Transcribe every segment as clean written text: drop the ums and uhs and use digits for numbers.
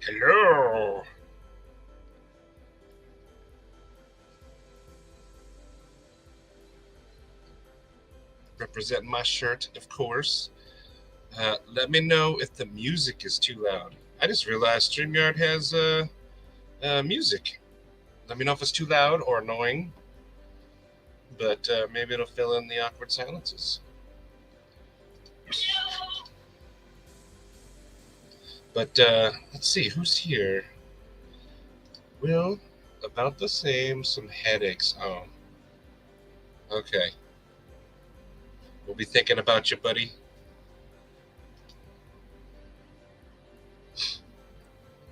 Hello. Representing my shirt, of course. Let me know if the music is too loud. I just realized StreamYard has music. Let me know if it's too loud or annoying, but maybe it'll fill in the awkward silences. But let's see, who's here? Will, about the same, some headaches. Oh, okay. We'll be thinking about you, buddy.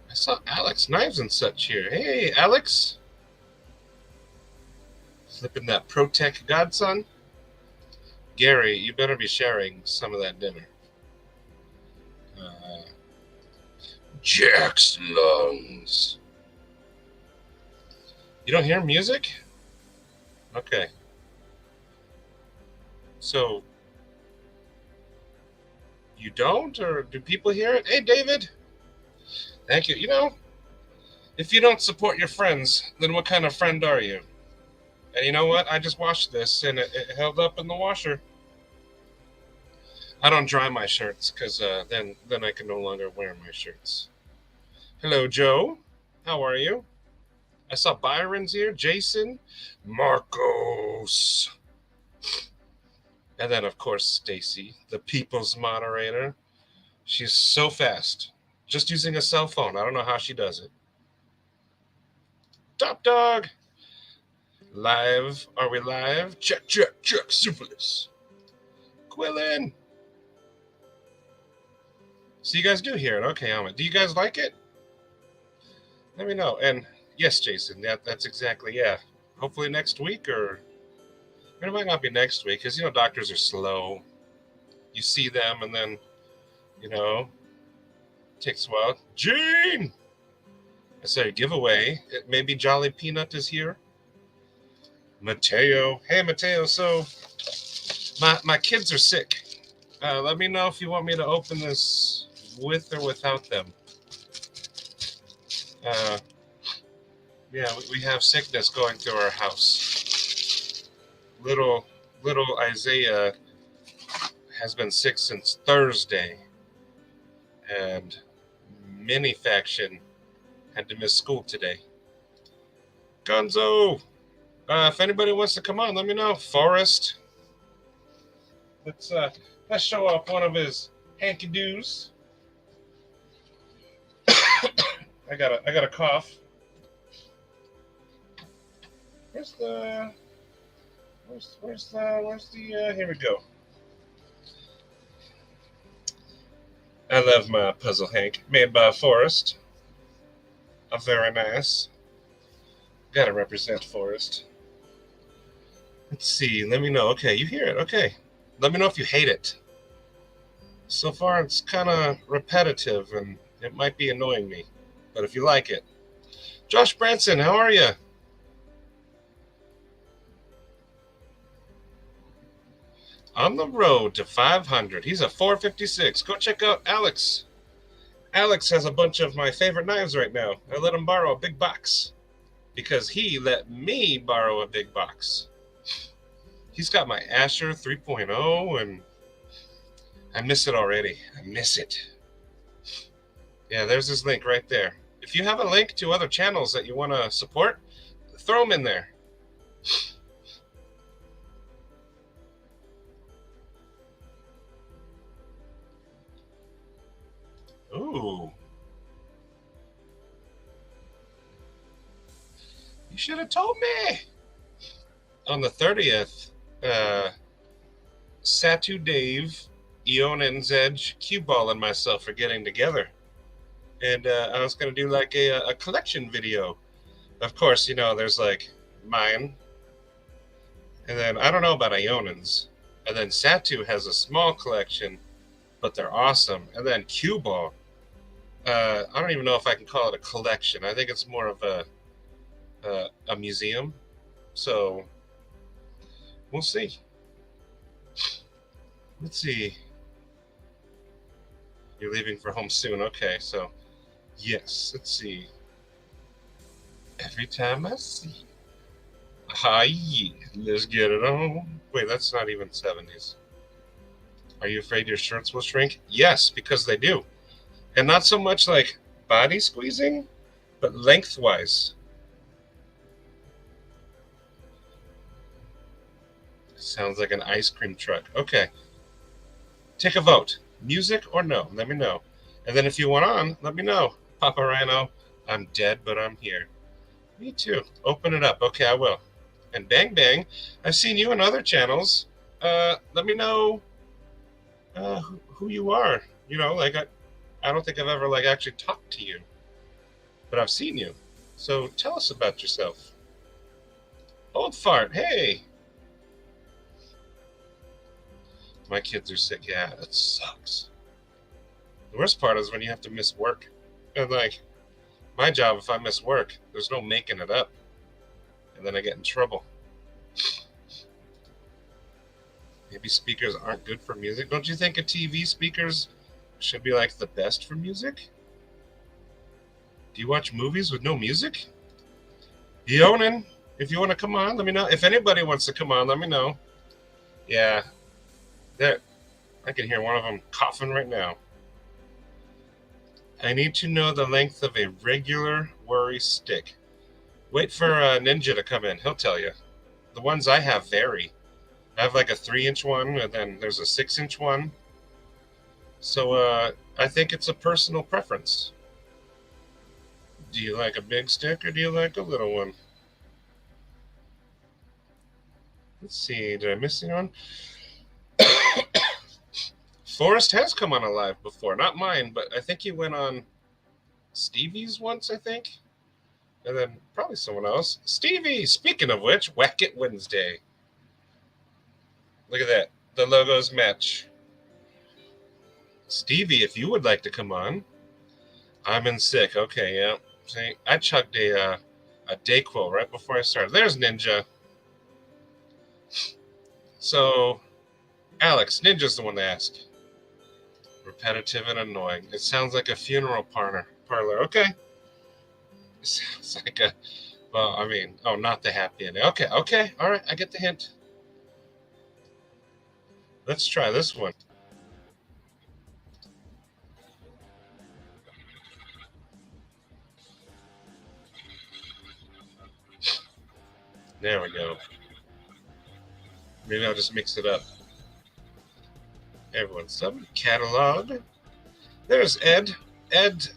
I saw Alex Knives and such here. Hey, Alex. Flipping that Protec Godson. Gary, you better be sharing some of that dinner. Uh, Jack's lungs. You don't hear music? Okay. So, you don't? Or do people hear it? Hey, David. Thank you. You know, if you don't support your friends, then what kind of friend are you? And you know what? I just washed this and it held up in the washer. I don't dry my shirts because then I can no longer wear my shirts. Hello, Joe. How are you? I saw Byron's here, Jason, Marcos, and then of course Stacy, the people's moderator. She's so fast, just using a cell phone. I don't know how she does it. Top dog, live? Are we live? Check, check, check. Syphilis. Quillen. So you guys do hear it, okay, Alma. Do you guys like it? Let me know. And yes, Jason, that's exactly, yeah. Hopefully next week, or it might not be next week, because, doctors are slow. You see them, and then, it takes a while. Gene! I say giveaway. Maybe Jolly Peanut is here. Mateo. Hey, Mateo, so my kids are sick. Let me know if you want me to open this with or without them. Yeah, we have sickness going through our house. Little Isaiah has been sick since Thursday, and Mattisfaction had to miss school today. Gonzo, if anybody wants to come on, let me know. Forrest, let's show off one of his hanky doos. I got a cough. Where's the here we go. I love my puzzle hank, made by Forrest. A very nice. Gotta represent Forrest. Let's see. Let me know. Okay, you hear it. Okay. Let me know if you hate it. So far, it's kind of repetitive, and it might be annoying me. But if you like it. Josh Branson, how are you? On the road to 500. He's a 456. Go check out Alex. Alex has a bunch of my favorite knives right now. I let him borrow a big box because he let me borrow a big box. He's got my Asher 3.0, and I miss it already. I miss it. Yeah, there's his link right there. If you have a link to other channels that you want to support, throw them in there. Ooh. You should have told me. On the 30th, Satu Dave, Eon and Zedge, Cue Ball, and myself are getting together. And I was going to do like a collection video. Of course, there's like mine. And then I don't know about Ionans. And then Satu has a small collection, but they're awesome. And then Cue Ball. I don't even know if I can call it a collection. I think it's more of a museum. So we'll see. Let's see. You're leaving for home soon. Okay, so Yes, let's see. Every time I see. Hi, yeah, let's get it on. Wait, that's not even 70s. Are you afraid your shirts will shrink? Yes, because they do. And not so much like body squeezing, but lengthwise. Sounds like an ice cream truck. Okay. Take a vote. Music or no? Let me know. And then if you want on, let me know. Papa Rhino, I'm dead, but I'm here. Me too. Open it up. Okay, I will. And Bang Bang, I've seen you on other channels. Let me know who you are. You know, like I don't think I've ever like actually talked to you, but I've seen you. So tell us about yourself. Old fart. Hey, my kids are sick. Yeah, that sucks. The worst part is when you have to miss work. And like my job, if I miss work, there's no making it up, and then I get in trouble. Maybe speakers aren't good for music. Don't you think a TV speakers should be like the best for music? Do you watch movies with no music? Yonan, if you want to come on, let me know. If anybody wants to come on, let me know. Yeah, there. I can hear one of them coughing right now. I need to know the length of a regular worry stick. Wait for Ninja to come in. He'll tell you. The ones I have vary. I have like a 3-inch one, and then there's a 6-inch one. So I think it's a personal preference. Do you like a big stick or do you like a little one? Let's see. Did I miss anyone? Forrest has come on a live before. Not mine, but I think he went on Stevie's once, I think. And then probably someone else. Stevie, speaking of which, Wacky Wednesday. Look at that. The logos match. Stevie, if you would like to come on. I'm in sick. Okay, yeah. See, I chugged a Dayquil right before I started. There's Ninja. So, Alex, Ninja's the one to ask. Repetitive and annoying. It sounds like a funeral parlor. Okay. It sounds like a, well, I mean, oh, not the happy ending. Okay, all right, I get the hint. Let's try this one. There we go. Maybe I'll just mix it up. Everyone's sub catalog. There's Ed. Ed,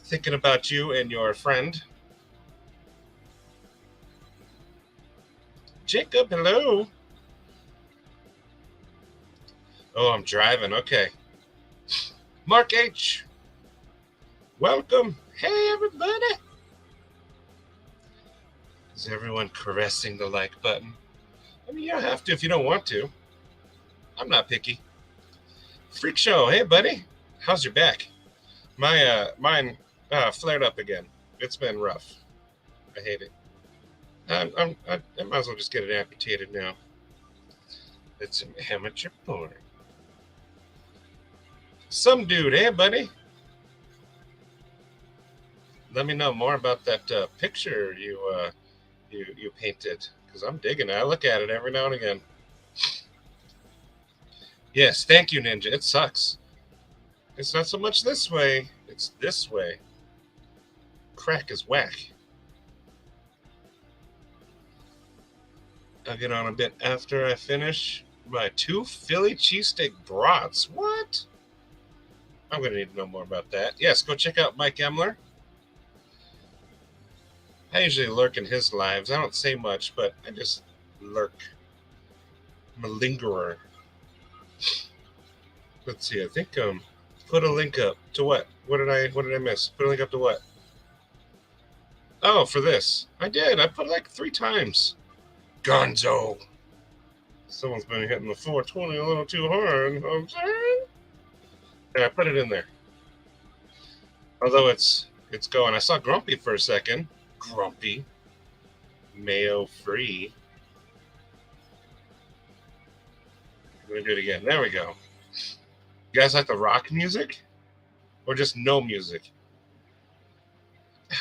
thinking about you and your friend. Jacob, hello. Oh, I'm driving. Okay. Mark H. Welcome. Hey, everybody. Is everyone caressing the like button? I mean, you don't have to if you don't want to. I'm not picky. Freak Show. Hey, buddy. How's your back? Mine flared up again. It's been rough. I hate it. I might as well just get it amputated now. It's some amateur porn. Some dude, hey, buddy. Let me know more about that picture you painted, because I'm digging it. I look at it every now and again. Yes, thank you, Ninja. It sucks. It's not so much this way, it's this way. Crack is whack. I'll get on a bit after I finish my 2 Philly cheesesteak brats. What? I'm going to need to know more about that. Yes, go check out Mike Emler. I usually lurk in his lives. I don't say much, but I just lurk. I'm a lingerer. Let's see. I think put a link up to what? What did I miss? Put a link up to what? Oh, for this. I did. I put it like 3 times. Gonzo. Someone's been hitting the 420 a little too hard. I'm saying. And I put it in there. Although it's going. I saw Grumpy for a second. Grumpy. Mayo free. I'm going to do it again. There we go. You guys like the rock music? or just no music.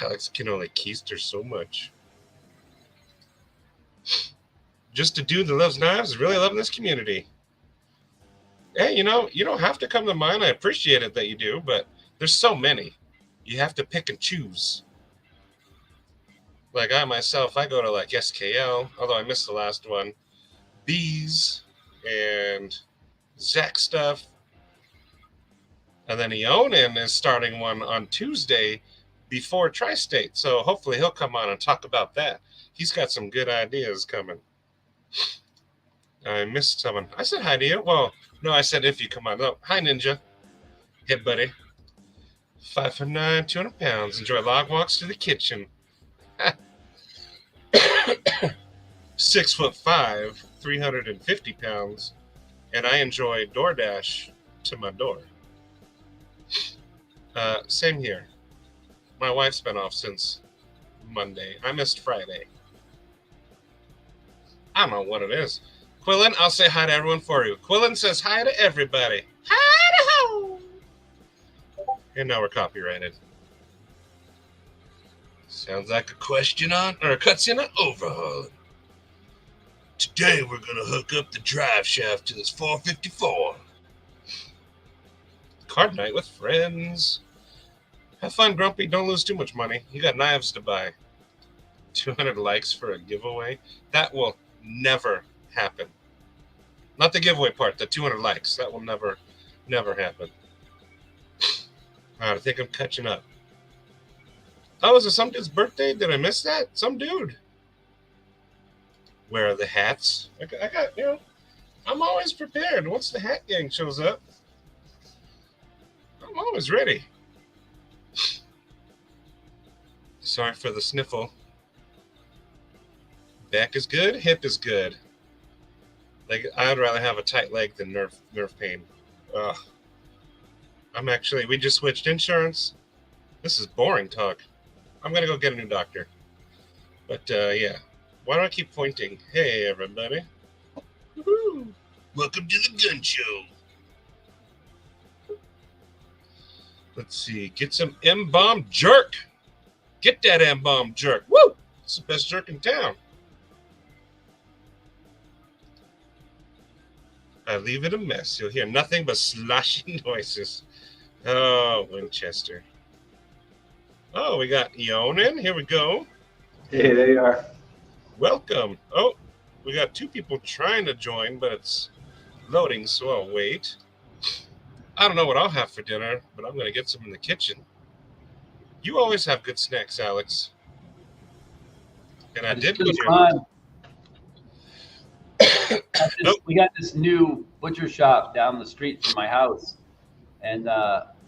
Alex can only keister so much. Just a dude that loves knives is really loving this community. Hey, you don't have to come to mine. I appreciate it that you do, but there's so many. You have to pick and choose. Like I myself, I go to like SKL, although I missed the last one. Bees and Zach stuff. And then Eonin is starting one on Tuesday before Tri-State. So hopefully he'll come on and talk about that. He's got some good ideas coming. I missed someone. I said hi to you. Well, no, I said if you come on. No, hi, Ninja. Hey, buddy. 5'9", 200 pounds. Enjoy log walks to the kitchen. 6'5", 350 pounds. And I enjoy DoorDash to my door. Same here. My wife's been off since Monday. I missed Friday. I don't know what it is. Quillen, I'll say hi to everyone for you. Quillen says hi to everybody. Hi-to-ho! And now we're copyrighted. Sounds like a question on, or a cutscene on overhaul. Today we're going to hook up the drive shaft to this 454. Card night with friends. Have fun, Grumpy. Don't lose too much money. You got knives to buy. 200 likes for a giveaway? That will never happen. Not the giveaway part, the 200 likes. That will never happen. All right, I think I'm catching up. Oh, is it some dude's birthday? Did I miss that? Some dude. Where are the hats? I got, I'm always prepared. Once the hat gang shows up, I'm always ready. Sorry for the sniffle. Back is good, hip is good. Like, I'd rather have a tight leg than nerve pain. Ugh. We just switched insurance. This is boring talk. I'm going to go get a new doctor. But, yeah. Why don't I keep pointing? Hey, everybody. Woo-hoo. Welcome to the gun show. Let's see. Get some M-bomb jerk. Get that M-bomb jerk. Woo! It's the best jerk in town. I leave it a mess. You'll hear nothing but sloshing noises. Oh, Winchester. Oh, we got Eonin. Here we go. Hey, there you are. Welcome. Oh, we got two people trying to join, but it's loading, so I'll wait. I don't know what I'll have for dinner, but I'm going to get some in the kitchen. You always have good snacks, Alex. And I did put your... We got this new butcher shop down the street from my house, and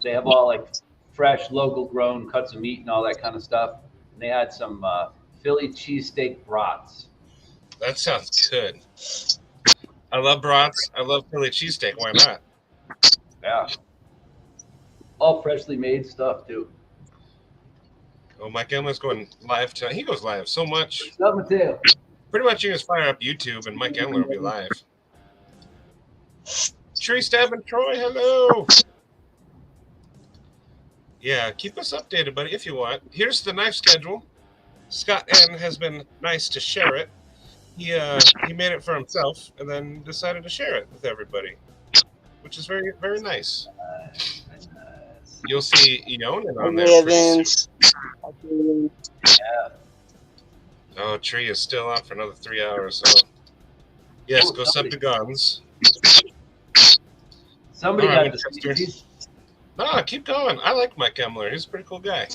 they have all like fresh, local grown cuts of meat and all that kind of stuff. And they had some Philly cheesesteak brats. That sounds good. I love brats. I love Philly cheesesteak. Why not? Yeah. All freshly made stuff, too. Oh, Mike Emler's going live tonight. He goes live so much. What's up, Mateo? Pretty much you just fire up YouTube and Mike Emler will be live. Tree stabbing Troy, hello. Yeah, keep us updated, buddy, if you want. Here's the knife schedule. Scott N has been nice to share it. He made it for himself and then decided to share it with everybody, which is very, very nice. You'll see Eonin on there pretty soon. Yeah. Oh, Tree is still on for another 3 hours. So yes, go sub to guns. Somebody got the species. No, keep going. I like Mike Emler. He's a pretty cool guy.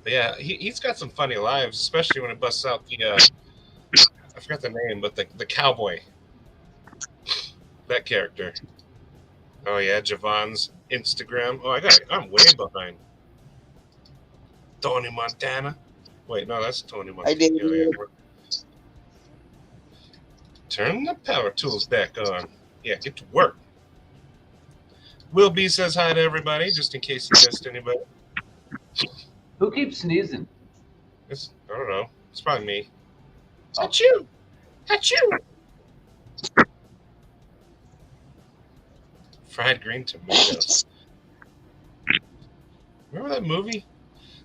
But yeah, he's got some funny lives, especially when it busts out the I forgot the name, but the cowboy. That character. Oh yeah, Javon's Instagram. Oh, I'm way behind. Tony Montana. Wait, no, that's Tony Montana. I did. Turn the power tools back on. Yeah, get to work. Will B says hi to everybody, just in case you missed anybody. Who keeps sneezing? I don't know. It's probably me. Achoo! Achoo! Fried green tomatoes. Remember that movie?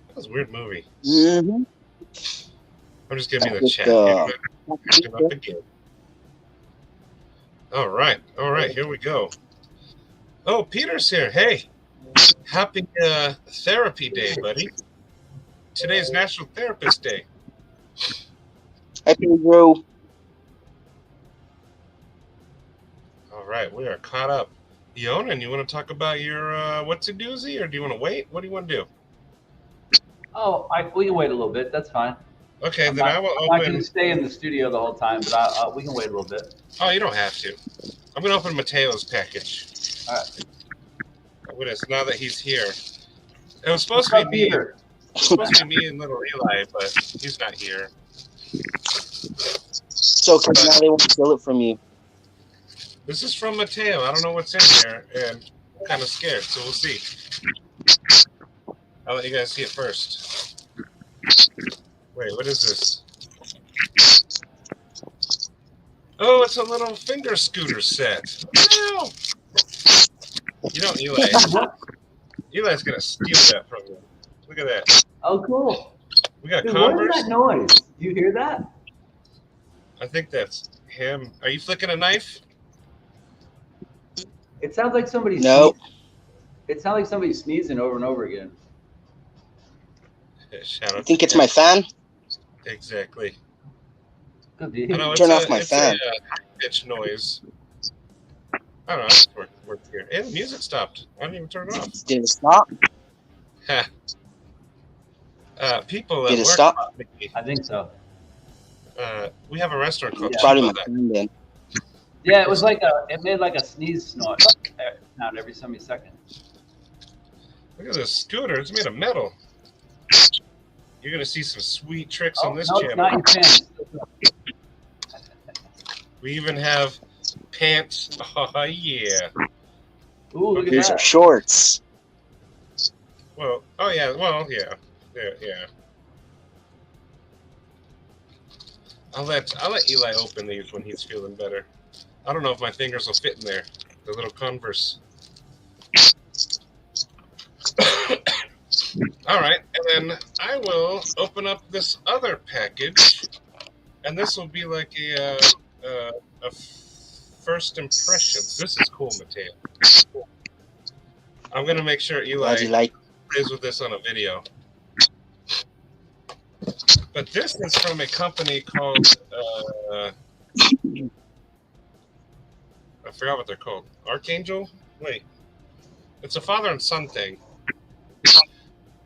That was a weird movie. Mm-hmm. I'm just giving you the With chat. the Acting up again. All right, here we go. Oh, Peter's here. Hey, happy therapy day, buddy. Today's National Therapist Day. Hi, Pedro. All right, we are caught up. Yonan, you want to talk about your what's a doozy, or do you want to wait? What do you want to do? Oh, we can wait a little bit. That's fine. Okay, I'm then I will I'm not going open. to stay in the studio the whole time, but we can wait a little bit. Oh, you don't have to. I'm going to open Mateo's package. All right. Now that he's here. It was supposed to be me. Peter. It was supposed to be me and little Eli, but he's not here. So, because now they won't steal it from you. This is from Mateo. I don't know what's in here, and I'm kind of scared, so we'll see. I'll let you guys see it first. Wait, what is this? Oh, it's a little finger scooter set. No! You know, Eli's going to steal that from you. Look at that. Oh, cool. We got Dude, Converse. what is that noise? Do you hear that? I think that's him. Are you flicking a knife? It sounds like somebody's No. It sounds like somebody's sneezing over and over again. Shout out I think to it's my fan. Exactly. Good deal. I know, Turn off my fan. It's a high-pitched noise. I don't know. It's worked here. And the music stopped. I didn't even turn it off. Did it stop? People at Did it work stop? taught me, I think so. we have a restaurant called Probably Chiba my that fan then. Yeah, it was like it made like a sneeze snort sound every so many seconds. Look at this scooter. It's made of metal. You're going to see some sweet tricks on this no, it's not channel. your pants. We even have pants. Oh, yeah. Ooh, look Here's at our that. shorts. Well, oh, yeah. Well, yeah. Yeah. I'll let Eli open these when he's feeling better. I don't know if my fingers will fit in there. The little Converse. All right, and then I will open up this other package, and this will be like a first impressions. This is cool, Mateo. I'm gonna make sure Glad you Eli like. plays with this on a video. But this is from a company called I forgot what they're called. Archangel? Wait, it's a father and son thing.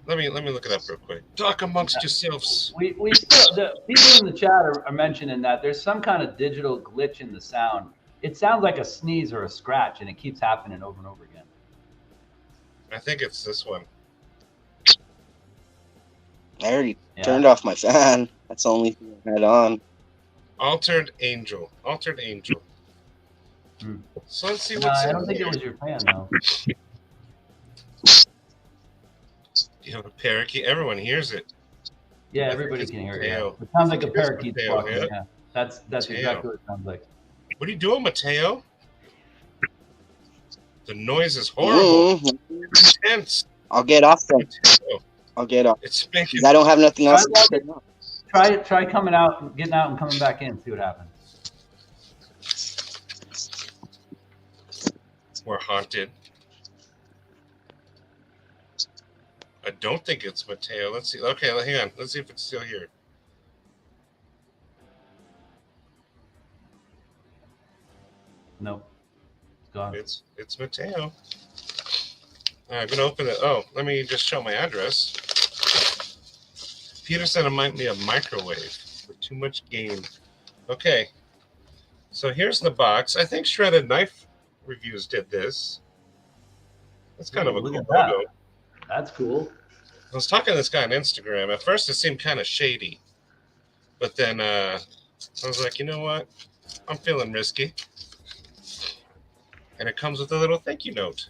Let me look it up real quick. Talk amongst yourselves. We still, the people in the chat are mentioning that there's some kind of digital glitch in the sound. It sounds like a sneeze or a scratch, and it keeps happening over and over again. I think it's this one. I already turned off my fan. That's the only thing I had on. Altered Angel. So let's see what's in I don't think here. it was your fan, though. You have a parakeet. Everyone hears it. Yeah, everybody can hear it. Yeah. Mateo. It sounds like a Here's parakeet Mateo, squawking. yeah. Yeah, that's Mateo. exactly what it sounds like. What are you doing, Mateo? The noise is horrible. Mm-hmm. It's intense. I'll get off then. Mateo. I'll get off. It's making. 'Cause I don't have nothing else to say. Try coming out, and getting out, and coming back in. See what happens. We're haunted. I don't think it's Mateo. Let's see. Okay, hang on. Let's see if it's still here. Nope. It's gone. It's Mateo. All right, I'm gonna open it. Oh, let me just show my address. Peter said it might be a microwave with too much game. Okay, so here's the box. I think Shredded Knife Reviews did this. That's kind of a Look cool at that. logo. That's cool. I was talking to this guy on Instagram. At first, it seemed kind of shady, but then I was like, you know what? I'm feeling risky. And it comes with a little thank you note.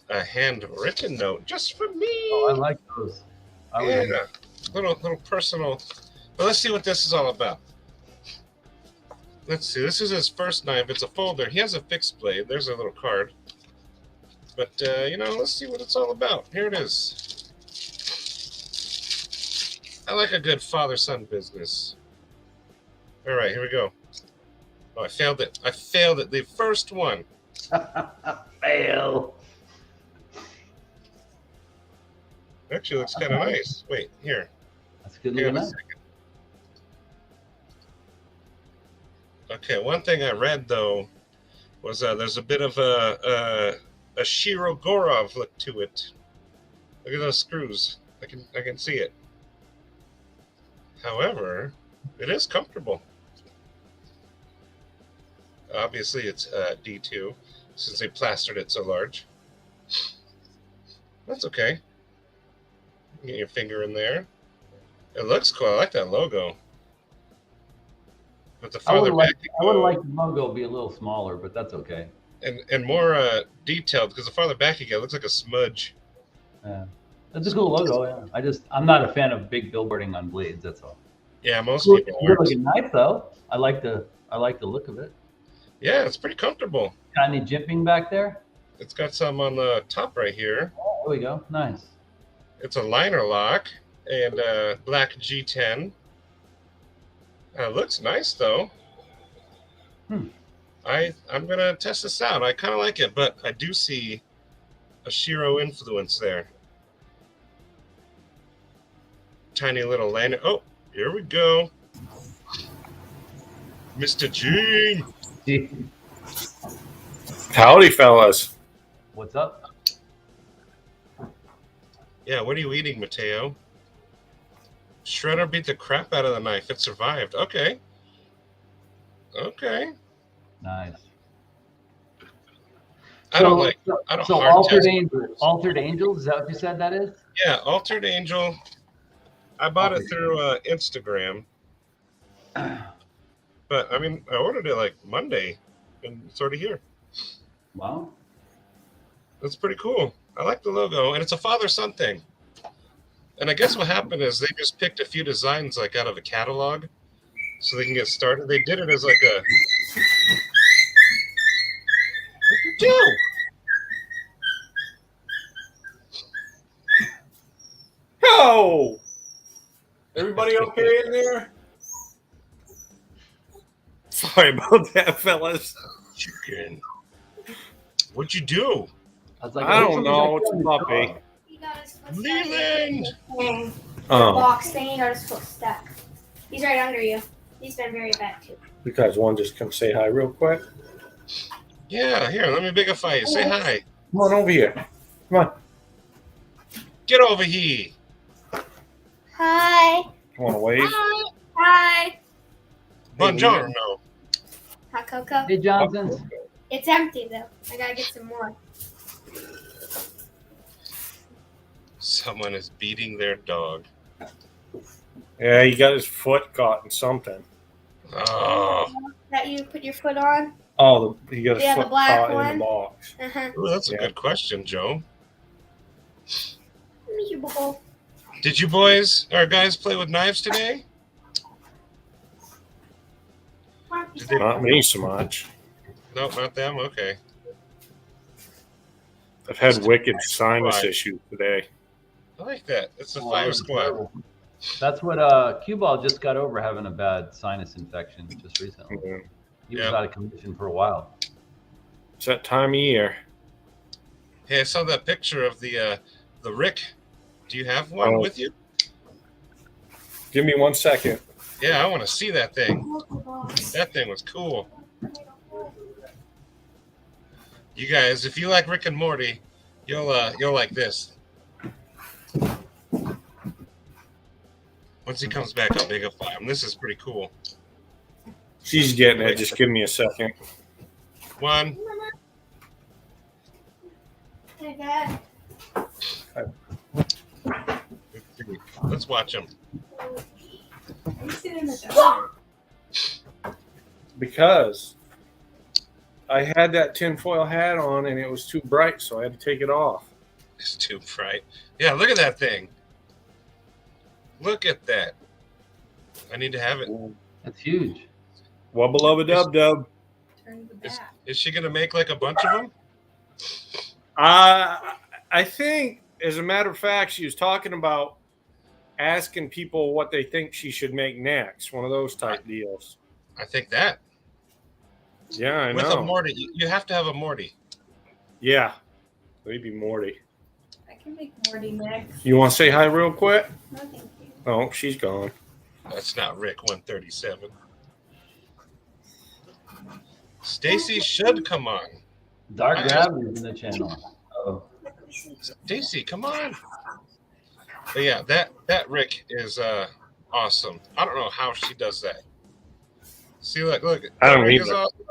A handwritten note just for me. Oh, I like those. Yeah, little personal. But let's see what this is all about. Let's see. This is his first knife. It's a folder. He has a fixed blade. There's a little card. But, let's see what it's all about. Here it is. I like a good father-son business. All right, here we go. Oh, I failed it. I failed it. The first one. Fail. Actually, looks kind of nice. Wait, here. That's good looking up. Okay, one thing I read, though, was there's a bit of a Shirogorov look to it. Look at those screws. I can see it. However, it is comfortable. Obviously, it's D2 since they plastered it so large. That's okay. Get your finger in there. It looks cool. I like that logo. But the farther back you I would go, like the logo be a little smaller, but that's okay. and more detailed, because the farther back you get, it looks like a smudge. Yeah, that's a cool logo. Yeah, I'm not a fan of big billboarding on blades. That's all. Yeah, most Cool, people good aren't. looking knife though. I like the look of it. Yeah, it's pretty comfortable. Got any jimping back there? It's got some on the top right here. Oh, there we go. Nice. It's a liner lock and black G10. Looks nice though. I'm gonna test this out. I kind of like it, but I do see a Shiro influence there. Tiny little lanyard. Oh, here we go. Mr. G. Howdy, fellas. What's up? Yeah, what are you eating, Mateo? Shredder beat the crap out of the knife. It survived. Okay. Okay. Nice. I don't So hard Altered test. Angel. Altered Angel. Is that what you said that is? Yeah, Altered Angel. I bought it through Instagram. But, I mean, I ordered it like Monday, and it's already here. Wow. That's pretty cool. I like the logo, and it's a father-son thing. And I guess what happened is they just picked a few designs like out of a catalog so they can get started. They did it as like a... What'd you do? Oh! Everybody okay in there? Sorry about that, fellas. Chicken. What'd you do? I don't know. It's a puppy. He got his foot Leland! stuck. Oh, Box thing, he got his foot stuck. He's right under you. He's been very bad too. you guys want to just come say hi real quick? Yeah, here, let me bigify you. Say hi. Come on over here. Come on. Get over here. Hi. Want to wave? Hi. Buongiorno. Hot cocoa. Hey, Johnson's. It's empty though. I gotta get some more. Someone is beating their dog. Yeah, he got his foot caught in something. Oh, That you put your foot on? Oh, he got his Yeah, the foot black caught in one. the box. Uh-huh. ooh, that's a Yeah. good question, Joe. Miserable. Did you boys or guys play with knives today? Did they- Not me so much. No, not them. Okay. I've had wicked sinus issues today. I like that. It's the fire squad. That's what Q-Ball just got over having a bad sinus infection just recently. Mhm. He was Yeah. out of commission for a while. It's that time of year. Hey, I saw that picture of the Rick. Do you have one Oh. with you? Give me 1 second. Yeah, I want to see that thing. That thing was cool. You guys, if you like Rick and Morty, you'll like this. Once he comes back, I'll bigify him. This is pretty cool. She's getting it. Just give me a second. One. Hey, Dad. Let's watch him. I'm sitting in the dark. Because I had that tinfoil hat on and it was too bright, so I had to take it off. It's too bright. Yeah, look at that thing. Look at that. I need to have it. That's huge. Wubba lubba dub dub. Turn the Is, back. is she gonna make like a bunch of them? I think, as a matter of fact, she was talking about asking people what they think she should make next. One of those type deals. I think that. Yeah, I With know. a Morty, you have to have a Morty. Yeah, maybe Morty. I can make Morty next. You want to say hi real quick? No, thank you. Oh, she's gone. That's not Rick 137. Stacy should come on. Dark Gravity's in the channel. Oh, Stacy, come on. But yeah, that Rick is awesome. I don't know how she does that. See, look. I don't Rick either. is awesome.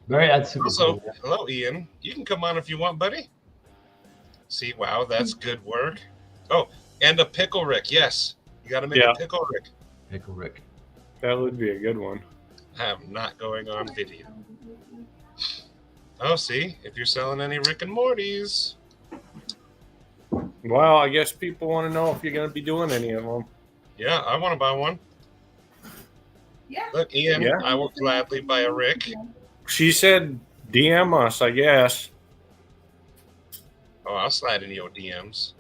that's super Also, cool. hello, Ian. You can come on if you want, buddy. See, wow, that's good work. Oh, and a pickle Rick. Yes, you got to make a pickle Rick. Pickle Rick. That would be a good one. I'm not going on video. Oh, see, if you're selling any Rick and Mortys. Well, I guess people want to know if you're going to be doing any of them. Yeah, I want to buy one. Yeah. Look, Ian, Yeah. I will gladly buy a Rick. She said DM us, I guess. Oh, I'll slide in your DMs.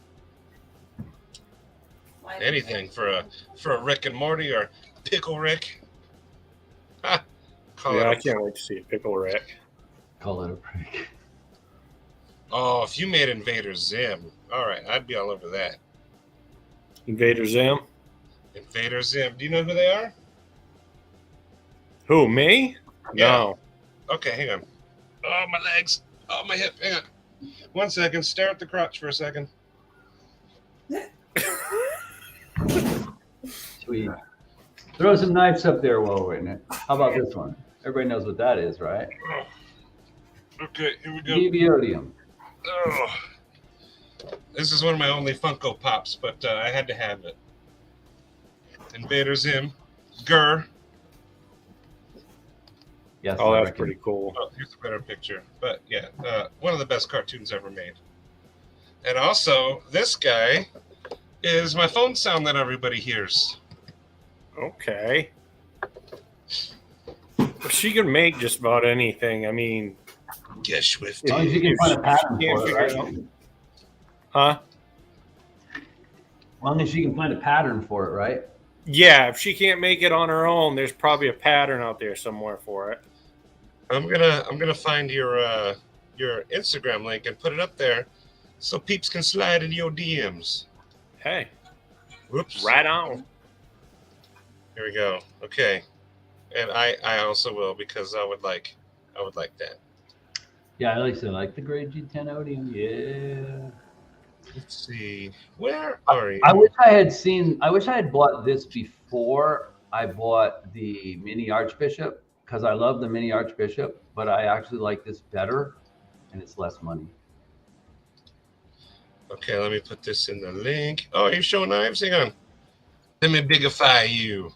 Anything for a Rick and Morty or Pickle Rick. Ha! I can't wait to see a pickle Rick. Call it a prick. Oh, if you made Invader Zim, all right, I'd be all over that. Invader Zim? Invader Zim. Do you know who they are? Who, me? Yeah. No. Okay, hang on. Oh, my legs. Oh, my hip. Hang on. 1 second. Stare at the crotch for a second. Sweet. Throw some knives up there while we're in it. How about this one? Everybody knows what that is, right? Oh. Okay, here we go. Deviodium. Oh. This is one of my only Funko Pops, but I had to have it. Invader Zim. Grr. Yes. Oh, I that's reckon. pretty cool. Oh, here's a better picture. But yeah, one of the best cartoons ever made. And also, this guy is my phone sound that everybody hears. Okay. She can make just about anything. I mean, Get swift. As long as you can find a pattern Can't for it, figure it right? huh? As long as you can find a pattern for it, right? Yeah, if she can't make it on her own, there's probably a pattern out there somewhere for it. I'm gonna find your Instagram link and put it up there so peeps can slide in your DMs. Hey, Whoops. right on. Here we go. Okay. And I also will because I would like that. Yeah, I like the grade G10 Odium. Yeah. Let's see. Where are you? I wish I had bought this before I bought the mini Archbishop, because I love the mini Archbishop, but I actually like this better and it's less money. Okay, let me put this in the link. Oh, you show knives? Hang on. Let me bigify you.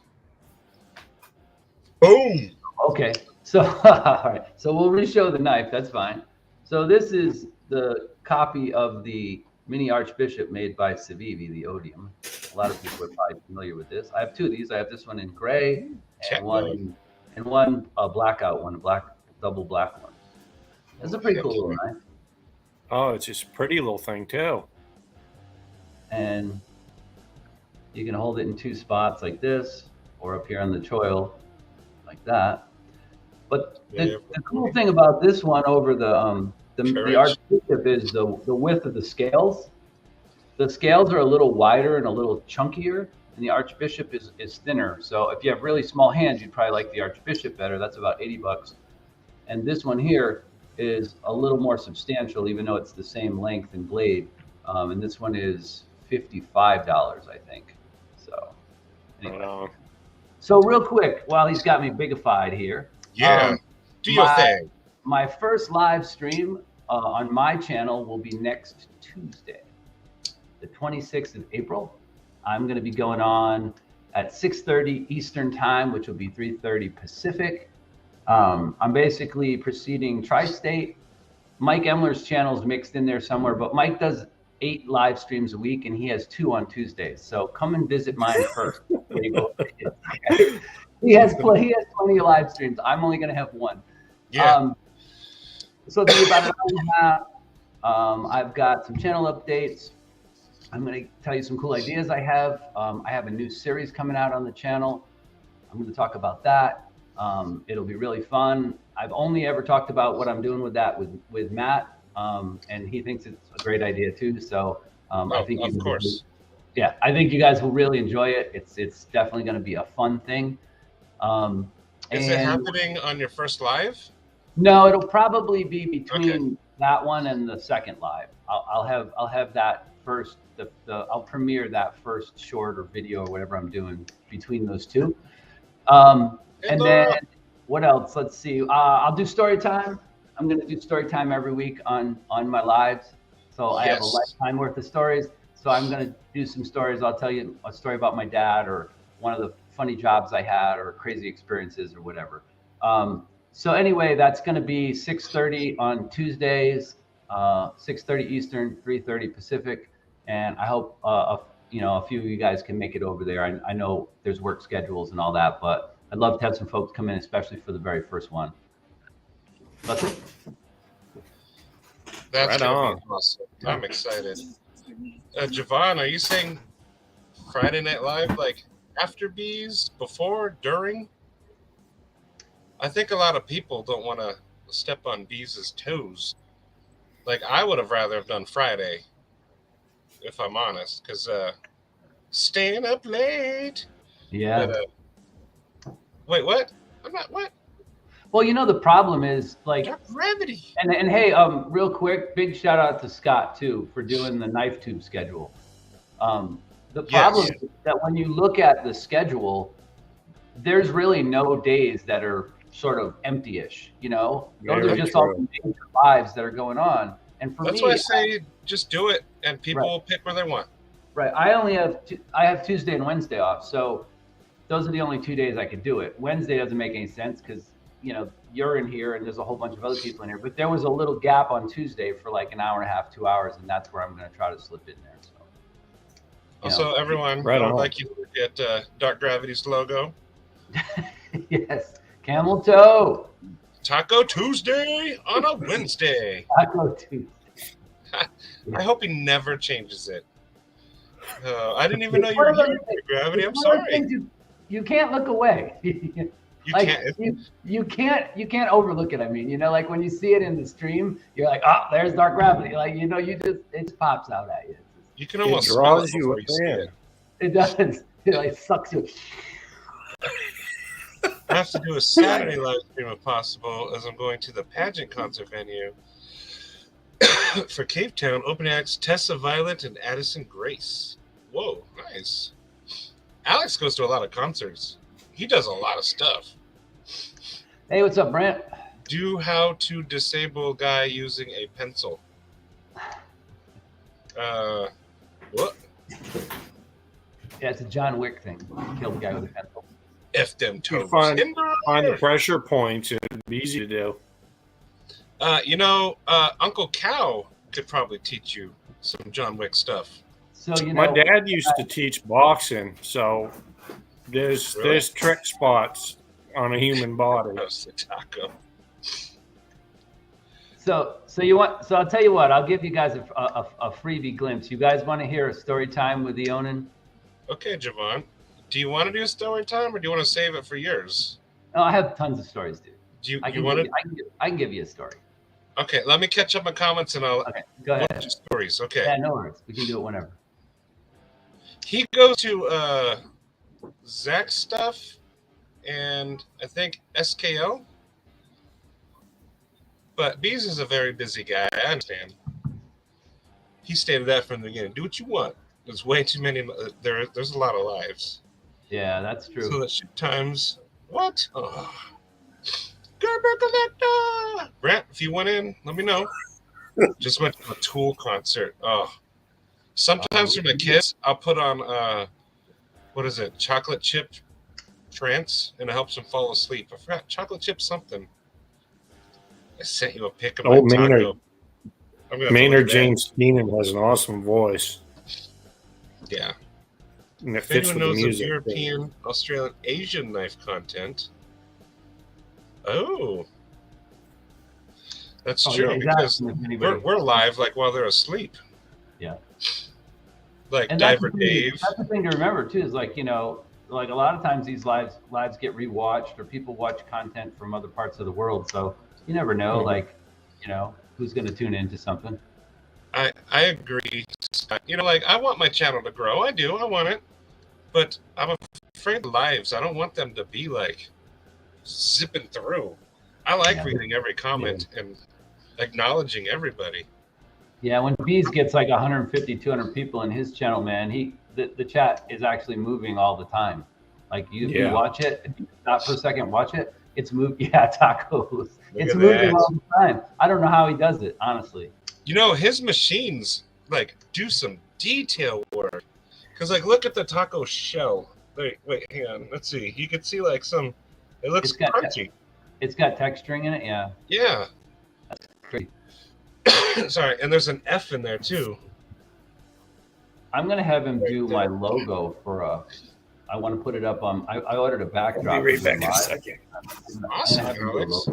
Boom. Okay, so all right, so we'll re-show the knife. That's fine. So this is the copy of the mini Archbishop made by Civivi, the Odium. A lot of people are probably familiar with this. I have two of these. I have this one in gray and one blackout one, a double black one. It's a pretty cool little knife. Oh, it's just a pretty little thing too. And you can hold it in two spots like this, or up here on the choil, like that. But the cool thing about this one over the Archbishop is the width of the scales. The scales are a little wider and a little chunkier, and the Archbishop is thinner. So if you have really small hands, you'd probably like the Archbishop better. That's about $80. And this one here is a little more substantial, even though it's the same length and blade. And this one is $55, I think. So anyway. So real quick, while he's got me bigified here. Yeah, do your thing. My first live stream on my channel will be next Tuesday, the 26th of April. I'm going to be going on at 6:30 Eastern time, which will be 3:30 Pacific. I'm basically proceeding tri-state. Mike Emler's channel is mixed in there somewhere, but Mike does 8 live streams a week, and he has 2 on Tuesdays. So come and visit mine first. He has plenty of live streams. I'm only going to have 1. Yeah. So there's about an hour and a half. I've got some channel updates. I'm going to tell you some cool ideas I have. I have a new series coming out on the channel. I'm going to talk about that. It'll be really fun. I've only ever talked about what I'm doing with that with Matt, and he thinks it's a great idea too. So I think of course. Yeah, I think you guys will really enjoy it. It's definitely going to be a fun thing. Is it happening on your first live? No, it'll probably be between that one and the second live. I'll have that first. I'll premiere that first short or video or whatever I'm doing between those two. And then what else? Let's see. I'll do story time. I'm going to do story time every week on my lives. So I have a lifetime worth of stories. So I'm going to do some stories. I'll tell you a story about my dad or one of the funny jobs I had or crazy experiences or whatever. So anyway, that's going to be 6:30 on Tuesdays, 6:30 Eastern, 3:30 Pacific. And I hope, a few of you guys can make it over there. I know there's work schedules and all that, but I'd love to have some folks come in, especially for the very first one. That's it. That's right on. Awesome. I'm excited. Javon, are you saying Friday Night Live, like after Bees, before, during? I think a lot of people don't want to step on Bees' toes. Like, I would have rather have done Friday, if I'm honest, because staying up late. Yeah. But, wait, what? I'm not, what? Well, the problem is like gravity. And hey, real quick, big shout out to Scott too for doing the knife tube schedule. The problem is that when you look at the schedule, there's really no days that are sort of empty-ish, Those are just all the major lives that are going on. And for That's why I say just do it, and people will pick where they want. Right. I have Tuesday and Wednesday off, so those are the only 2 days I could do it. Wednesday doesn't make any sense because you're in here and there's a whole bunch of other people in here. But there was a little gap on Tuesday for like an hour and a half, 2 hours, and that's where I'm going to try to slip in there. So. Also, everyone, I would like you to look at Dark Gravity's logo. Yes. Camel toe. Taco Tuesday on a Wednesday. Taco Tuesday. I hope he never changes it. I didn't even know you were here, Gravity. I'm sorry. You can't look away. You can't overlook it. I mean, like when you see it in the stream, you're like, oh, there's Dark Gravity. Like, it pops out at you. You can almost smell it before you see it. It does. It like sucks you. I have to do a Saturday live stream if possible, as I'm going to the pageant concert venue for Cape Town. Open acts Tessa Violet and Addison Grace. Whoa, nice. Alex goes to a lot of concerts. He does a lot of stuff. Hey, what's up, Brent? Do how to disable guy using a pencil. What? Yeah, it's a John Wick thing. Kill the guy with a pencil. F them toes. Find the pressure points. It'd be easy to do. Uncle Cow could probably teach you some John Wick stuff. So my dad used to teach boxing, so there's trick spots on a human body. That's the taco. So I'll tell you what. I'll give you guys a freebie glimpse. You guys want to hear a story time with the Onan? Okay, Javon. Do you want to do a story time, or do you want to save it for yours? No, I have tons of stories, dude. I can give you a story. Okay, let me catch up my comments, and I'll. Okay, go ahead. Stories. Okay. Yeah, no worries. We can do it whenever. He goes to Zach's stuff, and I think SKO. But Bees is a very busy guy. I understand. He stated that from the beginning. Do what you want. There's way too many. There's a lot of lives. Yeah, that's true. So that shoot times. What? Oh. Gerber Collector! Brent, if you went in, let me know. Just went to a Tool concert. Oh. Sometimes for my kids, I'll put on, chocolate chip trance, and it helps them fall asleep. I forgot, chocolate chip something. I sent you a pic of my taco. Maynard James Keenan has an awesome voice. Yeah. And it if fits anyone with the knows music. of European, Australian, Asian knife content. Oh. That's Oh, true, yeah, because exactly. If anybody- we're live like while they're asleep. Yeah. Like And Diver Dave. that's the thing to remember too, is like, like a lot of times these lives get rewatched, or people watch content from other parts of the world. So you never know, like, who's going to tune into something. I agree. Like, I want my channel to grow. I do. I want it. But I'm afraid of lives. I don't want them to be like zipping through. I like reading every comment and acknowledging everybody. Yeah, when Bees gets like 150, 200 people in his channel, man, the chat is actually moving all the time. Like you watch it, if you stop for a second, watch it, it's moving. Yeah, tacos. It's moving all the time. I don't know how he does it, honestly. His machines like do some detail work. Because like, look at the taco shell. Wait, hang on. Let's see. You can see like some. It looks crunchy. It's got texturing in it. Yeah. Yeah. That's great. Sorry, and there's an F in there too. I'm gonna have him do my logo for I want to put it up on. I ordered a backdrop. I'll be right back in a second. Awesome, Alex.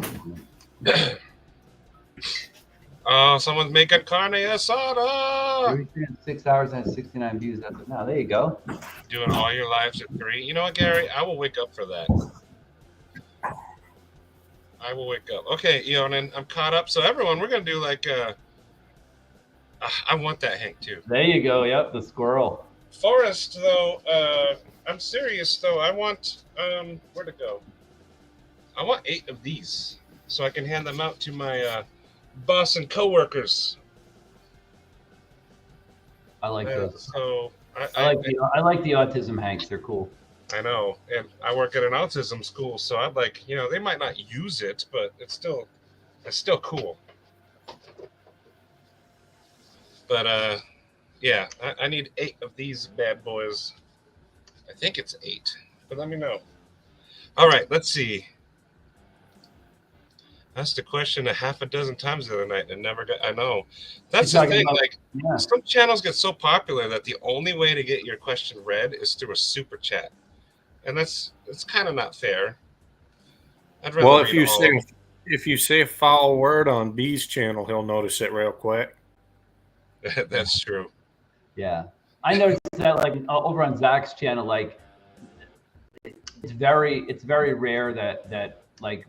Oh, someone's making carne asada. 6 hours and 69 views. Now there you go. Doing all your lives at 3. You know what, Gary? I will wake up for that. I will wake up. Okay, Eonin, I'm caught up. So everyone, we're gonna do like I want that Hank too. There you go. Yep, the squirrel. Forrest, though, I'm serious though. I want where to go? I want 8 of these so I can hand them out to my boss and coworkers. I like those. So I like the autism Hanks. They're cool. I know, and I work at an autism school, so I'd like, they might not use it, but it's still cool. But yeah, I need 8 of these bad boys. I think it's 8, but let me know. All right, let's see. I asked a question a half a dozen times the other night and never got. I know. That's the thing. Like, some channels get so popular that the only way to get your question read is through a super chat, and it's kind of not fair. I'd rather. Well, if you say a foul word on B's channel, he'll notice it real quick. That's true. Yeah, I noticed that like over on Zach's channel, like it's very rare that like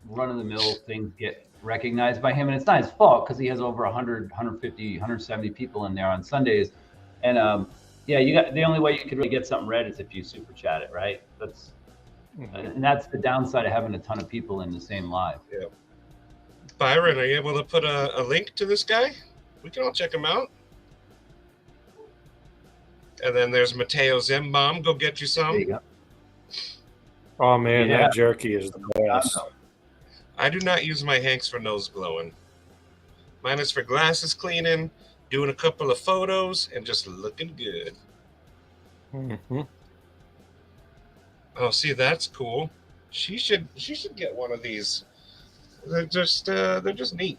run-of-the-mill things get recognized by him, and it's not his fault because he has over 100, 150, 170 people in there on Sundays, and yeah, the only way you could really get something read is if you super chat it, right? And that's the downside of having a ton of people in the same live. Yeah. Byron, are you able to put a link to this guy? We can all check him out. And then there's Mateo Zimbom. Go get you some. There you go. Oh man, that jerky is the best. I do not use my Hanks for nose blowing. Mine is for glasses cleaning, doing a couple of photos, and just looking good. Mm-hmm. Oh, see, that's cool. She should get one of these. They're just neat.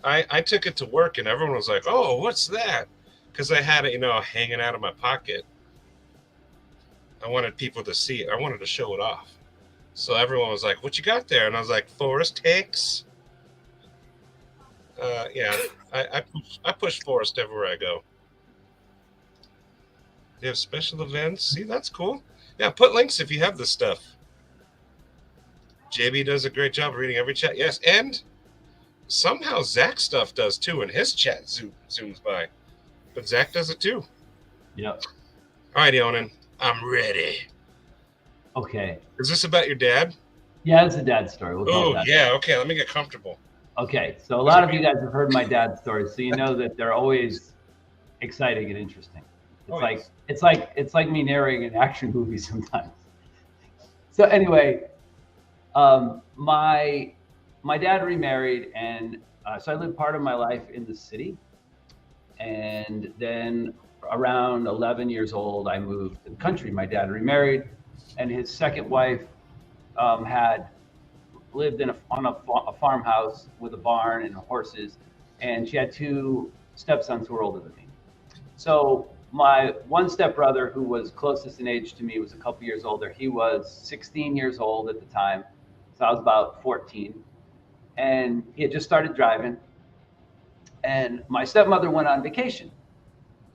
I took it to work and everyone was like, "Oh, what's that?" Because I had it, hanging out of my pocket. I wanted people to see it. I wanted to show it off. So everyone was like, "What you got there?" And I was like, "Forest Hanks." Yeah, I push Forest everywhere I go. They have special events. See, that's cool. Yeah, put links if you have this stuff. JB does a great job reading every chat. Yes, and somehow Zach stuff does too, and his chat zooms by. But Zach does it too. Yep. All right, Eonin, I'm ready. Okay. Is this about your dad? Yeah, it's a dad story. Oh, yeah. Okay, let me get comfortable. Okay, so a lot of you guys have heard my dad's stories, so you know that they're always exciting and interesting. It's like me narrating an action movie sometimes. So anyway, my dad remarried, and so I lived part of my life in the city, and then around 11 years old, I moved to the country. My dad remarried, and his second wife had lived on a farmhouse with a barn and horses, and she had 2 stepsons who were older than me. So my one stepbrother, who was closest in age to me, was a couple years older. He was 16 years old at the time, so I was about 14. and he had just started driving. And my stepmother went on vacation,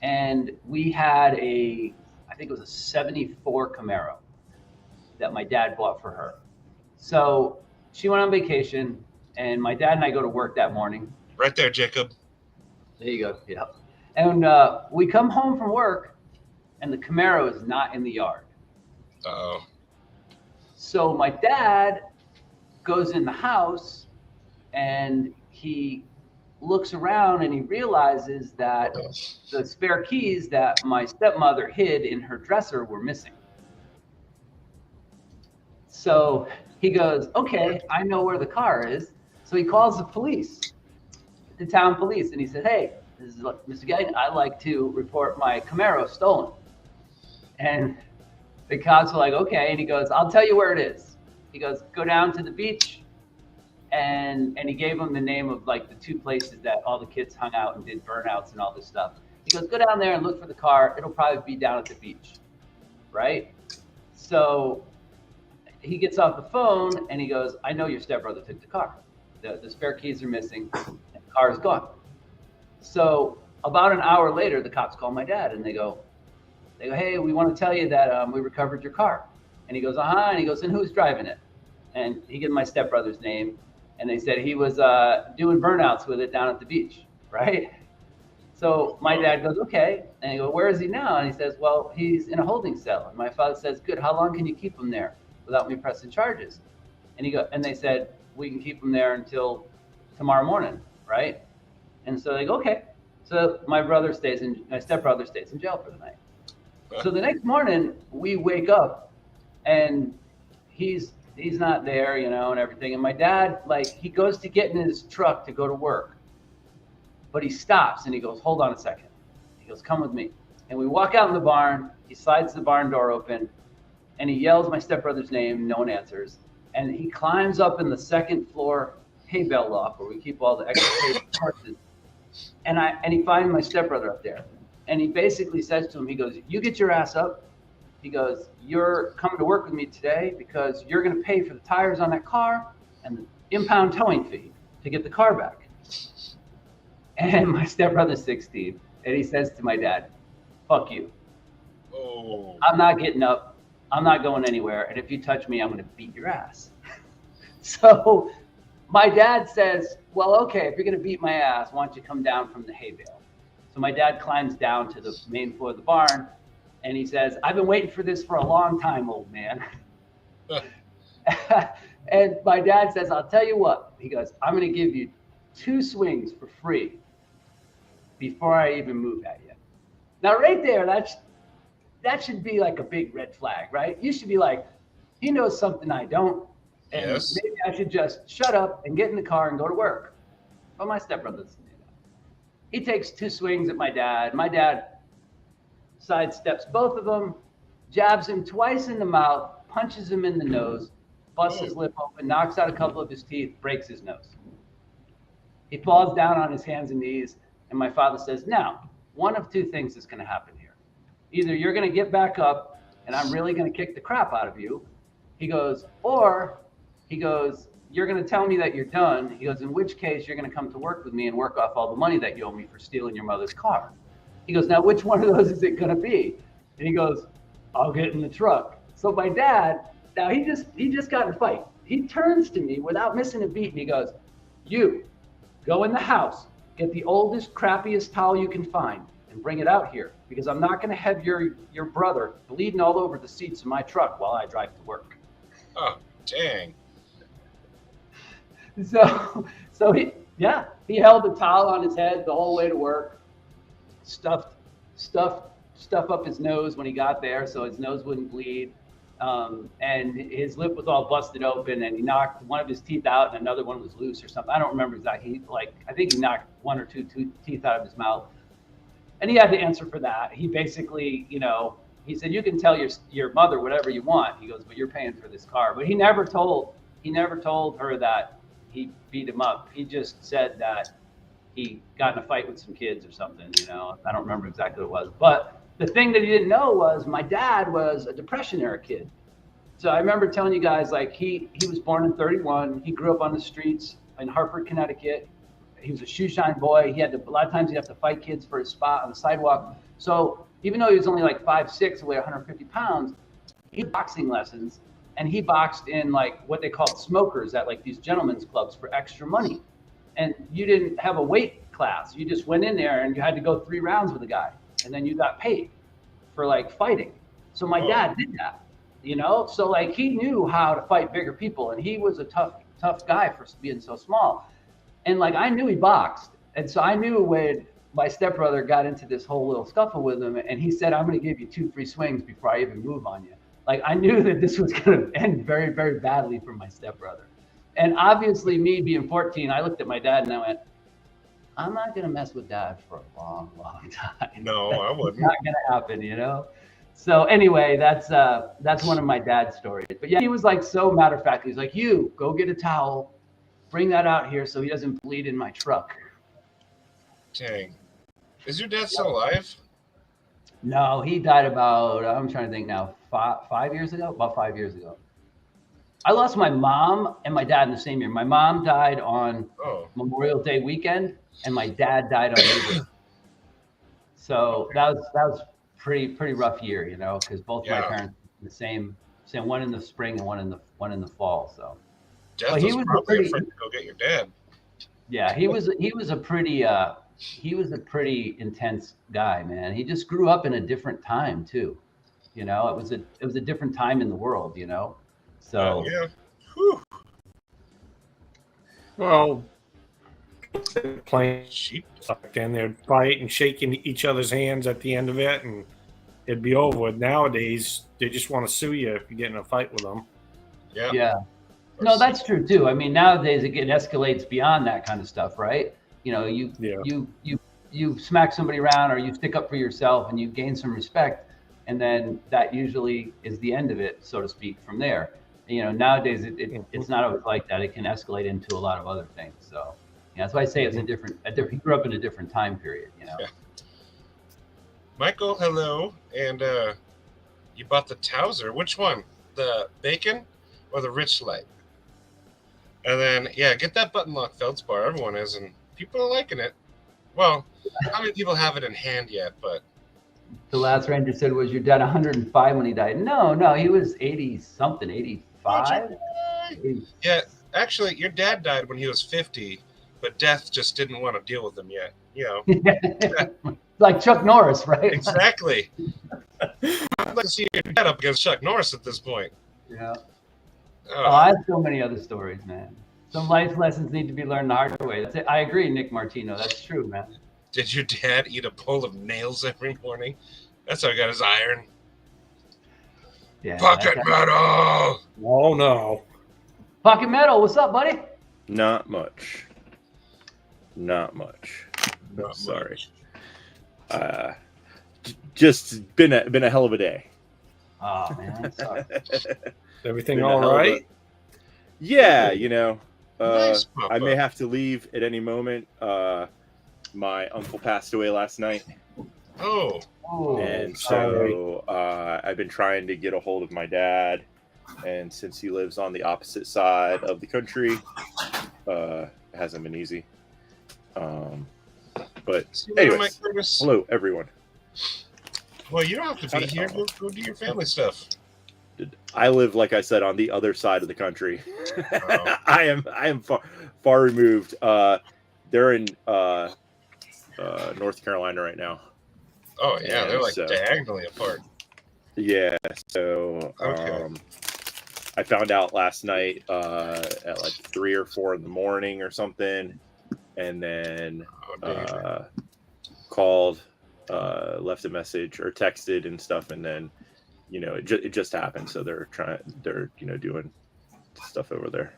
and we had I think it was a 74 Camaro that my dad bought for her. So she went on vacation, and my dad and I go to work that morning. Right there, Jacob. There you go. Yeah. And we come home from work, and the Camaro is not in the yard. Uh-oh. So my dad goes in the house, and he looks around, and he realizes that the spare keys that my stepmother hid in her dresser were missing. So he goes, okay, I know where the car is. So he calls the police, the town police, and he said, hey, this is Mr. Gagnon, I'd like to report my Camaro stolen. And the cops were like, okay. And he goes, I'll tell you where it is. He goes, go down to the beach. And he gave them the name of like the 2 places that all the kids hung out and did burnouts and all this stuff. He goes, go down there and look for the car. It'll probably be down at the beach, right? So he gets off the phone and he goes, I know your stepbrother took the car. The spare keys are missing and the car is gone. So about an hour later, the cops call my dad and they go, hey, we want to tell you that we recovered your car. And he goes, uh-huh. And he goes, and who's driving it? And he gives my stepbrother's name. And they said he was doing burnouts with it down at the beach, right? So my dad goes, okay. And he goes, where is he now? And he says, well, he's in a holding cell. And my father says, good. How long can you keep him there without me pressing charges? And they said, we can keep him there until tomorrow morning, right? And so they go, okay. So my stepbrother stays in jail for the night. So the next morning we wake up and he's not there, and everything. And my dad, he goes to get in his truck to go to work, but he stops and he goes, hold on a second. He goes, come with me. And we walk out in the barn. He slides the barn door open and he yells my stepbrother's name. No one answers. And he climbs up in the 2nd floor hay bale loft where we keep all the extra horses. And he finds my stepbrother up there. And he basically says to him, he goes, you get your ass up. He goes, you're coming to work with me today because you're going to pay for the tires on that car and the impound towing fee to get the car back. And my stepbrother's 16. And he says to my dad, fuck you. Oh. I'm not getting up. I'm not going anywhere. And if you touch me, I'm going to beat your ass. So my dad says, well, okay, if you're going to beat my ass, why don't you come down from the hay bale? So my dad climbs down to the main floor of the barn. And he says, I've been waiting for this for a long time, old man. And my dad says, I'll tell you what. He goes, I'm going to give you 2 swings for free before I even move at you. Now, right there, that should be like a big red flag, right? You should be like, he knows something I don't. And yes. Maybe I should just shut up and get in the car and go to work. But my stepbrother doesn't do that. He takes 2 swings at my dad. My dad sidesteps both of them, jabs him twice in the mouth, punches him in the nose, busts his lip open, knocks out a couple of his teeth, breaks his nose. He falls down on his hands and knees, and my father says, now, one of 2 things is going to happen here. Either you're going to get back up, and I'm really going to kick the crap out of you. He goes, or he goes, you're going to tell me that you're done. He goes, in which case you're going to come to work with me and work off all the money that you owe me for stealing your mother's car. He goes, now, which one of those is it going to be? And he goes, I'll get in the truck. So my dad, now he just got in a fight. He turns to me without missing a beat, and he goes, you go in the house, get the oldest, crappiest towel you can find, and bring it out here, because I'm not going to have your brother bleeding all over the seats of my truck while I drive to work. Oh, dang. So he held the towel on his head the whole way to work. Stuff up his nose when he got there so his nose wouldn't bleed. And his lip was all busted open, and he knocked one of his teeth out and another one was loose or something. I don't remember exactly. I think he knocked 1 or 2 teeth out of his mouth. And he had to answer for that. He basically, he said, you can tell your mother whatever you want. He goes, but you're paying for this car. But he never told her that he beat him up. He just said that he got in a fight with some kids or something, I don't remember exactly what it was. But the thing that he didn't know was my dad was a Depression era kid. So I remember telling you guys, he was born in 31. He grew up on the streets in Hartford, Connecticut. He was a shoe shine boy. He had to, a lot of times he'd have to fight kids for his spot on the sidewalk. So even though he was only like 5'6", weighed 150 pounds, he had boxing lessons, and he boxed in like what they called smokers at like these gentlemen's clubs for extra money. And you didn't have a weight class. You just went in there and you had to go 3 rounds with a guy, and then you got paid for like fighting. So my dad did that, you know? So like he knew how to fight bigger people, and he was a tough guy for being so small. And like I knew he boxed. And so I knew when my stepbrother got into this whole little scuffle with him, and he said, I'm going to give you 2 free swings before I even move on you. Like I knew that this was going to end very, very badly for my stepbrother. And obviously me being 14, I looked at my dad and I went, I'm not going to mess with dad for a long, long time. No, I wouldn't. It's not going to happen, you know? So anyway, that's one of my dad's stories. But yeah, he was like so matter of fact. He's like, you go get a towel, bring that out here so he doesn't bleed in my truck. Dang. Is your dad still alive? No, he died about, I'm trying to think now, 5 years ago? About 5 years ago. I lost my mom and my dad in the same year. My mom died on Memorial Day weekend, and my dad died on Labor Day. So that was pretty rough year, you know, because both my parents were the same, one in the spring and one in the fall. So Death was probably afraid to go get your dad. Yeah, he was a pretty intense guy, man. He just grew up in a different time too. You know, it was a different time in the world, you know. So yeah. Whew. Well, playing sheep, and they'd fight and shaking each other's hands at the end of it, and it'd be over. Nowadays, they just want to sue you if you get in a fight with them. Yeah. Yeah. No, that's true too. I mean, nowadays it escalates beyond that kind of stuff, right? You know, you smack somebody around, or you stick up for yourself, and you gain some respect, and then that usually is the end of it, so to speak. From there, you know, nowadays it's not always like that. It can escalate into a lot of other things. So yeah, that's why I say it's a different. He grew up in a different time period, you know. Yeah. Michael, hello, and you bought the Towser. Which one? The bacon or the Rich Light? And then, get that button lock feldspar. Everyone is, and people are liking it. Well, how many people have it in hand yet? But the last ranger said, was your dad 105 when he died? No, he was 80-something, 85. Yeah, actually, your dad died when he was 50, but death just didn't want to deal with him yet. You know, like Chuck Norris, right? Exactly. I'd like to see your dad up against Chuck Norris at this point. Yeah. I have so many other stories, man. Some life lessons need to be learned the hard way. That's it. I agree, Nick Martino. That's true, man. Did your dad eat a bowl of nails every morning? That's how he got his iron. Yeah. Pocket metal. Oh no. Pocket metal. What's up, buddy? Not much. Sorry. Just been a hell of a day. Oh man. Everything all right? Yeah, you know. Nice, I may have to leave at any moment. My uncle passed away last night. Oh. And so I've been trying to get a hold of my dad. And since he lives on the opposite side of the country, it hasn't been easy. But anyways, hello, everyone. Well, you don't have to be here. Go do your family stuff. I live, like I said, on the other side of the country. I am far removed. They're in North Carolina right now. Oh yeah, and they're like diagonally apart. Yeah, so I found out last night at like 3 or 4 in the morning or something, and then called, left a message or texted and stuff, and then it just happened. So they're doing stuff over there.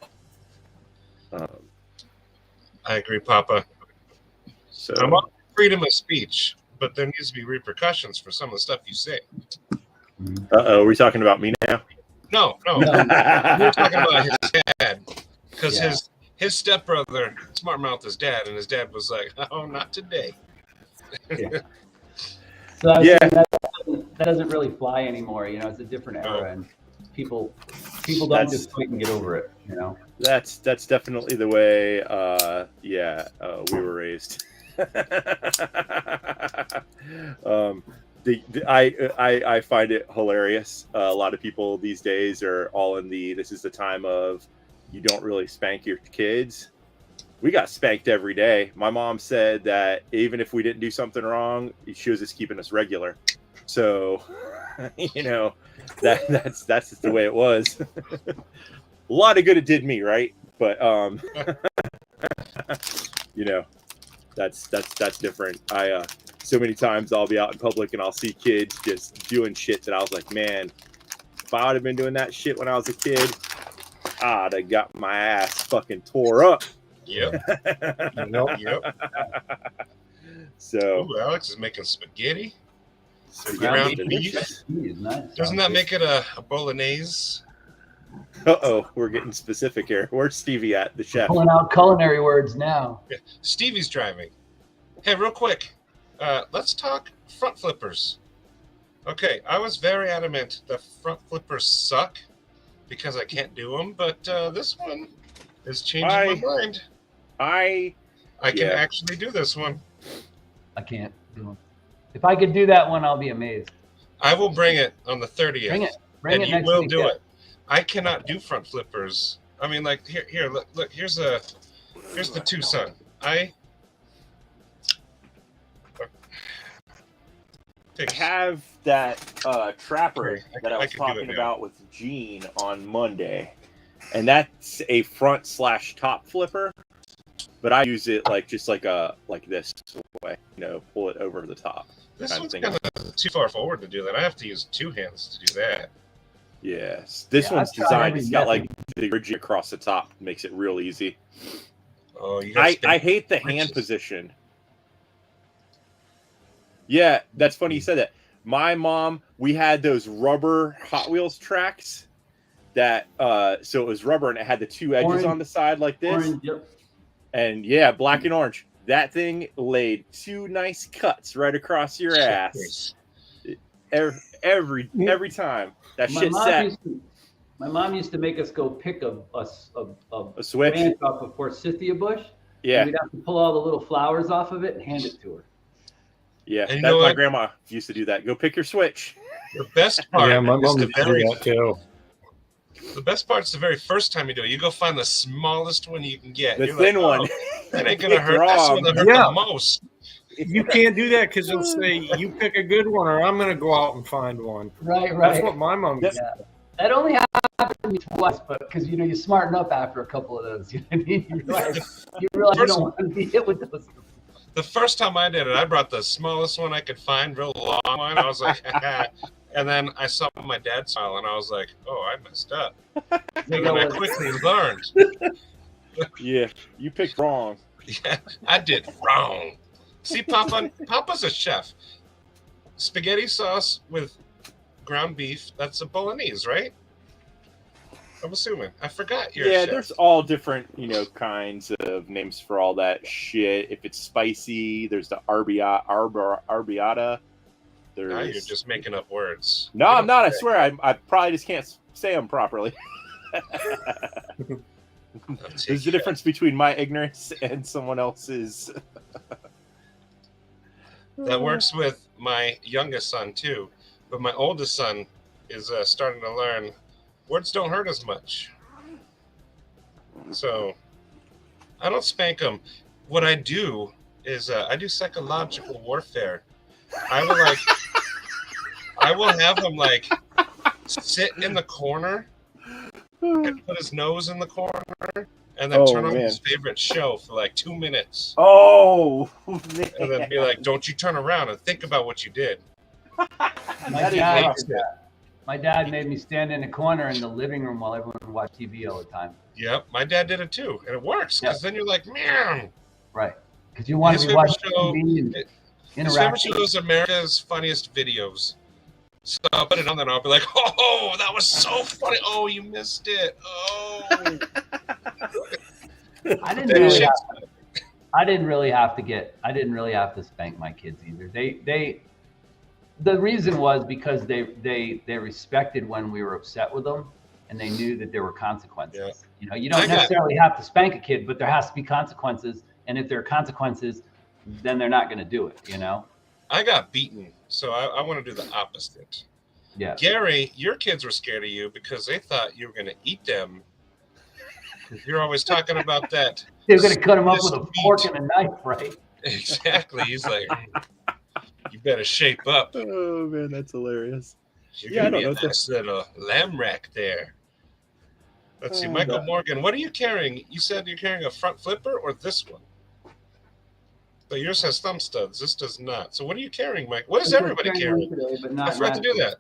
I agree, Papa. So I'm on freedom of speech, but there needs to be repercussions for some of the stuff you say. Are we talking about me now? No. We're talking about his dad, because his stepbrother smart mouthed his dad, and his dad was like, "Oh, not today." So that doesn't really fly anymore. You know, it's a different era, and people don't just quit and get over it. You know. That's definitely the way. We were raised. I find it hilarious. A lot of people these days are all in the. This is the time of you don't really spank your kids. We got spanked every day. My mom said that even if we didn't do something wrong, she was just keeping us regular. So, that's just the way it was. A lot of good it did me, right? But that's different. So many times I'll be out in public and I'll see kids just doing shit that I was like, man, if I would have been doing that shit when I was a kid, I'd have got my ass fucking tore up. Yep. Yep. So Alex is making spaghetti. Ground Ground beef. beef. Nice. Doesn't that make it a bolognese? We're getting specific here. Where's Stevie at, the chef? Pulling out culinary words now. Yeah. Stevie's driving. Hey, real quick, let's talk front flippers. Okay, I was very adamant that front flippers suck because I can't do them, but this one is changing my mind. I can actually do this one. I can't do them. If I could do that one, I'll be amazed. I will bring it on the 30th. Bring it you next will week, do it. I cannot do front flippers. I mean, like here, look. Here's the Tucson. I have that trapper Sorry, that I was can do it talking now. about with Gene on Monday, and that's a front/top flipper. But I use it like this way, pull it over the top. This one's kind of too far forward to do that. I have to use two hands to do that. Yes, this one's designed. It's got like the rigid across the top, makes it real easy. Oh, you I hate the hand position. Yeah, that's funny you said that. My mom, we had those rubber Hot Wheels tracks that so it was rubber and it had the two edges on the side like this. Orange, yep. And yeah, black and orange. That thing laid two nice cuts right across your ass. Every time. That shit set. My mom used to make us go pick a switch branch off a forsythia bush. Yeah. We'd have to pull all the little flowers off of it and hand it to her. Yeah, that's my grandma used to do that. Go pick your switch. The best part. Yeah, my mom is used to do that too. The best part is the very first time you do it. You go find the smallest one you can get. The thin one. That ain't gonna hurt. That's the one that hurt the most. You can't do that because they'll say you pick a good one, or I'm gonna go out and find one. Right. That's what my mom did. Yeah. That only happened to me twice, but because you smarten up after a couple of those. You know what I mean? You realize you don't want to be hit with those. The first time I did it, I brought the smallest one I could find, real long one. I was like, and then I saw my dad smile, and I was like, oh, I messed up. And then I quickly learned. Yeah, you picked wrong. Yeah, I did wrong. See, Papa's a chef. Spaghetti sauce with ground beef, that's a bolognese, right? I'm assuming. I forgot you're a chef. There's all different, kinds of names for all that shit. If it's spicy, there's the arrabbiata. Now you're just making up words. No, I'm not. I swear. I probably just can't say them properly. There's the difference between my ignorance and someone else's. That works with my youngest son, too. But my oldest son is starting to learn words don't hurt as much. So I don't spank him. What I do is I do psychological warfare. I will have him sit in the corner and put his nose in the corner and then turn on his favorite show for 2 minutes. Oh, man. And then be like, don't you turn around and think about what you did. My dad made me stand in a corner in the living room while everyone watched TV all the time. Yep, my dad did it too, and it works because then you're like, man. Right, because you want to be watching TV and his favorite show is America's Funniest Videos. So I'll put it on, then I'll be like, oh, that was so funny. Oh, you missed it. Oh. I didn't really have to spank my kids either. The reason was because they respected when we were upset with them, and they knew that there were consequences. You know, you don't necessarily have to spank a kid, but there has to be consequences. And if there are consequences, then they're not going to do it, you know? I got beaten, so I want to do the opposite. Yeah. Gary, your kids were scared of you because they thought you were going to eat them. You're always talking about that. They're going to cut them up with a fork and a knife, right? Exactly. He's like, you better shape up. Oh man, that's hilarious. You're going to be a nice little lamb rack there. Let's see. Michael Morgan, what are you carrying? You said you're carrying a front flipper or this one? But yours has thumb studs. This does not. So what are you carrying, Mike? What is everybody carrying? I forgot to do that.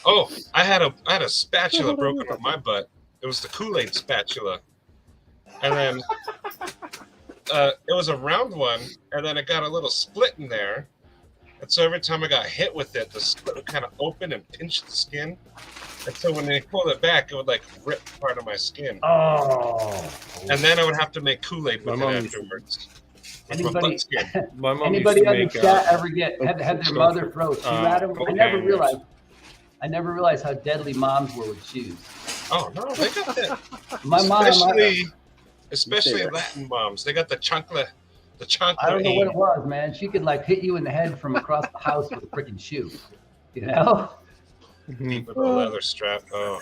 Oh, I had a spatula broken on my butt. It was the Kool-Aid spatula. And then it was a round one, and then it got a little split in there. And so every time I got hit with it, the split would kind of open and pinch the skin. And so when they pulled it back, it would like rip part of my skin. Oh. And then I would have to make Kool-Aid with it afterwards. Anybody Anybody on the chat ever had their mother throw a shoe at them? I never realized how deadly moms were with shoes. Oh no, they got that. My mom, especially Latin moms, they got the chancla. I don't know what it was, man. She could like hit you in the head from across the house with a freaking shoe. You know? With a leather strap. Oh.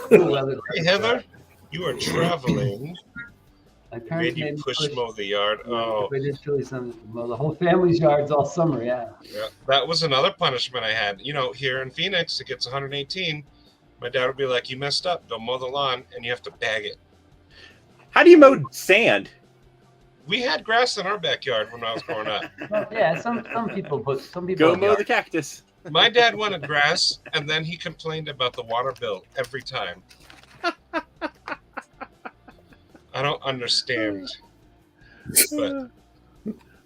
Hey Heather, you are traveling. My parents made you push mow the yard. Oh, they did really something. Mow the whole family's yards all summer. Yeah. That was another punishment I had. You know, here in Phoenix, it gets 118. My dad would be like, "You messed up. Go mow the lawn, and you have to bag it." How do you mow sand? We had grass in our backyard when I was growing up. Well, yeah, some people go mow the cactus. My dad wanted grass, and then he complained about the water bill every time. I don't understand, but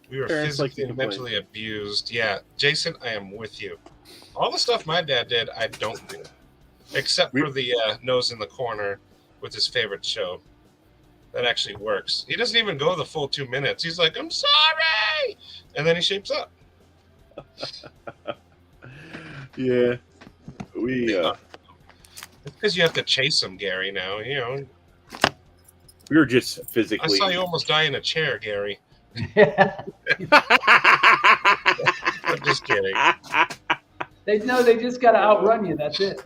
we were physically and mentally abused. Yeah, Jason, I am with you. All the stuff my dad did, I don't do, except for the nose in the corner with his favorite show. That actually works. He doesn't even go the full 2 minutes. He's like, "I'm sorry," and then he shapes up. Yeah, it's because you have to chase him, Gary. Now you know. We were just physically. I saw you almost die in a chair, Gary. I'm just kidding. They just got to outrun you. That's it.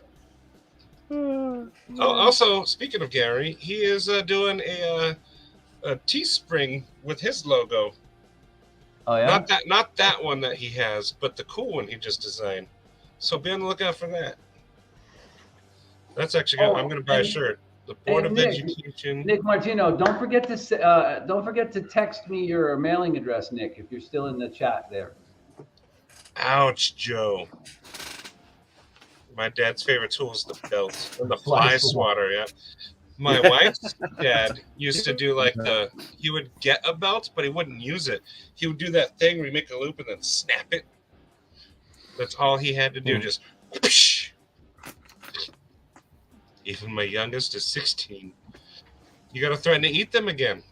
Oh, also, speaking of Gary, he is doing a Teespring with his logo. Oh yeah. Not that one that he has, but the cool one he just designed. So be on the lookout for that. That's actually good. I'm going to buy a shirt. The Board of Education. Nick Martino, don't forget to text me your mailing address, Nick, if you're still in the chat there. Ouch, Joe. My dad's favorite tool is the belt and the fly swatter. Yeah. My wife's dad used to do he would get a belt, but he wouldn't use it. He would do that thing where you make a loop and then snap it. That's all he had to do. Just whoosh. Even my youngest is 16. You got to threaten to eat them again.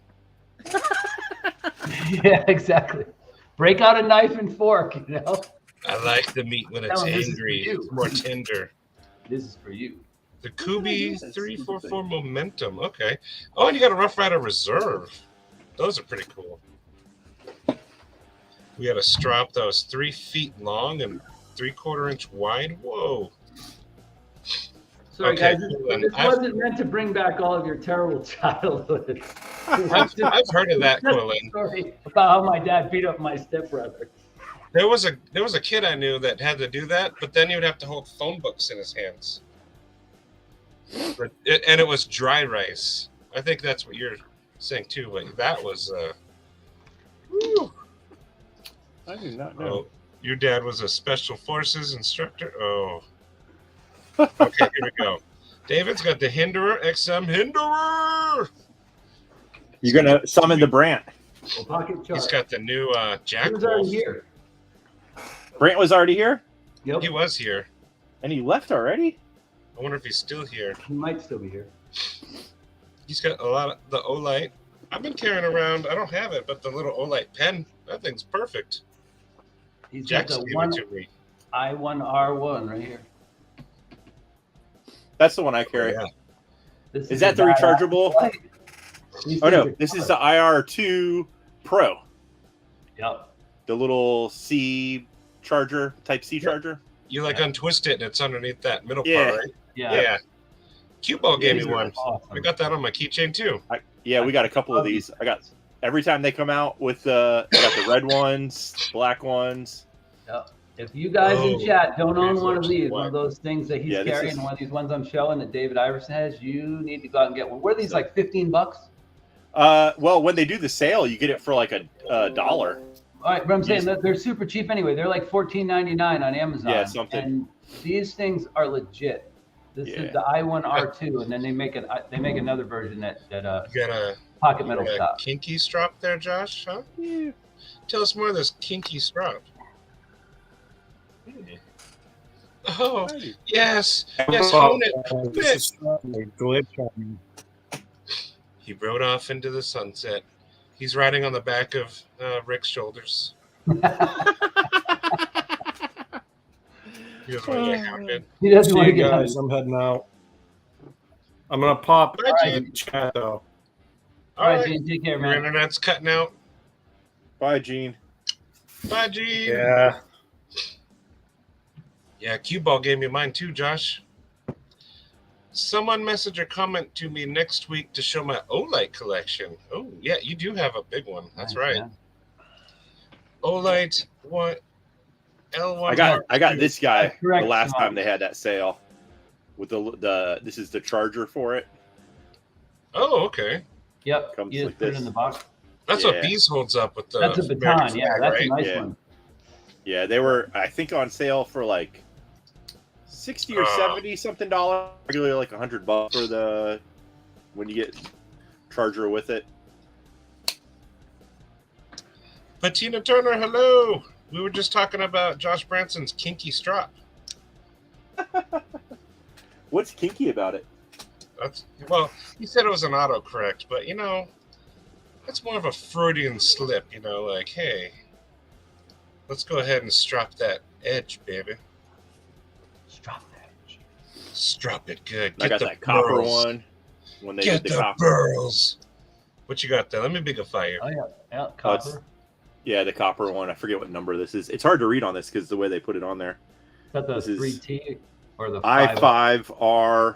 Yeah, exactly. Break out a knife and fork, you know? I like the meat when it's angry. It's more tender. This is for you. The Kubi 344 Momentum. Okay. Oh, and you got a Rough Rider Reserve. Those are pretty cool. We had a strap that was 3 feet long and 3/4 inch wide. Whoa. Sorry, guys. This wasn't meant to bring back all of your terrible childhood. I've heard of that, Quillen. Story about how my dad beat up my stepbrother. There was a kid I knew that had to do that, but then he would have to hold phone books in his hands. And it was dry rice. I think that's what you're saying too. Like that was. I do not know. Oh, your dad was a special forces instructor. Oh. Okay, here we go. David's got the Hinderer XM Hinderer. You're gonna summon the Brant. He's got the new Jack. He was already here. Brant was already here? Yep. He was here. And he left already? I wonder if he's still here. He might still be here. He's got a lot of the Olight. I've been carrying around, I don't have it, but the little Olight pen, that thing's perfect. He's got the I1R1 right here. That's the one I carry. Yeah. Is that the rechargeable? Oh no, this is the IR2 Pro. Yep. The little C charger, Type C charger. You like untwist it and it's underneath that middle Yeah. part, right? Yeah. Cue Ball gave me these are one. awesome. I got that on my keychain too. We got a couple of these. I got every time they come out with I got the red ones, black ones. Yep. If you guys in chat don't own one of these, What? one of those things that he's Yeah, this carrying, is- one of these ones I'm showing that David Iverson has, you need to go out and get one. What are these, like $15? Well, when they do the sale, you get it for like a $1. All right, but I'm saying that they're super cheap anyway. They're like $14.99 on Amazon. Yeah, something. And these things are legit. This is the i1R2, and then they make another version that You got a, pocket metal a top. kinky strap there, Josh? Huh? Yeah. Tell us more of this kinky strap. Oh, yes. Yes, own it. This is a glitch on He rode off into the sunset. He's riding on the back of Rick's shoulders. He doesn't want to get hounded. He doesn't See want to you get guys. I'm heading out. I'm gonna pop Bye, in the chat though. All right, Gene, take care, Your man. internet's cutting out. Bye, Gene. Bye, Gene. Yeah. Yeah, Cue Ball gave me mine too, Josh. Someone message or comment to me next week to show my Olight collection. Oh, yeah, you do have a big one. That's Nice, right. man. Olight, what? L1. I got this guy That's correct, the last Simone. time they had that sale with the this is the charger for it. Oh, okay. Yep. Comes You like just put it this. in the box. That's what Bees holds up with the. That's a baton. American Yeah, flag, that's right? a nice Yeah. one. Yeah, they were I think on sale for like 60 or 70 something dollars. Regularly like $100 for the when you get charger with it. Patina Turner, hello. We were just talking about Josh Branson's kinky strap. What's kinky about it? That's well, he said it was an autocorrect, but you know, it's more of a Freudian slip. You know, like, hey, let's go ahead and strap that edge, baby. Strap that. Strap it good. I got the that copper burls. one when they Get did the the copper. burls. What you got there? Let me big a fire. Oh, yeah. Yeah, copper. Yeah, the copper one. I forget what number this is. It's hard to read on this because the way they put it on there. Is that the this is 3T or the 5R? i5R.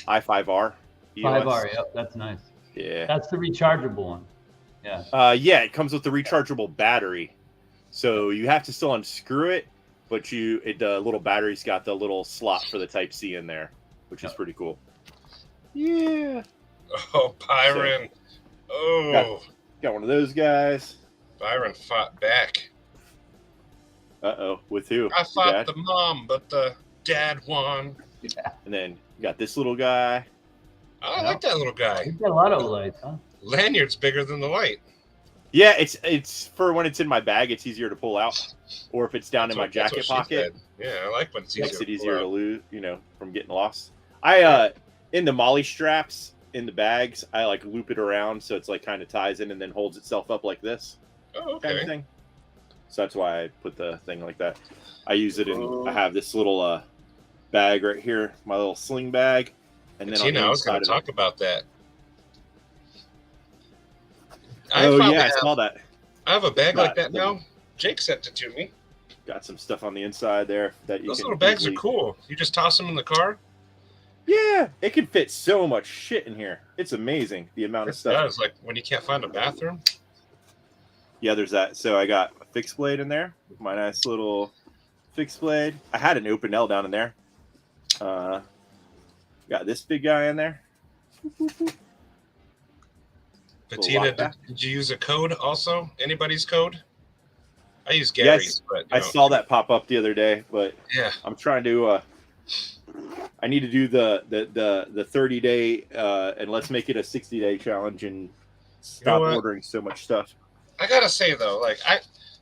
i5R. EOS. 5R, yep, that's nice. Yeah. That's the rechargeable one. Yeah. Yeah, it comes with the rechargeable battery. So you have to still unscrew it, but the little battery's got the little slot for the Type C in there, which is pretty cool. Yeah. Oh, Byron. Oh, Got one of those guys. Byron fought back. Uh-oh. With who? I Your fought dad? the mom, but the dad won. And then you got this little guy. I like that little guy. You've got a lot of lights, huh? Lanyard's bigger than the light. Yeah, it's for when it's in my bag, it's easier to pull out. Or if it's down in my That's jacket what she pocket, said. Yeah, I like when it's makes it easier easier to to pull out. lose, from getting lost. In the Molly straps in the bags, I like loop it around so it's like kind of ties in and then holds itself up like this Oh, kind of okay. thing. So that's why I put the thing like that. I use it I have this little bag right here, my little sling bag, and then on Tina, the I was going inside to of it. talk about that. Oh probably yeah, I have- saw that. I have a bag like that Got- now. Jake sent it to me. Got some stuff on the inside there that you Those can little bags easily- are cool. You just toss them in the car. Yeah, it can fit so much shit in here. It's amazing the amount of It stuff. does. Like when you can't find a bathroom. Yeah, there's that. So I got a fixed blade in there, my nice little fixed blade. I had an open L down in there. Got this big guy in there. Patina, lockback. did you use a code also? Anybody's code? I use Yes, Gary's, but I saw that pop up the other day, but Yeah. I'm trying to. I need to do the 30-day and let's make it a 60-day challenge and stop what? ordering so much stuff. I gotta say though, like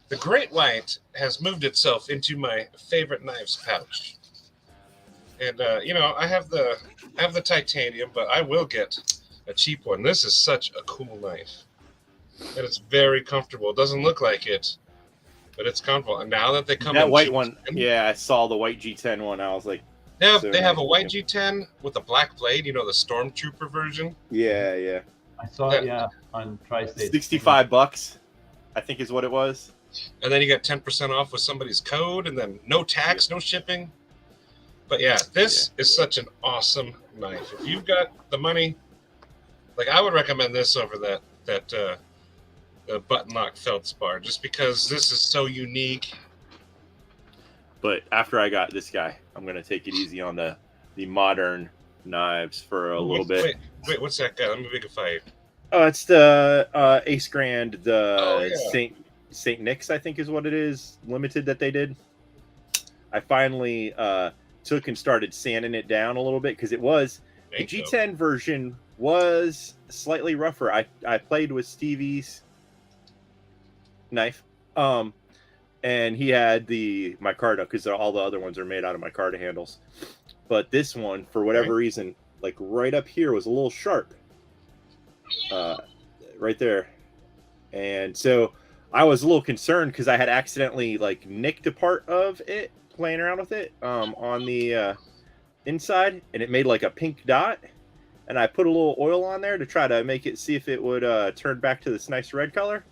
the Great White has moved itself into my favorite knives pouch. And I have the titanium, but I will get a cheap one. This is such a cool knife. And it's very comfortable. It doesn't look like it, but it's comfortable. And now that they come That in white G10, one, yeah, I saw the white G10 one. I was like, They have a white G10 with a black blade. You know, the Stormtrooper version. Yeah. I saw it, on Tri-State. $65, I think is what it was. And then you get 10% off with somebody's code, and then no tax, no shipping. But yeah, this is such an awesome knife. If you've got the money, like I would recommend this over the button lock feldspar, just because this is so unique. But after I got this guy, I'm gonna take it easy on the modern knives for a little bit. Wait, what's that guy? Let me bigify you. Oh, it's the Ace Grand, Saint Nick's, I think is what it is, limited that they did. I finally took and started sanding it down a little bit because the G10 version was slightly rougher. I played with Stevie's knife, and he had the micarta because all the other ones are made out of micarta handles. But this one, for whatever reason, like right up here was a little sharp, right there, and so I was a little concerned because I had accidentally like nicked a part of it playing around with it on the inside, and it made like a pink dot, and I put a little oil on there to try to make it see if it would turn back to this nice red color,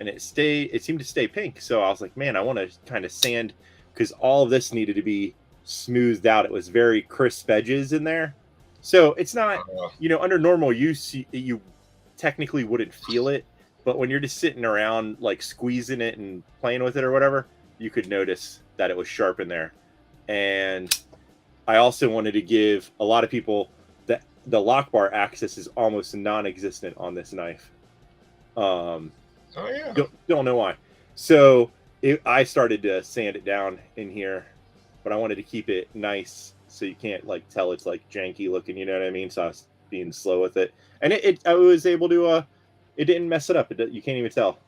and it seemed to stay pink. So I was like, man, I want to kind of sand, because all of this needed to be smoothed out. It was very crisp edges in there, so it's not, under normal use you technically wouldn't feel it, but when you're just sitting around like squeezing it and playing with it or whatever, you could notice that it was sharp in there. And I also wanted to give a lot of people that the lock bar access is almost non-existent on this knife. Don't know why. So I started to sand it down in here, but I wanted to keep it nice so you can't like tell it's like janky looking, you know what I mean? So I was being slow with it, and I was able to it didn't mess it up. You can't even tell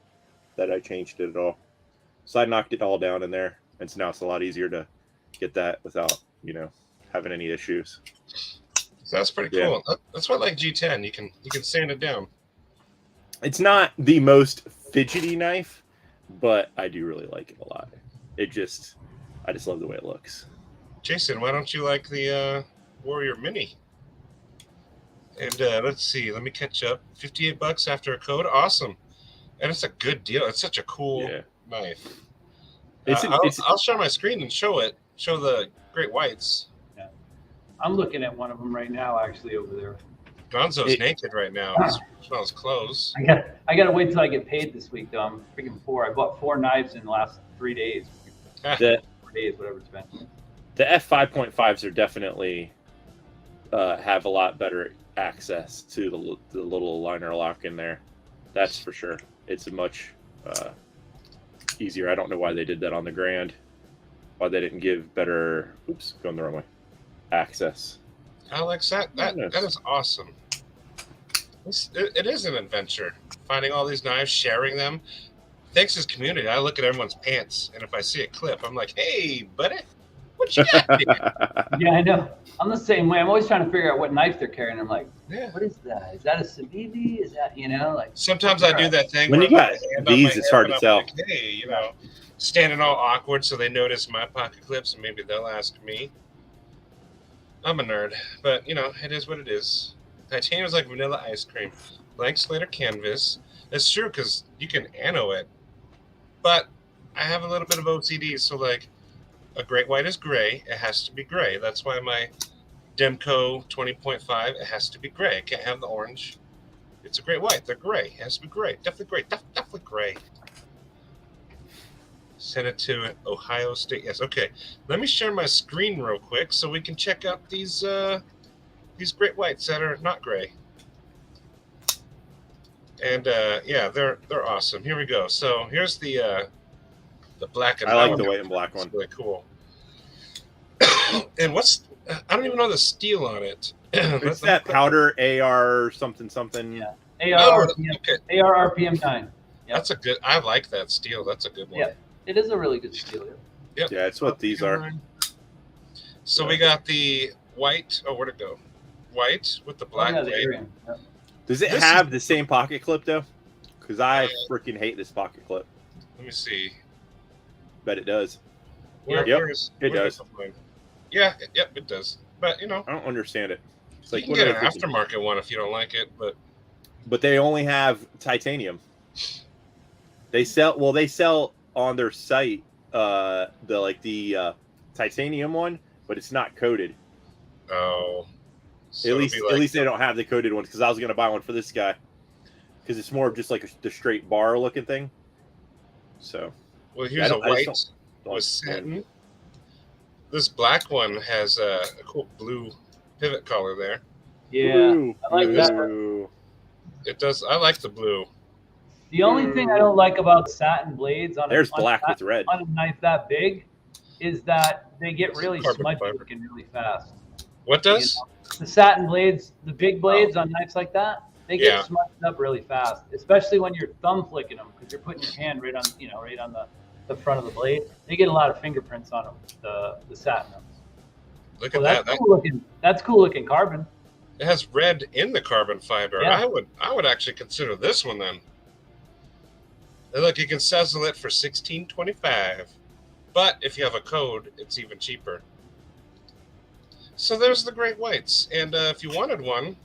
that I changed it at all. So I knocked it all down in there, and so now it's a lot easier to get that without having any issues. So that's pretty cool. That's why I like G10. You can sand it down. It's not the most fidgety knife, but I do really like it a lot. I just love the way it looks. Jason, why don't you like the Warrior Mini? And let's see. Let me catch up. $58 after a code. Awesome. And it's a good deal. It's such a cool knife. I'll share my screen and show it. Show the great whites. Yeah. I'm looking at one of them right now, actually, over there. Gonzo's naked right now. He smells clothes. I got to wait till I get paid this week, though. I'm freaking poor. I bought 4 knives in the last 3 days. 4 days, whatever it's been. The F5.5s are definitely have a lot better access to the little liner lock in there. That's for sure. It's a much easier. I don't know why they did that on the Grand. Why they didn't give better, going the wrong way, access. Alex, that is awesome. It is an adventure. Finding all these knives, sharing them. Thanks to this community, I look at everyone's pants, and if I see a clip, I'm like, hey, buddy, what you got there? Yeah, I know. I'm the same way. I'm always trying to figure out what knife they're carrying. I'm like, what is that? Is that a Civivi? Is that, like... Sometimes I do that thing when you got these, it's hard to tell. Like, hey, standing all awkward so they notice my pocket clips, and maybe they'll ask me. I'm a nerd, but, it is what it is. Titanium is like vanilla ice cream. Blank slate or canvas. It's true, because you can anno it. But I have a little bit of OCD, so, like, a great white is gray. It has to be gray. That's why my Demco 20.5, it has to be gray. It can't have the orange. It's a great white. They're gray. It has to be gray. Definitely gray. Definitely gray. Send it to Ohio State. Yes. Okay. Let me share my screen real quick so we can check out these great whites that are not gray. And they're awesome. Here we go. So here's the black and I like the white and black one. It's really cool. And I don't even know the steel on it. It's that powder AR something. Yeah. AR RPM 9. Yep. That's a good. I like that steel. That's a good one. Yeah. It is a really good steel. Yep. Yeah, it's what these are. So we got the white. Oh, where'd it go? White with the black blade. Yep. Does it have the same pocket clip though? Because I freaking hate this pocket clip. Let me see. Bet it does. Where is it does. Yeah, yep, it does. But I don't understand it. It's you like can what get are an they thinking? aftermarket one if you don't like it. But they only have titanium. They sell on their site the titanium one, but it's not coated. Oh, so At it'll be least they like don't have the coated ones because I was gonna buy one for this guy because it's more of just like the straight bar looking thing. So well, yeah, here's a white don't with satin. This black one has a cool blue pivot collar there. Yeah, Blue, I like that. blue. It does. I like the blue. The only thing I don't like about satin blades on There's a, black with red. on a knife that big is that they get really Carbon smudgy fiber. looking really fast. What You does? know, the satin blades, the big blades on knives like that, they get Yeah. smudged up really fast, especially when you're thumb flicking them because you're putting your hand right on, right on the front of the blade. They get a lot of fingerprints on them, the satin ones. Look Well, at that's that. cool looking. That's cool looking carbon. It has red in the carbon fiber. Yeah. I would actually consider this one then. And look, you can sizzle it for $16.25, but if you have a code, it's even cheaper. So there's the Great Whites, and if you wanted one,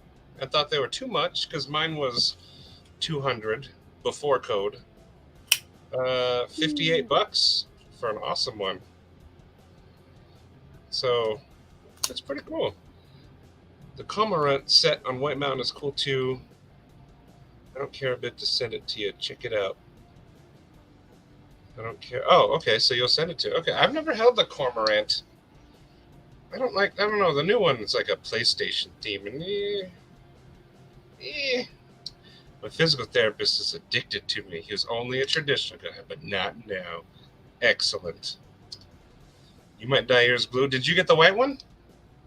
I thought they were too much because mine was $200 before code. $58 for an awesome one. So that's pretty cool. The Cormorant set on White Mountain is cool too. I don't care a bit to send it to you. Check it out. I don't care. Oh, okay. So you'll send it to. Okay, I've never held the Cormorant. I don't know. The new one is like a PlayStation theme, and my physical therapist is addicted to me. He was only a traditional guy, but not now. Excellent. You might dye yours blue. Did you get the white one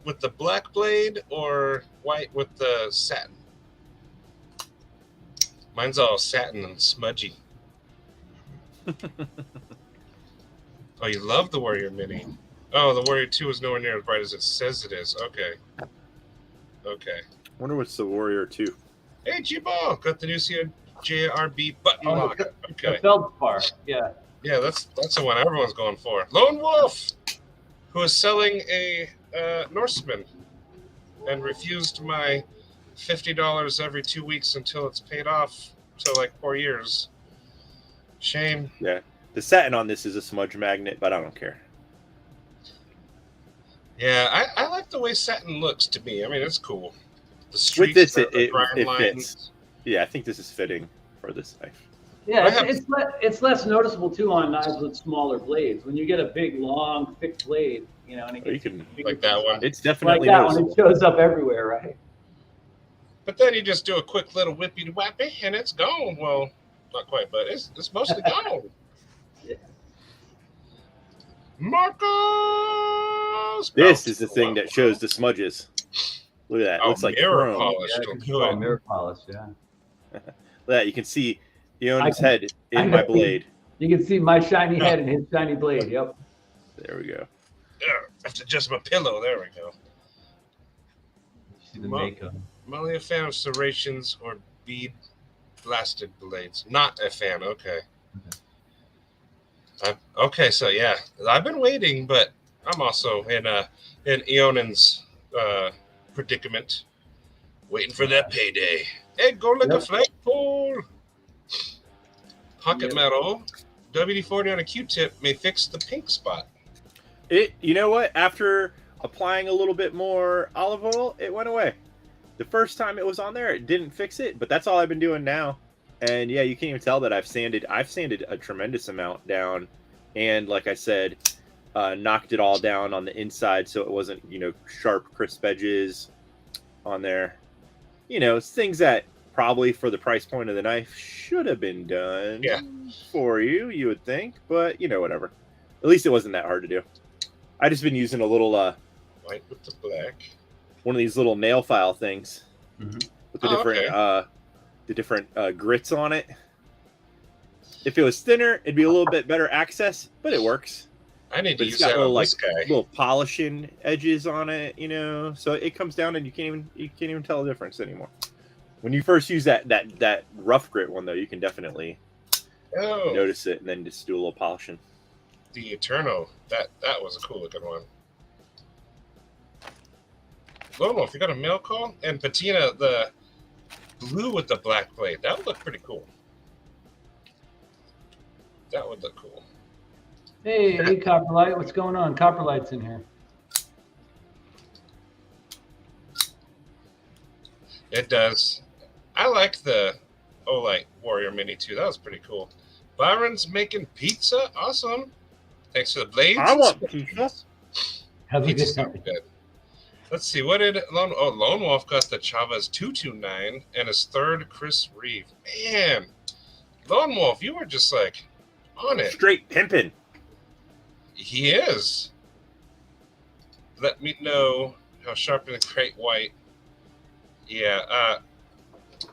with the black blade or white with the satin? Mine's all satin and smudgy. Oh, you love the Warrior Mini. Oh, the Warrior 2 is nowhere near as bright as it says it is. Okay. Okay. Wonder what's the Warrior 2. Hey, G-Ball! Got the new CJRB button Oh, lock. The Okay. feldspar. Yeah. Yeah, that's the one everyone's going for. Lone Wolf, who is selling a Norseman and refused my $50 every 2 weeks until it's paid off to like 4 years. Shame. Yeah, the satin on this is a smudge magnet, but I don't care. Yeah, I like the way satin looks to me. I mean, it's cool. The With streaks, this, the it grind lines. fits. Yeah, I think this is fitting for this knife. Yeah, I it's less noticeable too on knives with smaller blades. When you get a big, long, thick blade, and it You gets can like that one. It's like definitely that one, noticeable. it shows up everywhere, right? But then you just do a quick little whippy wappy and it's gone. Well, not quite, but it's mostly gone. Yeah. Marcos! This is the thing that shows the smudges. Look at that. It Oh, looks like mirror chrome. polish. Yeah, Don't it's do called it. mirror polish. Yeah. Look at that. You can see Iona's I head I in my can- blade. You can see my shiny head and his shiny blade. Yep. There we go. There, I have to adjust my pillow. There we go. See the Well, makeup. I'm only a fan of serrations or bead blasted blades. Not a fan. Okay. Okay, so yeah, I've been waiting, but I'm also in Ionan's predicament, waiting for that payday. Hey, go lick a Yep. flagpole. Pocket Yep. metal, WD-40 on a Q-tip may fix the pink spot. You know what? After applying a little bit more olive oil, it went away. The first time it was on there, it didn't fix it, but that's all I've been doing now. And yeah, you can't even tell that I've sanded a tremendous amount down, and like I said, knocked it all down on the inside so it wasn't, sharp, crisp edges on there. It's things that probably for the price point of the knife should have been done for you would think, but whatever. At least it wasn't that hard to do. I just been using a little White with the black. one of these little nail file things Mhm. with the Oh, different grits on it. If it was thinner, it'd be a little bit better access, but it works. I need to But it's use got that little on this guy. little polishing edges on it, so it comes down and you can't even tell the difference anymore. When you first use that rough grit one though, you can definitely Oh, notice it and then just do a little polishing. the Eterno. That was a cool looking one. Lone Wolf, you got a mail call? And Patina, the blue with the black blade. That would look pretty cool. That would look cool. Hey, Copperlight, what's going on? Copperlight's in here. It does. I like the Olight Warrior Mini too. That was pretty cool. Byron's making pizza. Awesome. Thanks for the blades. I want pizza. Have a Pizza's good so time. good. Let's see. What did Lone Wolf got the Chavez 229 and his third Chris Reeve. Man, Lone Wolf, you were just like on it. Straight pimping. He is. Let me know how sharp in the crate white. Yeah,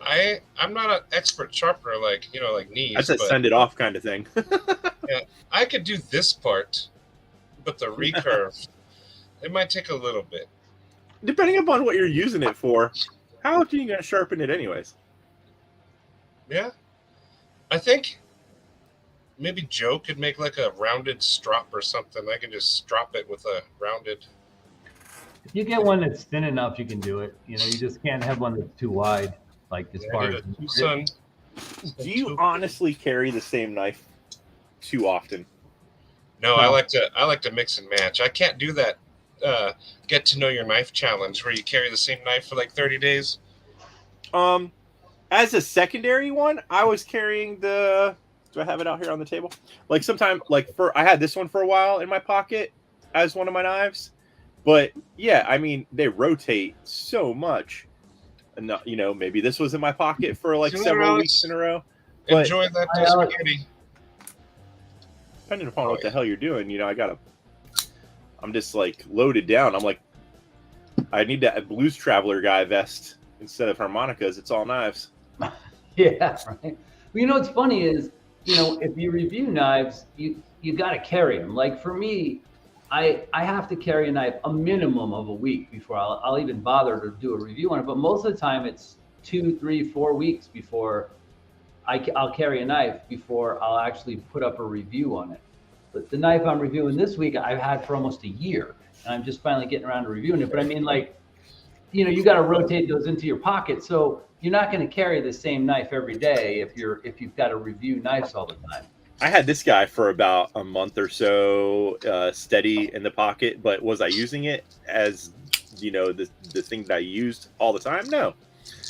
I'm not an expert sharpener like Knees. That's a but send it off kind of thing. yeah, I could do this part, but the recurve, it might take a little bit. Depending upon what you're using it for, how are you going to sharpen it anyways? Yeah, I think maybe Joe could make like a rounded strop or something. I can just strop it with a rounded. If you get one that's thin enough, you can do it. You just can't have one that's too wide, like as far as. Son. Do you honestly carry the same knife too often? No, I like to mix and match. I can't do that. Get to know your knife challenge where you carry the same knife for like 30 days. As a secondary one, I was carrying the. Do I have it out here on the table? Like sometime, I had this one for a while in my pocket as one of my knives. But yeah, I mean, they rotate so much. And maybe this was in my pocket for like several weeks in a row. But enjoy that spaghetti. Depending upon what the hell you're doing, I'm just like loaded down. I'm like, I need that Blues Traveler guy vest instead of harmonicas. It's all knives. Yeah, right. Well, what's funny is, if you review knives, you got to carry them. Like for me, I have to carry a knife a minimum of a week before I'll even bother to do a review on it. But most of the time, it's 2, 3, 4 weeks before I'll carry a knife before I'll actually put up a review on it. But the knife I'm reviewing this week, I've had for almost a year, and I'm just finally getting around to reviewing it. But I mean, you got to rotate those into your pocket, so you're not going to carry the same knife every day if you've got to review knives all the time. I had this guy for about a month or so, steady in the pocket. But was I using it as the thing that I used all the time? No.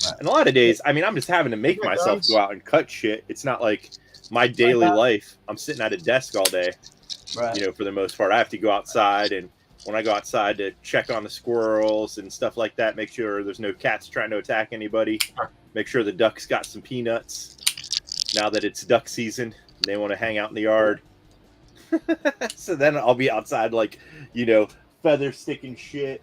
Right. And a lot of days, I mean, I'm just having to make myself go out and cut shit. It's not like my daily life. I'm sitting at a desk all day. Right. For the most part, I have to go outside, and when I go outside to check on the squirrels and stuff like that, make sure there's no cats trying to attack anybody. Make sure the ducks got some peanuts. Now that it's duck season, and they want to hang out in the yard. So then I'll be outside feather sticking shit.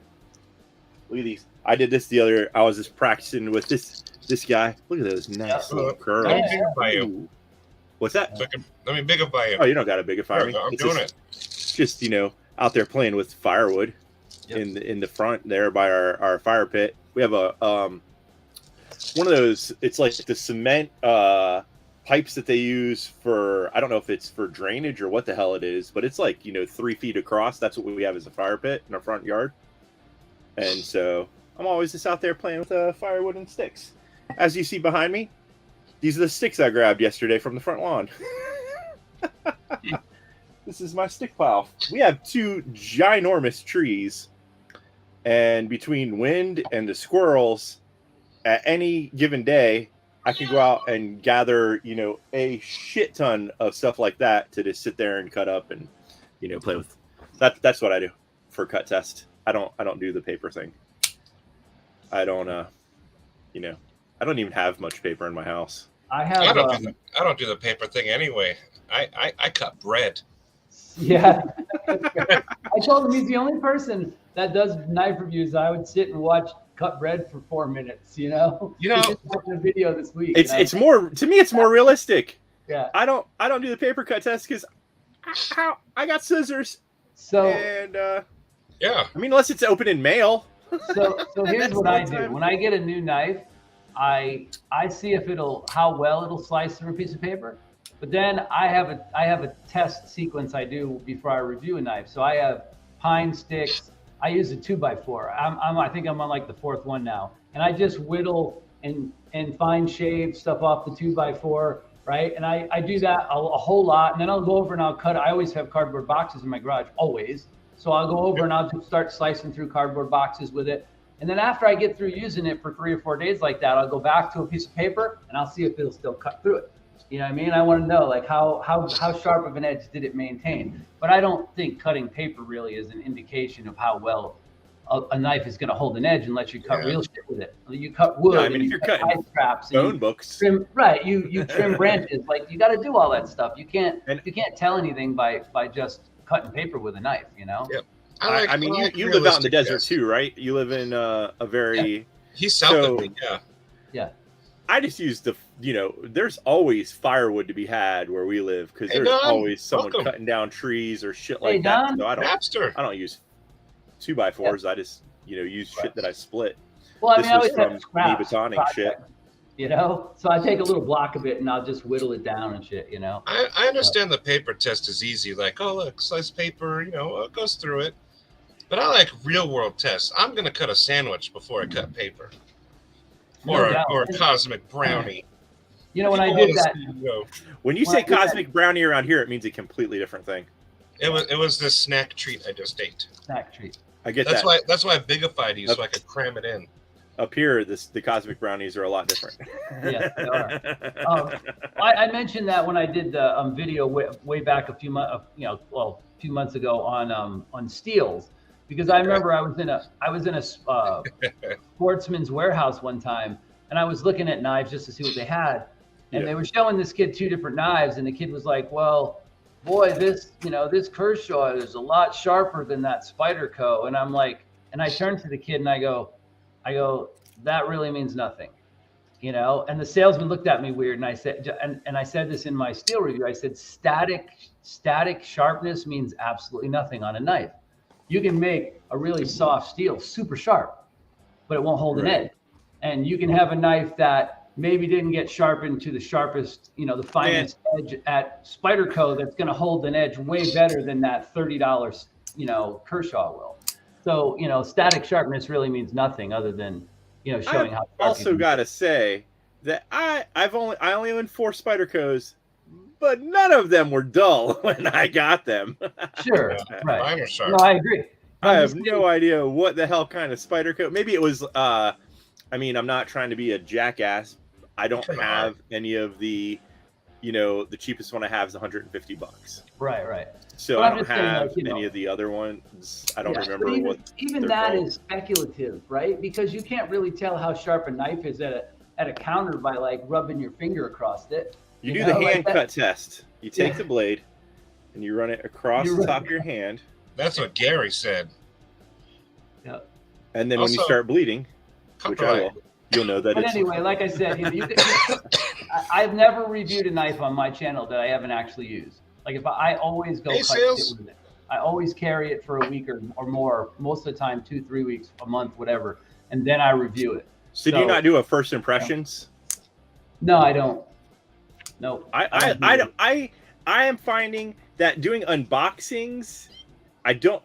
Look at these. I did this I was just practicing with this guy. Look at those nice little curls. Let me bigify you. What's that? Let me bigify you. Oh, you don't got to bigify me. I'm doing it. Just out there playing with firewood in the front there by our fire pit. We have a one of those. It's like the cement pipes that they use for, I don't know if it's for drainage or what the hell it is, but it's like 3 feet across. That's what we have as a fire pit in our front yard. And so I'm always just out there playing with firewood and sticks. As you see behind me, these are the sticks I grabbed yesterday from the front lawn. This is my stick pile. We have 2 ginormous trees, and between wind and the squirrels, at any given day, I can go out and gather, a shit ton of stuff like that to just sit there and cut up and, play with. That's what I do for cut test. I don't do the paper thing. I don't even have much paper in my house. I don't do the paper thing anyway. I cut bread. Yeah. I told him he's the only person that does knife reviews. I would sit and watch cut bread for 4 minutes, He just watched a video this week. It's more, to me, it's more realistic. Yeah. I don't do the paper cut test because I got scissors. So and yeah. I mean, unless it's open in mail. So here's what I do. When I get a new knife, I see if how well it'll slice through a piece of paper. But then I have a test sequence I do before I review a knife. So I have pine sticks, I use a 2x4. I think I'm on like the 4th one now, and I just whittle and fine shave stuff off the 2x4, right? And I do that a whole lot, and then I'll go over and I'll cut. I always have cardboard boxes in my garage, always. So I'll go over and I'll just start slicing through cardboard boxes with it. And then after I get through using it for 3 or 4 days like that, I'll go back to a piece of paper and I'll see if it'll still cut through it. You know what I mean? I want to know like how sharp of an edge did it maintain? But I don't think cutting paper really is an indication of how well a knife is going to hold an edge unless you cut real shit with it. You cut wood. I mean, if you're cutting phone books, trim, right? You trim branches. Like you got to do all that stuff. You can't tell anything by just cutting paper with a knife. You know? Yep. I mean, you live out in the desert too, right? You live in a very He's south of me. Yeah. I just use there's always firewood to be had where we live because there's always someone cutting down trees or shit like that. So I don't use 2x4s. I just use shit that I split. Well, I mean, I always have scraps, betoning shit. So I take a little block of it and I'll just whittle it down and shit. I understand the paper test is easy. Like, oh look, slice paper. It goes through it. But I like real world tests. I'm gonna cut a sandwich before I cut paper. Or a cosmic brownie. When I did that. When you say cosmic brownie around here, it means a completely different thing. It was this snack treat I just ate. Snack treat. I get that. Why that's why I bigified you so I could cram it in. Up here, the cosmic brownies are a lot different. Yeah, they are. I mentioned that when I did the video way back a few months ago on steels. Because I remember I was in a Sportsman's Warehouse one time, and I was looking at knives just to see what they had, and they were showing this kid 2 different knives, and the kid was like, "Well, boy, this Kershaw is a lot sharper than that Spyderco," and I'm like, and I turned to the kid and I go, that really means nothing, And the salesman looked at me weird, and I said, and I said this in my steel review, I said, static sharpness means absolutely nothing on a knife. You can make a really soft steel super sharp, but it won't hold an edge. And you can have a knife that maybe didn't get sharpened to the sharpest, the finest edge at Spyderco that's going to hold an edge way better than that $30, Kershaw will. So, static sharpness really means nothing other than, showing how. I also got to say that I only own 4 Spydercos. But none of them were dull when I got them. Sure, right. Mine are sharp. No, I agree. I have no idea what the hell kind of Spyderco. Maybe it was. I'm not trying to be a jackass. I don't have any of the, the cheapest one I have is $150. Right. So I don't have any of the other ones. I don't remember what. Even that is speculative, right? Because you can't really tell how sharp a knife is at a counter by like rubbing your finger across it. You do the hand cut test. You take the blade and you run it across the top of your hand. That's what Gary said. Yeah. And then when you start bleeding, which I will, you'll know that. But anyway, like I said, I've never reviewed a knife on my channel that I haven't actually used. Like if I always go cut shit with it. I always carry it for a week or more. Most of the time, 2-3 weeks, a month, whatever, and then I review it. So do you not do a first impressions? No, I don't. No, I am finding that doing unboxings, I do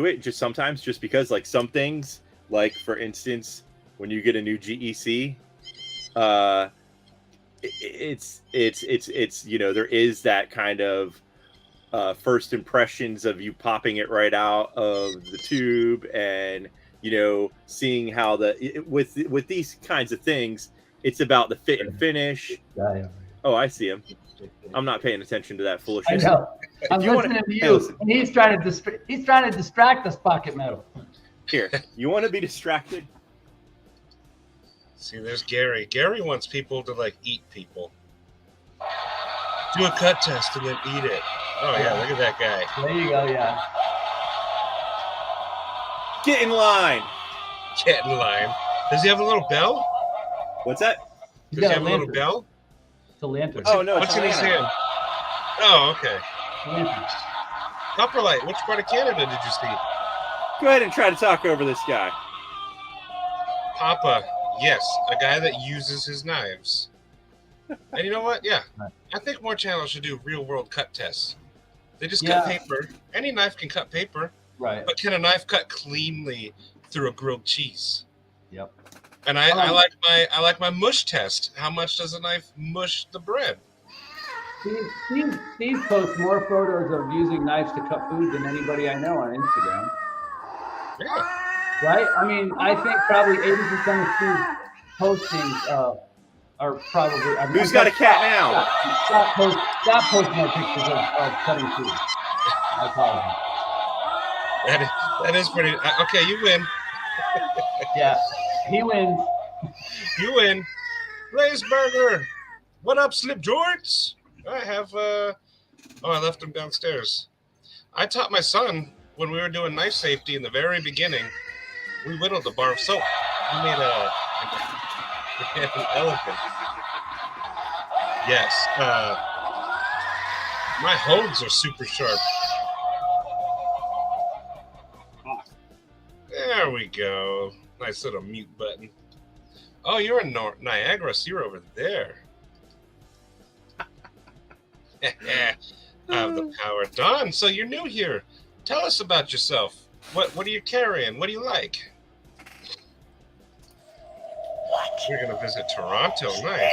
it just sometimes just because like some things, like for instance, when you get a new GEC, it's there is that kind of first impressions of you popping it right out of the tube and seeing how with these kinds of things, it's about the fit and finish. Oh, I see him. I'm not paying attention to that foolishness. I know. I'm listening to you. And he's trying to distract us, Pocket Metal. Here, you want to be distracted? See, there's Gary. Gary wants people to like eat people. Do a cut test and then eat it. Oh yeah, look at that guy. There you go. Yeah. Get in line. Get in line. Does he have a little bell? What's that? Does he have a little bell? It's a lantern. Oh no! What's in his hand? Oh, okay. Lantern. Copper Light. Which part of Canada did you see? Go ahead and try to talk over this guy. Papa, yes, a guy that uses his knives. And you know what? Yeah, I think more channels should do real-world cut tests. They just cut paper. Any knife can cut paper. Right. But can a knife cut cleanly through a grilled cheese? Yep. And I like my mush test. How much does a knife mush the bread? Steve posts more photos of using knives to cut food than anybody I know on Instagram. Yeah. Right? I mean, I think probably 80% of Steve's postings are probably. Who's got a cat now? Stop posting my pictures of cutting food. I apologize. That is pretty. Okay, you win. Yeah, he wins. You win. Blaze Burger. What up, Slip Jorts? I have. I left him downstairs. I taught my son when we were doing knife safety in the very beginning. We whittled a bar of soap. We made an elephant. Yes. My holes are super sharp. There we go. Nice little mute button. Oh, you're in Niagara, so you're over there. I have the power. Don, so you're new here. Tell us about yourself. What are you carrying? What do you like? You're going to visit Toronto. Nice.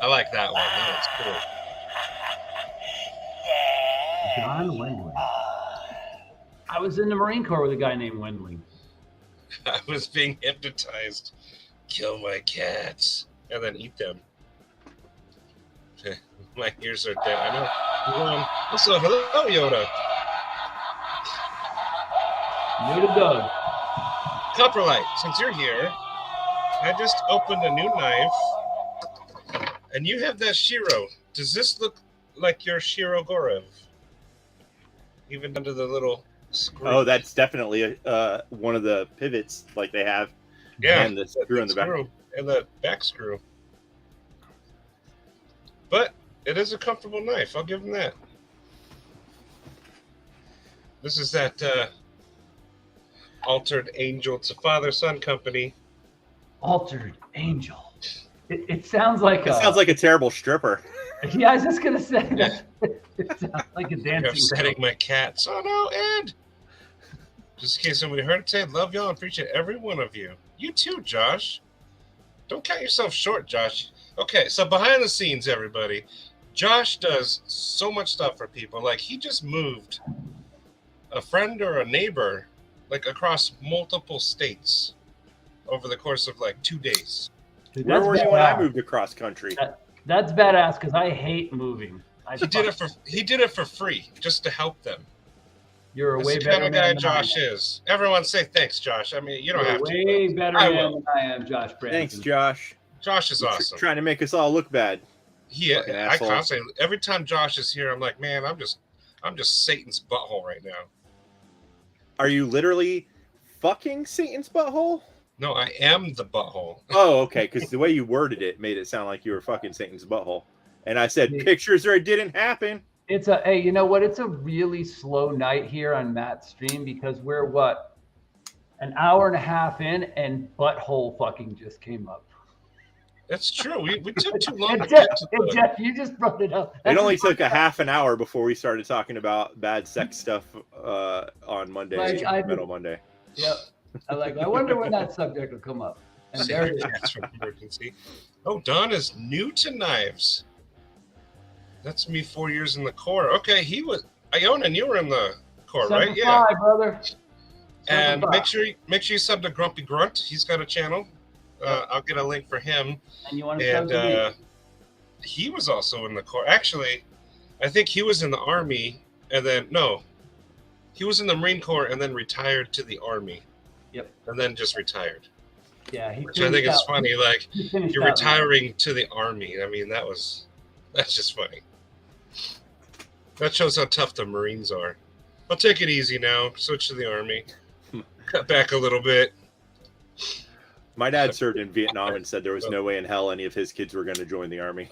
I like that one. That one's cool. John Wendling. I was in the Marine Corps with a guy named Wendling. I was being hypnotized. Kill my cats and then eat them. My ears are dead. I know. Also, hello, Yoda. Yoda Doug. Copperlight, since you're here, I just opened a new knife, and you have that Shiro. Does this look like your Shiro Gorev? Even under the little screw. Oh, that's definitely one of the pivots like they have. Yeah, and the screw in the back. And the back screw. But it is a comfortable knife. I'll give them that. This is that Altered Angel. It's a father-son company. Altered Angel. It sounds like a terrible stripper. Yeah, I was just gonna say that. It sounds like a dancing. I'm setting my cats. Oh no, Ed! Just in case somebody heard it, say love y'all and appreciate every one of you. You too, Josh. Don't cut yourself short, Josh. Okay, so behind the scenes, everybody, Josh does so much stuff for people. Like, he just moved a friend or a neighbor, like, across multiple states over the course of, like, 2 days. Dude, Where were you when I moved across country? That's badass because I hate moving. He did it for free, just to help them. You're a That's way the better kind of guy man than Josh I am. is. Everyone say thanks, Josh. I mean, you don't have to. Way better I man will. than I am, Josh Branson. Thanks, Josh. Josh is awesome. Trying to make us all look bad. Fucking I asshole. constantly, every time Josh is here, I'm like, man, I'm just Satan's butthole right now. Are you literally fucking Satan's butthole? No, I am the butthole. Oh, okay. Because the way you worded it made it sound like you were fucking Satan's butthole. And I said pictures or it didn't happen. Hey, you know what? It's a really slow night here on Matt's stream because we're an hour and a half in and butthole fucking just came up. That's true. We took too long to Jeff, get to the... Jeff, you just brought it up. It only took a half an hour before we started talking about bad sex stuff on Monday, Metal Monday. Yep. I wonder when that subject will come up. And there it is. That's from emergency. Oh, Don is new to knives. That's me 4 years in the Corps. Okay, he was... Ionin, you were in the Corps, right? Yeah, brother. And make sure you sub to Grumpy Grunt. He's got a channel. I'll get a link for him. And you want to sub to me? He was also in the Corps. Actually, I think he was in the Army, and then he was in the Marine Corps and then retired to the Army. Yep. And then just retired. Yeah, which I think is funny. Like, you're retiring to the Army. I mean, that's just funny. That shows how tough the Marines are. I'll take it easy now. Switch to the Army. Cut back a little bit. My dad served in Vietnam and said there was no way in hell any of his kids were going to join the Army.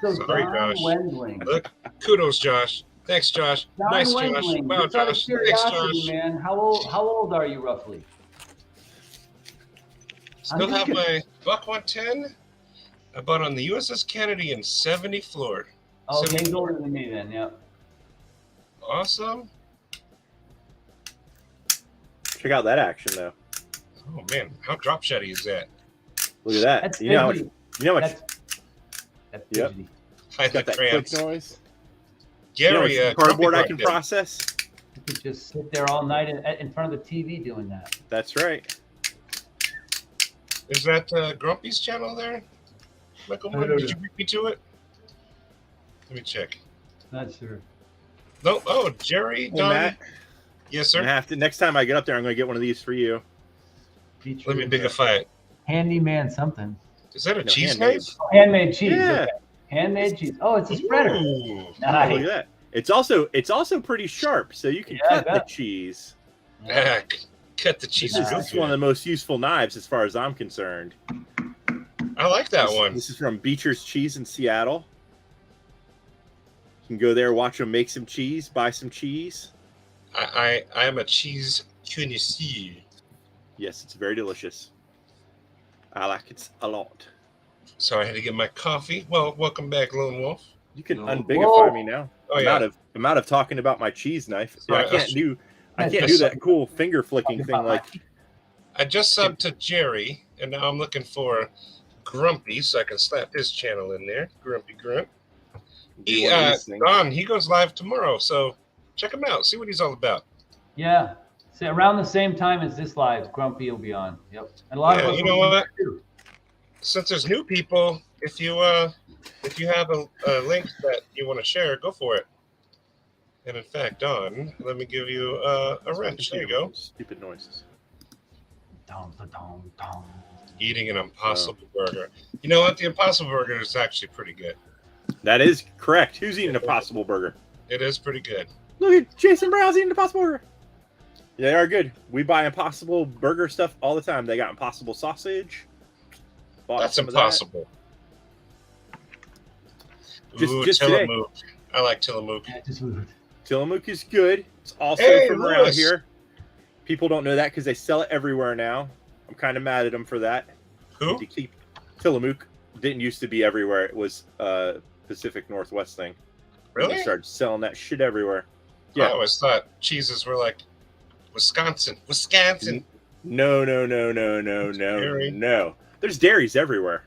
So sorry, Josh. Wendling. Look, kudos, Josh. Thanks, Josh. Don nice, Wendling. Josh. Wow, Josh. Thanks, Josh. Man. How old are you roughly? Still have my Buck 110. I bought on the USS Kennedy in 70 Florida. Oh, he's older than me then, yeah. Awesome. Check out that action though. Oh man, how drop shotty is that? Look at that. That's You know fidgety. how much That's Yep. fidgety. Hide got the that click cramps. noise. Gary, You know how much Grumpy cardboard I Bug can did. process. You could just sit there all night in front of the TV doing that. That's right. Is that Grumpy's channel there? Michael, I don't did know. you bring me to it? Let me check. Not sure. No. Oh, Jerry, Hey, Don. Matt. Yes, I'm gonna sir. have to next time I get up there. I'm gonna get one of these for you. Let me bigify it. Handyman something. Is that a No, cheese handmade. knife? Oh, handmade cheese. Yeah. Okay. Handmade cheese. Oh, it's a spreader. Ooh. Oh, Nice. look at that. It's also pretty sharp, so you can Yeah, I cut the bet. cheese. Yeah. Cut the cheese. This Nice. is one of the most useful knives as far as I'm concerned. I like that one. This is from Beecher's Cheese in Seattle. You can go there, watch them make some cheese, buy some cheese. I am a cheese connoisseur. Yes, it's very delicious. I like it a lot. So I had to get my coffee. Well, welcome back, Lone Wolf. You can Whoa. unbigify me now. Oh, I'm yeah. out of talking about my cheese knife. Sorry, I can't do that cool finger flicking thing like I just subbed to Jerry, and now I'm looking for Grumpy, so I can slap his channel in there. Grumpy Grunt. do one of these things. Don, he goes live tomorrow, so check him out. See what he's all about. Yeah. So around the same time as this live, Grumpy will be on. Yep. And a lot Yeah, of us you will know be what? there, too. Since there's new people, if you have a link that you want to share, go for it. And in fact, Don, let me give you a wrench. There you go. Stupid noises. Dum, dum, dum. Eating an Impossible Burger. You know what? The Impossible Burger is actually pretty good. That is correct. Who's eating a Impossible Burger? It is pretty good. Look at Jason Brown's eating Impossible Burger. They are good. We buy Impossible Burger stuff all the time. They got Impossible Sausage. Bought That's some of impossible. Just today. Tillamook. I like Tillamook. Yeah, just moved. Tillamook is good. It's also Hey, from around Lewis. here. People don't know that because they sell it everywhere now. I'm kind of mad at them for that. Who? To keep Tillamook didn't used to be everywhere. It was Pacific Northwest thing. Really? They started selling that shit everywhere. I Yeah. always thought cheeses were like Wisconsin. No. Dairy. No. There's dairies everywhere.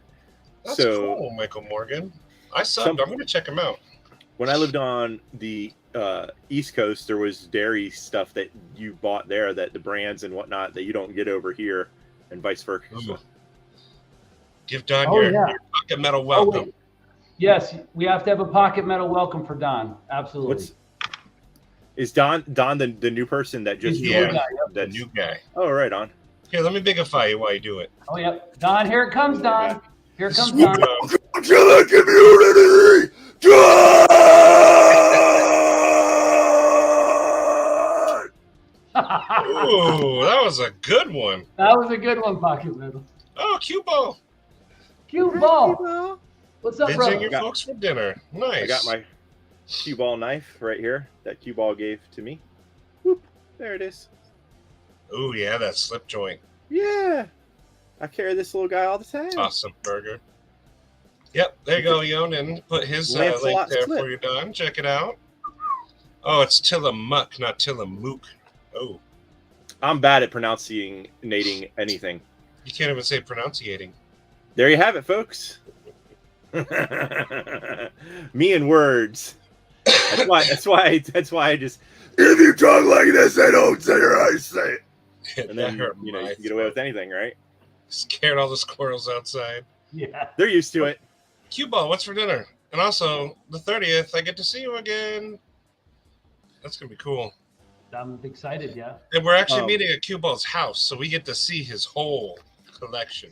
That's So- cool, Michael Morgan. I subbed. I'm going to check him out. When I lived on the East Coast, there was dairy stuff that you bought there, that the brands and whatnot that you don't get over here, and vice versa. Ooh. Give Don Oh, your yeah. pocket metal Oh, welcome. wait. Yes, we have to have a pocket metal welcome for Don. Absolutely. Is Don the new person that just He's the Yeah. new guy, yep. The new guy. Oh, right on. Here, let me bigify you while you do it. Oh, yep. Don, here it comes, Don. Here it comes, Don. To the community, Ooh, that was a good one. That was a good one, pocket metal. Oh, cue ball. Cute ball. What's up, Visiting your brother? folks for dinner. Nice. I got my cue ball knife right here that cue ball gave to me. Whoop, there it is. Ooh, yeah, that slip joint. Yeah, I carry this little guy all the time. Awesome burger. Yep, there you go, Yonan. Put his link Lancelot's there Slip. for you, Don. Check it out. Oh, it's Tillamook, not Tillamook. Oh, I'm bad at pronouncing anything. you can't even say pronunciating. There you have it, folks. Me and words. That's why I just, if you talk like this, I don't say or I say it. And then That hurt you my can get away with throat. anything, right? Scared all the squirrels outside. Yeah. They're used to it. Cue ball, what's for dinner? And also, the 30th, I get to see you again. That's going to be cool. I'm excited, yeah. And we're actually Oh. meeting at Cue Ball's house, so we get to see his whole collection.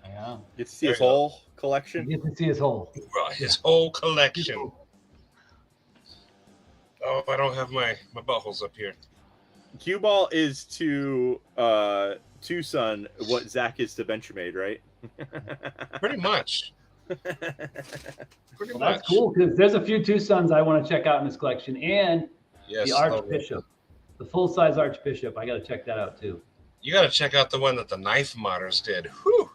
Yeah. Get to see his There you go. whole collection. You get to see his whole. His whole collection. Oh, I don't have my buttholes up here. Cue ball is to Tucson what Zach is to Benchmade, right? Pretty much. Pretty Well, much. that's cool because there's a few Tucsons I want to check out in this collection, and Yes, the Archbishop, the full-size Archbishop. I got to check that out too. You got to check out the one that the Knife Modders did. Whew.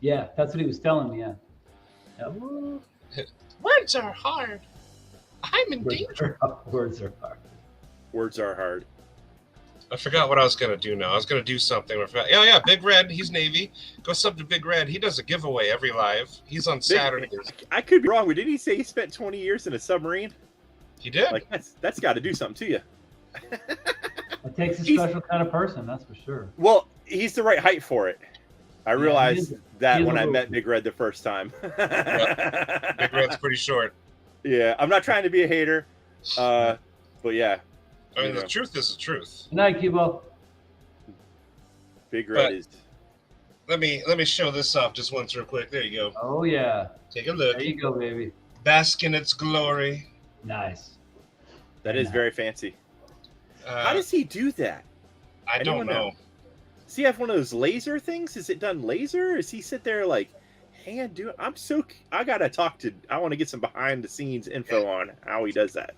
Yeah, that's what he was telling me. Yeah. Yep. Words are hard. I'm in danger. Words are hard. Words are hard. I forgot what I was gonna do now. I was gonna do something. I forgot. Oh yeah, Big Red. He's Navy. Go sub to Big Red. He does a giveaway every live. He's on Saturdays. I could be wrong, but didn't he say he spent 20 years in a submarine? He did. Like that's got to do something to you. It takes a special kind of person, that's for sure. Well, he's the right height for it. I realized that when I met big. Big Red the first time. Big Red's pretty short. Yeah, I'm not trying to be a hater, but yeah. I mean, the truth is the truth. Good night, Cubo. Big Red is. Let me show this off just once real quick. There you go. Oh yeah. Take a look. There you go, baby. Bask in its glory. Nice. That is very fancy. How does he do that? I don't know. Does he have one of those laser things? Is it done laser? Is he sit there like hand do it? I gotta talk to. I want to get some behind the scenes info on how he does that.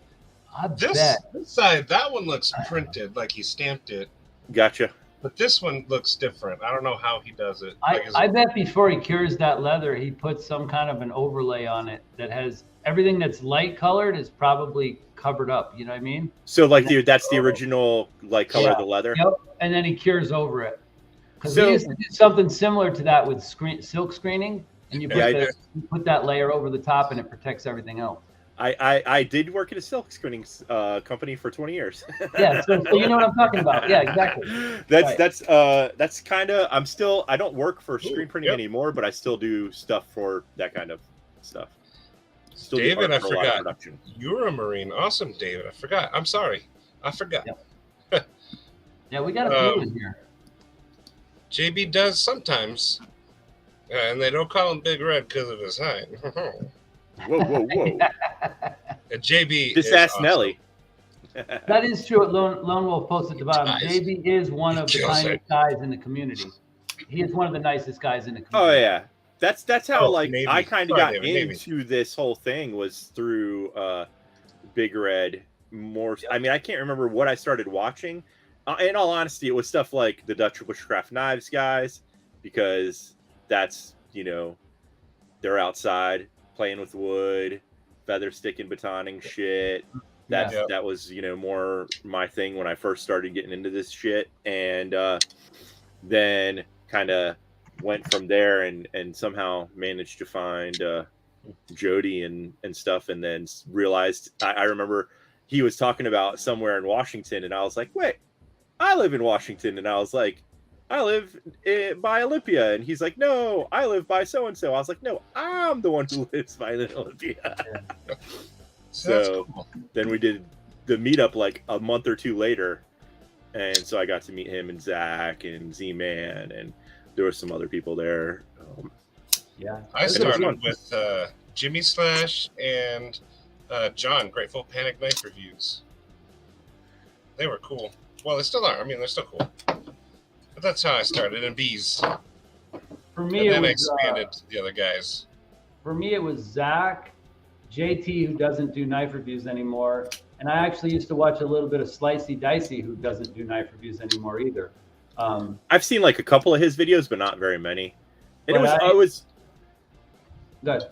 This side, that one looks printed, like he stamped it. Gotcha. But this one looks different. I don't know how he does it. I bet before he cures that leather, he puts some kind of an overlay on it that has everything that's light colored is probably covered up. You know what I mean? So like that's the original like color of the leather. Yep. And then he cures over it. Because we used to do something similar to that with silk screening, and you put that layer over the top, and it protects everything else. I did work at a silk screening company for 20 years. Yeah, so you know what I'm talking about. Yeah, exactly. That's kind of I don't work for screen printing anymore, but I still do stuff for that kind of stuff. Still David, I forgot. You're a Marine. Awesome, David. I forgot. I'm sorry. I forgot. Yep. Yeah, we got a few in here. JB does sometimes, and they don't call him Big Red because of his height. Whoa. And JB just ask awesome. Nelly. That is true. Lone Wolf posted at the bottom. JB is one of the kindest guys in the community. He is one of the nicest guys in the community. Oh yeah, that's how Navy. I kind of got Navy. into this whole thing was through Big Red. More, I mean, I can't remember what I started watching. In all honesty, it was stuff like the Dutch Bushcraft Knives guys, because that's they're outside playing with wood, feather sticking, batoning shit. That was more my thing when I first started getting into this shit, and then kind of went from there and somehow managed to find Jody and stuff, and then realized I remember he was talking about somewhere in Washington, and I was like, wait, I live in Washington, and I was like, I live by Olympia, and he's like, no, I live by so and so. I was like, no, I'm the one who lives by Olympia. So cool. Then we did the meetup like a month or two later, and so I got to meet him and Zach and Z-Man, and there were some other people there. I started with Jimmy Slash and John, Grateful Panic Knife Reviews. They were cool. Well, they still are. I mean, they're still cool. But that's how I started in bees. For me, and then I expanded to the other guys. For me, it was Zach, JT, who doesn't do knife reviews anymore, and I actually used to watch a little bit of Slicey Dicey, who doesn't do knife reviews anymore either. I've seen like a couple of his videos, but not very many. And it was. Good.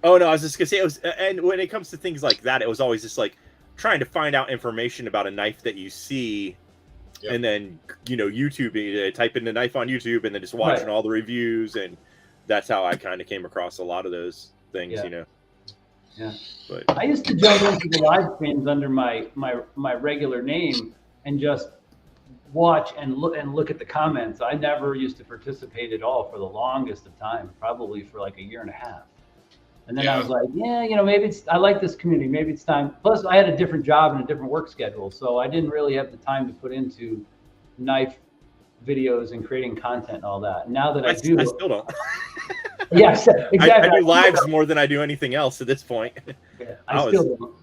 Oh no, I was just gonna say it was, and when it comes to things like that, it was always just like trying to find out information about a knife that you see. Yep. And then, YouTube, type in the knife on YouTube and then just watching all the reviews. And that's how I kind of came across a lot of those things, Yeah. But I used to jump into the live streams under my regular name and just watch and look at the comments. I never used to participate at all for the longest of time, probably for like a year and a half. And then I was like, maybe I like this community. Maybe it's time. Plus, I had a different job and a different work schedule, so I didn't really have the time to put into knife videos and creating content and all that. Now that I do, I still don't. Yes, exactly. I do lives more than I do anything else at this point. Yeah, I still don't.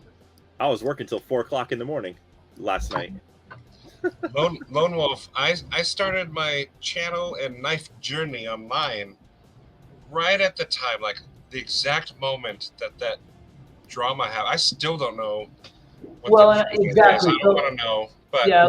I was working till 4:00 in the morning last night. Lone Wolf, I started my channel and knife journey online right at the time, like the exact moment that drama happened. I still don't know. Exactly. I don't want to know. But I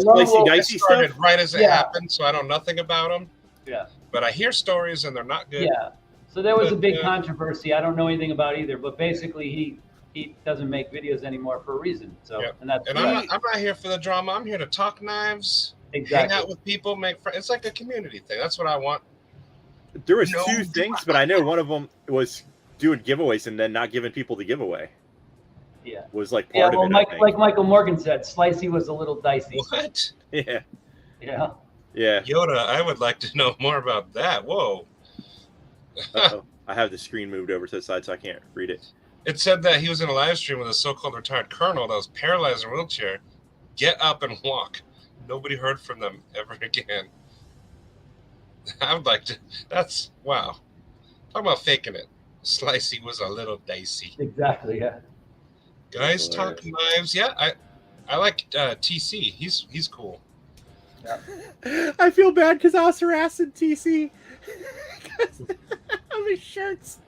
started right as it happened, so I know nothing about them. Yeah. But I hear stories and they're not good. Yeah. So there was a big controversy. I don't know anything about either, but basically he doesn't make videos anymore for a reason. So and I'm not here for the drama. I'm here to talk knives Exactly. hang out with people, make friends. It's like a community thing. That's what I want. There was No two things, but I know one of them was doing giveaways and then not giving people the giveaway. Yeah. Was like Yeah, part well, of it. I think. like Michael Morgan said, Slicey was a little dicey. What? Yeah. Yeah. Yeah. Yoda, I would like to know more about that. Whoa. Uh-oh. I have the screen moved over to the side so I can't read it. It said that he was in a live stream with a so-called retired colonel that was paralyzed in a wheelchair. Get up and walk. Nobody heard from them ever again. I would like to. That's wow. Talk about faking it. Slicey was a little dicey. Exactly. Yeah. Guys talk knives. Yeah, I like TC. He's cool. I feel bad because I was harassing TC of his shirts.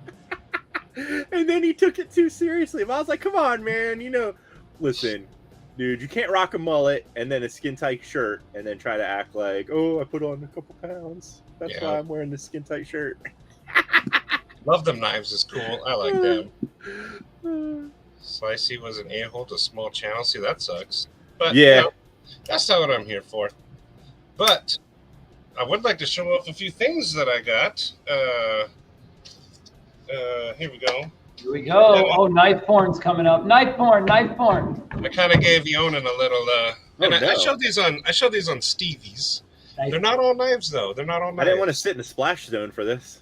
And then he took it too seriously. But I was like, come on, man. You know, listen, dude, you can't rock a mullet and then a skin tight shirt and then try to act like, oh, I put on a couple pounds. That's why I'm wearing this skin tight shirt. Love them knives is cool. I like them. Slicey was an a-hole to small channel. See, that sucks. But yeah, you know, that's not what I'm here for. But I would like to show off a few things that I got. Here we go. Here we go. Oh, knife porn's coming up. Knife porn. Knife porn. I kind of gave Yonan a little. And no. I showed these on Stevie's. Knife They're not all knives though. They're not all knives. I didn't want to sit in the splash zone for this.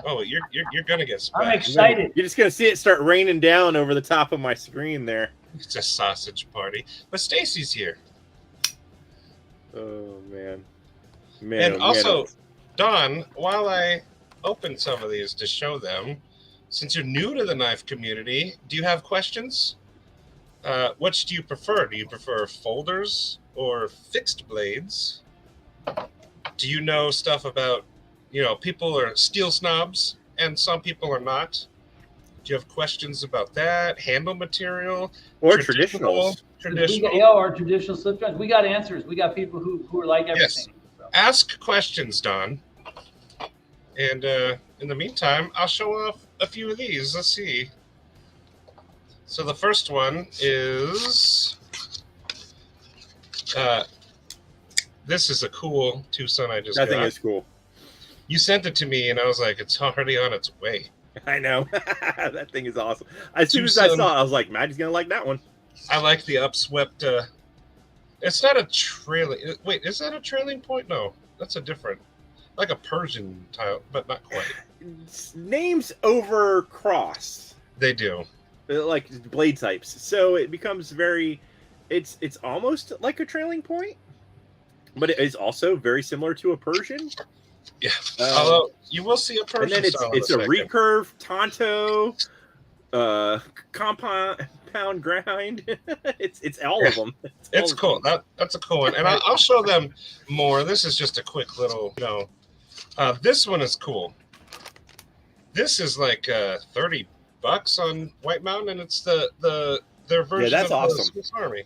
Oh, you're gonna get splashed. I'm excited. You're just gonna see it start raining down over the top of my screen there. It's a sausage party. But Stacy's here. Oh man. And also, Don, while I open some of these to show them, since you're new to the knife community, do you have questions? Which do you prefer? Do you prefer folders or fixed blades? Do you know stuff about, people are steel snobs and some people are not? Do you have questions about that? Handle material? Or traditional? Our traditional slip joints. We got answers. We got people who are like everything. Yes. So. Ask questions, Don. And in the meantime, I'll show off a few of these. Let's see. So the first one is this is a cool Tucson I just got. I think it's cool. You sent it to me, and I was like, it's already on its way. I know. That thing is awesome. As soon as I saw it, I was like, Maddie's going to like that one. I like the upswept. It's not a trailing. Wait, is that a trailing point? No, that's a different. Like a Persian tile, but not quite. Names over cross. They do. Like blade types. So it becomes very... It's almost like a trailing point, but it is also very similar to a Persian. Yeah. Although you will see a Persian and then style it's a recurve, Tonto, compound grind. it's all of them. It's cool. That's a cool one, and I'll show them more. This is just a quick little, this one is cool. This is like $30 on White Mountain, and it's their version of awesome. the Swiss Army.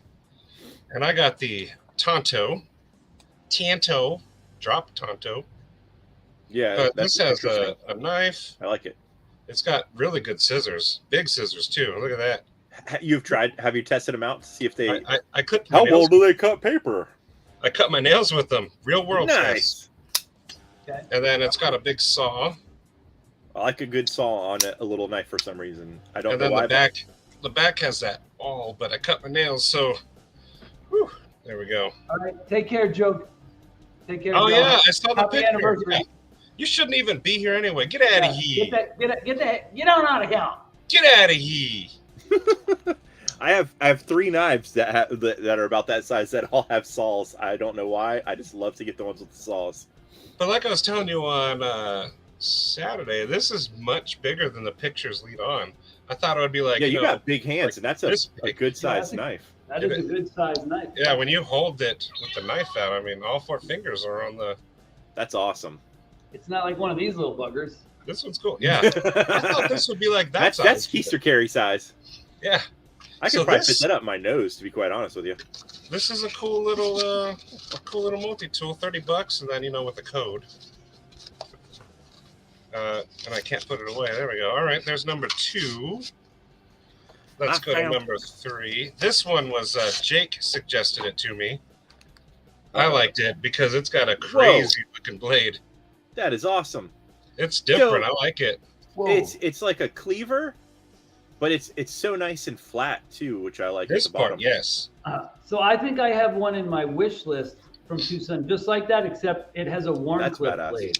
And I got the Tanto, drop Tanto. Yeah, this has a knife. I like it. It's got really good scissors, big scissors too. Look at that. Have you tested them out to see if they... I cut How well do they cut paper? I cut my nails with them. Real world Nice. Okay. And then it's got a big saw. I like a good saw on a little knife for some reason. I don't And know then why. the back has that awl, but I cut my nails, so whew, there we go. All right. Take care, Joe. Take care. Oh Joe. yeah, I saw the Happy picture. anniversary. You shouldn't even be here anyway. Get out of here. Get out of here. Get out of here. I have 3 knives that are about that size that all have saws. I don't know why. I just love to get the ones with the saws. But like I was telling you on Saturday, this is much bigger than the pictures lead on. I thought it would be like, you got big hands, like and that's a good size knife. That is a good size knife. Yeah, when you hold it with the knife out, I mean, all 4 fingers are on the... That's awesome. It's not like one of these little buggers. This one's cool. Yeah. I thought this would be like that size. That's keister carry size. Yeah. I could probably fit that up my nose, to be quite honest with you. This is a cool little multi-tool, $30, and then with the code. And I can't put it away. There we go. All right, there's number 2. Let's go to number 3. This one was Jake suggested it to me. I liked it because it's got a crazy looking blade. That is awesome. It's different. I like it. Whoa. It's like a cleaver, but it's so nice and flat too, which I like. This at the bottom. part, yes. So I think I have one in my wish list from Tucson, just like that, except it has a Warncliffe badass. blade.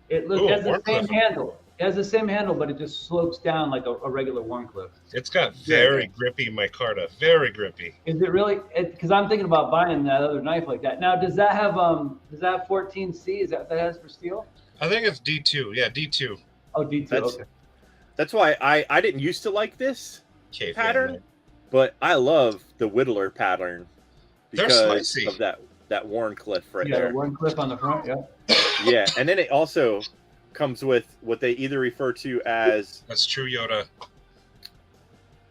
It has the same Warncliffe. handle. It has the same handle, but it just slopes down like a regular Warncliffe. It's got very grippy micarta. Very grippy. Is it really? Because I'm thinking about buying that other knife like that. Now, does that have 14C? Is that what that has for steel? I think it's D2. Yeah, D2. Oh, D2. Okay. That's why I didn't used to like this Okay, pattern, but I love the Whittler pattern They're because spicy. of that Warncliffe right Yeah, there. the Warncliffe on the front. Yeah. Yeah, and then it also comes with what they either refer to as That's true, Yoda.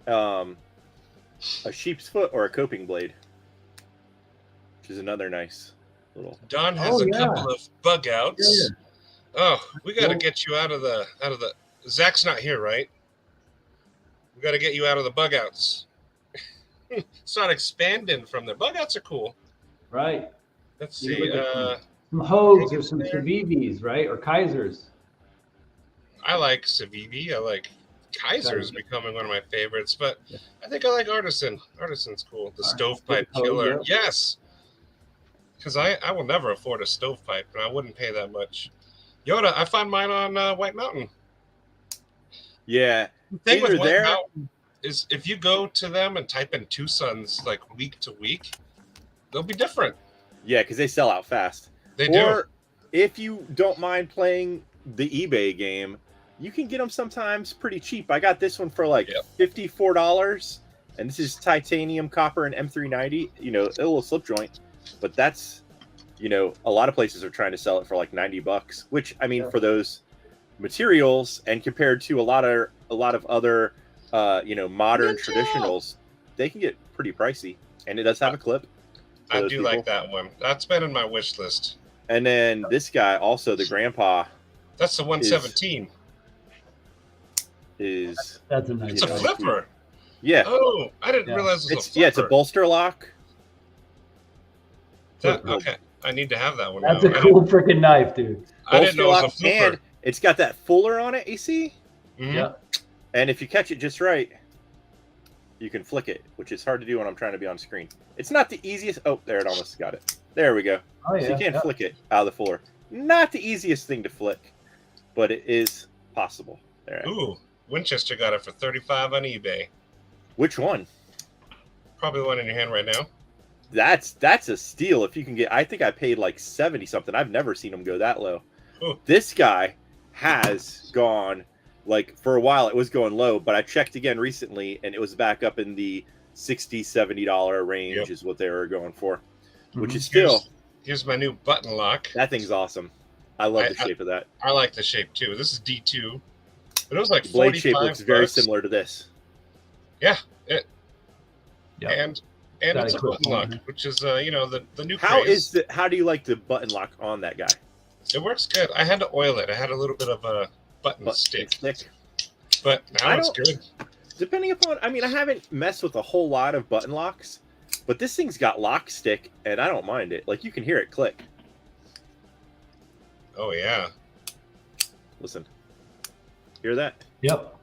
a sheep's foot or a coping blade, which is another nice little. Don has a couple of bug outs. Yeah. Oh, we got to get you out of the. Zach's not here, right? We got to get you out of the bug outs. It's not expanding from the bug outs are cool. Right. Let's You see. look at some Hogues or some Civivis, right? Or Kaisers. I like Civivi. I like Kaiser's becoming one of my favorites, but I think I like Artisan. Artisan's cool. The stovepipe killer. Yes. Because I will never afford a stovepipe, and I wouldn't pay that much. Yoda, I found mine on White Mountain. Yeah. The thing with Either White there- Mountain is if you go to them and type in Tucson's like week to week, they'll be different. Yeah, because they sell out fast. They do. Or if you don't mind playing the eBay game, you can get them sometimes pretty cheap. I got this one for like $54, and this is titanium, copper, and M390. You know, a little slip joint, but that's, you know, a lot of places are trying to sell it for like $90, which I mean, for those materials and compared to a lot of other, you know, modern traditionals, they can get pretty pricey, and it does have a clip. I do like that one. That's been in my wish list. And then this guy, also the grandpa. That's the 117. That's a nice. It's a flipper. Yeah. Oh, I didn't realize it was a flipper. Yeah, it's a bolster lock. Okay, I need to have that one. That's now. a cool freaking knife, dude. I didn't know it was a flipper. And it's got that fuller on it, you see? Mm-hmm. Yeah. And if you catch it just right, you can flick it, which is hard to do when I'm trying to be on screen. It's not the easiest. Oh, there, it almost got it. There we go. Oh, yeah. So you can't flick it out of the fuller. Not the easiest thing to flick, but it is possible. There. Ooh, Winchester got it for $35 on eBay. Which one? Probably the one in your hand right now. That's a steal if you can get. I think I paid like 70 something. I've never seen them go that low. Ooh. This guy has gone, like, for a while it was going low, but I checked again recently and it was back up in the $60, $70 range is what they were going for, which is still. Here's my new button lock. That thing's awesome. I love the shape of that. I like the shape too. This is D2, but it was like The blade shape looks very $45. similar to this. Yeah, Yeah. and it's a button lock, which is you know, the new craze. How do you like the button lock on that guy? It works good. I had to oil it. I had a little bit of a button stick, but now it's good. Depending upon, I mean, I haven't messed with a whole lot of button locks, but this thing's got lock stick, and I don't mind it. Like, you can hear it click. Oh yeah. Listen, hear that? Yep.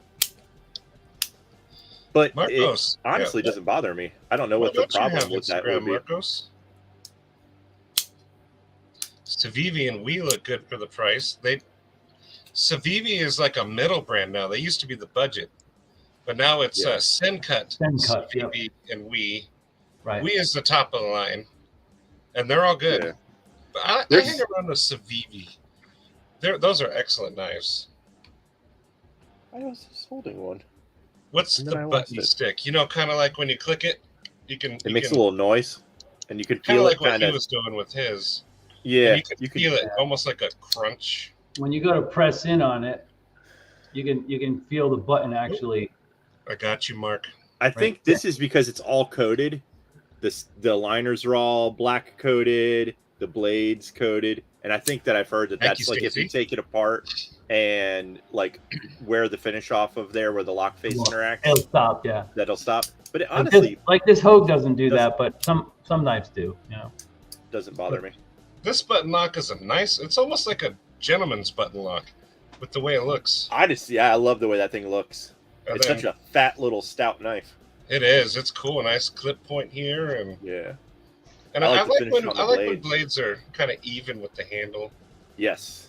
But Marcos, it honestly doesn't bother me. I don't know what the problem with that would be. Marcos? Civivi and we look good for the price. Civivi is like a middle brand now. They used to be the budget, but now it's Sencut, Civivi, and we. Right. We is the top of the line, and they're all good. Yeah. But I hang around with Civivi. Those are excellent knives. I was just holding one. What's the button stick? You know, kind of like when you click it, you can. It makes a little noise, and you can kind feel of it. like what he was doing with his. Yeah, and you can feel it almost like a crunch. When you go to press in on it, you can feel the button actually. I got you, Mark. I think this is because it's all coated. The liners are all black coated, the blades coated, and I think that I've heard that that's like if you take it apart and like wear the finish off of there where the lock face interacts, it'll stop. Yeah, that'll stop. But it, honestly, this Hogue doesn't do that, but some knives do. You know, Doesn't bother me. This button lock is it's almost like a gentleman's button lock with the way it looks. I love the way that thing looks. And It's then- such a fat little stout knife. It is. It's cool. A nice clip point here, and Yeah. I I like like the finish when on the when blades are kind of even with the handle. Yes.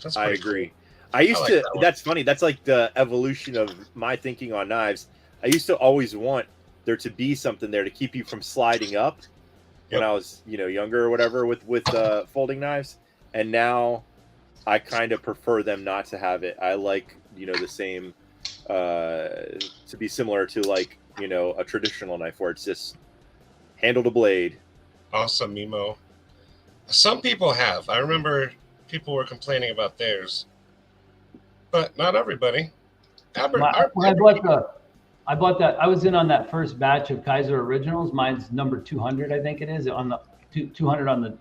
That's I pretty agree. cool. I used like to. that one. That's funny. That's like the evolution of my thinking on knives. I used to always want there to be something there to keep you from sliding up when Yep. I was, younger or whatever with folding knives. And now I kind of prefer them not to have it. I like, the same to be similar to like, a traditional knife where it's just handle to blade. Awesome, Mimo. Some people have. I remember people were complaining about theirs, but not everybody. When I bought that. I was in on that first batch of Kaiser Originals. Mine's number 200, I think it is, on the 200 on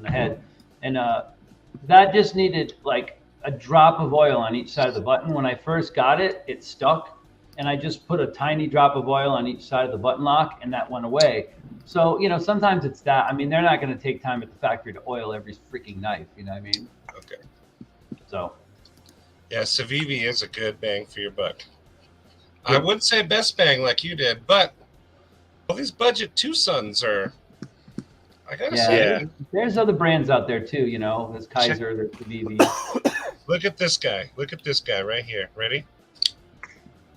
the head, and that just needed like a drop of oil on each side of the button. When I first got it, it stuck, and I just put a tiny drop of oil on each side of the button lock, and that went away. So sometimes it's that. I mean, they're not going to take time at the factory to oil every freaking knife. You know what I mean? Okay. So. Yeah, Civivi is a good bang for your buck. I wouldn't say best bang like you did, but all these budget Tucsons are. I gotta say, there's other brands out there too. There's Kaiser, there's Civivi. Look at this guy. Look at this guy right here. Ready?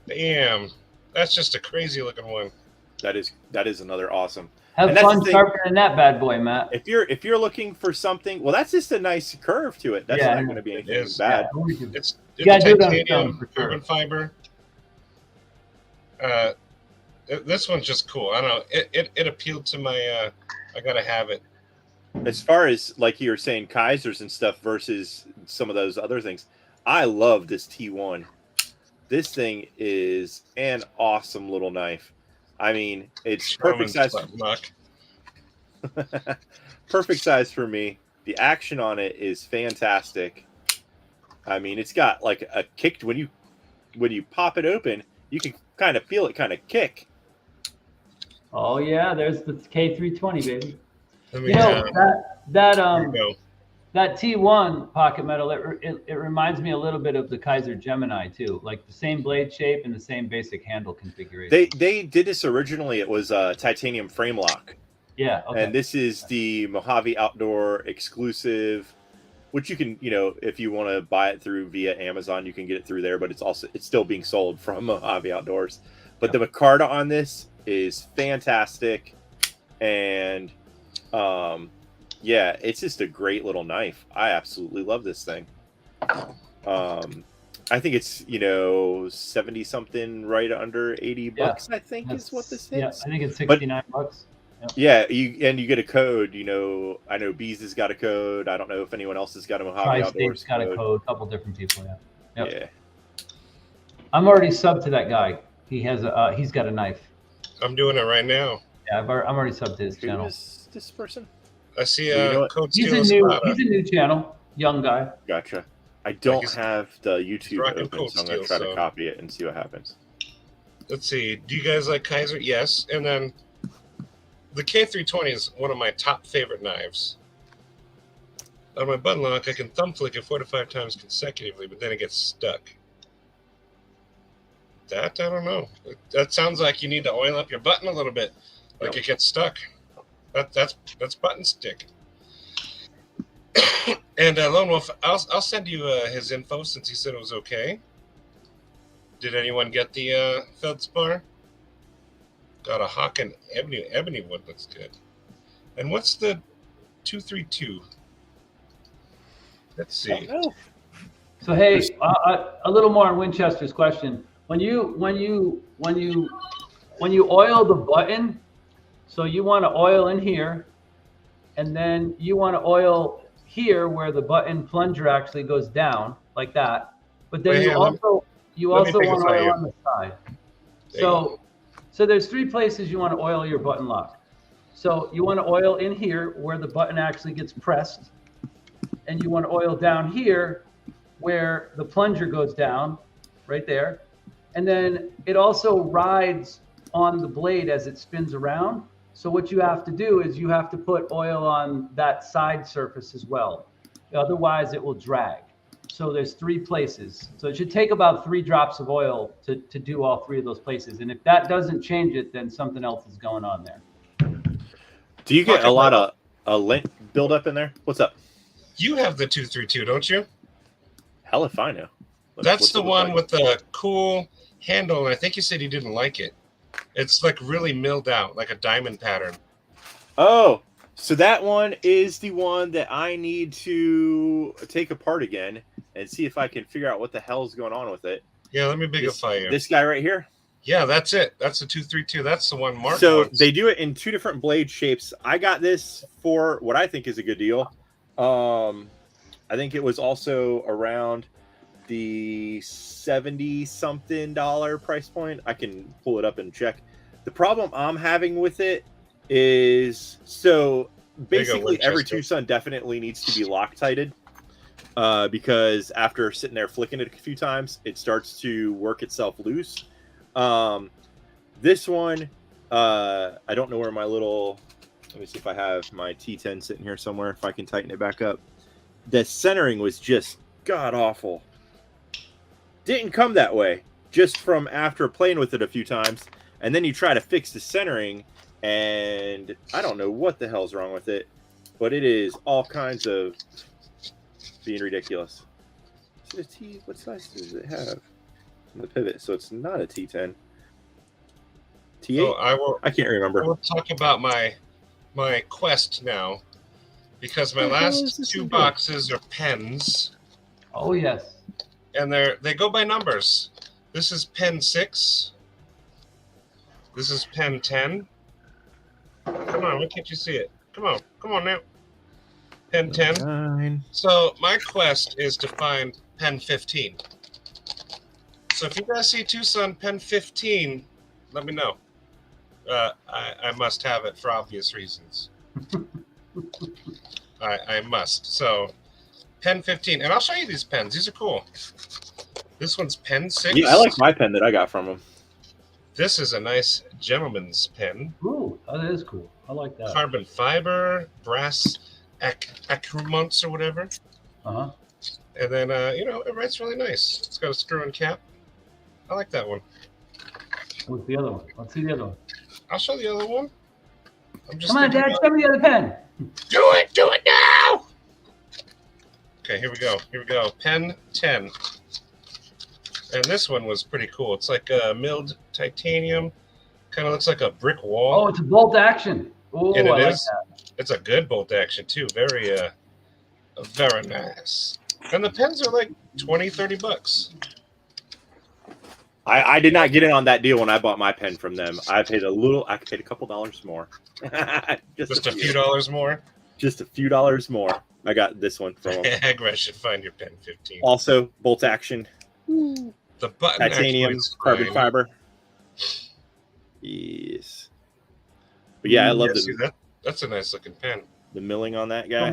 Damn, that's just a crazy looking one. That is another awesome. Have And that's fun the thing. sharpening that bad boy, Matt. If you're looking for something, well, that's just a nice curve to it. That's Yeah, not going to be anything is. bad. It's gotta do it on titanium, film, for sure. carbon fiber. This one's just cool. I don't know. It appealed to my. I gotta have it. As far as like you were saying, Kaisers and stuff versus some of those other things, I love this T1. This thing is an awesome little knife. I mean, it's perfect size. Perfect size for me. The action on it is fantastic. I mean, it's got like a kick when you pop it open, you can kind of feel it kind of kick. Oh yeah, there's the K320, baby. I mean, that T1 pocket metal, it reminds me a little bit of the Kaiser Gemini too, like the same blade shape and the same basic handle configuration. They did this originally. It was a titanium frame lock. Yeah. Okay. And this is the Mojave Outdoor exclusive, which you can, if you want to buy it through via Amazon, you can get it through there. But it's still being sold from Mojave Outdoors. But the micarta on this is fantastic, and it's just a great little knife. I absolutely love this thing. I think it's 70 something, right under $80. I think is what this is. Yeah, I think it's $69. Yeah, you get a code. I know Bees has got a code. I don't know if anyone else has got a Mojave Outdoors got a code. A couple different people. Yeah. Yep. Yeah. I'm already subbed to that guy. He's got a knife. I'm doing it right now. Yeah, I'm already subbed to his channel. Who is this person? I see Code He's Steel. a new channel, young guy. Gotcha. I don't he's have the YouTube rocking open, Cold so I'm going to Steel, try to so- copy it and see what happens. Let's see. Do you guys like Kaiser? Yes. And then the K320 is one of my top favorite knives. On my button lock, I can thumb flick it 4 to 5 times consecutively, but then it gets stuck. That, I don't know. That sounds like you need to oil up your button a little bit, like it gets stuck. That's button stick. And Lone Wolf, I'll send you his info since he said it was okay. Did anyone get the feldspar? Got a Hawk and ebony wood looks good. And what's the 232? Let's see. So hey, a little more on Winchester's question. When you oil the button, so you want to oil in here, and then you want to oil here where the button plunger actually goes down like that. But then you also want to oil on the side. So there's 3 places you want to oil your button lock. So you want to oil in here where the button actually gets pressed, and you want to oil down here where the plunger goes down, right there. And then it also rides on the blade as it spins around. So what you have to do is you have to put oil on that side surface as well. Otherwise, it will drag. So there's 3 places. So it should take about 3 drops of oil to do all 3 of those places. And if that doesn't change it, then something else is going on there. Do you get a lot of lint buildup in there? What's up? You have the 232, don't you? Hell if I know. That's the one with the cool handle, and I think you said you didn't like it. It's like really milled out, like a diamond pattern. Oh, so that one is the one that I need to take apart again and see if I can figure out what the hell's going on with it. Yeah, let me bigify you. This guy right here? Yeah, that's it. That's the 232. That's the one Mark wants. They do it in 2 different blade shapes. I got this for what I think is a good deal. I think it was also around the $70-something price point. I can pull it up and check. The problem I'm having with it is, so basically every Tucson definitely needs to be Loctited, because after sitting there flicking it a few times, it starts to work itself loose. This one, I don't know where my little, let me see if I have my T10 sitting here somewhere, if I can tighten it back up. The centering was just god awful. Didn't come that way, just from after playing with it a few times, and then you try to fix the centering, and I don't know what the hell's wrong with it, but it is all kinds of being ridiculous. What size does it have? The pivot, so it's not a T10. T8? Oh, I can't remember. I will talk about my quest now, because my last 2 boxes are pens. Oh yes. And they go by numbers. This is pen 6. This is pen 10. Come on, why can't you see it? Come on now. Pen 10. 9. So my quest is to find pen 15. So if you guys see Tucson pen 15, let me know. I must have it for obvious reasons. I must. So pen 15, and I'll show you these pens. These are cool. This one's pen 6. Yeah, I like my pen that I got from him. This is a nice gentleman's pen. Ooh, that is cool. I like that. Carbon fiber, brass accoutrements or whatever. Uh-huh. And then, it writes really nice. It's got a screw-in cap. I like that one. What's the other one? Let's see the other one. I'll show the other one. Come on, Dad, show me the other pen. Do it now! Okay, here we go. Pen 10. And this one was pretty cool. It's like milled titanium. Kind of looks like a brick wall. Oh, it's a bolt action. Oh, and I like is. that. It's a good bolt action, too. Very nice. And the pens are like $20-$30. I did not get in on that deal when I bought my pen from them. I paid a couple dollars more. Just a few dollars more? Just a few dollars more. I got this one from them. Agra should find your pen 15. Also, bolt action. The button titanium, carbon fiber. Yes. But yeah, I love that's a nice looking pen. The milling on that guy.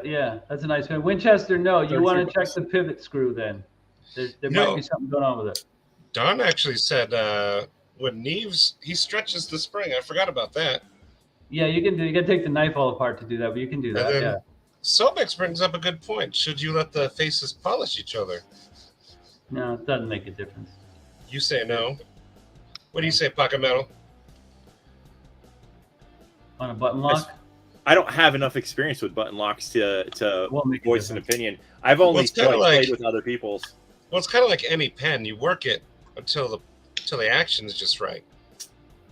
Yeah, that's a nice pen. Winchester, no, you want to check the pivot screw then. There might be something going on with it. Don actually said when Neves, he stretches the spring. I forgot about that. Yeah, you can do. You got to take the knife all apart to do that, but you can do that. Yeah. Sobex brings up a good point. Should you let the faces polish each other? No, it doesn't make a difference. You say no. What do you say, Pocket Metal? On a button lock? I don't have enough experience with button locks to voice an opinion. I've only played with other people's. Well, it's kind of like any pen. You work it until the action is just right.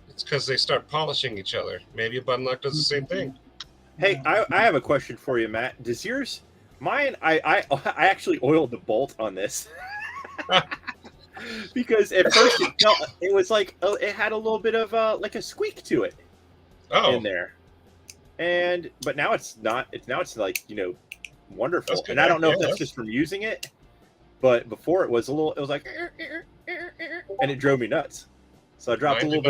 It's because they start polishing each other. Maybe a button lock does the same thing. Hey, I have a question for you, Matt. Does yours? Mine, I actually oiled the bolt on this. Because at first it was like it had a little bit of like a squeak to it in there, but now it's not. It's like wonderful, and I don't know if that's just from using it, but before it was like, and it drove me nuts. So I dropped a little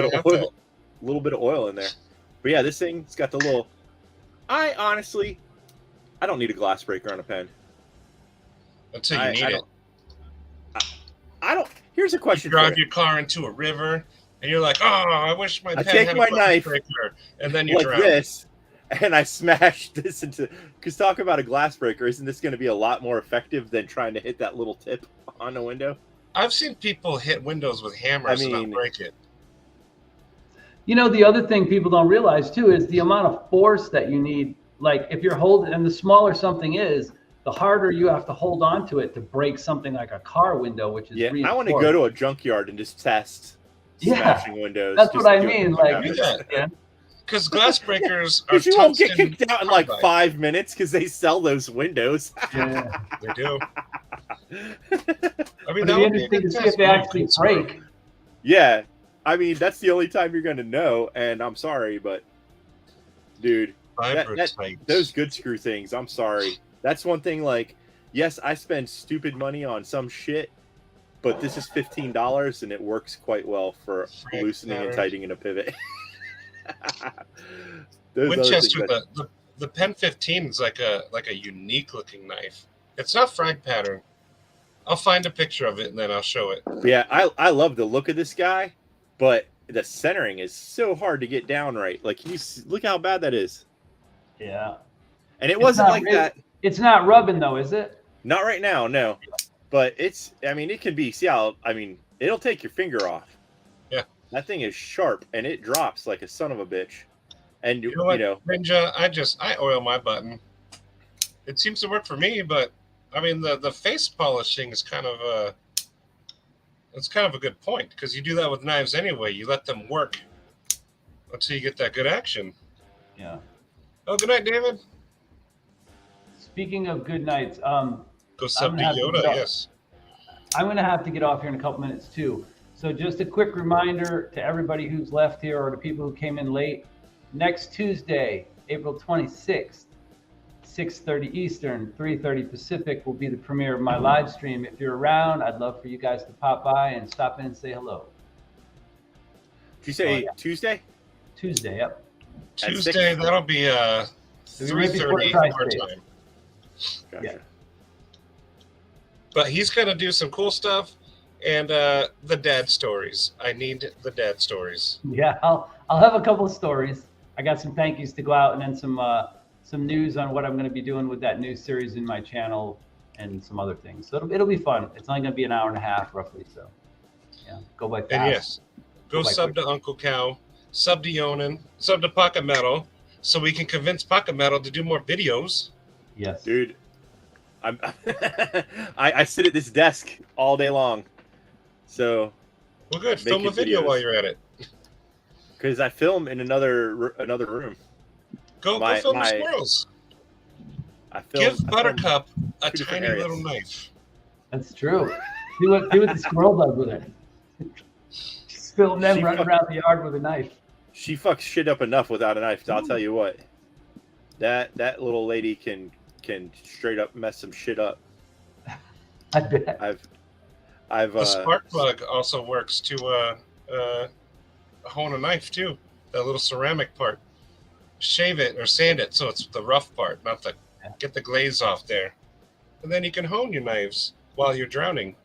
bit of oil in there. But yeah, this thing's got the little. I don't need a glass breaker on a pen. Until you need it. I don't. Here's a question. You drive your car into a river, and you're like, oh, I wish my I pen take had my a glass knife breaker, and then you like drown. this, and I smash this into. Because talk about a glass breaker, isn't this going to be a lot more effective than trying to hit that little tip on a window? I've seen people hit windows with hammers and not break it. You know, the other thing people don't realize too is the amount of force that you need. Like if you're holding, and the smaller something is, the harder you have to hold on to it to break something like a car window, which is I want to go to a junkyard and just test smashing windows. That's what I mean. Like, because glass breakers are you won't get kicked out in like 5 minutes because they sell those windows. Yeah, they do. I mean, it'd be interesting to see if they actually break. Yeah, I mean that's the only time you're gonna know. And I'm sorry, but dude, those good screw things. I'm sorry. That's one thing. Like, yes, I spend stupid money on some shit, but this is $15 and it works quite well for loosening and tightening a pivot. Winchester, the Pen 15 is like a unique looking knife. It's not frag pattern. I'll find a picture of it and then I'll show it. Yeah, I love the look of this guy, but the centering is so hard to get down right. Like, can you look how bad that is? Yeah. And it wasn't like that. It's not rubbing though, is it? Not right now, no. But it's, I mean, it can be, see how, I mean, it'll take your finger off. Yeah. That thing is sharp and it drops like a son of a bitch. And you know what, Ninja, I oil my button. It seems to work for me, but I mean the face polishing is kind of it's kind of a good point because you do that with knives anyway. You let them work until you get that good action. Yeah. Oh, good night, David. Speaking of good nights, go sub to Yoda. Yes. I'm going to have to get off here in a couple minutes too. So just a quick reminder to everybody who's left here or to people who came in late. Next Tuesday, April 26th, 6:30 Eastern, 3:30 Pacific will be the premiere of my live stream. If you're around, I'd love for you guys to pop by and stop in and say hello. Did you say Tuesday? Tuesday, yep. Tuesday, that'll be 3:30 our time. Gotcha. Yeah. But he's going to do some cool stuff and the dad stories. I need the dad stories. Yeah, I'll have a couple of stories. I got some thank yous to go out and then some news on what I'm going to be doing with that new series in my channel and some other things. So it'll be fun. It's only going to be an hour and a half roughly. So yeah, go by fast. And yes, go sub quick to Uncle Cow, sub to Yonan, sub to Pocket Metal, so we can convince Pocket Metal to do more videos. Yes, dude. I sit at this desk all day long. So well, good. Film a video while you're at it. Because I film in another room. Go film the squirrels. Give Buttercup a tiny little knife. That's true. See what the squirrel does with it. Just film them running around the yard with a knife. She fucks shit up enough without a knife. I'll tell you what. That little lady can straight up mess some shit up. I bet. The spark plug also works to hone a knife too. That little ceramic part. Shave it or sand it so it's the rough part, not the get the glaze off there. And then you can hone your knives while you're drowning.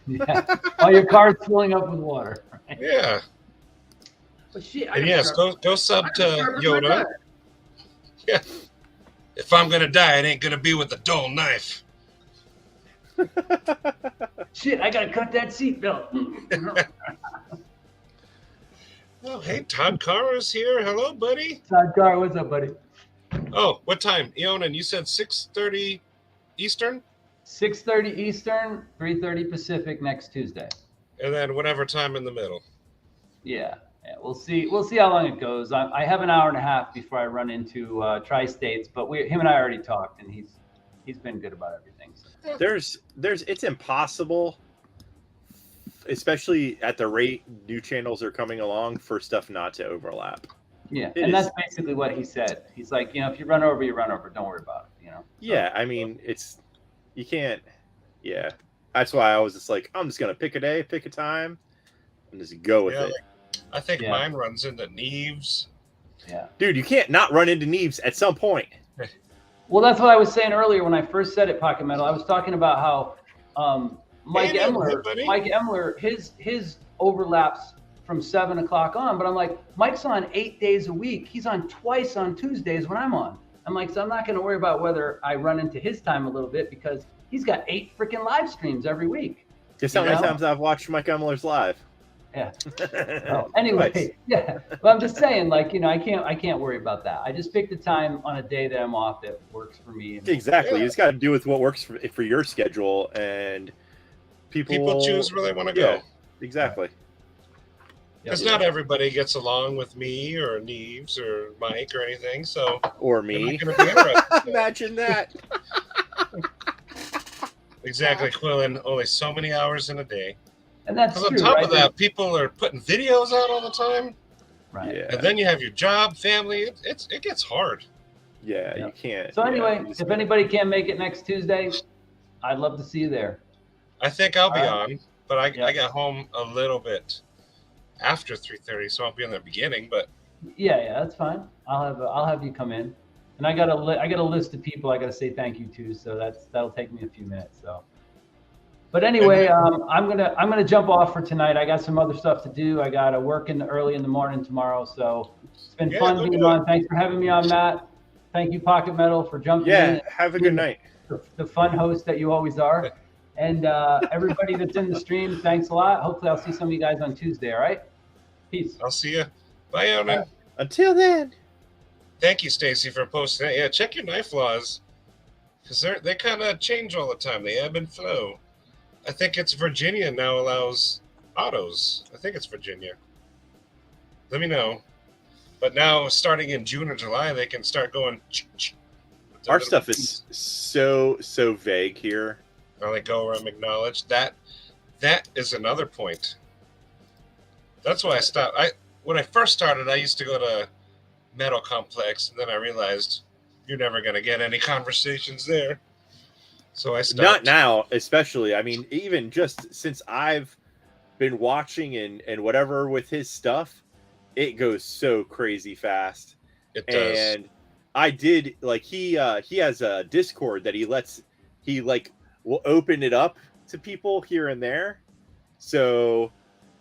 Yeah. While your car's filling up with water. Right? Yeah. But shit, and yes, go sub to Yoda. Yeah. If I'm gonna die, it ain't gonna be with a dull knife. Shit, I gotta cut that seatbelt. Oh, hey, Todd Carr's here. Hello, buddy. Todd Carr, what's up, buddy? Oh, what time? Eonan, you said 6:30 Eastern? 6:30 Eastern, 3:30 Pacific next Tuesday. And then whatever time in the middle. Yeah, we'll see. We'll see how long it goes. I have an hour and a half before I run into Tri-States, but him and I already talked, and he's been good about everything. So. It's impossible, especially at the rate new channels are coming along, for stuff not to overlap. Yeah, that's basically what he said. He's like, if you run over, you run over. Don't worry about it. Yeah, I mean, you can't. Yeah, that's why I was just like, I'm just gonna pick a day, pick a time, and just go with it. I think mine runs into Neves. Yeah, dude, you can't not run into Neves at some point. Well, that's what I was saying earlier when I first said it, Pocket Metal. I was talking about how Mike Emler, his overlaps from 7 o'clock on, but I'm like, Mike's on 8 days a week. He's on twice on Tuesdays when I'm on. I'm like, so I'm not going to worry about whether I run into his time a little bit because he's got 8 freaking live streams every week. Guess how many times I've watched Mike Emler's live? Yeah. Oh, anyway, yeah. But I'm just saying, like, you know, I can't worry about that. I just pick the time on a day that I'm off that works for me. Exactly. You just got to do with what works for your schedule, and people choose where they want to go. Exactly. Because not everybody gets along with me or Neves or Mike or anything, so or me. Imagine that. Exactly, Quillen. Only so many hours in a day. And that's true. On top right? of that, people are putting videos out all the time. Right. Yeah. And then you have your job, family. It gets hard. Yeah, you can't. So anyway, if anybody can't make it next Tuesday, I'd love to see you there. I think I'll be on, but I got home a little bit after 3:30, so I'll be in the beginning. But yeah, that's fine. I'll have you come in, and I got a list of people I got to say thank you to, so that'll take me a few minutes. So, but anyway, I'm gonna jump off for tonight. I got some other stuff to do. I got to work early in the morning tomorrow, so it's been fun being on. Thanks for having me on, Matt. Thank you, Pocket Metal, for jumping in. Yeah, have a good night. The fun host that you always are. And everybody that's in the stream, thanks a lot. Hopefully I'll see some of you guys on Tuesday, all right? Peace. I'll see you. Bye, Onan. Until then. Thank you, Stacy, for posting that. Yeah, check your knife laws. Because they kind of change all the time. They ebb and flow. I think it's Virginia now allows autos. I think it's Virginia. Let me know. But now, starting in June or July, they can start going. Our stuff is so vague here. Now they go around acknowledge that is another point. That's why I stopped. When I first started, I used to go to Metal Complex, and then I realized you're never going to get any conversations there. So I stopped. Not now, especially. I mean, even just since I've been watching and whatever with his stuff, it goes so crazy fast. It does. And I did like he has a Discord that he will open it up to people here and there. So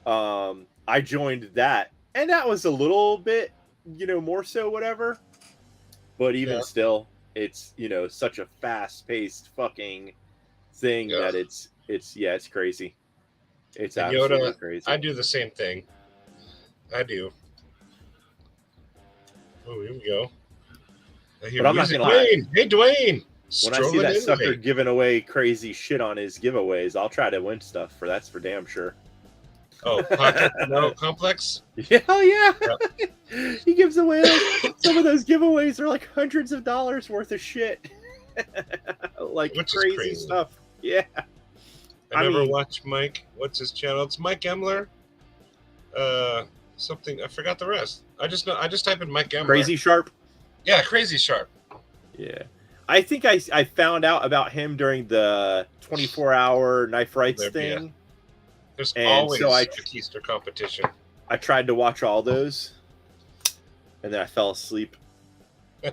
I joined that, and that was a little bit, more so whatever. But even still, it's, such a fast-paced fucking thing that it's crazy. It's absolutely crazy. I do the same thing. I do. Oh, here we go. But I'm not gonna lie. Hey, Dwayne. When I see that sucker giving away crazy shit on his giveaways, I'll try to win stuff. That's for damn sure. Oh, Pocket Metal Complex? Yeah, Yep. He gives away some of those giveaways are like hundreds of dollars worth of shit. Which crazy stuff. Yeah. I never watched Mike. What's his channel? It's Mike Emler. Something I forgot the rest. I just type in Mike Emler. Crazy Sharp. Yeah, Crazy Sharp. Yeah. I think I found out about him during the 24-hour knife rights thing. There's always a keister competition. I tried to watch all those, and then I fell asleep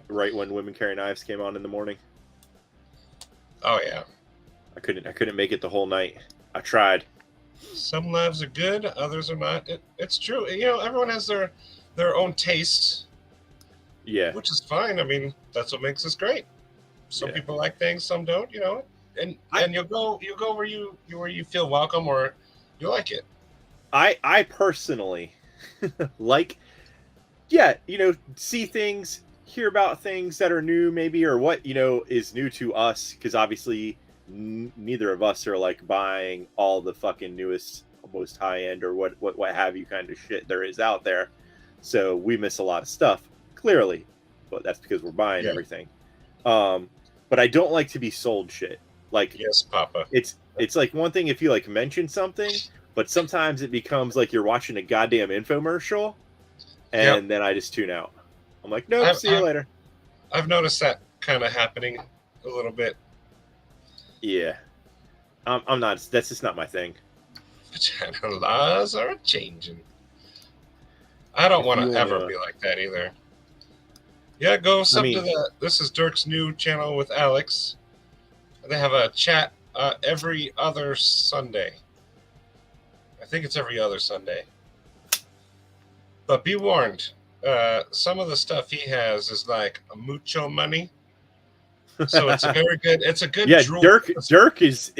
right when Women Carry Knives came on in the morning. Oh yeah. I couldn't make it the whole night. I tried. Some lives are good, others are not. It's true. Everyone has their own tastes. Yeah. Which is fine. I mean, that's what makes us great. Some people like things, some don't, And you'll go where you feel welcome or you like it. I personally see things, hear about things that are new maybe, or what, is new to us, because obviously neither of us are like buying all the fucking newest, most high end or what have you kind of shit there is out there. So we miss a lot of stuff, clearly, but that's because we're buying everything. But I don't like to be sold shit. Like, yes, Papa. It's like one thing if you like mention something, but sometimes it becomes like you're watching a goddamn infomercial, and then I just tune out. I'm like, nope, see you later. I've noticed that kind of happening a little bit. Yeah. I'm not. That's just not my thing. Vagina laws are changing. I don't want to ever be like that either. Yeah, go sub to the. This is Dirk's new channel with Alex. They have a chat every other Sunday. I think it's every other Sunday. But be warned, some of the stuff he has is like mucho money. So it's a very good. It's a good. Yeah, drool. Dirk is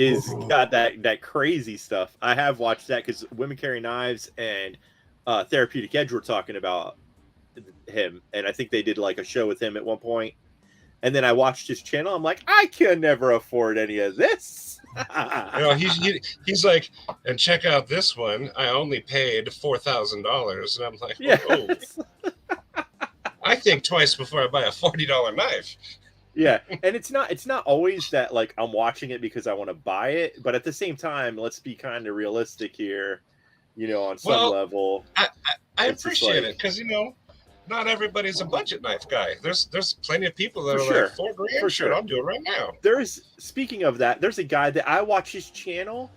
got that crazy stuff. I have watched that because Women Carry Knives and Therapeutic Edge were talking about him, and I think they did like a show with him at one point. And then I watched his channel. I'm like, I can never afford any of this. He's like, and check out this one. I only paid $4,000, and I'm like, yes. I think twice before I buy a $40 knife. Yeah, and it's not always that like I'm watching it because I want to buy it, but at the same time, let's be kind of realistic here, on some level. I appreciate it because not everybody's a budget knife guy. There's plenty of people that are like $4,000. For sure, I'll do it right now. Speaking of that, there's a guy that I watch his channel,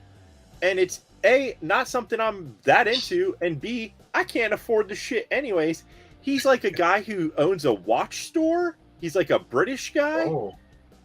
and it's A, not something I'm that into, and B, I can't afford the shit anyways. He's like a guy who owns a watch store. He's like a British guy,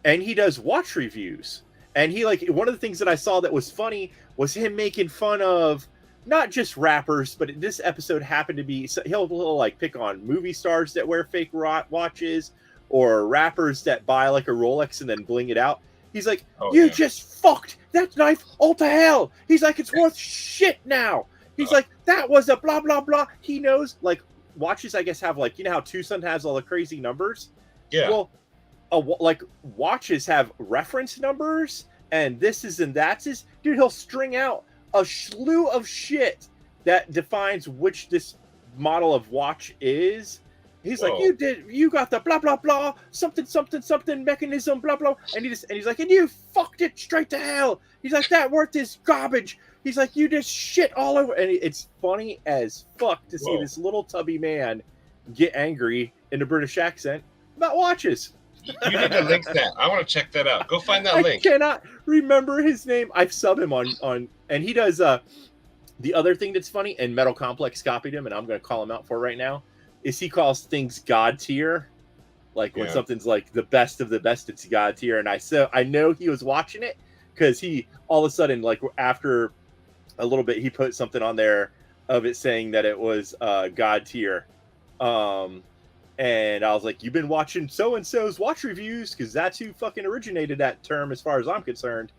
and he does watch reviews. And he one of the things that I saw that was funny was him making fun of not just rappers, but this episode happened to be, he'll like pick on movie stars that wear fake watches or rappers that buy like a Rolex and then bling it out. He's like, just fucked that knife all to hell. He's like, it's worth shit now. He's like, that was a blah, blah, blah. He knows like watches, I guess, have like, how Tucson has all the crazy numbers. Yeah. Well, like watches have reference numbers and this is and that's is. Dude, he'll string out a slew of shit that defines which this model of watch is. He's like, you got the blah blah blah something mechanism blah blah, and he's like, and you fucked it straight to hell. He's like, that worth is garbage. He's like, you just shit all over, and it's funny as fuck to see this little tubby man get angry in a British accent about watches. You need to link that. I want to check that out. Go find that link. I cannot remember his name. I've subbed him on, and he does the other thing that's funny, and Metal Complex copied him, and I'm going to call him out for it right now, is he calls things God tier. Like when something's like the best of the best, it's God tier. And I know he was watching it because he all of a sudden, like after a little bit, he put something on there of it saying that it was God tier. And I was like, you've been watching so-and-so's watch reviews because that's who fucking originated that term as far as I'm concerned.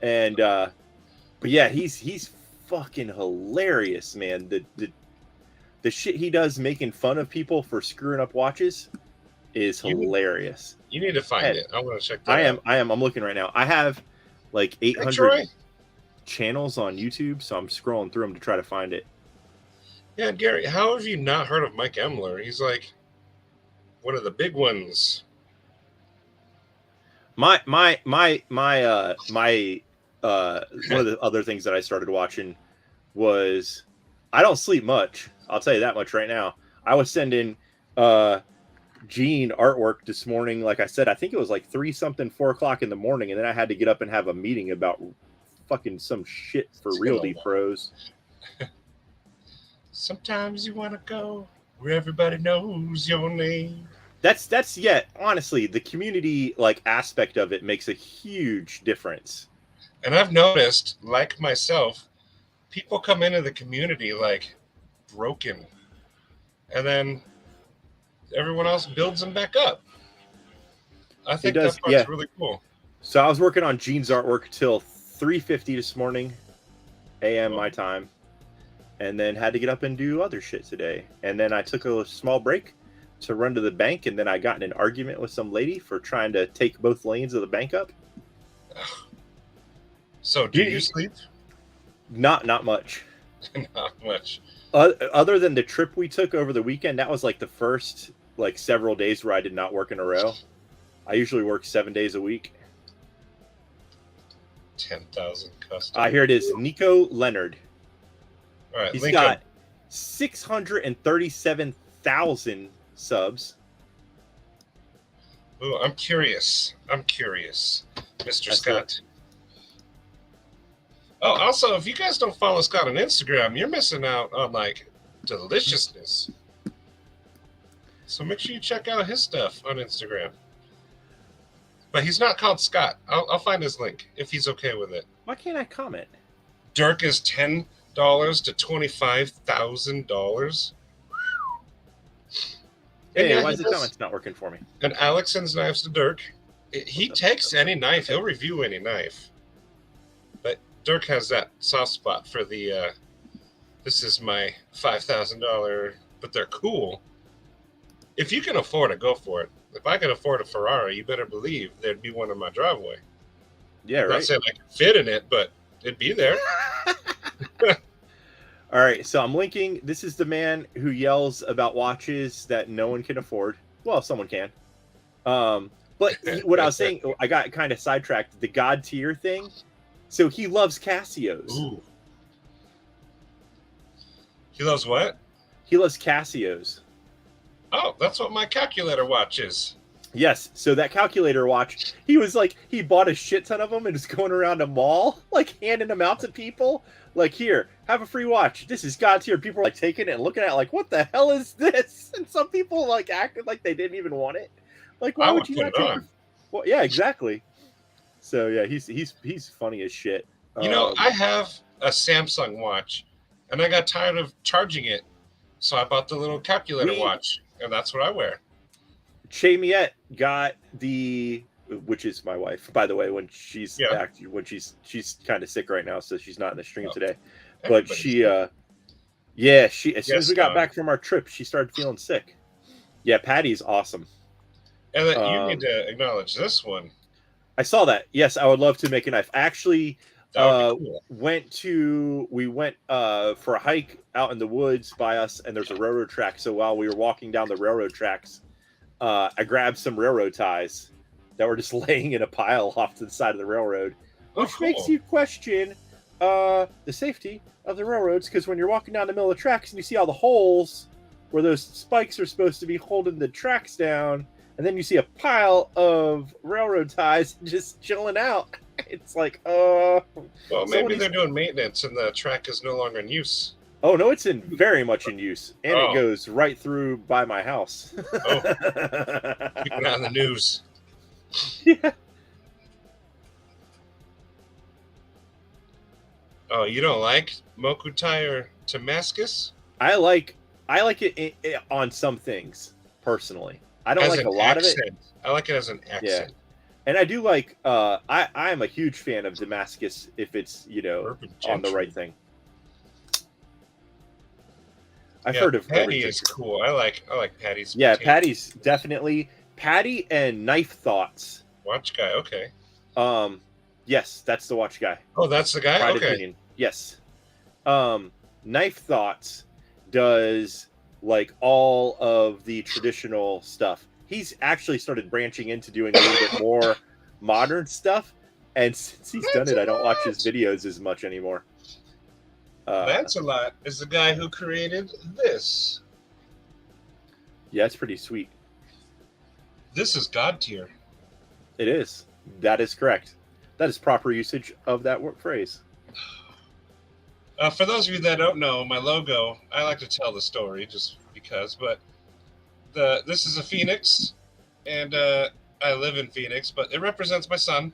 And, but yeah, he's fucking hilarious, man. The shit he does making fun of people for screwing up watches is hilarious. You need to find it. I want to check that out. I'm looking right now. I have like 800 channels on YouTube, so I'm scrolling through them to try to find it. Yeah, Gary, how have you not heard of Mike Emler? He's like one of the big ones. My one of the other things that I started watching was, I don't sleep much. I'll tell you that much right now. I was sending Gene artwork this morning. Like I said, I think it was like 4 o'clock in the morning. And then I had to get up and have a meeting about fucking some shit for Realty Pros. Sometimes you want to go where everybody knows your name. That's honestly, the community like aspect of it makes a huge difference. And I've noticed, like myself, people come into the community like broken, and then everyone else builds them back up. I think that part's really cool. So I was working on Gene's artwork till 3:50 this morning, a.m. my time, and then had to get up and do other shit today. And then I took a small break to run to the bank, and then I got in an argument with some lady for trying to take both lanes of the bank up. So do you sleep? Not much. Not much. Other than the trip we took over the weekend, that was like the first like several days where I did not work in a row. I usually work 7 days a week. 10,000 customers. Here it is. Nico Leonard. All right, he's got 637,000 subs. Oh, I'm curious, Mr. Scott. Oh, also, if you guys don't follow Scott on Instagram, you're missing out on like deliciousness. So make sure you check out his stuff on Instagram. But he's not called Scott. I'll find his link if he's okay with it. Why can't I comment? Dirk is $10 to $25,000. Hey, yeah, why he is the does. comments not working for me? And Alex sends knives to Dirk. He takes any knife. He'll review any knife. But Dirk has that soft spot for the, this is my $5,000, but they're cool. If you can afford it, go for it. If I can afford a Ferrari, you better believe there'd be one in my driveway. Yeah, I'm right. not saying I can fit in it, but it'd be there. All right, so I'm linking. This is the man who yells about watches that no one can afford. Well, someone can. But what I was saying, I got kind of sidetracked. The God tier thing. So he loves Casios. Ooh. He loves what? He loves Casios. Oh, that's what my calculator watch is. Yes, so that calculator watch, he was like, he bought a shit ton of them and is going around a mall, like handing them out to people. Like, here, have a free watch. This is God's here. People are like taking it and looking at it like, what the hell is this? And some people like acted like they didn't even want it. Like, why would you not take it? Well, yeah, exactly. So yeah, he's funny as shit. You know, I have a Samsung watch, and I got tired of charging it, so I bought the little calculator watch, and that's what I wear. Che Miette got the, which is my wife, by the way, when she's back, when she's kind of sick right now, so she's not in the stream today. But she, as soon as we got back from our trip, she started feeling sick. Yeah, Patty's awesome. And then you need to acknowledge this one. I saw that. Yes, I would love to make a knife. Actually, cool. we went for a hike out in the woods by us, and there's a railroad track. So while we were walking down the railroad tracks, I grabbed some railroad ties that were just laying in a pile off to the side of the railroad, which makes you question the safety of the railroads, because when you're walking down the middle of the tracks and you see all the holes where those spikes are supposed to be holding the tracks down, and then you see a pile of railroad ties just chilling out. It's like, well, maybe they're doing maintenance and the track is no longer in use. Oh, no, it's very much in use. And it goes right through by my house. Oh, keep it on the news. Yeah. Oh, you don't like Mokutai or Damascus? I like it on some things, personally. I don't like a lot of it. I like it as an accent. Yeah. And I do like, I am a huge fan of Damascus if it's, on the right thing. I've heard of Patty is cool. I like Patty's. Yeah, Patty's definitely. Patty and Knife Thoughts. Watch guy, okay. Yes, that's the watch guy. Oh, that's the guy? Private okay. Opinion. Yes. Knife Thoughts does like all of the traditional stuff. He's actually started branching into doing a little bit more modern stuff, and since he's done it, I don't watch his videos as much anymore. Lancelot is the guy who created this. Yeah, it's pretty sweet. This is God tier. It is. That is correct. That is proper usage of that phrase. For those of you that don't know, my logo, I like to tell the story just because, but this is a phoenix, and I live in Phoenix, but it represents my son.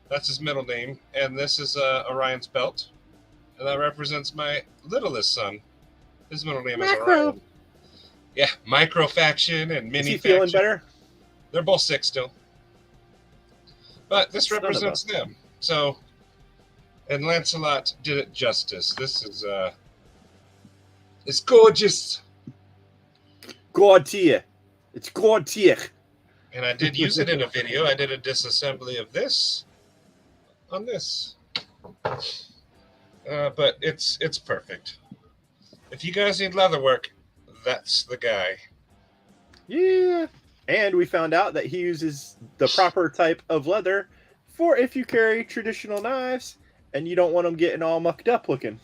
That's his middle name. And this is Orion's belt. And that represents my littlest son. His middle name is Orion. Yeah, Microfaction and Mini. Is he feeling better? They're both sick still. But this represents them. So, and Lancelot did it justice. This is, it's gorgeous. God tier. It's God tier. And I did use it in a video. I did a disassembly of this on this. But it's perfect. If you guys need leather work, that's the guy. Yeah. And we found out that he uses the proper type of leather for if you carry traditional knives and you don't want them getting all mucked up looking.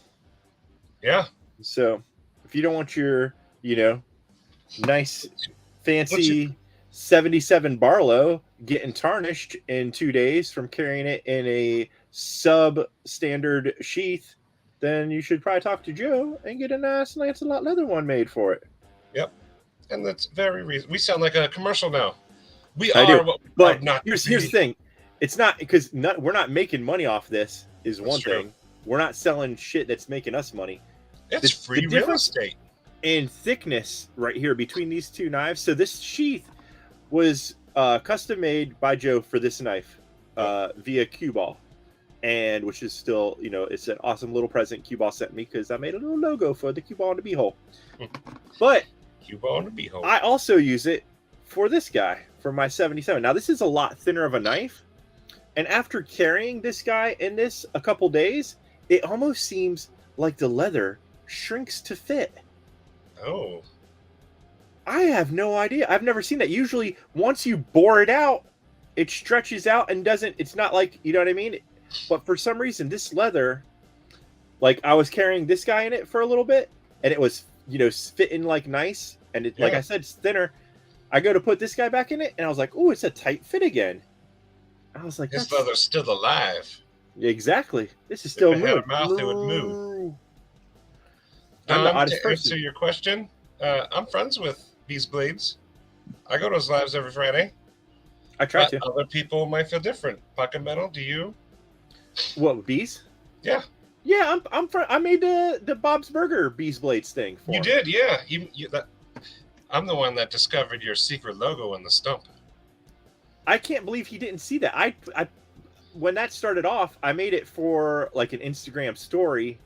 Yeah. So if you don't want your, nice, fancy 77 Barlow getting tarnished in 2 days from carrying it in a substandard sheath, then you should probably talk to Joe and get a nice Lancelot leather one made for it. Yep. And that's very reasonable. We sound like a commercial now. But here's the thing. It's not because we're not making money off this is one thing. We're not selling shit that's making us money. It's free real estate. in thickness right here between these two knives. So this sheath was custom made by Joe for this knife via Cue Ball, and which is still, it's an awesome little present Cue Ball sent me because I made a little logo for the Cue Ball and the Beehole. But Cue Ball and the Beehole. I also use it for this guy, for my 77. Now this is a lot thinner of a knife, and after carrying this guy in this a couple days, it almost seems like the leather shrinks to fit. Oh. I have no idea. I've never seen that. Usually, once you bore it out, it stretches out and doesn't. It's not like, you know what I mean? But for some reason, this leather, like I was carrying this guy in it for a little bit, and it was, fitting like nice. And it, like I said, it's thinner. I go to put this guy back in it, and I was like, oh, it's a tight fit again. I was like, this leather's still alive. Exactly. This is still if it had a mouth, it would move. To answer your question, I'm friends with Bees Blades. I go to his lives every Friday. I try to. Other people might feel different. Pocket Metal, do you? What, Bees? Yeah. Yeah, I made the Bob's Burger Bees Blades thing for him. Did, yeah. I'm the one that discovered your secret logo in the stump. I can't believe he didn't see that. I when that started off, I made it for like an Instagram story,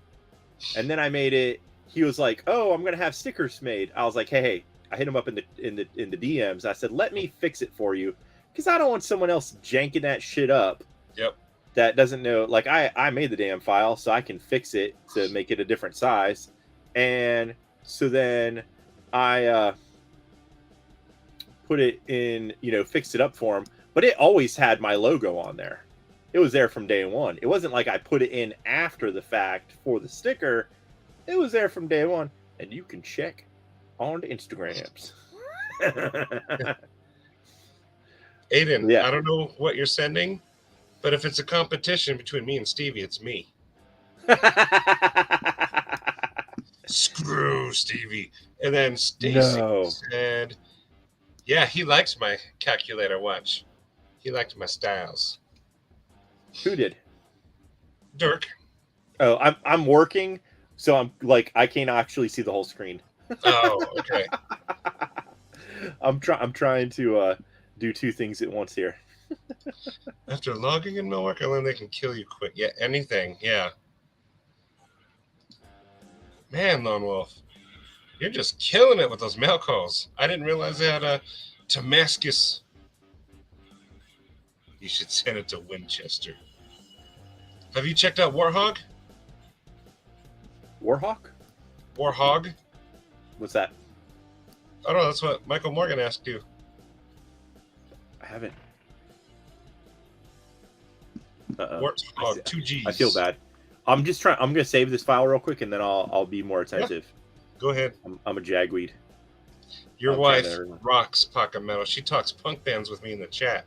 and then I made it. He was like, "Oh, I'm gonna have stickers made." I was like, "Hey!" I hit him up in the DMs. I said, "Let me fix it for you, because I don't want someone else janking that shit up." Yep. That doesn't know. Like I made the damn file, so I can fix it to make it a different size. And so then I put it in, fixed it up for him. But it always had my logo on there. It was there from day one. It wasn't like I put it in after the fact for the sticker. It was there from day one, and you can check on the Instagrams. Aiden, I don't know what you're sending, but if it's a competition between me and Stevie, it's me. Screw Stevie. And then Stacy said, yeah, he likes my calculator watch. He liked my styles. Who did? Dirk. Oh, I'm working. So I'm like, I can't actually see the whole screen. Oh, okay. I'm trying to do two things at once here. After logging in Milwaukee, then they can kill you quick. Yeah, anything. Yeah. Man, Lone Wolf, you're just killing it with those mail calls. I didn't realize they had a Damascus. You should send it to Winchester. Have you checked out Warhog? Warhog? What's that? I don't know. That's what Michael Morgan asked you. I haven't. Warthog, 2 G's. I feel bad. I'm gonna save this file real quick, and then I'll be more attentive. Yeah. Go ahead. I'm a jagweed. Your wife rocks Pocket Metal. She talks punk bands with me in the chat.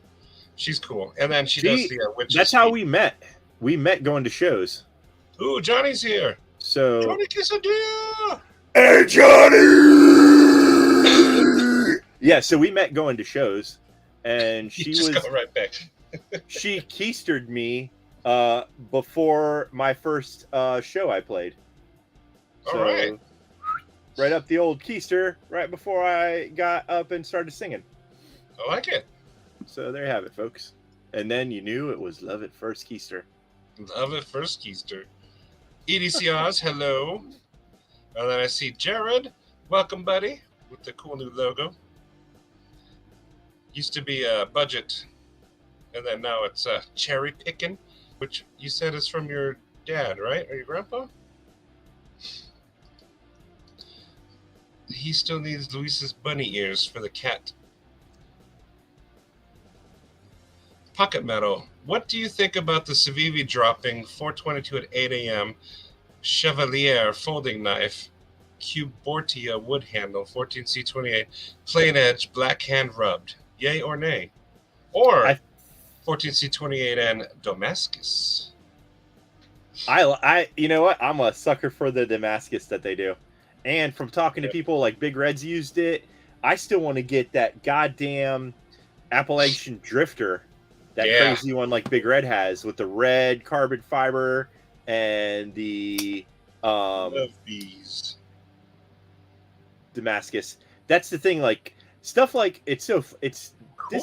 She's cool. And then she does the witches. That's how we met. We met going to shows. Ooh, Johnny's here. So Johnny Quesadilla. Hey, Johnny. Yeah, so we met going to shows, and she just go right back. She keistered me before my first show I played. All right. Right up the old keister right before I got up and started singing. I like it. So there you have it, folks. And then you knew it was love at first keister. Love at first keister. EDC Oz, hello. And then I see Jared. Welcome, buddy, with the cool new logo. Used to be a budget, and then now it's cherry picking, which you said is from your dad, right? Or your grandpa? He still needs Luis's bunny ears for the cat. Pocket Metal. What do you think about the Civivi dropping 422 at 8 a.m. Chevalier folding knife, Cubortia wood handle, 14C28, plain edge, black hand rubbed? Yay or nay? Or 14C28 and Damascus? I you know what? I'm a sucker for the Damascus that they do. And from talking to people like Big Red's used it, I still want to get that goddamn Appalachian Drifter, that crazy one like Big Red has with the red carbon fiber and the love these. Damascus. That's the thing. Like stuff like it's this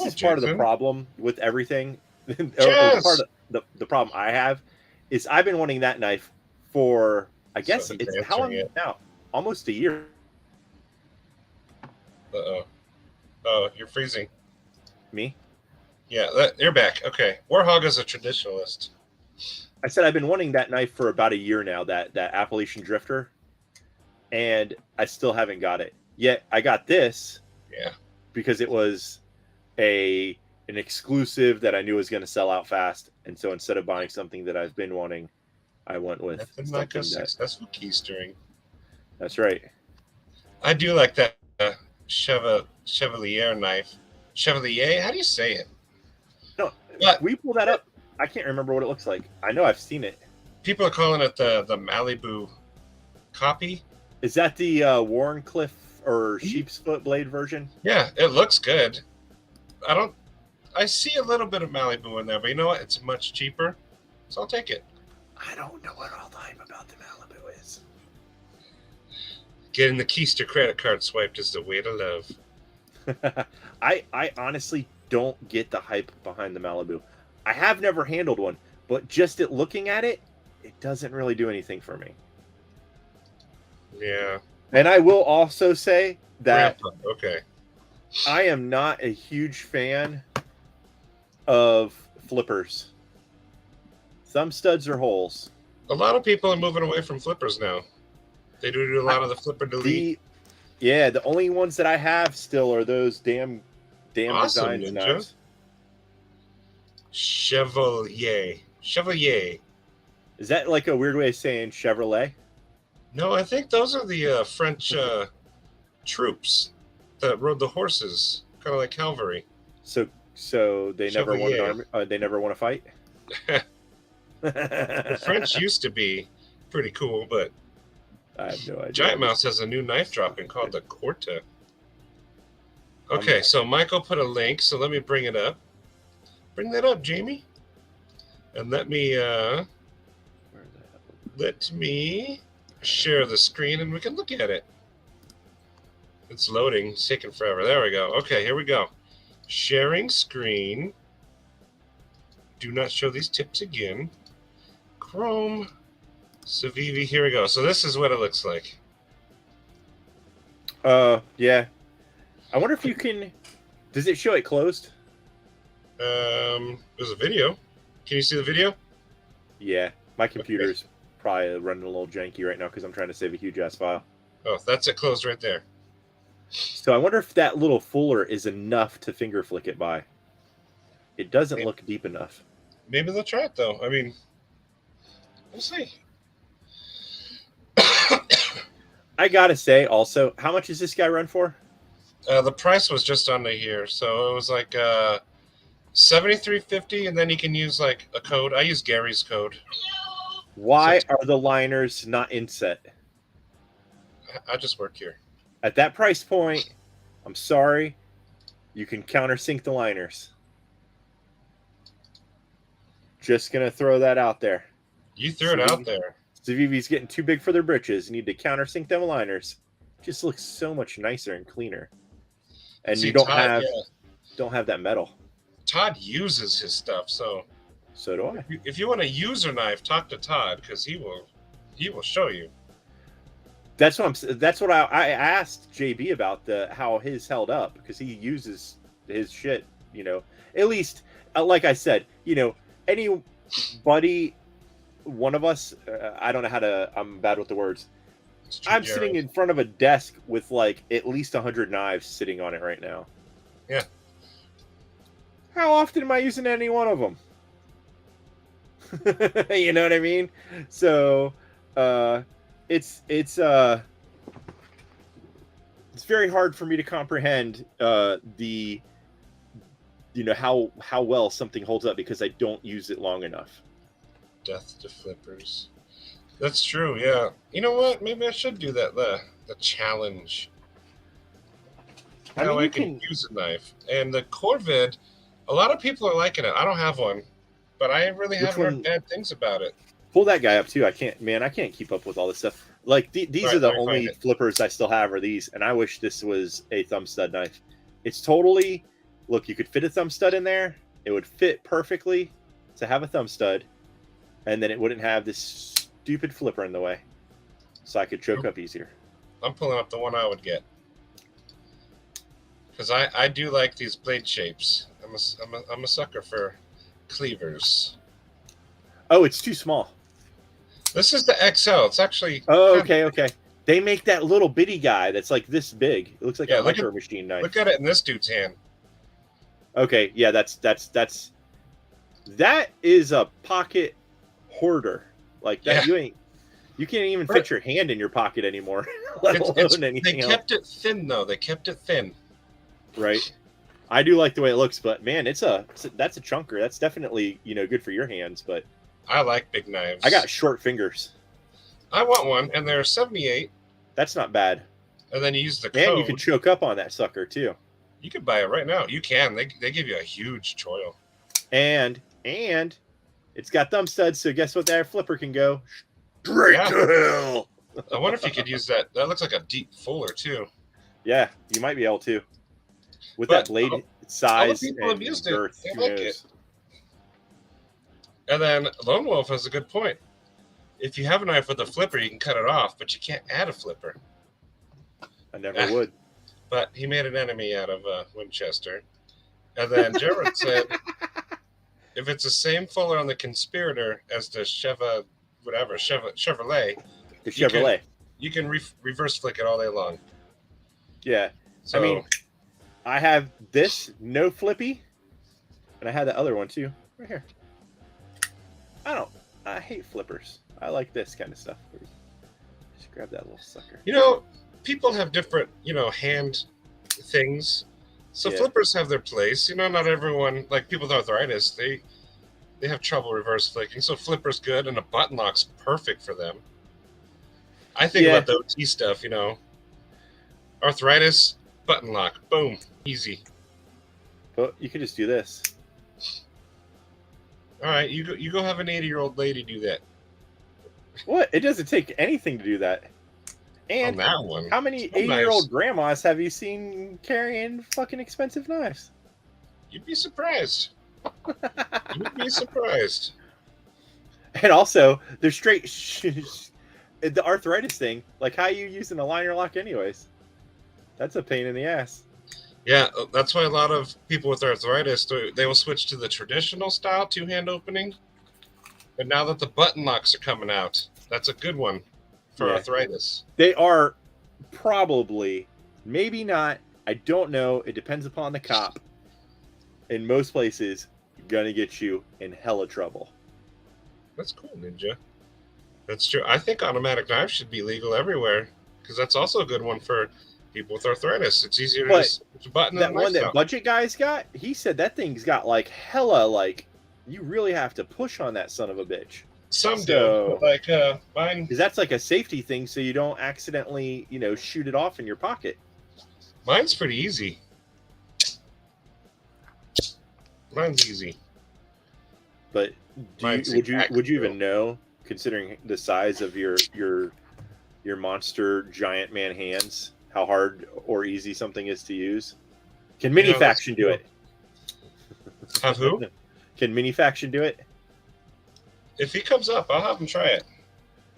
is part of the Jason. problem with everything. or Jazz! part of the problem I have is I've been wanting that knife for I guess So he's it's how long answering it. now? Almost a year. Uh-oh. Oh, you're freezing. Me? Yeah, you're back. Okay. Warhog is a traditionalist. I said I've been wanting that knife for about a year now, that Appalachian Drifter, and I still haven't got it. Yet I got this Yeah. because it was an exclusive that I knew was going to sell out fast, and so instead of buying something that I've been wanting, I went with Nothing like a something that. successful keystering. That's right. I do like that Chevalier knife. Chevalier? How do you say it? No, But we pull that up. I can't remember what it looks like. I know I've seen it. people are calling it the Malibu copy. Is that the Warncliffe or Sheep's Foot blade version? Yeah, it looks good. I see a little bit of Malibu in there, but you know what? It's much cheaper, so I'll take it. I don't know what all the hype about the Malibu is. Getting the Keister credit card swiped is the way to love. I honestly don't get the hype behind the Malibu. I have never handled one, but just at looking at it, it doesn't really do anything for me. Yeah. And I will also say that Grandpa. Okay. I am not a huge fan of flippers. Some studs are holes. A lot of people are moving away from flippers now. They do a lot of the flipper delete. The only ones that I have still are those damn Awesome, designs Ninja. knives. Chevalier. Is that like a weird way of saying Chevrolet? No, I think those are the French troops that rode the horses, kind of like cavalry. So they never won an Chevalier. army. They never won a fight. The French used to be pretty cool, but I have no idea. Giant Mouse has a new knife dropping called the Corta. Okay, so Michael put a link, so let me bring it up. Bring that up, Jamie. And let me share the screen and we can look at it. It's loading. It's taking forever. There we go. Okay, here we go. Sharing screen. Do not show these tips again. Chrome. Civivi. Here we go. So this is what it looks like. Yeah. I wonder if you can. Does it show it closed? There's a video. Can you see the video? Yeah. My computer's probably running a little janky right now because I'm trying to save a huge ass file. Oh, that's it closed right there. So I wonder if that little fuller is enough to finger flick it by. It doesn't look deep enough. Maybe they'll try it though. I mean, we'll see. I gotta say, also, how much does this guy run for? The price was just under here, so it was like $73.50, and then you can use like a code. I use Gary's code. Why are the liners not inset? I just work here. At that price point, I'm sorry, you can countersink the liners. Just gonna throw that out there. You threw it out there. Civivi's getting too big for their britches. You need to countersink them liners. Just looks so much nicer and cleaner. And See, you don't Todd, don't have that metal. Todd uses his stuff, so do I. if you want a user knife, talk to Todd because he will show you. That's what I asked JB about how his held up because he uses his shit. At least like I said, anybody. One of us, I don't know how to. I'm bad with the words. I'm sitting in front of a desk with like at least 100 knives sitting on it right now. Yeah. How often am I using any one of them? You know what I mean? So, it's very hard for me to comprehend how well something holds up because I don't use it long enough. Death to flippers. That's true, yeah. You know what? Maybe I should do that, the challenge. How I can use a knife. And the Corvid, a lot of people are liking it. I don't have one, but I really haven't heard bad things about it. Pull that guy up too. I can't keep up with all this stuff. Like these Right, are the let me only find it. flippers I still have are these, and I wish this was a thumb stud knife. It's totally, look, you could fit a thumb stud in there. It would fit perfectly to have a thumb stud, and then it wouldn't have this stupid flipper in the way, so I could choke up easier. I'm pulling up the one I would get. Because I do like these blade shapes. I'm a sucker for cleavers. Oh, it's too small. This is the XL. It's actually... Oh, okay. They make that little bitty guy that's like this big. It looks like a micro machine knife. Look at it in this dude's hand. Okay, yeah, that is a pocket hoarder. Like that, Yeah. you can't even fit your hand in your pocket anymore, let alone anything They else. kept it thin though. They kept it thin. Right. I do like the way it looks, but man, that's a chunker. That's definitely good for your hands. But I like big knives. I got short fingers. I want one, and they're 78. That's not bad. And then you use the code. And you can choke up on that sucker too. You can buy it right now. You can. They give you a huge choil. And it's got thumb studs, so guess what? That flipper can go straight to hell. I wonder if you could use that. That looks like a deep fuller too. Yeah, you might be able to. With But that blade size people have and used it. girth, They who like knows? it. And then Lone Wolf has a good point. If you have a knife with a flipper, you can cut it off, but you can't add a flipper. I never would. But he made an enemy out of Winchester. And then Jared said, if it's the same fuller on the Conspirator as the Chevrolet, The Chevrolet. you can reverse flick it all day long. Yeah. So, I mean, I have this no flippy, and I had the other one too, right here. I hate flippers. I like this kind of stuff. Just grab that little sucker. people have different, hand things. So Yeah. flippers have their place. Not everyone, like people with arthritis, they have trouble reverse flicking. So flipper's good, and a button lock's perfect for them. I think about the OT stuff, arthritis, button lock, boom, easy. But you could just do this. All right, you go have an 80-year-old lady do that. What? It doesn't take anything to do that. On And that one, how many Some 80-year-old knives. grandmas have you seen carrying fucking expensive knives? You'd be surprised. You'd be surprised. And also, they're straight. The arthritis thing, like how you using a liner lock, anyways. That's a pain in the ass. Yeah, that's why a lot of people with arthritis, they will switch to the traditional style two-hand opening. But now that the button locks are coming out, that's a good one for arthritis. They are probably, maybe not. I don't know. It depends upon the cop. In most places, gonna get you in hella trouble. That's cool, Ninja. That's true. I think automatic knives should be legal everywhere because that's also a good one for people with arthritis. It's easier to just push a button. That one that Budget Guy's got, he said that thing's got like hella, like, you really have to push on that son of a bitch. Some do, but like mine. Because that's like a safety thing, so you don't accidentally, shoot it off in your pocket. Mine's pretty easy. Mine's easy. But would you even know, considering the size of your monster giant man hands, how hard or easy something is to use? Can Mattisfaction do it? Have who? Can Mattisfaction do it? If he comes up, I'll have him try it.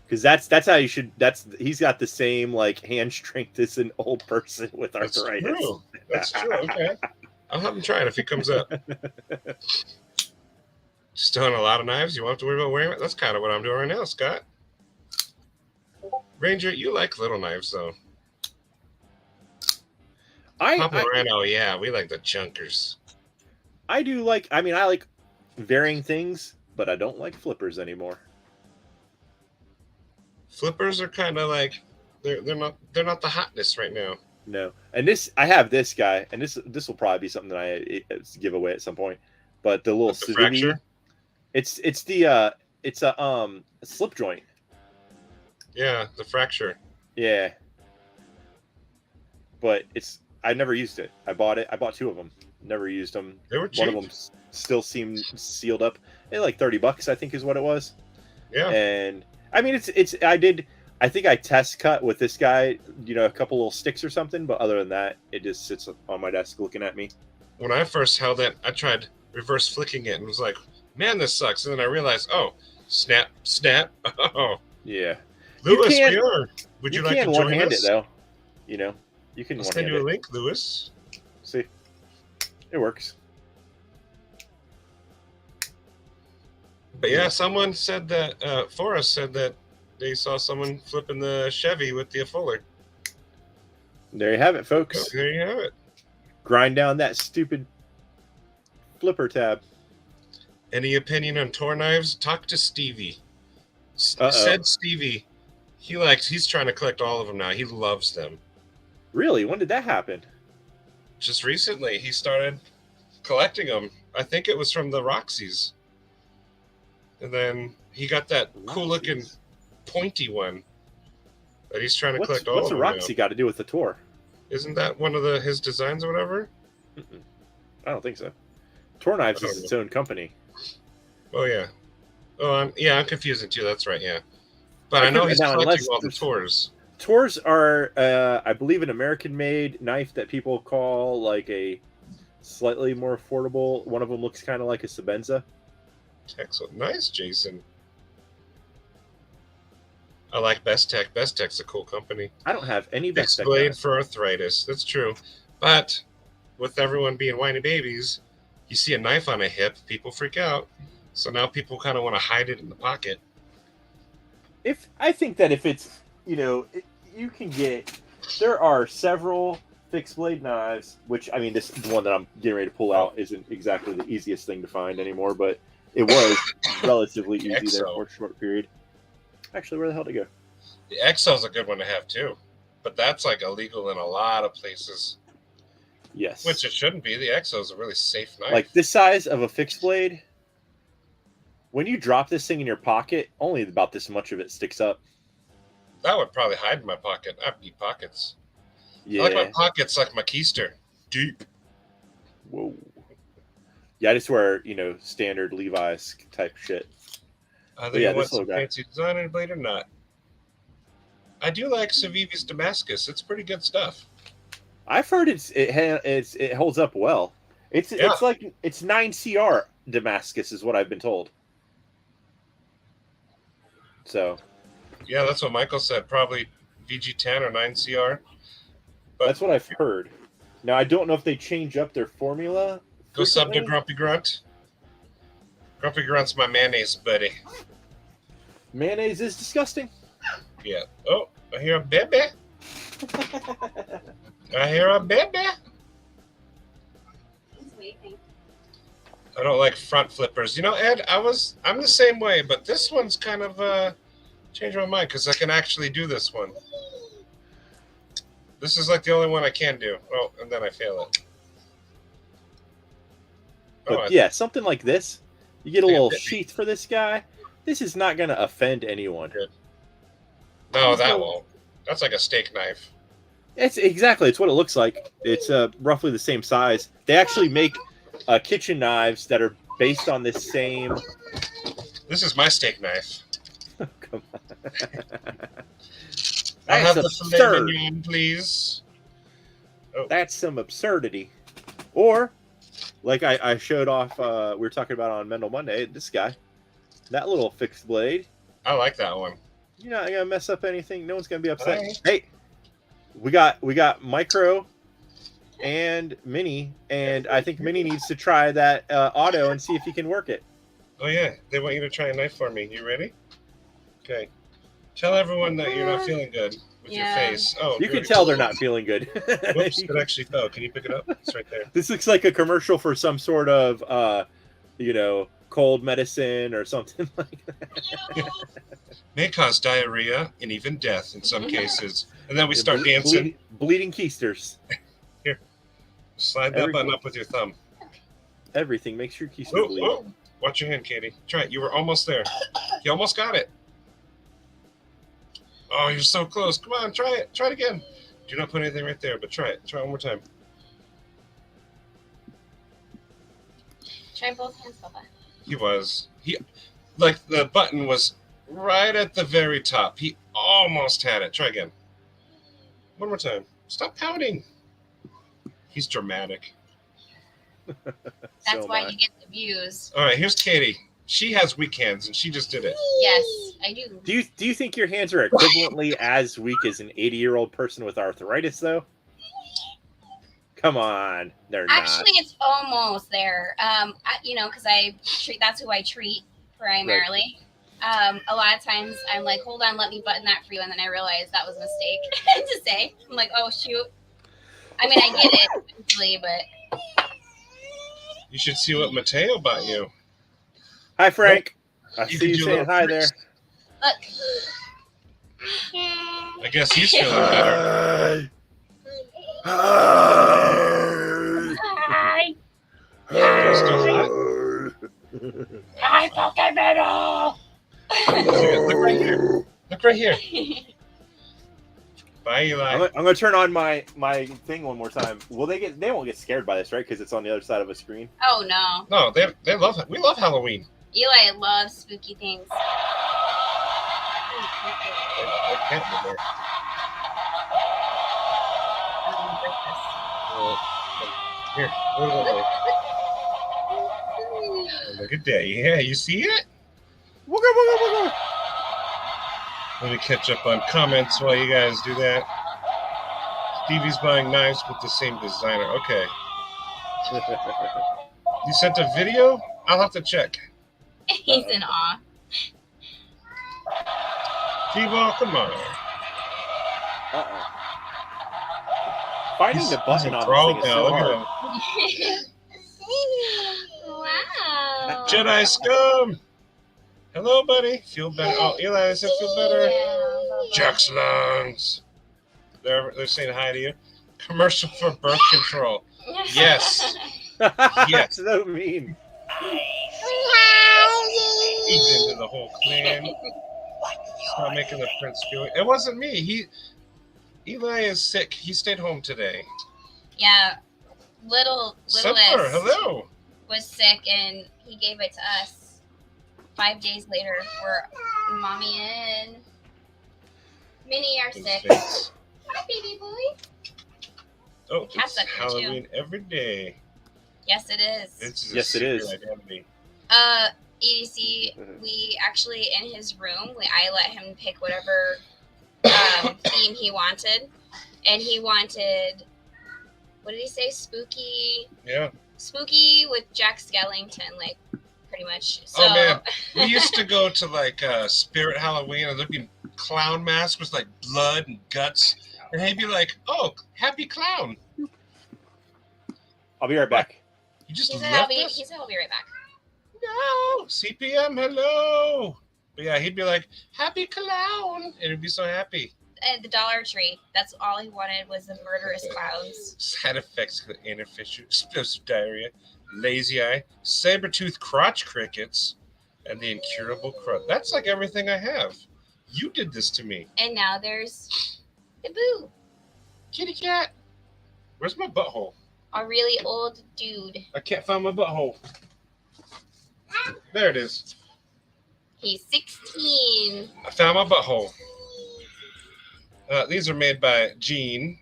Because that's how you should. He's got the same like hand strength as an old person with arthritis. That's true. That's true. Okay, I'll have him try it if he comes up. Still on a lot of knives. You won't have to worry about wearing it. That's kind of what I'm doing right now, Scott. Ranger, you like little knives though. Papa Rhino, yeah, we like the chunkers. I do like. I mean, I like varying things, but I don't like flippers anymore. Flippers are kind of like they're not the hotness right now. No, and I have this guy, and this will probably be something that I give away at some point. But the little fracture, it's a slip joint. Yeah, the fracture. Yeah, but I never used it. I bought it. I bought two of them. Never used them. They were cheap. One of them still seemed sealed up. They're like $30, I think, is what it was. Yeah. And I mean, I I think I test cut with this guy, a couple little sticks or something, but other than that, it just sits on my desk looking at me. When I first held it, I tried reverse flicking it and was like, man, this sucks. And then I realized, oh, snap, snap. Oh, yeah. Lewis, we are. Would you like to join one-hand us? it, though. You can I'll one-hand send you a it. link, Lewis. See? It works. But yeah, someone said that, Forrest said that they saw someone flipping the Chevy with the Fuller. There you have it, folks. So there you have it. Grind down that stupid flipper tab. Any opinion on tour knives? Talk to Stevie. Uh-oh. Said Stevie. He's trying to collect all of them now. He loves them. Really? When did that happen? Just recently, he started collecting them. I think it was from the Roxy's. And then he got that cool-looking pointy one that he's trying to collect all of them. What's a Roxy got to do with the tour? Isn't that one of his designs or whatever? I don't think so. Tour Knives is its own company. Oh, yeah. Oh, I'm confusing too. That's right, yeah. But I know he's collecting all the tours. Tours are, I believe, an American-made knife that people call like a slightly more affordable. One of them looks kind of like a Sabenza. Excellent. Nice, Jason. I like Best Tech. Best Tech's a cool company. I don't have any Best Tech. Blade for arthritis. That's true. But with everyone being whiny babies, you see a knife on a hip, people freak out. So now people kind of want to hide it in the pocket. I think that if it's, you can get, there are several fixed blade knives, which, I mean, the one that I'm getting ready to pull out isn't exactly the easiest thing to find anymore, but it was relatively easy there for a short period. Actually, where the hell did it go? The XL's a good one to have too, but that's like illegal in a lot of places. Yes. Which it shouldn't be. The XL's a really safe knife. Like this size of a fixed blade, when you drop this thing in your pocket, only about this much of it sticks up. That would probably hide in my pocket. I have deep pockets. Yeah. I like my pockets like my keister. Deep. Whoa. Yeah, I just wear, standard Levi's type shit. I think you want some fancy design on a blade or not. I do like Civivi's Damascus. It's pretty good stuff. I've heard it holds up well. It's 9CR Damascus is what I've been told. So. Yeah, that's what Michael said. Probably VG10 or 9CR. But that's what I've heard. Now I don't know if they change up their formula. Go sub to Grumpy Grunt. Grumpy Grunt's my mayonnaise buddy. Mayonnaise is disgusting. Yeah. Oh, I hear a baby. I hear a baby. He's waving. I don't like front flippers. Ed, I'm the same way, but this one's kind of changed my mind because I can actually do this one. This is like the only one I can do. Oh, and then I fail it. But something like this. You get a little sheath for this guy. This is not going to offend anyone. Good. No, that won't. That's like a steak knife. It's what it looks like. It's roughly the same size. They actually make kitchen knives that are based on this same. This is my steak knife. Come on. I'll have the filet mignon, please. Oh. That's some absurdity. Or, like I showed off, we were talking about on Mendel Monday, this guy. That little fixed blade. I like that one. You're not gonna mess up anything. No one's gonna be upset. Hey, we got micro and mini, and I think mini needs to try that auto and see if he can work it. Oh yeah, they want you to try a knife for me. You ready? Okay. Tell everyone that you're not feeling good with your face. Oh, you can tell they're not feeling good. Whoops, it actually fell. Can you pick it up? It's right there. This looks like a commercial for some sort of cold medicine or something like that. May cause diarrhea and even death in some cases. And then we start dancing. Bleeding keisters. Here. Slide that button up with your thumb. Everything makes your keister bleed. Oh. Watch your hand, Katie. Try it. You were almost there. You almost got it. Oh, you're so close. Come on, try it. Try it again. Do not put anything right there, but try it. Try it one more time. Try both hands, Papa. He the button was right at the very top. He almost had it. Try again. One more time. Stop pouting. He's dramatic. That's why you get the views. All right, here's Katie. She has weak hands, and she just did it. Yes, I do. Do you think your hands are equivalently as weak as an 80-year-old person with arthritis, though? Come on, they're Actually, it's almost there. Because I treat. That's who I treat primarily. Right. A lot of times I'm like, hold on, let me button that for you, and then I realize that was a mistake to say. I'm like, oh shoot. I mean, I get it eventually, but you should see what Mateo bought you. Hi, Frank. I see you saying hi there. Look. I guess he's feeling better. Hi. Hi, Pokemon! Look right here. Look right here. Bye, Eli. I'm gonna turn on my thing one more time. They won't get scared by this, right? Because it's on the other side of a screen. Oh no. No, they love it. We love Halloween. Eli loves spooky things. Here. Look at that. Yeah, you see it? Let me catch up on comments while you guys do that. Stevie's buying knives with the same designer. Okay. You sent a video? I'll have to check. He's in awe. T-Ball, come on. Finding the button on this thing is so hard. Wow. Jedi scum. Hello, buddy. Feel better. Oh, Eli, I said feel better. Jack's lungs. They're saying hi to you. Commercial for birth control. Yes. Yes. So mean. He's into the whole clan. Stop making the prince feel. It wasn't me. Eli is sick. He stayed home today. Yeah, little Supper. Hello. was sick, and he gave it to us. 5 days later, we're mommy and Minnie are sick. Hi, baby boy. Oh, Cat's it's up here, too. Halloween every day. Yes, it is. It's Yes, it is. Identity. EDC, we actually, in his room, I let him pick whatever theme he wanted. And he wanted, what did he say? Spooky? Yeah. Spooky with Jack Skellington, like, pretty much. So, Oh, man. We used to go to, like, Spirit Halloween and looking clown masks with, like, blood and guts. And he'd be like, oh, happy clown. I'll be right back. You just he said, left us? he said, I'll be right back. No, CPM, hello. But yeah, he'd be like, happy clown. And he'd be so happy. At the Dollar Tree, that's all he wanted was the murderous clowns. Side effects of interfisher, explosive diarrhea, lazy eye, saber-toothed crotch crickets, and the incurable crud. That's like everything I have. You did this to me. And now there's the Boo, Kitty cat. Where's my butthole? a really old dude. I can't find my butthole. There it is. He's 16. I found my butthole. These are made by Gene,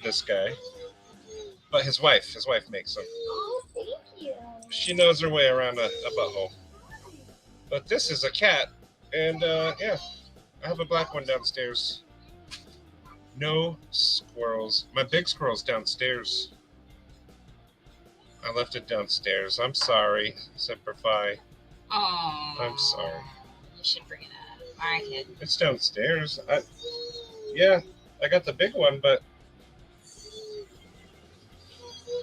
this guy. But his wife makes them. Oh, thank you. She knows her way around a butthole. But this is a cat. And, yeah, I have a black one downstairs. No squirrels. My big squirrel's downstairs. I left it downstairs. I'm sorry, Semper Fi. Oh. I'm sorry. You should bring it up. All right, kid. It's downstairs. Yeah, I got the big one, but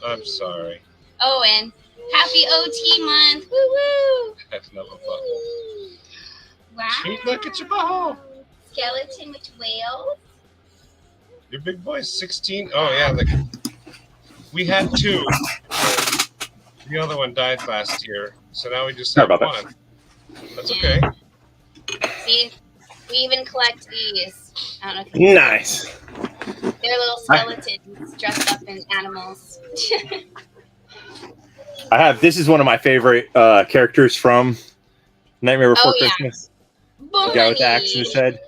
I'm sorry. Oh, and happy OT month. Woo woo. That's another butthole. Wow. Sweet, look at your butthole. Skeleton with whales. Your big boy's 16. Oh, yeah. We had two. The other one died last year. So now we just have one. That's okay. See, we even collect these. I don't know if you Nice. They're little skeletons dressed up in animals. This is one of my favorite characters from Nightmare Before Oh, yeah. Christmas. The guy with the axe in his head.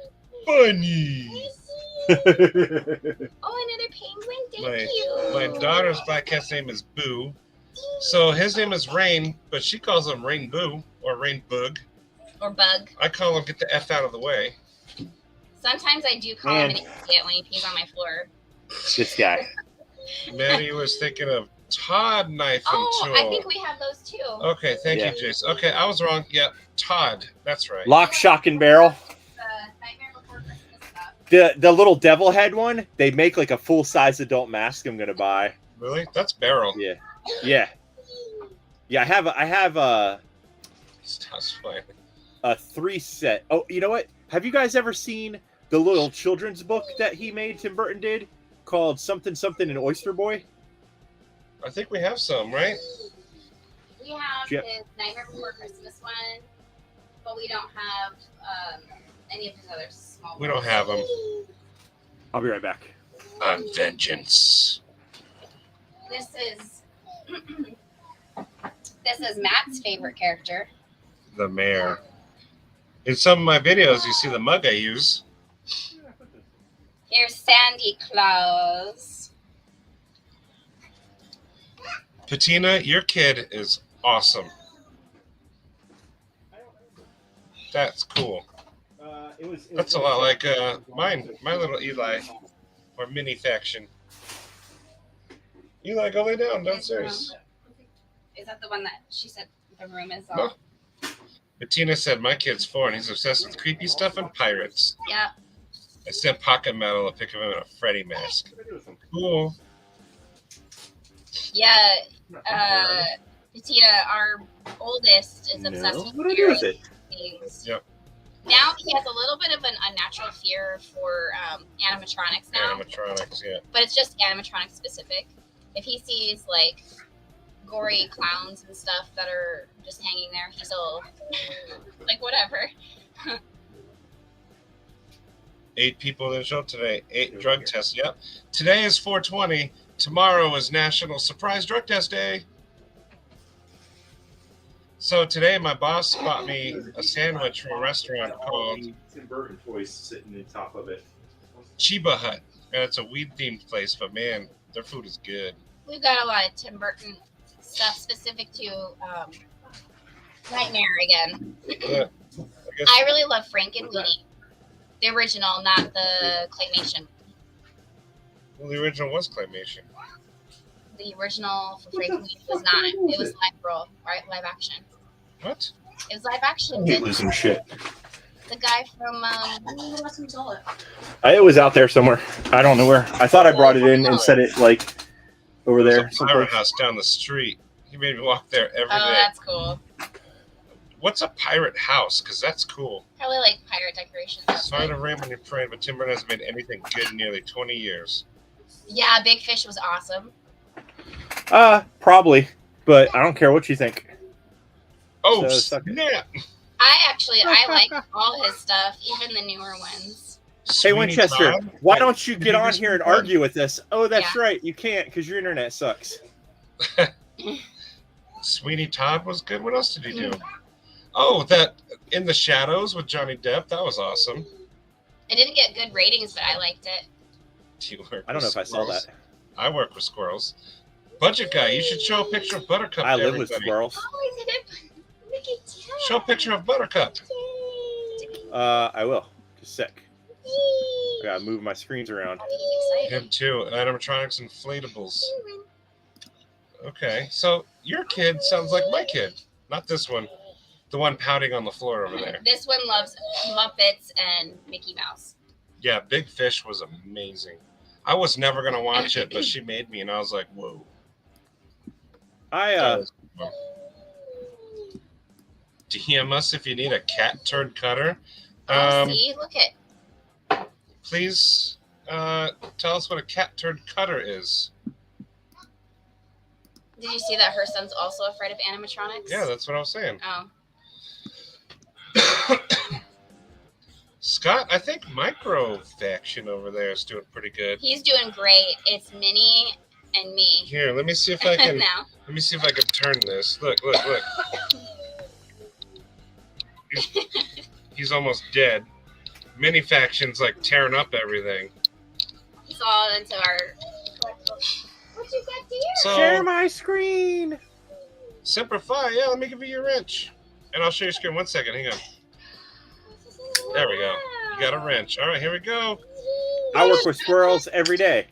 Bunny. Oh, another penguin. Thank you. My daughter's black cat's name is Boo. So his name is Rain, but she calls him Rain Boo or Rain Bug. Or Bug. I call him Get the F out of the way. Sometimes I do call him an idiot when he pees on my floor. This guy. Maddie was thinking of Todd Knife and Tool. I think we have those too. Okay, thank you, Jace. Okay, I was wrong. Yeah, Todd. That's right. Lock, Shock, and Barrel. Nightmare Before Christmas stuff. The little devil head one, they make like a full size adult mask I'm gonna buy. Really? That's Barrel. Yeah. I have Stop smiling. a 3 set. Oh, you know what? Have you guys ever seen the little children's book that he made, Tim Burton did, called Something Something and Oyster Boy? I think we have some, right? We have Yep. his Nightmare Before Christmas one, but we don't have any of his other small We ones. don't have them. I'll be right back. On vengeance. This is this is Matt's favorite character. The mayor. In some of my videos, you see the mug I use. Here's Sandy Claus. Patina, your kid is awesome. That's cool. That's a lot like mine, my little Eli, or mini faction. Eli, go lay down downstairs. Is that the one that she said the room is No. on? Patina said my kid's 4 and he's obsessed with creepy stuff and pirates. Yeah. I sent Pocket Metal a pic of him in a Freddy mask. Cool. Yeah. Patina, our oldest, is obsessed with What do I do with scary it? things. Yep. Now he has a little bit of an unnatural fear for animatronics now, Animatronics, yeah. but it's just animatronic specific. If he sees like gory clowns and stuff that are just hanging there, he's all like whatever. 8 people didn't show up today. 8 drug tests. Yep. Today is 420. Tomorrow is National Surprise Drug Test Day. So today my boss bought me a sandwich from a restaurant called Tim Burton toys sitting on top of it. Chiba Hut. And it's a weed-themed place, but man, their food is good. We've got a lot of Tim Burton stuff specific to Nightmare again. Yeah, I really love Frankenweenie. The original, not the claymation. Well, the original was claymation. The original for Frankenweenie was not. It was live action. What? It was live action. I'm losing shit. The guy from It was out there somewhere. I don't know where. I thought I brought it in and set it like over there. There's a pirate house down the street. He made me walk there every day. Oh, that's cool. What's a pirate house? Because that's cool. Probably like pirate decorations. Sorry to rain on your parade, but Tim Burton hasn't made anything good in nearly 20 years. Yeah, Big Fish was awesome. Probably, but I don't care what you think. Oh, So, suck it. snap! I like all his stuff, even the newer ones. Hey, Sweeney Winchester, Todd? why don't you Did get you on just here and record? argue with us? Oh, that's Yeah. right. You can't because your internet sucks. Sweeney Todd was good. What else did he do? Oh, that In the Shadows with Johnny Depp. That was awesome. It didn't get good ratings, but I liked it. Do you work I don't know with if I saw squirrels? that. I work with squirrels. Budget guy, you should show a picture of Buttercup. I to live with everybody. squirrels. Oh, I did it. Look at Show a picture of Buttercup. I will. Just a sec. I gotta move my screens around. Him too. Animatronics inflatables. Okay, so your kid sounds like my kid. Not this one. The one pouting on the floor over there. This one loves Muppets and Mickey Mouse. Yeah, Big Fish was amazing. I was never gonna watch it, but she made me, and I was like, "Whoa!" That was fun. DM us if you need a cat turd cutter. See, look at. Please tell us what a cat turd cutter is. Did you see that her son's also afraid of animatronics? Yeah, that's what I was saying. Oh, Scott, I think Micro Faction over there is doing pretty good. he's doing great. It's Minnie and me. Here, let me see if I can. now. Let me see if I can turn this. Look. He's almost dead. mini factions like tearing up everything. It's all into our. What you got here? So Share my screen. Semper Fi, yeah, let me give you your wrench. And I'll share your screen. 1 second, hang on. There we go. You got a wrench. All right, here we go. I work with squirrels every day.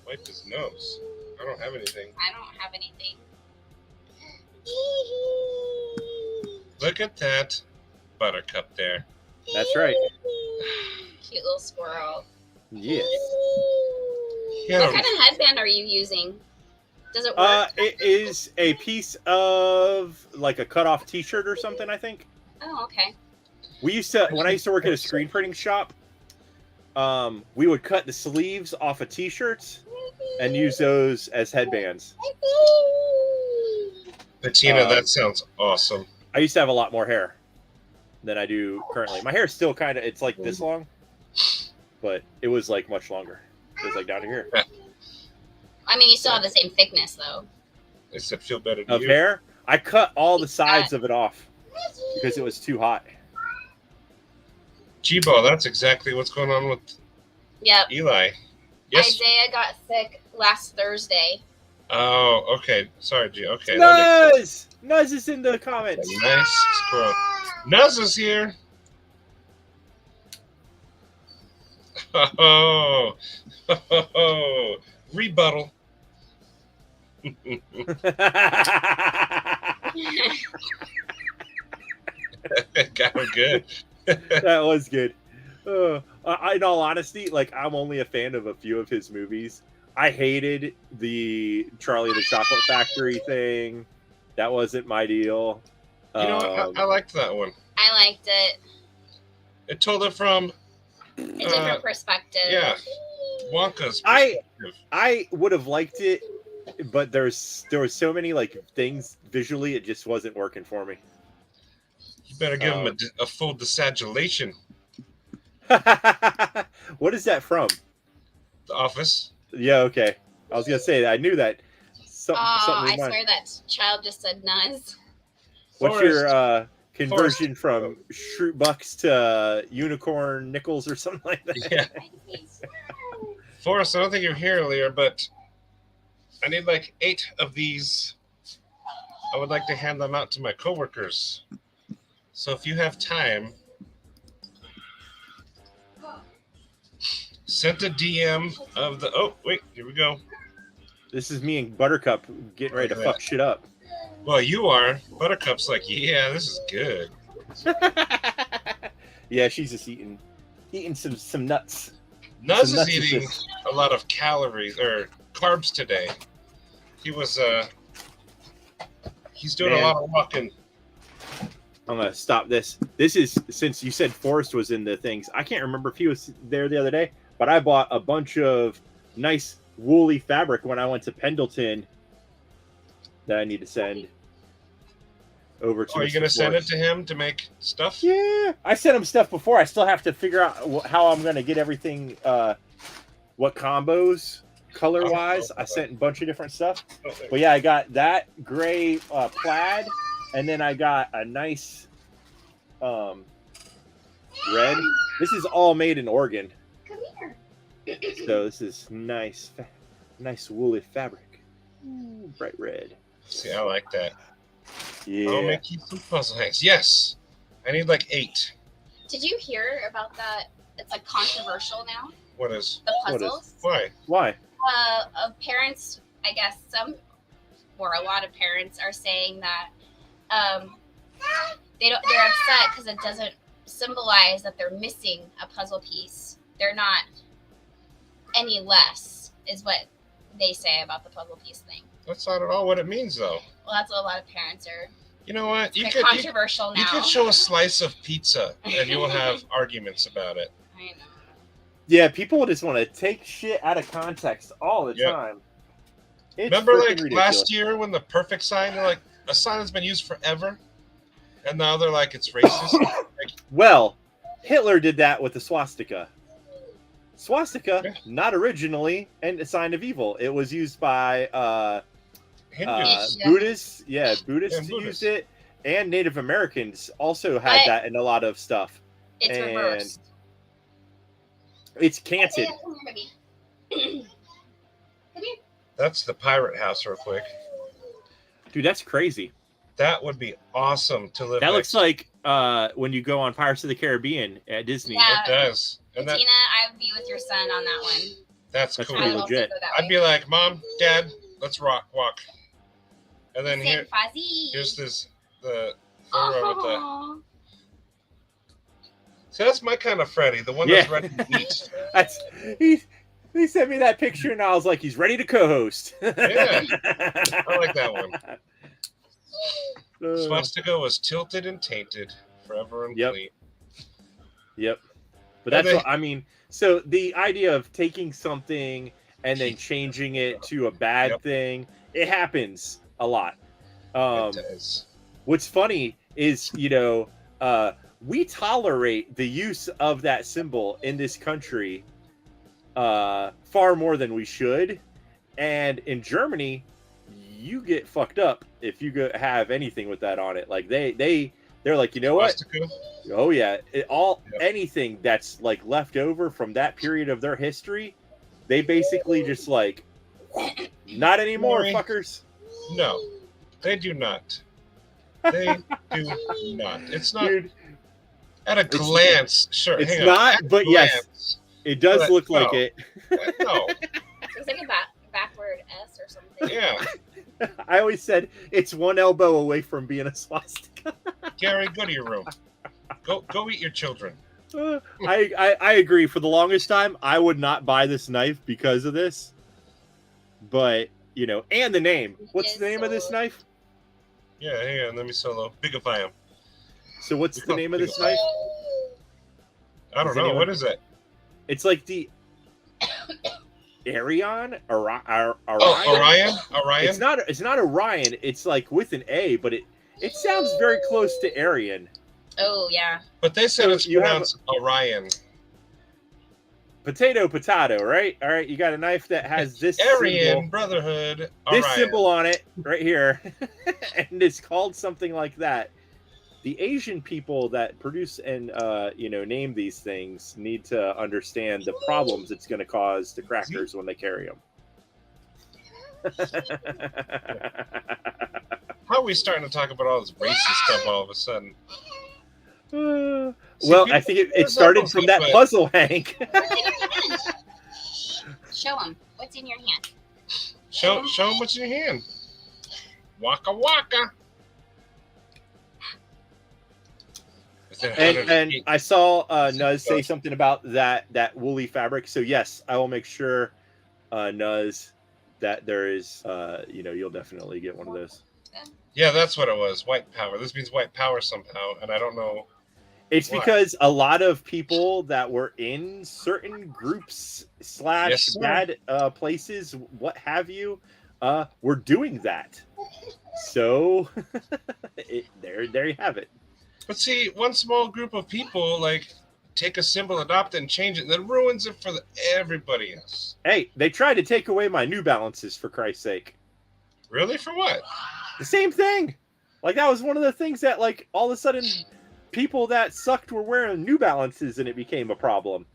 Wipe his nose. I don't have anything. I don't have anything. Look at that buttercup there. That's right. Cute little squirrel. Yes. Yeah, What kind of headband are you using? Does it work? It is a piece of like a cut-off T-shirt or something, I think. Oh, okay. We used to, when I used to work at a screen printing shop, we would cut the sleeves off of T-shirts and use those as headbands. Bettina, that sounds awesome. I used to have a lot more hair than I do currently. My hair is still kind of, it's like this long, but it was like much longer. It was like down to here. I mean, you still have the same thickness, though. They said feel better to Of you. hair, I cut all the sides of it off because it was too hot. G-Ball, that's exactly what's going on with Yep. Eli. Yes. Isaiah got sick last Thursday. Oh, okay. Sorry, G. Okay. Nuz! Nuz is in the comments. Nice squirrel. Nuz is here. Oh, rebuttal. Got him good. That was good. In all honesty, like I'm only a fan of a few of his movies. I hated the Charlie and the Chocolate Factory thing. That wasn't my deal. You know what? I liked that one. I liked it. It told it from A different perspective. yeah, Wonka's I perspective. I would have liked it, but there was so many like things visually, it just wasn't working for me. You better give him a full desagulation. What is that from? The Office. Yeah, okay. I was gonna say that. I knew that. Something I in mind. swear that child just said nuz. What's your conversion from Shroot Bucks to Unicorn Nickels or something like that? Yeah. Forrest, I don't think you're here earlier, but I need like 8 of these. I would like to hand them out to my coworkers. So if you have time, send a DM of the. Oh, wait, here we go. This is me and Buttercup getting ready to fuck shit up. Well, you are. Buttercup's like, yeah, this is good. Yeah, she's just eating some nuts. Nuz Some is eating a lot of calories or carbs today. He was he's doing a lot of walking. I'm gonna stop this. This is, since you said Forrest was in the things, I can't remember if he was there the other day, but I bought a bunch of nice woolly fabric when I went to Pendleton that I need to send over to. Are you going to send it to him to make stuff? Yeah, I sent him stuff before. I still have to figure out how I'm going to get everything, what combos color wise. I sent a bunch of different stuff, but yeah, I got that gray plaid, and then I got a nice red. This is all made in Oregon. Come here. So this is nice woolly fabric. Ooh, bright red. See, I like that. Yeah. I'll make you some puzzle hangs. Yes. I need like 8. Did you hear about that? It's like controversial now. What is? The What is? puzzles. Why? Of parents, I guess some or a lot of parents are saying that they're upset because it doesn't symbolize that they're missing a puzzle piece. They're not any less, is what they say about the puzzle piece thing. That's not at all what it means, though. Well, that's what a lot of parents are. You know what? It's controversial now. You could show a slice of pizza, and you will have arguments about it. I know. Yeah, people just want to take shit out of context all the time. It's Remember, like freaking ridiculous. last year when the perfect sign, they're like a sign that's been used forever, and now they're like it's racist. Like, Well, Hitler did that with the swastika. Swastika, not originally a sign of evil. It was used by Hindus. Buddhists. Yeah, Buddhists And Buddhists. used it, and Native Americans also had that in a lot of stuff. It's and reversed. it's canted. Come here, baby. Come here. That's the pirate house, real quick. Dude, that's crazy. That would be awesome to live. That looks next like when you go on Pirates of the Caribbean at Disney. Yeah. It does. And Tina, I would be with your son on that one. that's That's cool. I pretty would also legit. go that I'd way. be like, Mom, Dad, let's walk. And then Say here's Fuzzy. the photo with the. Aw. So that's my kind of Freddy, the one Yeah. that's ready to eat. That's he sent me that picture and I was like, he's ready to co-host. Yeah. I like that one. Uh, Swastika was tilted and tainted, forever and Yep. clean. Yep. But And that's they- what I mean. So the idea of taking something and then changing it to a bad Yep. thing, it happens a lot. It does. What's funny is, we tolerate the use of that symbol in this country far more than we should. And in Germany, you get fucked up if you have anything with that on it. Like they're like, you know what? Swastika? Oh yeah, Yep. anything that's like left over from that period of their history, they basically just like, not anymore, Sorry. fuckers. No, they do not. They do not. It's not Dude, at a glance. Sure, it's hang on. not, At a but yes, glance, it does But look like no. it. No, It's like a backward S or something. yeah, I always said it's one elbow away from being a swastika. Gary, go to your room. Go eat your children. I agree. For the longest time, I would not buy this knife because of this. But and the name. What's the name of this knife? Yeah, hang on. Let me solo. Bigify him. So what's the name of this knife? I don't Does know. anyone- What is it? It's like the Arion. Orion. Oh, Orion. Orion. It's not Orion. It's like with an A, but it sounds very close to Aryan. Oh yeah. But they said So it's you have- pronounced Orion. Potato, right? All right. You got a knife that has this Aryan symbol, Brotherhood. this Orion. symbol on it right here, and it's called something like that. The Asian people that produce and name these things need to understand the problems it's going to cause to crackers when they carry them. How are we starting to talk about all this racist stuff all of a sudden? Well, I think it started from that puzzle, Hank. What's in your hand? Show him. What's in your hand? Show them what's in your hand. Waka waka. And I saw Nuz say something about that woolly fabric. So yes, I will make sure, Nuz, that there is you'll definitely get one of those. Yeah, that's what it was. White power. This means white power somehow, and I don't know. It's Why? because a lot of people that were in certain groups / Yes, sir. bad places, what have you, were doing that. So there you have it. But see, one small group of people take a symbol, adopt it, and change it, and then ruins it for everybody else. Hey, they tried to take away my New Balances, for Christ's sake. Really? For what? The same thing. Like that was one of the things that all of a sudden people that sucked were wearing New Balances and it became a problem.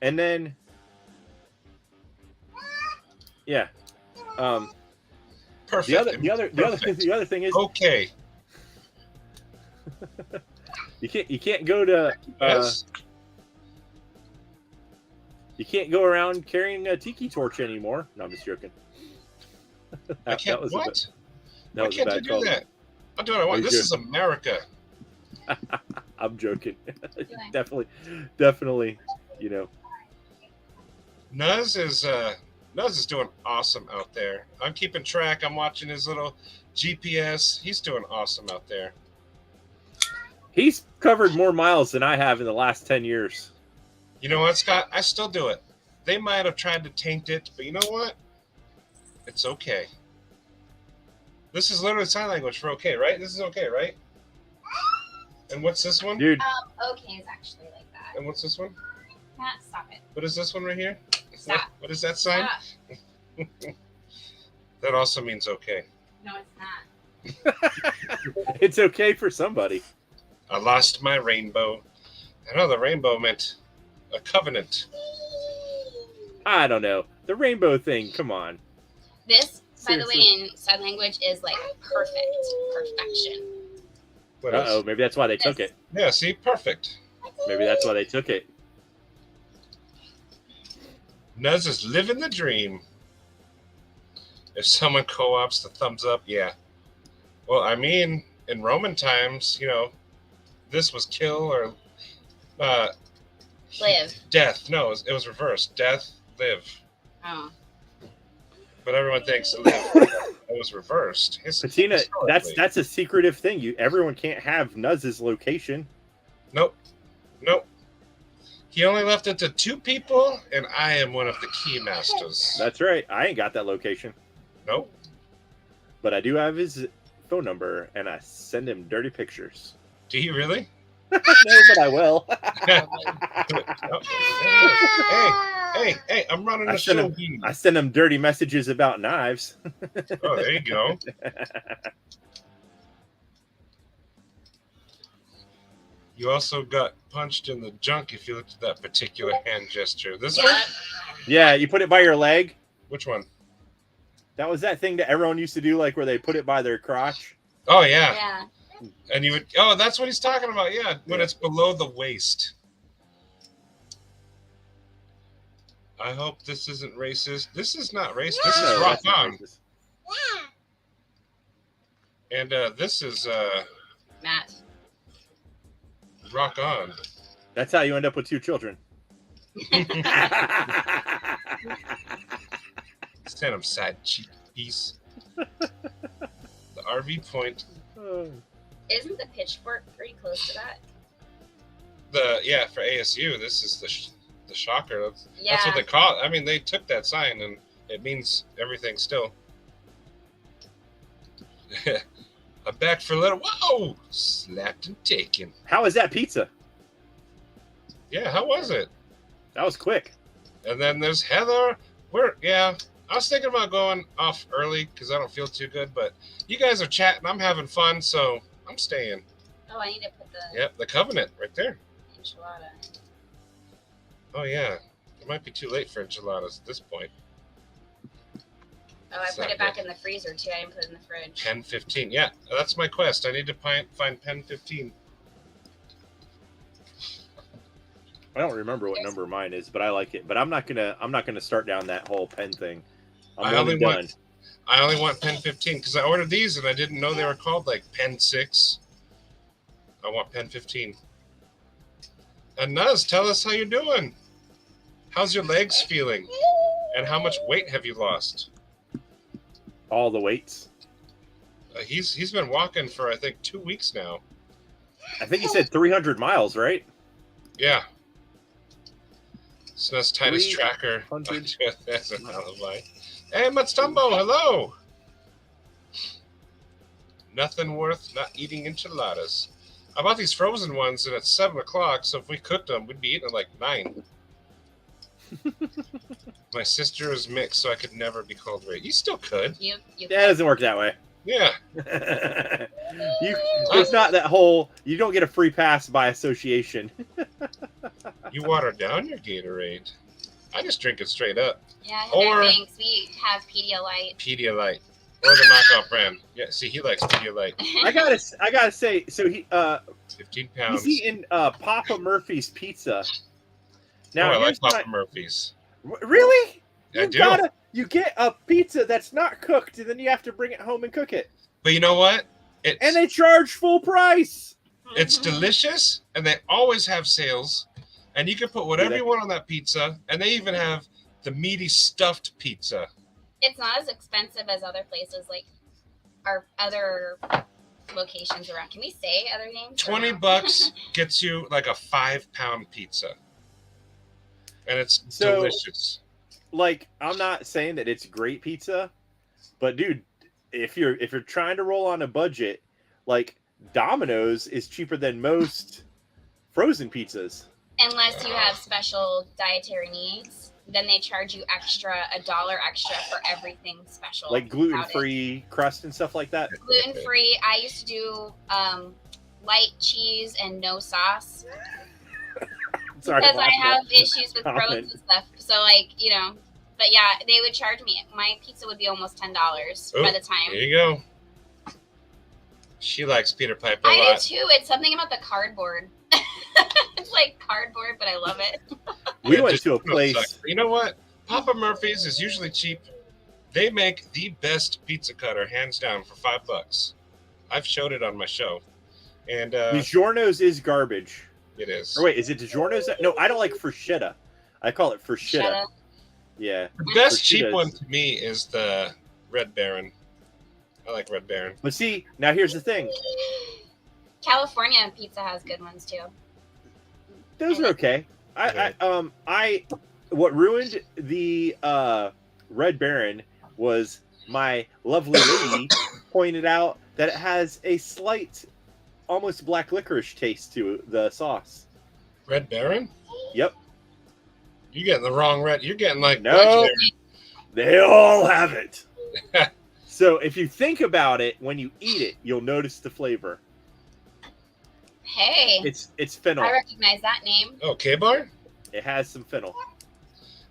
And then yeah. Perfect. The other thing is Okay. you can't go to Yes. you can't go around carrying a tiki torch anymore. No, I'm just joking. I can't. was What? That Why was a can't I bad do call. that? I'll do what I want. Are you This is America. I'm joking. Definitely, Nuz is doing awesome out there. I'm keeping track. I'm watching his little GPS. He's doing awesome out there. He's covered more miles than I have in the last 10 years. You know what, Scott? I still do it. They might have tried to taint it, but you know what? It's okay. This is literally sign language for okay, right? This is okay, right? And what's this one? Dude, Okay is actually like that. And what's this one? Matt, stop it. What is this one right here? Stop. What is that sign? Stop. That also means okay. No, it's not. it's okay for somebody. I lost my rainbow. I know the rainbow meant a covenant. I don't know. The rainbow thing, come on. This, by the way, Seriously. in sign language is like perfection. What Uh-oh, is? maybe that's why they took it. Yeah, see, perfect. Maybe that's why they took it. Nuz is living the dream. If someone co-ops the thumbs up, yeah. Well, I mean, in Roman times, you know, this was kill or Live. death. No, it was reversed. Death, live. Oh. But everyone thinks it was reversed. Patina, Historically. that's a secretive thing. Everyone can't have Nuz's location. Nope. He only left it to 2 people, and I am one of the key masters. That's right. I ain't got that location. Nope. But I do have his phone number, and I send him dirty pictures. Do you really? No, but I will. Oh, hey, I'm running I a send show. him- I send him dirty messages about knives. Oh, there you go. You also got punched in the junk if you looked at that particular hand gesture. This one? Yeah, you put it by your leg. Which one? That was that thing that everyone used to do, like where they put it by their crotch. Oh, yeah. Yeah. And you would, oh, that's what he's talking about. Yeah, when it's below the waist. I hope this isn't racist. This is not racist. This is No, rock that's not on. racist. And this is Matt. rock on. That's how you end up with 2 children. Stand up, side cheek piece. The RV point. Isn't the pitchfork pretty close to that? For ASU, this is the shocker. That's Yeah. what they call it. I mean, they took that sign and it means everything still. I'm back for a little. Whoa! Slapped and taken. How was that pizza? Yeah, how was it? That was quick. And then there's Heather. I was thinking about going off early because I don't feel too good, but you guys are chatting. I'm having fun, so I'm staying. Oh, I need to put the Yep, the covenant right there. enchilada. Oh, yeah. It might be too late for enchiladas at this point. Oh, I put it back in the freezer too. I didn't put it in the fridge. Pen 15. Yeah, that's my quest. I need to find Pen 15. I don't remember what number mine is, but I like it. But I'm not gonna start down that whole pen thing. I only want Pen 15 because I ordered these and I didn't know they were called like Pen 6. I want Pen 15. And Nuz, tell us how you're doing. How's your legs feeling? And how much weight have you lost? All the weights. He's been walking for I think 2 weeks now. I think he said 300 miles, right? Yeah. So that's Titus Tracker. 300. That's an alibi. Hey, Matstumbo, hello. Nothing worth not eating enchiladas. I bought these frozen ones, and it's 7 o'clock. So if we cooked them, we'd be eating at like 9. My sister is mixed, so I could never be called Ray. You still could. You That doesn't work that way. Yeah. It's not that whole. You don't get a free pass by association. You water down your Gatorade. I just drink it straight up. Yeah, Or- thanks. We have Pedialyte. Pedialyte. Or the knockout brand. Yeah, see, he likes Pedialyte. I gotta say, so he 15 pounds. he's eating Papa Murphy's pizza. Now I like here's Papa my- Murphy's. Really? I do. You get a pizza that's not cooked, and then you have to bring it home and cook it, But you know what? and they charge full price. It's delicious, and they always have sales. And you can put whatever you want on that pizza, and they even have the meaty stuffed pizza. It's not as expensive as other places, like our other locations around. Can we say other names? $20 gets you like a 5-pound pizza, and it's So- delicious. Like, I'm not saying that it's great pizza, but dude, if you're trying to roll on a budget, like Domino's is cheaper than most frozen pizzas. Unless you have special dietary needs, then they charge you $1 extra for everything special. Like gluten-free crust and stuff like that. Gluten free. I used to do light cheese and no sauce. Sorry, because I Mom. have issues with Comment. roads and stuff. So like, you know, but yeah, they would charge me. My pizza would be almost $10 by the time. There you go. She likes Peter Piper a I lot. do too. It's something about the cardboard. It's like cardboard, but I love it. We went just- to a place. sucks. You know what? Papa Murphy's is usually cheap. They make the best pizza cutter, hands down, for $5. I've showed it on my show, and DiGiorno's is garbage. it is. Or wait, is it DiGiorno's? No, I don't like Freshetta. I call it Shut Freshetta. up. Yeah. The best Prosciutto's. cheap one to me is the Red Baron. I like Red Baron. But see, now here's the thing. California pizza has good ones too. Those are okay. What ruined the Red Baron was my lovely lady pointed out that it has a slight, almost black licorice taste to the sauce. Red Baron? Yep. You're getting the wrong red. You're getting like No. Black They all have it. So if you think about it, when you eat it, you'll notice the flavor. Hey, It's fennel. I recognize that name. Oh, K-Bar? It has some fennel.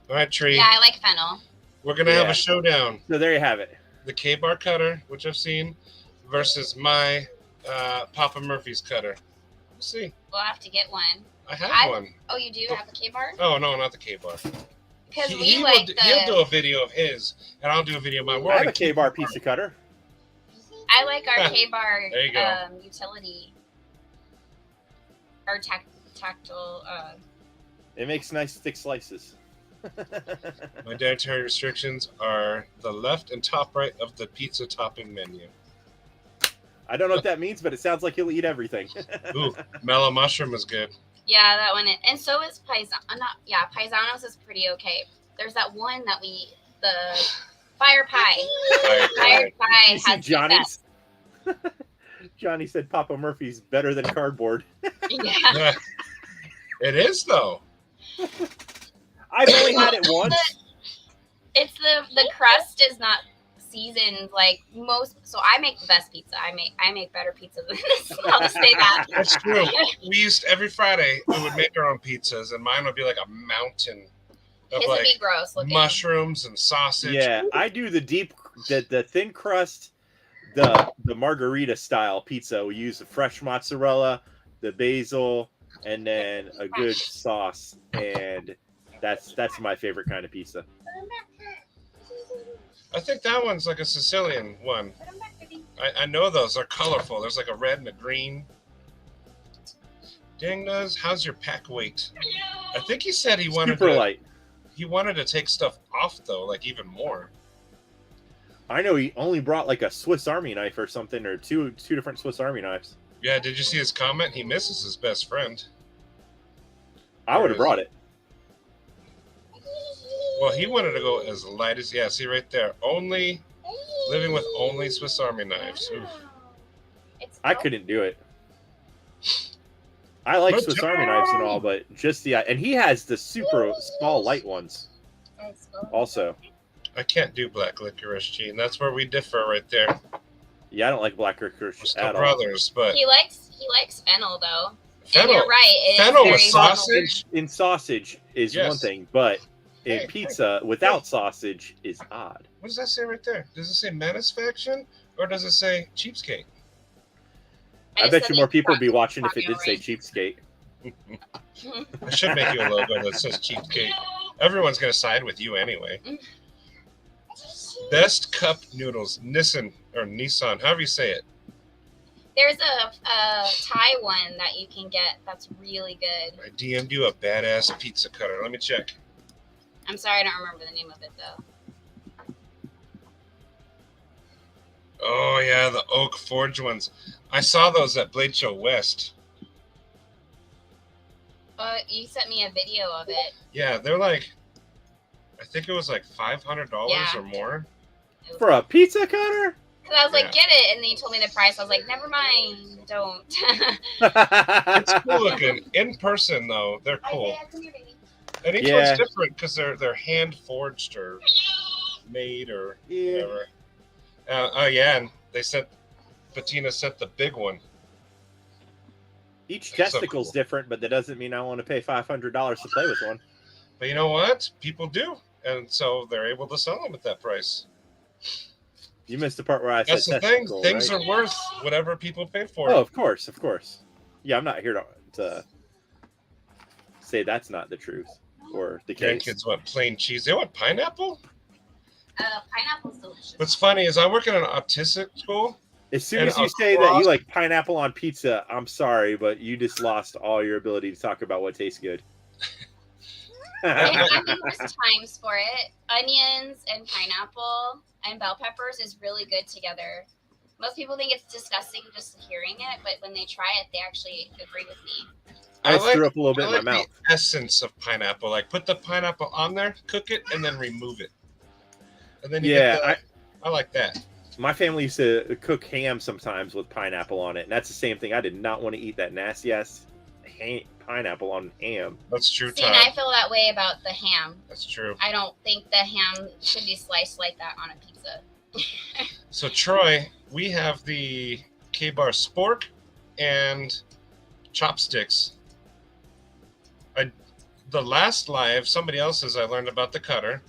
All right, Tree. Yeah, I like fennel. We're going to have Yeah. a showdown. So there you have it. The K-Bar cutter, which I've seen, versus my Papa Murphy's cutter. We'll see. We'll have to get one. I have one. Oh, you do have a K-bar? Oh, no, not the K-Bar. Because we He'll like do a video of his, and I'll do a video of mine. We're I have already a K-bar pizza cutter. I like our K-bar There you go. utility. Our tactile. It makes nice thick slices. My dietary restrictions are the left and top right of the pizza topping menu. I don't know what that means, but it sounds like he'll eat everything. Ooh, mellow mushroom is good. Yeah, that one. And so is Paisanos is pretty okay. There's that one that the fire pie. Fire pie You see has the Johnny's? best. Johnny said Papa Murphy's better than cardboard. Yeah. It is, though. I've only had it once. It's the crust is not seasoned like most. So I make the best pizza. I make better pizza than this. I'll just say that. That's true. We used every Friday we would make our own pizzas, and mine would be like a mountain of His would like be gross looking. mushrooms and sausage. Yeah, I do the thin crust, the margarita style pizza. We use the fresh mozzarella, the basil, and then a good sauce, and that's my favorite kind of pizza. I think that one's like a Sicilian one. I know those. They're colorful. There's like a red and a green. Dang does. How's your pack weight? I think he said he wanted Super to, light. He wanted to take stuff off though, like even more. I know he only brought like a Swiss Army knife or something, or two different Swiss Army knives. Yeah, did you see his comment? He misses his best friend. I would have brought it. Well, he wanted to go as light as see right there. Only living with only Swiss Army knives. Oof. I couldn't do it. I like But Swiss Army knives and all, but just and he has the super small light ones also. I can't do black licorice, Gene. That's where we differ right there. Yeah, I don't like black licorice We're still at all. brothers, but He likes fennel though. fennel. And you're right. It is Fennel with very sausage? In sausage is Yes. one thing, but in Hey, pizza without sausage is odd. What does that say right there? Does it say Mattisfaction or does it say cheapskate? I bet you more people would be watching if it did say cheapskate. I should make you a logo that says cheapskate. Everyone's gonna side with you anyway. Best cup noodles, Nissan, however you say it. There's a Thai one that you can get that's really good. I DM'd you a badass pizza cutter. Let me check. I'm sorry, I don't remember the name of it though. Oh yeah, the oak forge ones. I saw those at Blade Show West. You sent me a video of it. Yeah, they're like, I think it was like $500 Yeah. or more. For a pizza cutter? Because I was like, Yeah. get it, and then you told me the price. I was like, never mind, don't. It's cool looking. In person though, they're cool. And each Yeah. one's different because they're hand forged or made or Yeah. whatever. Oh yeah, and they sent Bettina sent the big one. Each That's so testicle's cool. different, but that doesn't mean I want to pay $500 to play with one. But you know what? People do, and so they're able to sell them at that price. You missed the part where I said That's the thing. testicle, Things right? are worth whatever people pay for. Oh, it. of course. Yeah, I'm not here to say that's not the truth or the case. Grandkids want plain cheese. They want pineapple. Pineapple's delicious. What's funny is I work in an autistic school. As soon And as you say that you across- like pineapple on pizza, I'm sorry, but you just lost all your ability to talk about what tastes good. I mean, there's times for it. Onions and pineapple and bell peppers is really good together. Most people think it's disgusting just hearing it, but when they try it, they actually agree with me. I threw up a little bit I in like my mouth. the essence of pineapple. Like put the pineapple on there, cook it, and then remove it. And then you get I like that. My family used to cook ham sometimes with pineapple on it, and that's the same thing. I did not want to eat that nasty ass pineapple on ham. That's true, See, Todd. and I feel that way about the ham. That's true. I don't think the ham should be sliced like that on a pizza. So Troy, we have the K-Bar spork and chopsticks. The last live, somebody else's, I learned about the cutter.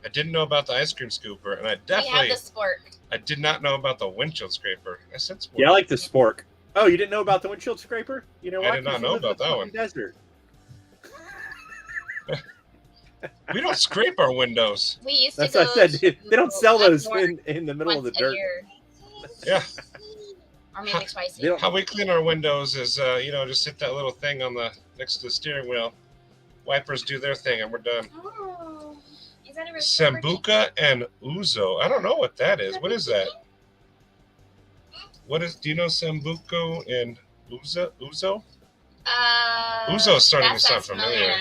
I didn't know about the ice cream scooper, and I We have the spork. I did not know about the windshield scraper. I said spork. Yeah, I like the spork. Oh, you didn't know about the windshield scraper? You know what? I did not know about that one. Desert. We don't scrape our windows. We used to That's go what I said. They don't sell up those north in the middle of the once a dirt. year, Yeah. or maybe twice a They year. don't- How we clean our windows is, just hit that little thing on the next to the steering wheel. Wipers do their thing, and we're done. Oh, is that a Sambuca and Uzo. I don't know what that is. What is that? Do you know Sambuco and Uzo? Uzo is starting that to sound sounds familiar.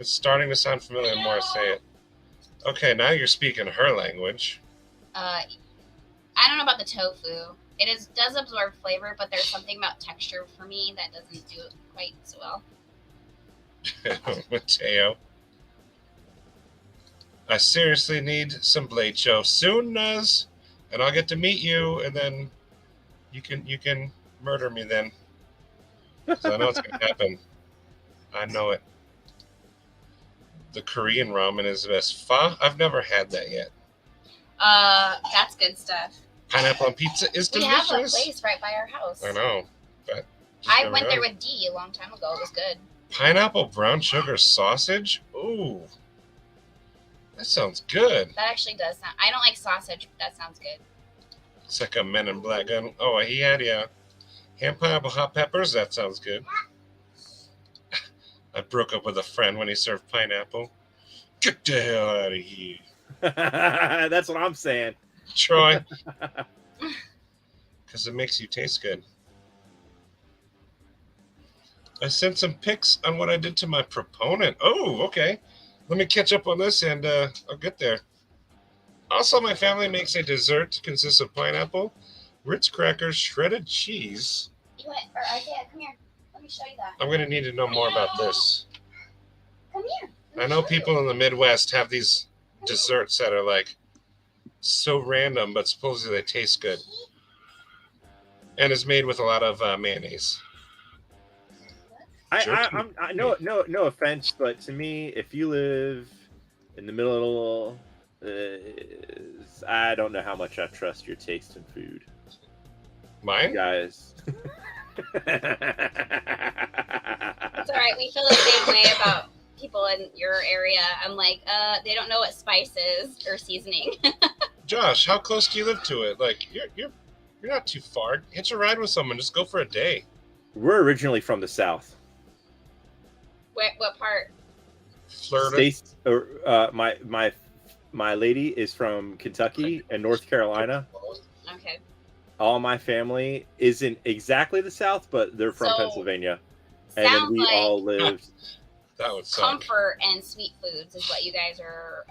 It's starting to sound familiar the more I say it. Okay, now you're speaking her language. I don't know about the tofu. Does absorb flavor, but there's something about texture for me that doesn't do it quite so well. Mateo. I seriously need some Blade Show soon, Nuz, and I'll get to meet you, and then you can murder me then. 'Cause I know it's gonna happen. I know it. The Korean ramen is the best. Pho? I've never had that yet. That's good stuff. Pineapple on pizza is We delicious. have a place right by our house. I know, but I went there with Dee a long time ago. It was good. pineapple brown sugar sausage. Ooh, that sounds good. That actually does sound. I don't like sausage, but that sounds good. It's like a Men in Black gun. Oh, he had ham pineapple hot peppers. That sounds good. I broke up with a friend when he served pineapple. Get the hell out of here, That's what I'm saying. Troy. Because it makes you taste good. I sent some pics on what I did to my proponent. Oh, okay. Let me catch up on this, and I'll get there. Also, my family makes a dessert consists of pineapple, Ritz crackers, shredded cheese. Isaiah, come here. Let me show you that. I'm going to need to know more about this. Come here. I know people in the Midwest have these desserts that are like so random, but supposedly they taste good. And it's made with a lot of mayonnaise. I know, no offense, but to me, if you live in the middle, I don't know how much I trust your taste in food. Mine? Guys. It's all right. We feel the same way about people in your area. I'm like, they don't know what spice is or seasoning. Josh, how close do you live to it? Like, you're not too far. Hitch a ride with someone. Just go for a day. We're originally from the South. What part? Florida. My lady is from Kentucky and North Carolina. Okay. All my family isn't exactly the South, but they're from So, Pennsylvania. And then Sounds we like all lived. That would suck. comfort and sweet foods is what you guys are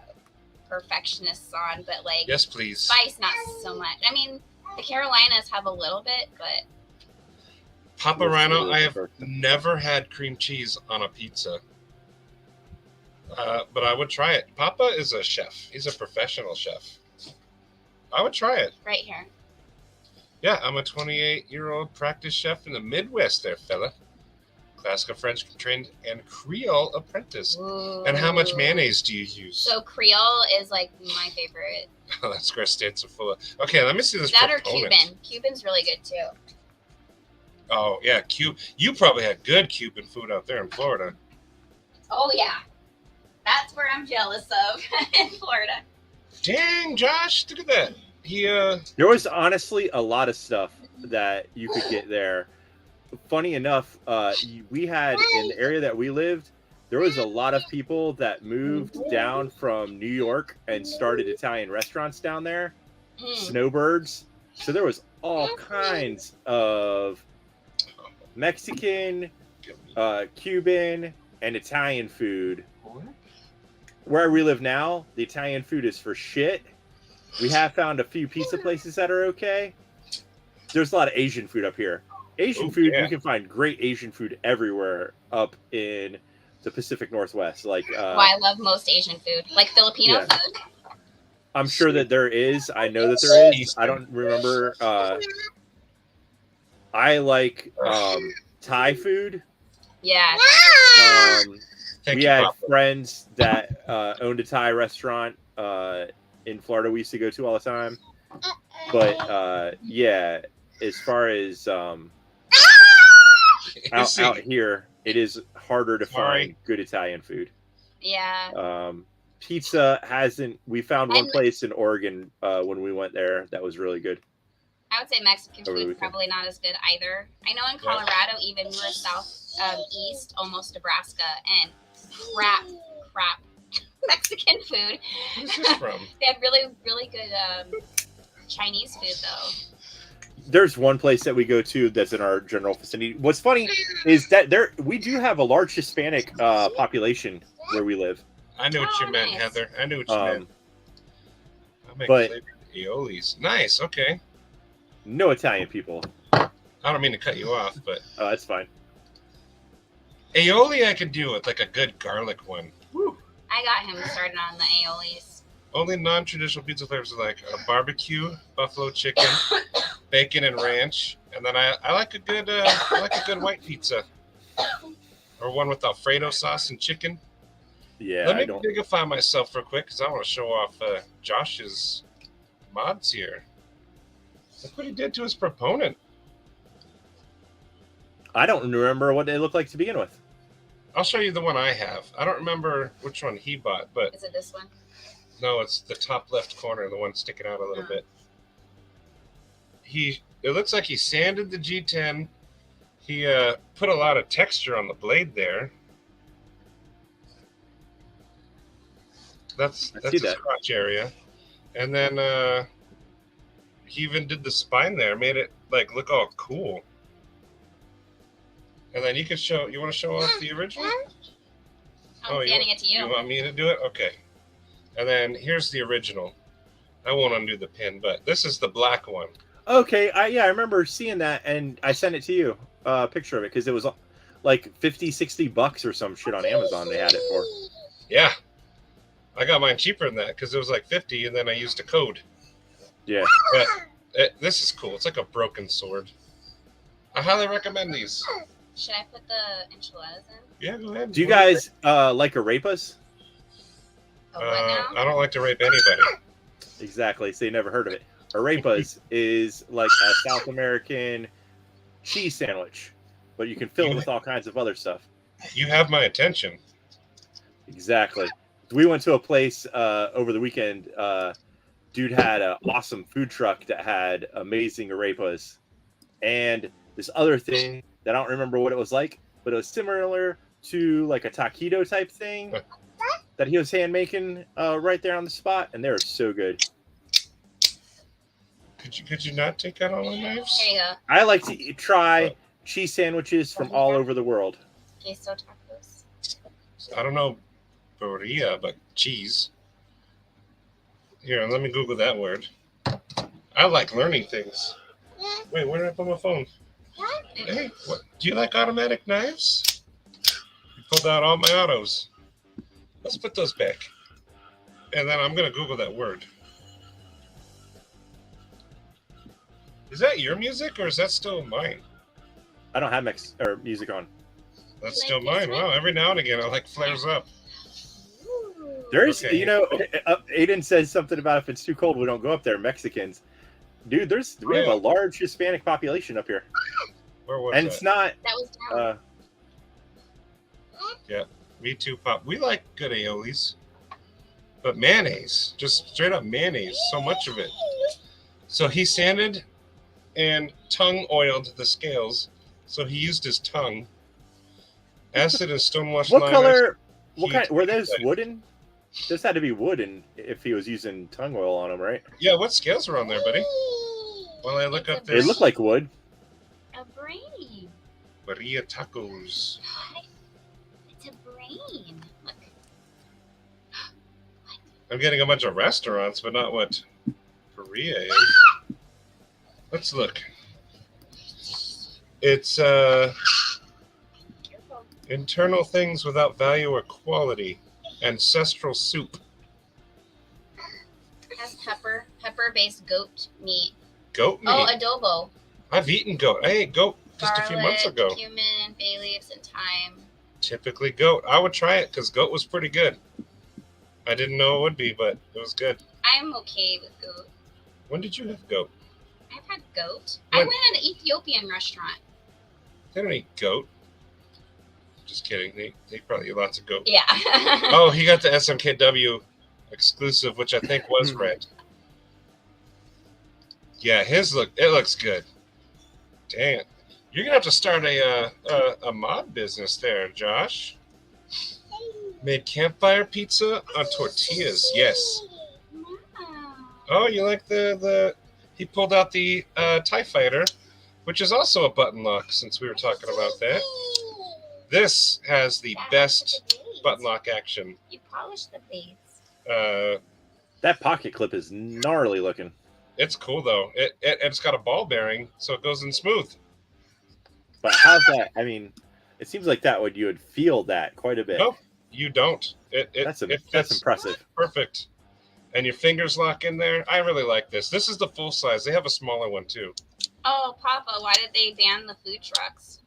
perfectionists on, but like Yes, please. spice, not so much. I mean, the Carolinas have a little bit, but Papa Rhino, I have never had cream cheese on a pizza. But I would try it. Papa is a chef. He's a professional chef. I would try it. right here. Yeah, I'm a 28-year-old practice chef in the Midwest there, fella. Classical French trained and Creole apprentice. Ooh. And how much mayonnaise do you use? So Creole is like my favorite. Oh, that's Crustazza full of. Okay, let me see this. That or proponent. Cuban. Cuban's really good too. Oh yeah, You probably had good Cuban food out there in Florida. Oh yeah, that's where I'm jealous of in Florida. Dang, Josh, look at that. There was honestly a lot of stuff that you could get there. Funny enough, we had in the area that we lived, there was a lot of people that moved down from New York and started Italian restaurants down there, snowbirds. So there was all kinds of Mexican, Cuban, and Italian food. Where we live now, the Italian food is for shit. We have found a few pizza places that are okay. There's a lot of Asian food up here. Asian food, yeah. You can find great Asian food everywhere up in the Pacific Northwest. Like, I love most Asian food, like Filipino food. I'm sure that there is. I know that there is. I don't remember. I like Thai food. Yeah. We had friends that owned a Thai restaurant in Florida. We used to go to all the time. But yeah, as far as out here, it is harder to find good Italian food. Yeah. Pizza hasn't. We found one place in Oregon when we went there that was really good. I would say Mexican food probably not as good either. I know in Colorado, even we were east, almost Nebraska, and crap Mexican food. Where's this from? They had really, really good Chinese food though. There's one place that we go to that's in our general vicinity. What's funny is that we do have a large Hispanic population where we live. I knew what you meant, Heather. I knew what you meant. I make flavored aiolis. Nice. Okay. No Italian people. I don't mean to cut you off, but that's fine. Aioli I could do with like a good garlic one. Woo. I got him started on the aiolis. Only non-traditional pizza flavors are like a barbecue, buffalo chicken, bacon and ranch, and then I like a good white pizza, or one with Alfredo sauce and chicken. Yeah, Let me digify myself real quick because I want to show off Josh's mods here. Look what he did to his proponent. I don't remember what they look like to begin with. I'll show you the one I have. I don't remember which one he bought, but is it this one? No, it's the top left corner, the one sticking out a little bit. It looks like he sanded the G10. He put a lot of texture on the blade there. That's the scratch area, and then he even did the spine there, made it like look all cool. And then you can show. You want to show off the original? I'm scanning it to you. You want me to do it? Okay. And then here's the original. I won't undo the pin, but this is the black one. Okay, I remember seeing that, and I sent it to you, a picture of it, because it was like $50-$60 or some shit on Amazon they had it for. Yeah. I got mine cheaper than that, because it was like $50, and then I used a code. Yeah. But this is cool. It's like a broken sword. I highly recommend these. Should I put the enchiladas in? Yeah, go ahead. Do you guys like arepas? I don't like to rape anybody. Exactly. So you never heard of it. Arepas is like a South American cheese sandwich, but you can fill it with all kinds of other stuff. You have my attention. Exactly. We went to a place over the weekend. Dude had an awesome food truck that had amazing arepas. And this other thing that I don't remember what it was like, but it was similar to like a taquito type thing that he was hand making right there on the spot, and they were so good. Could you not take out all the knives? Here you go. I like to try cheese sandwiches from all over the world. Queso tacos. I don't know burrilla, but cheese. Here, let me Google that word. I like learning things. Wait, where did I put my phone? Hey, what? Do you like automatic knives? You pulled out all my autos. Let's put those back. And then I'm going to Google that word. Is that your music or is that still mine? I don't have music on. That's Like still this mine. one? Wow, every now and again it like flares up. Ooh. There's, Okay. Aiden says something about if it's too cold, we don't go up there. Mexicans, dude. We have Yeah. a large Hispanic population up here, Where was and that? it's not. That was down. Me too, Pop. We like good aiolis. But mayonnaise, just straight up mayonnaise, so much of it. So he sanded and tongue oiled the scales. So he used his tongue. Acid and stonewash What liners. color? What Heat. kind? Were those wooden? Those had to be wooden if he was using tongue oil on them, right? Yeah, what scales are on there, buddy? While I look It's up a They this look like wood. A brain. Maria tacos. It's a brain. Look. I'm getting a bunch of restaurants, but not what Korea is. Let's look. It's Careful. internal things without value or quality. Ancestral soup. It has pepper-based goat meat. Goat meat. Oh, adobo. I've eaten goat. I ate goat just a few months Garlic, ago. cumin, bay leaves, and thyme. Typically goat. I would try it because goat was pretty good. I didn't know it would be, but it was good. I'm okay with goat. When did you have goat? I've had goat. When? I went at an Ethiopian restaurant. They don't eat goat. Just kidding. They probably eat lots of goat. Yeah. Oh, he got the SMKW exclusive, which I think was red. Yeah, it looks good. Dang it. You're gonna have to start a mod business there, Josh. Made campfire pizza on tortillas. Yes. Wow. Oh, you like the he pulled out the TIE Fighter, which is also a button lock since we were talking about that. This has the best button lock action. You polished the base. That pocket clip is gnarly looking. It's cool though. It's got a ball bearing, so it goes in smooth. But how's that? I mean, it seems like you would feel that quite a bit. Nope, you don't. That's fits impressive. perfect. And your fingers lock in there. I really like this. This is the full size. They have a smaller one too. Oh, Papa, why did they ban the food trucks?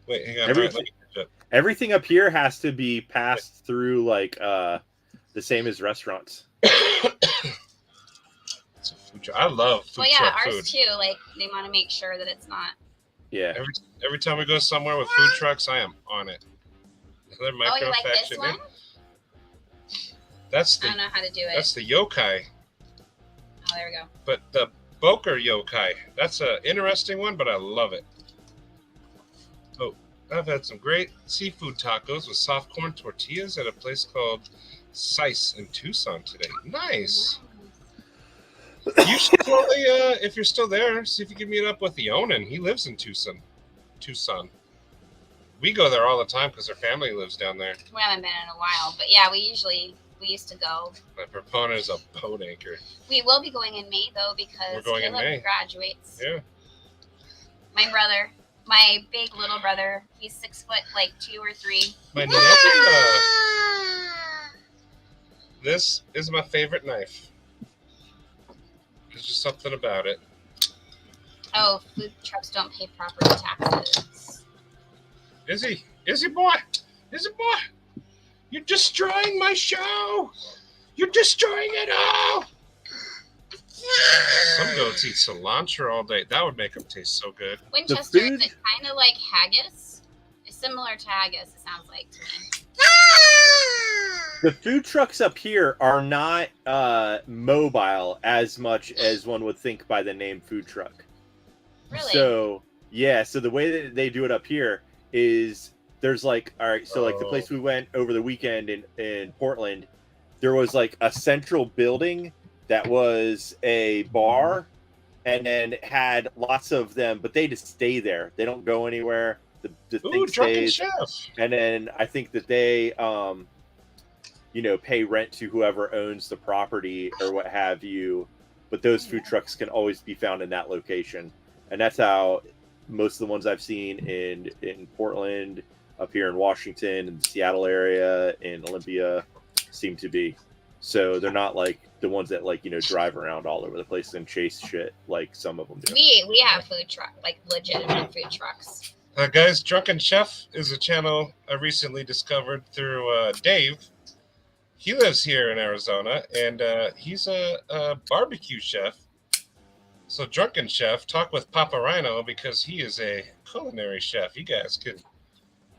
Wait, hang on. Everything up here has to be passed through like the same as restaurants. It's a food truck. I love food Well, yeah, truck ours food. too. Like, they want to make sure that it's not. Yeah. Every time we go somewhere with food trucks, I am on it. Another Oh, you like this Mattisfaction. one? That's I don't know how to do it. that's the yokai, Oh, there we go. but the Boker yokai. That's an interesting one, but I love it. Oh, I've had some great seafood tacos with soft corn tortillas at a place called Sice in Tucson today. Nice. You should totally, if you're still there, see if you can meet up with the Onan. He lives in Tucson. We go there all the time because our family lives down there. We haven't been in a while, but yeah, we used to go. My proponent is a boat anchor. We will be going in May though because We're going in Caleb May. graduates. Yeah. My big little brother, he's 6 foot, like 2 or 3. My nephew, this is my favorite knife. There's just something about it. Oh, food trucks don't pay property taxes. Izzy boy, you're destroying my show. You're destroying it all. Some goats eat cilantro all day. That would make them taste so good. Winchester, food- is it kind of like haggis? It's similar to haggis, it sounds like to me. The food trucks up here are not mobile as much as one would think by the name food truck. Really? So the way that they do it up here is there's like, all right, so like the place we went over the weekend in Portland, there was like a central building that was a bar, and then it had lots of them, but they just stay there. They don't go anywhere. The thing Ooh, drunken stays. chef. And then I think that they, pay rent to whoever owns the property or what have you. But those food trucks can always be found in that location, and that's how most of the ones I've seen in Portland, up here in Washington, in the Seattle area, in Olympia, seem to be. So they're not like the ones that like, drive around all over the place and chase shit like some of them do. We have food truck, like legitimate food trucks. Guys, Drunken Chef is a channel I recently discovered through Dave. He lives here in Arizona, and he's a barbecue chef. So Drunken Chef, talk with Papa Rhino because he is a culinary chef. You guys can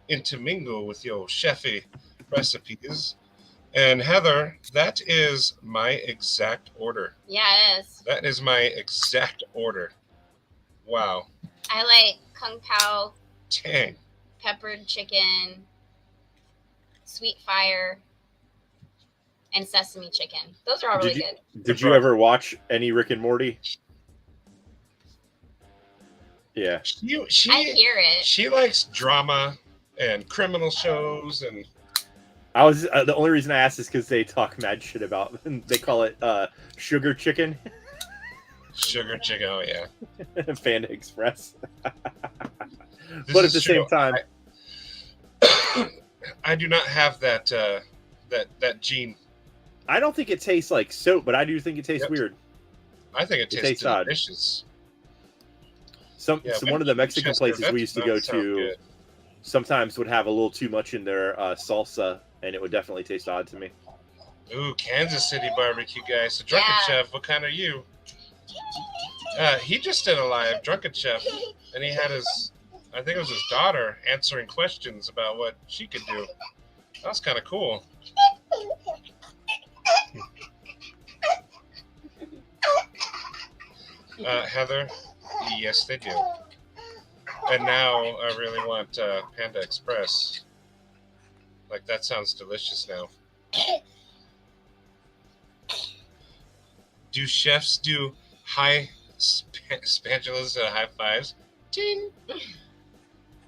intermingle with your chefy recipes. And Heather, that is my exact order. Yeah, it is. That is my exact order. Wow. I like kung pao, Dang. peppered chicken, sweet fire, and sesame chicken. Those are all really good. Did you ever watch any Rick and Morty? Yeah. I hear it. She likes drama and criminal shows, and I was the only reason I asked is because they talk mad shit about. They call it sugar chicken. Sugar chicken. Oh yeah. Panda Express. This But at is the true. same time, I do not have that that gene. I don't think it tastes like soap, but I do think it tastes weird. I think it tastes odd. delicious. One of the Mexican places we used to go to good. sometimes would have a little too much in their salsa, and it would definitely taste odd to me. Ooh, Kansas City barbecue guy. So Drunken Chef, what kind are you? He just did a live Drunken Chef, and he had his, I think it was his daughter, answering questions about what she could do. That was kind of cool. Heather, yes they do. And now I really want Panda Express. Like, that sounds delicious now. Do chefs do high spandulas and high fives? Ting!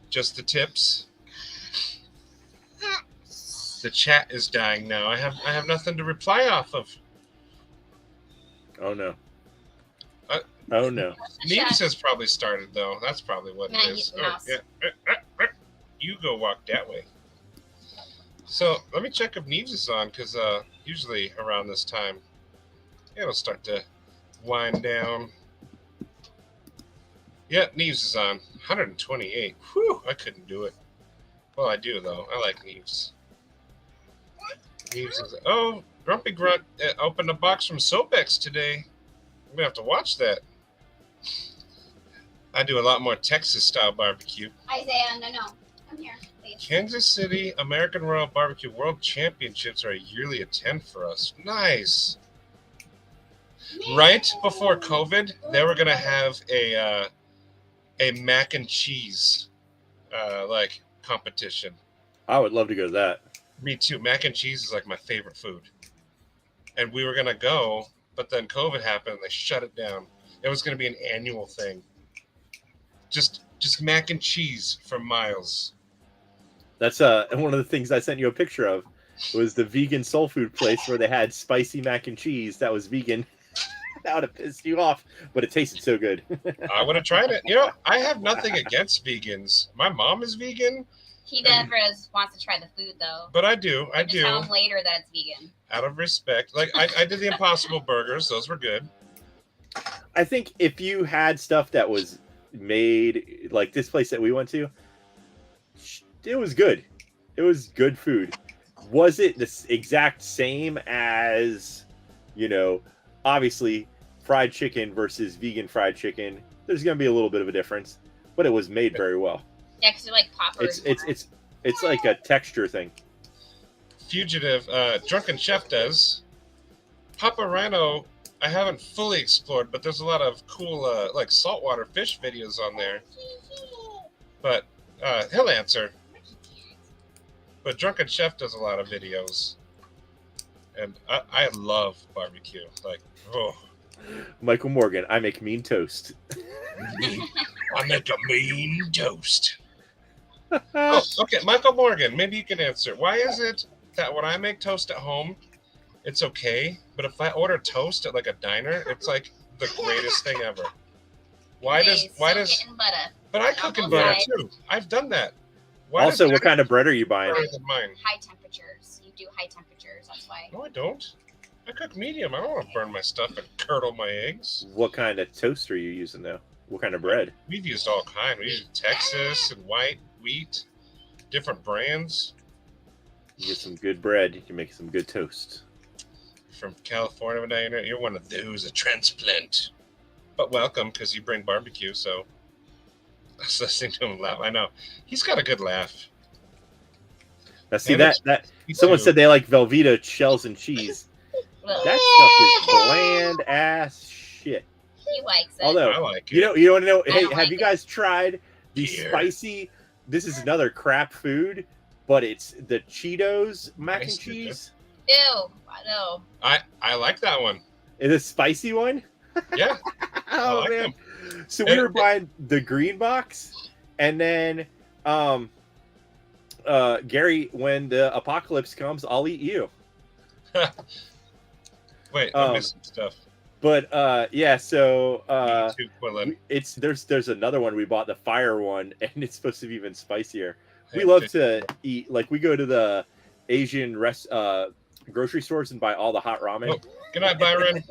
Just the tips. The chat is dying now. I have nothing to reply off of. Oh no. Oh no. Neves has probably started though. That's probably what it is. Oh, yeah. You go walk that way. So let me check if Neves is on, because usually around this time it'll start to wind down. Yeah, Neves is on. 128. Whew, I couldn't do it. Well, I do though. I like Neves. Neves is. Oh, Grumpy Grunt opened a box from Sobex today. I'm gonna have to watch that. I do a lot more Texas style barbecue. Isaiah, no. Come here, please. Kansas City American Royal Barbecue World Championships are a yearly attend for us. Nice. Right before COVID, they were gonna have a mac and cheese like competition. I would love to go to that. Me too. Mac and cheese is like my favorite food. And we were gonna go, but then COVID happened and they shut it down. It was gonna be an annual thing. Just mac and cheese for miles. That's one of the things I sent you a picture of was the vegan soul food place where they had spicy mac and cheese that was vegan. That would have pissed you off, but it tasted so good. I would have tried it. You know, I have nothing against vegans. My mom is vegan. He never wants to try the food though. But I do. Just tell him later that it's vegan. Out of respect. Like I did the Impossible Burgers. Those were good. I think if you had stuff that was made like this place that we went to, it was good. It was good food. Was it the exact same as, obviously fried chicken versus vegan fried chicken? There's going to be a little bit of a difference, but it was made very well. Yeah, because they're like poppers. It's like a texture thing. Fugitive, Drunken Chef does. Papa Rhino, I haven't fully explored, but there's a lot of cool like saltwater fish videos on there. But he'll answer. But Drunken Chef does a lot of videos. And I love barbecue. Like, oh. Michael Morgan, I make mean toast. I make a mean toast. Oh, okay, Michael Morgan, maybe you can answer. Why is it that when I make toast at home, it's okay, but if I order toast at like a diner, it's like the greatest thing ever? Why does? Butter. But I cook in butter too. I've done that. Why also, does what kind of bread are you buying? better than mine? High temperatures. You do high temperatures. That's why. No, I don't. I cook medium. I don't want to burn my stuff and curdle my eggs. What kind of toast are you using though? What kind of bread? We've used all kinds. We use Texas and white wheat, different brands. You get some good bread, you can make some good toast. From California, now you're one of those, a transplant. But welcome, because you bring barbecue, so I was listening to him laugh. I know. He's got a good laugh. Now see And that someone said they like Velveeta shells and cheese. That stuff is bland ass shit. He likes it. Although I like it. you want to know, I hey, don't have like you it. guys tried the Here. spicy, this is another crap food, but it's the Cheetos mac and Tasted it. cheese? Ew, no. I like that one. The spicy one? Yeah. I like man. them. So we were buying the green box, and then Gary, when the apocalypse comes, I'll eat you. Wait, I'm missing stuff. But yeah, so Me too, Quillen. there's another one we bought, the fire one, and it's supposed to be even spicier. We Hey, love dude. to eat, like we go to the Asian grocery stores and buy all the hot ramen. Oh, good night, Byron.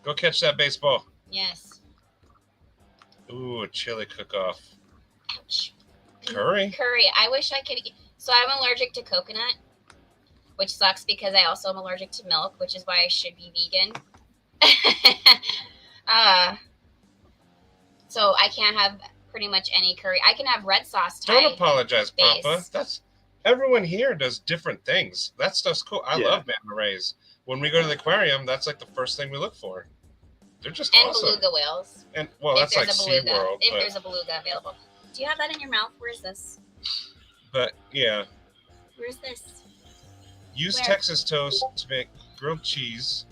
Go catch that baseball. Yes. Ooh, a chili cook-off. Ouch. Curry? Curry. I wish I could eat. So I'm allergic to coconut, which sucks because I also am allergic to milk, which is why I should be vegan. So I can't have pretty much any curry. I can have red sauce Thai. Don't apologize, base. Papa. That's everyone here does different things. That stuff's cool. I love manta rays. When we go to the aquarium, that's like the first thing we look for. They're just And awesome. beluga whales. And well, If that's like there's a beluga. SeaWorld. If But, there's a beluga available. Do you have that in your mouth? Where is this? but yeah, Where's this? use Where? Texas toast to make grilled cheese.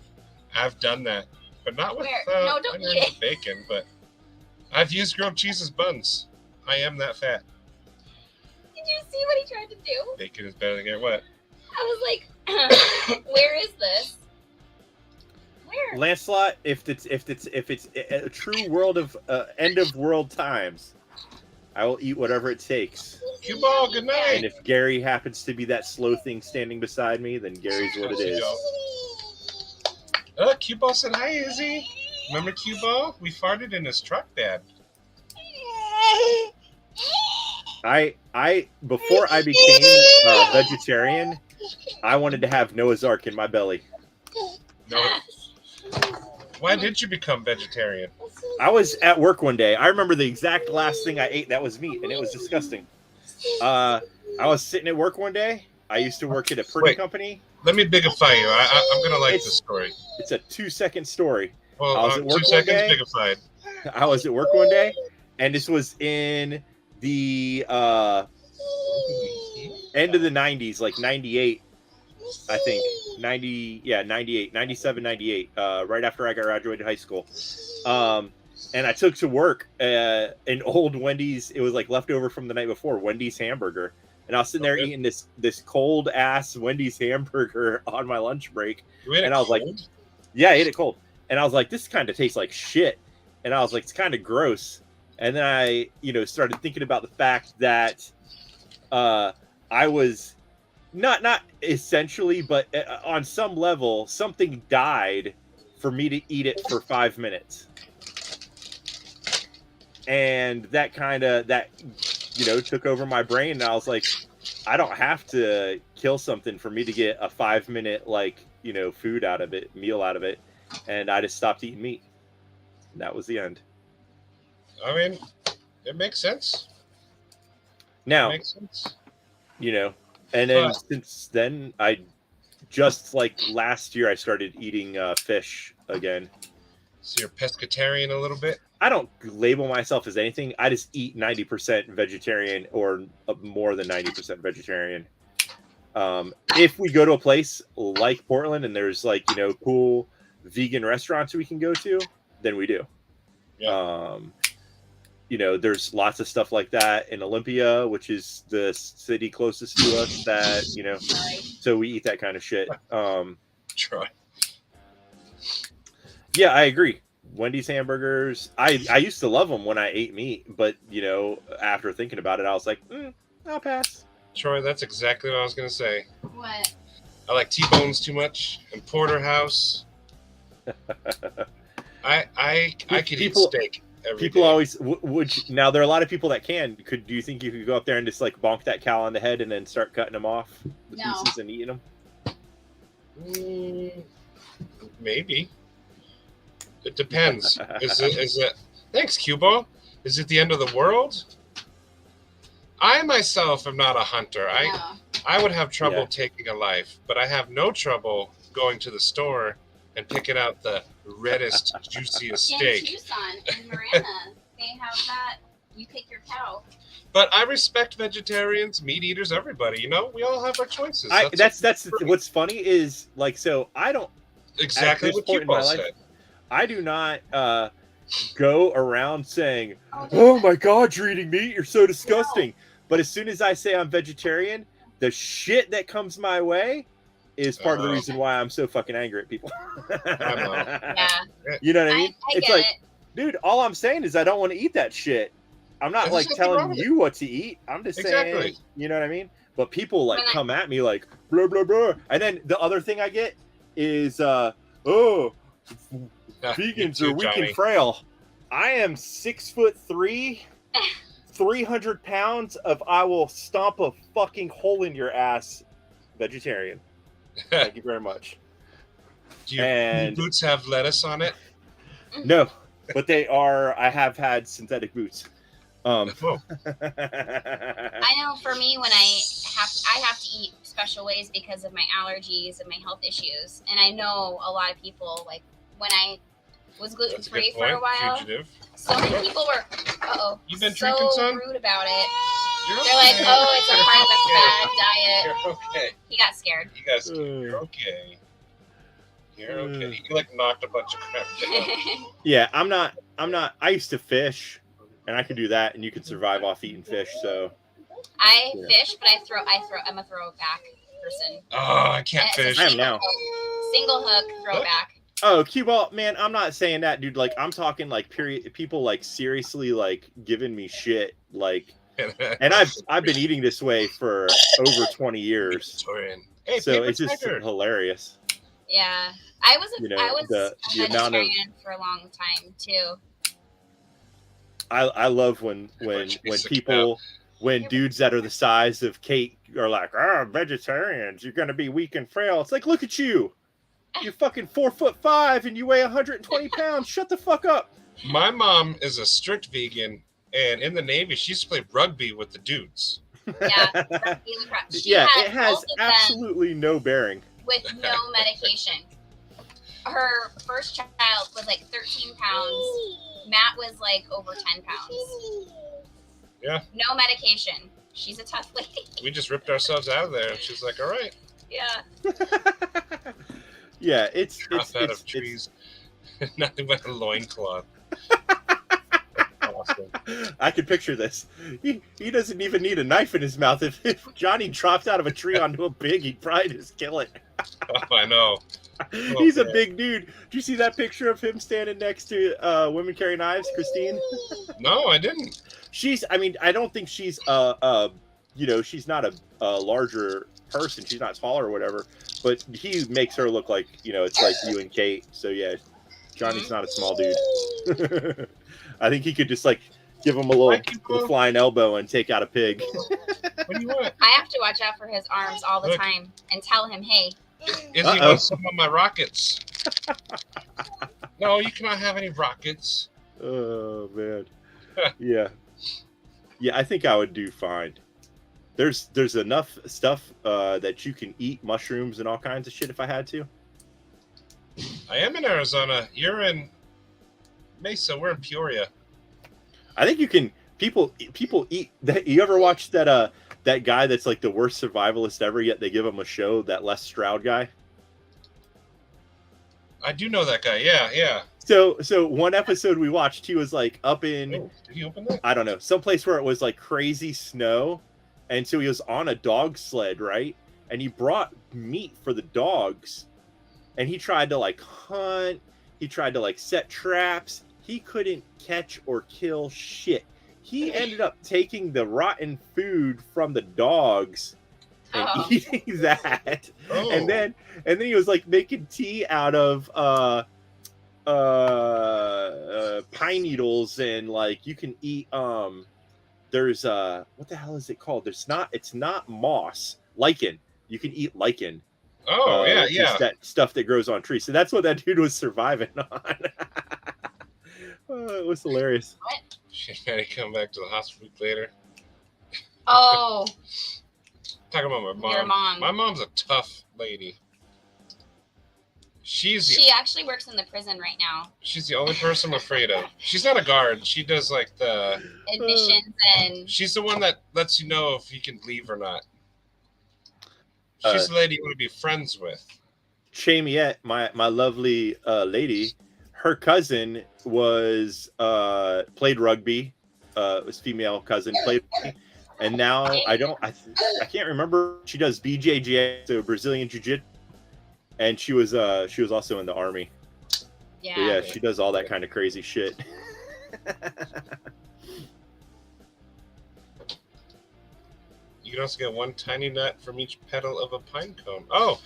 I've done that, but not with Where? No, don't onions eat and bacon. But I've used grilled cheese as buns. I am that fat. Did you see what he tried to do? Bacon is better than get wet. I was like, where is this? Where? Lancelot, if it's a true world of end of world times, I will eat whatever it takes. Cue ball, good night. And if Gary happens to be that slow thing standing beside me, then Gary's what it is. Cue ball said hi, Izzy. Remember Cue ball? We farted in his truck, Dad. I before I became vegetarian, I wanted to have Noah's Ark in my belly. No. Why did you become vegetarian? I was at work one day. I remember the exact last thing I ate that was meat, and it was disgusting. I was sitting at work one day. I used to work at a printing company. Let me bigify you. I'm gonna like this story. It's a 2-second story. Well, I was at work 2 one seconds day. bigified. I was at work one day, and this was in the end of the 90s, like 98, I think. 98, 97, 98, right after I graduated high school. And I took to work an old Wendy's. It was like leftover from the night before, Wendy's hamburger. And I was sitting there eating this cold ass Wendy's hamburger on my lunch break. And I was like, yeah, I ate it cold. And I was like, this kind of tastes like shit. And I was like, it's kind of gross. And then I, started thinking about the fact that I was not essentially, but on some level, something died for me to eat it for 5 minutes. And that took over my brain. And I was like, I don't have to kill something for me to get a 5 minute, food out of it, meal out of it. And I just stopped eating meat. And that was the end. I mean, it makes sense. Now, It makes sense. And then since then, I just last year, I started eating fish again. So you're pescatarian a little bit? I don't label myself as anything. I just eat 90% vegetarian or more than 90% vegetarian. If we go to a place like Portland and there's cool vegan restaurants we can go to, then we do. Yeah. There's lots of stuff like that in Olympia, which is the city closest to us that, so we eat that kind of shit. Try. Yeah, I agree. Wendy's hamburgers. I used to love them when I ate meat, but after thinking about it, I was like, I'll pass. Troy, that's exactly what I was going to say. What? I like T-bones too much and porterhouse. I could eat steak every People day. always would. Now there are a lot of people that can. Do you think you could go up there and just like bonk that cow on the head and then start cutting them off the No. pieces and eating them? Maybe. It depends. Is it? Thanks, Q-Ball. Is it the end of the world? I myself am not a hunter. No. I would have trouble Yeah. taking a life, but I have no trouble going to the store and picking out the reddest, juiciest In steak. Tucson, in Marana, they have that. You pick your cow. But I respect vegetarians, meat eaters, everybody. You know, we all have our choices. That's what's funny is like, so I don't exactly at this what point in my Q-Ball life, said. I do not go around saying, Oh, "Oh my God, you're eating meat. You're so disgusting." But as soon as I say I'm vegetarian, the shit that comes my way is part of the reason why I'm so fucking angry at people. Yeah. You know what I mean? I It's get like, it. dude, all I'm saying is I don't want to eat that shit. I'm not There's like nothing wrong telling with you what to eat. I'm just saying, Exactly. you know what I mean? But people like When I- come at me like blah blah blah, and then the other thing I get is Me vegans too, are weak Johnny. and frail. I am 6'3", 300 pounds of I will stomp a fucking hole in your ass. Vegetarian. Thank you very much. Do your And- boots have lettuce on it? No, but they are. I have had synthetic boots. Oh, I know for me when I have to eat special ways because of my allergies and my health issues, and I know a lot of people like when I was gluten that's a good free for a point. while. Fugitive. So many people were You been so drinking, son? rude about it. You're They're like, okay. "Oh, it's a part of the fad diet." You're okay. He got scared. You guys, you're okay. You're okay. You like knocked a bunch of crap down. Yeah, I'm not. I used to fish, and I could do that, and you could survive off eating fish. So I Yeah. fish, but I'm a throwback person. Oh, I can't It's a fish. I am single now. hook- Single hook throwback. Oh, cue ball, man! I'm not saying that, dude. Like, I'm talking like period. People like seriously like giving me shit. Like, and I've been eating this way for over 20 years. Victorian. Hey, So paper it's just tiger. hilarious. Yeah, I was You know, I was the a amount of- vegetarian for a long time too. I love when people when dudes that are the size of Kate are like, vegetarians, you're gonna be weak and frail. It's like, look at you. You're fucking 4'5" and you weigh 120 pounds. Shut the fuck up. My mom is a strict vegan, and in the Navy, she used to play rugby with the dudes. Yeah, she Yeah, had it has both of them absolutely no bearing. with no medication. Her first child was like 13 pounds. Matt was like over 10 pounds. Yeah. No medication. She's a tough lady. We just ripped ourselves out of there, and she's like, "All right, Yeah. Yeah, it's chop out of trees, nothing but a loincloth." Awesome. I can picture this. He doesn't even need a knife in his mouth. If Johnny dropped out of a tree onto a pig, he'd probably just kill it. Oh, I know. He's a man. big dude. Do you see that picture of him standing next to Women Carry Knives, Christine? No, I didn't. I don't think she's she's not a larger person. She's not taller or whatever, but he makes her look like, it's like you and Kate. So yeah, Johnny's not a small dude. I think he could just like give him a little flying elbow and take out a pig. What do you want? I have to watch out for his arms all the Look. time and tell him, hey, Izzy wants some of my rockets. No, you cannot have any rockets. Oh man. Yeah. I think I would do fine. There's enough stuff that you can eat, mushrooms and all kinds of shit if I had to. I am in Arizona. You're in Mesa. We're in Peoria. I think you can. People eat that. You ever watch that that guy that's like the worst survivalist ever? Yet they give him a show. That Les Stroud guy. I do know that guy. Yeah. So one episode we watched, he was like up in Oh, did he open that? I don't know, someplace where it was like crazy snow, and so he was on a dog sled, right? And he brought meat for the dogs, and he tried to like hunt. He tried to like set traps. He couldn't catch or kill shit. He ended up taking the rotten food from the dogs and Oh. eating that. Oh. And then he was like making tea out of pine needles, and like you can eat there's what the hell is it called? It's not moss, lichen. You can eat lichen. Oh, yeah, which yeah. is that stuff that grows on trees. So that's what that dude was surviving on. It was hilarious. She had to come back to the hospital a week later. Oh, Talking about my mom. Your mom. My mom's a tough lady. she actually works in the prison right now. She's the only person I'm afraid of. She's not a guard. She does like the Admissions and She's the one that lets you know if you can leave or not. She's the lady you want to be friends with. Chamiette, my lovely lady, her cousin was played rugby. Was female cousin played rugby. And now I can't remember. She does BJJ, so Brazilian Jiu-Jitsu, and she was also in the army. yeah. But yeah, she does all that kind of crazy shit. You can also get one tiny nut from each petal of a pine cone. Oh,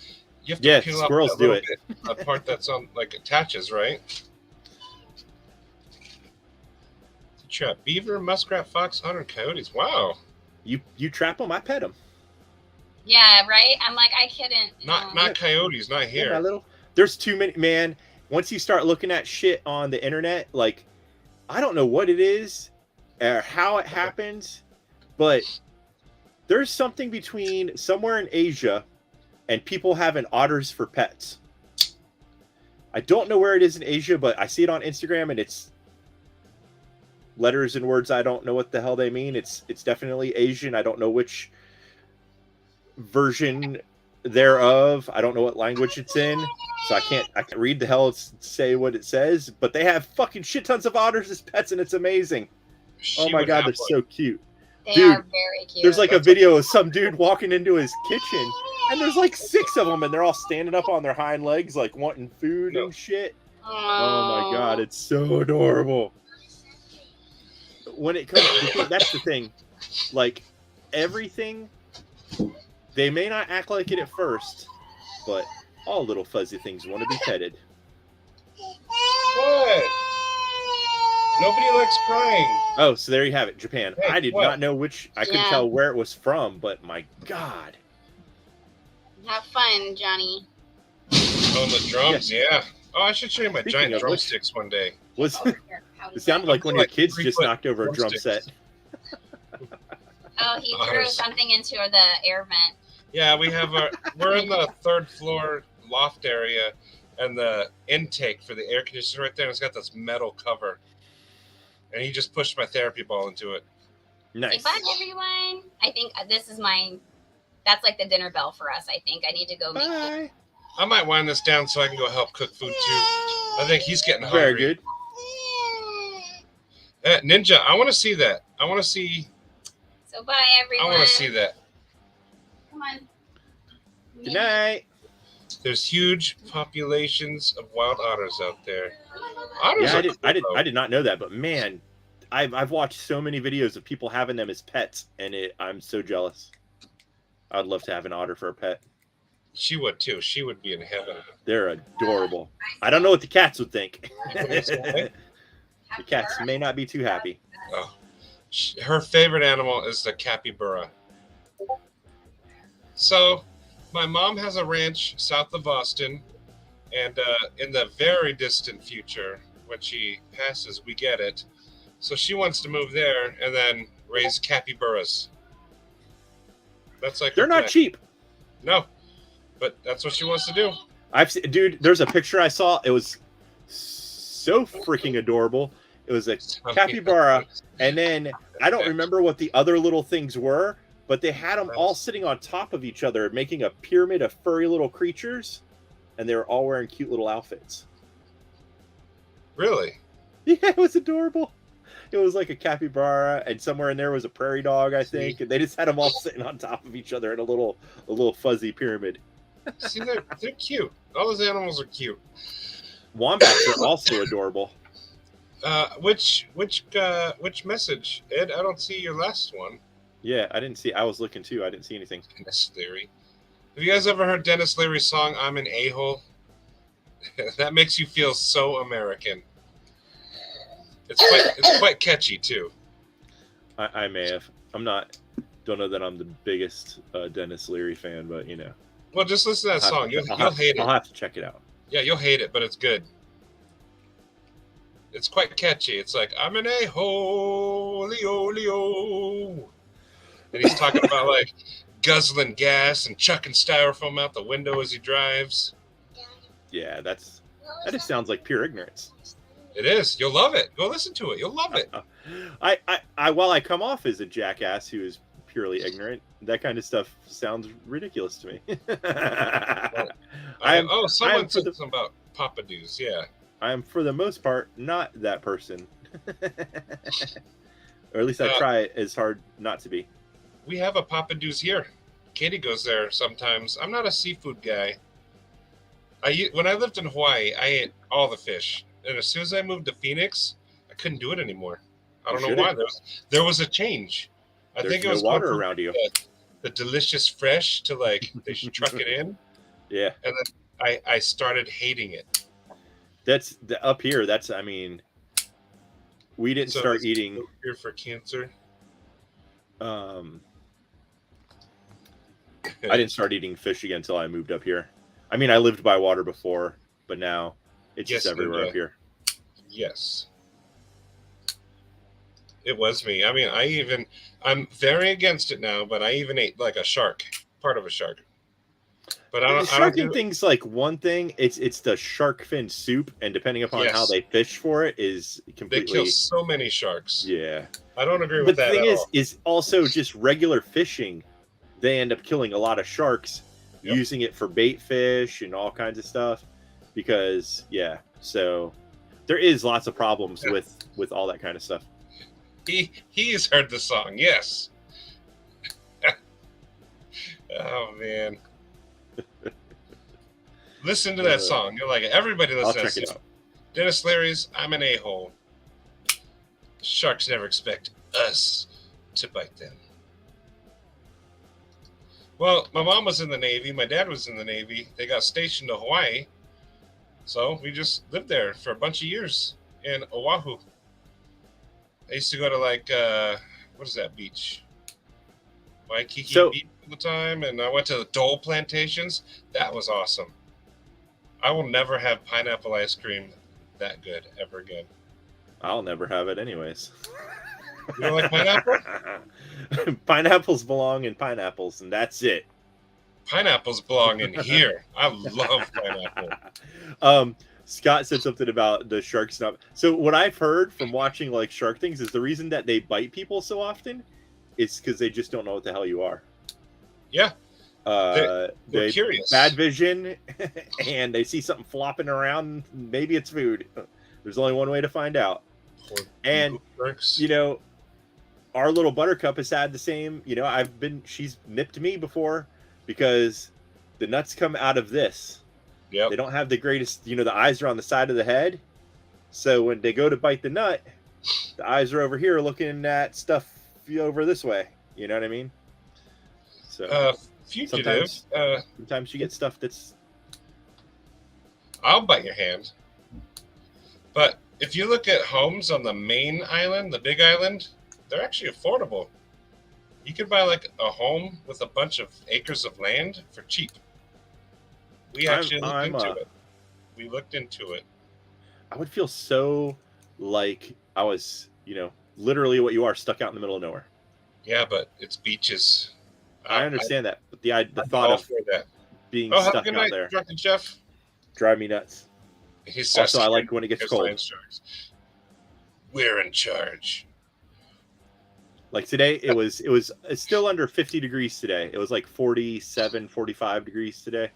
you have to Yeah, peel off squirrels that do little it. bit, a part that's on like attaches, right? To trap beaver, muskrat, fox, otter, and coyotes. Wow. You trap them, I pet them. Yeah, right. I'm like, I couldn't. Not coyotes, not here. Yeah, my little. There's too many, man. Once you start looking at shit on the internet, like I don't know what it is or how it happens, but there's something between somewhere in Asia and people having otters for pets. I don't know where it is in Asia, but I see it on Instagram, and it's letters and words I don't know what the hell they mean. It's definitely Asian. I don't know which version thereof. I don't know what language it's in, so I can't read the hell say what it says. But they have fucking shit tons of otters as pets, and it's amazing. Oh my god, they're so cute. They Dude, are very cute. There's like a video of some dude walking into his kitchen, and there's like 6 of them, and they're all standing up on their hind legs, like wanting food and shit. Oh my god, it's so adorable. When it comes to that's the thing. Like, everything, they may not act like it at first, but all little fuzzy things want to be petted. What? Nobody likes crying. Oh, so there you have it, Japan. Hey, I did what? not know which, I couldn't Yeah. tell where it was from, but my god. Have fun, Johnny. On the drums, yeah. Oh, I should show you my Speaking giant of which- drumsticks one day. Was Oh, here, how it does sounded that- like one of your kids 3 just foot knocked over a drum drumsticks. set. Oh, he threw Otters. something into the air vent. Yeah, we're in the 3rd floor loft area, and the intake for the air conditioner right there, and it's got this metal cover. And he just pushed my therapy ball into it. Say Nice. bye, everyone. I think this is that's like the dinner bell for us. I think I need to go make food. Bye. I might wind this down so I can go help cook food too. I think he's getting hungry. Very good. Ninja, I want to see that. I want to see So bye, everyone. I want to see that. Come on. Good night. There's huge populations of wild otters out there. Otters Yeah, are cool, though. I did not know that, but man, I've watched so many videos of people having them as pets, and I'm so jealous. I'd love to have an otter for a pet. She would too. She would be in heaven. They're adorable. I don't know what the cats would think. The Happy cats birthday. may not be too happy. Oh. Her favorite animal is the capybara. So, my mom has a ranch south of Boston, and in the very distant future, when she passes, we get it. So she wants to move there and then raise capybaras. That's like They're her not plan. cheap. No, but that's what she wants to do. Dude, there's a picture I saw. It was so freaking adorable. It was a capybara, and then I don't remember what the other little things were, but they had them all sitting on top of each other, making a pyramid of furry little creatures, and they were all wearing cute little outfits. Really? Yeah, it was adorable. It was like a capybara, and somewhere in there was a prairie dog, I think, and they just had them all sitting on top of each other in a little fuzzy pyramid. See, they're cute. All those animals are cute. Wombats are also adorable. Which message, Ed? I don't see your last one. Yeah, I didn't see. I was looking too. I didn't see anything. Dennis Leary. Have you guys ever heard Dennis Leary's song "I'm an A-hole"? That makes you feel so American. It's quite catchy too. I may have. I'm not. Don't know that I'm the biggest Dennis Leary fan, but you know. Well, just listen to that song. You'll hate it. I'll have to check it out. Yeah, you'll hate it, but it's good. It's quite catchy. It's like, I'm an a-hole, Leo. And he's talking about like guzzling gas and chucking styrofoam out the window as he drives. Yeah, that just sounds like pure ignorance. It is. You'll love it. Go listen to it. You'll love it. I while I come off as a jackass who is purely ignorant, that kind of stuff sounds ridiculous to me. Someone said something about Papa Do's. Yeah. I am, for the most part, not that person. Or at least I try as hard not to be. We have a Papa Do's here. Katie goes there sometimes. I'm not a seafood guy. When I lived in Hawaii, I ate all the fish. And as soon as I moved to Phoenix, I couldn't do it anymore. I don't know why. There was a change. I think it was water around you. The delicious fresh to like they should truck it in. Yeah. And then I started hating it. That's up here. I mean, we didn't start eating here for cancer. I didn't start eating fish again until I moved up here. I mean, I lived by water before, but now it's just everywhere up here. Yes. It was me. I mean, I'm very against it now, but I even ate like a shark, part of a shark. But I don't things like one thing. It's the shark fin soup, and depending upon how they fish for it, is completely. They kill so many sharks. Yeah, I don't agree with that. But the thing is also just regular fishing. They end up killing a lot of sharks, using it for bait fish and all kinds of stuff. Because so there is lots of problems with all that kind of stuff. He's heard the song, yes. Oh man. Listen to that song. You're like, everybody listen to that song. Dennis Leary's I'm an A-hole. Sharks never expect us to bite them. Well, my mom was in the Navy. My dad was in the Navy. They got stationed to Hawaii. So we just lived there for a bunch of years in Oahu. I used to go to like, what is that beach? Waikiki Beach all the time. And I went to the Dole plantations. That was awesome. I will never have pineapple ice cream that good ever again. I'll never have it anyways. You don't like pineapple? Pineapples belong in pineapples, and that's it. Pineapples belong in here. I love pineapple. Scott said something about the shark snap. So what I've heard from watching like shark things is the reason that they bite people so often is because they just don't know what the hell you are. Yeah. They're curious. Bad vision, and they see something flopping around. Maybe it's food. There's only one way to find out. And you know, our little Buttercup has had the same. You know, she's nipped me before because the nuts come out of this. Yeah. They don't have the greatest. You know, the eyes are on the side of the head, so when they go to bite the nut, the eyes are over here looking at stuff over this way. You know what I mean? So. Fugitive. Sometimes you get stuff that's. I'll bite your hand. But if you look at homes on the main island, the big island, they're actually affordable. You could buy like a home with a bunch of acres of land for cheap. We actually looked into it. We looked into it. I would feel so like I was, you know, literally what you are, stuck out in the middle of nowhere. Yeah, but it's beaches. I understand that, but the thought of being stuck out night, there, Drunken Jeff, drive me nuts. Also, I like when it gets cold. We're in charge. Like today, it's still under 50 degrees today. It was like 47, 45 degrees today.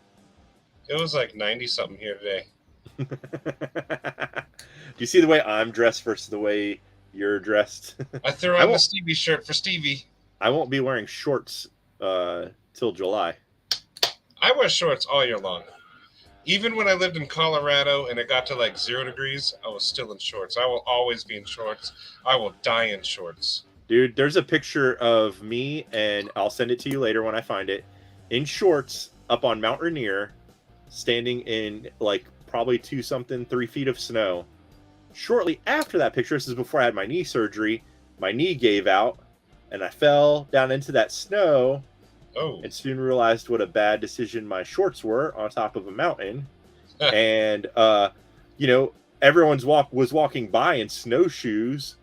It was like 90 something here today. Do you see the way I'm dressed versus the way you're dressed? I threw on the Stevie shirt for Stevie. I won't be wearing shorts till July. I wear shorts all year long. Even when I lived in Colorado and it got to like 0 degrees, I was still in shorts. I will always be in shorts. I will die in shorts. Dude, there's a picture of me, and I'll send it to you later when I find it, in shorts up on Mount Rainier, standing in like probably 3 feet of snow. Shortly after that picture, this is before I had my knee surgery, my knee gave out, and I fell down into that snow, and soon realized what a bad decision my shorts were on top of a mountain. And, you know, everyone's was walking by in snowshoes,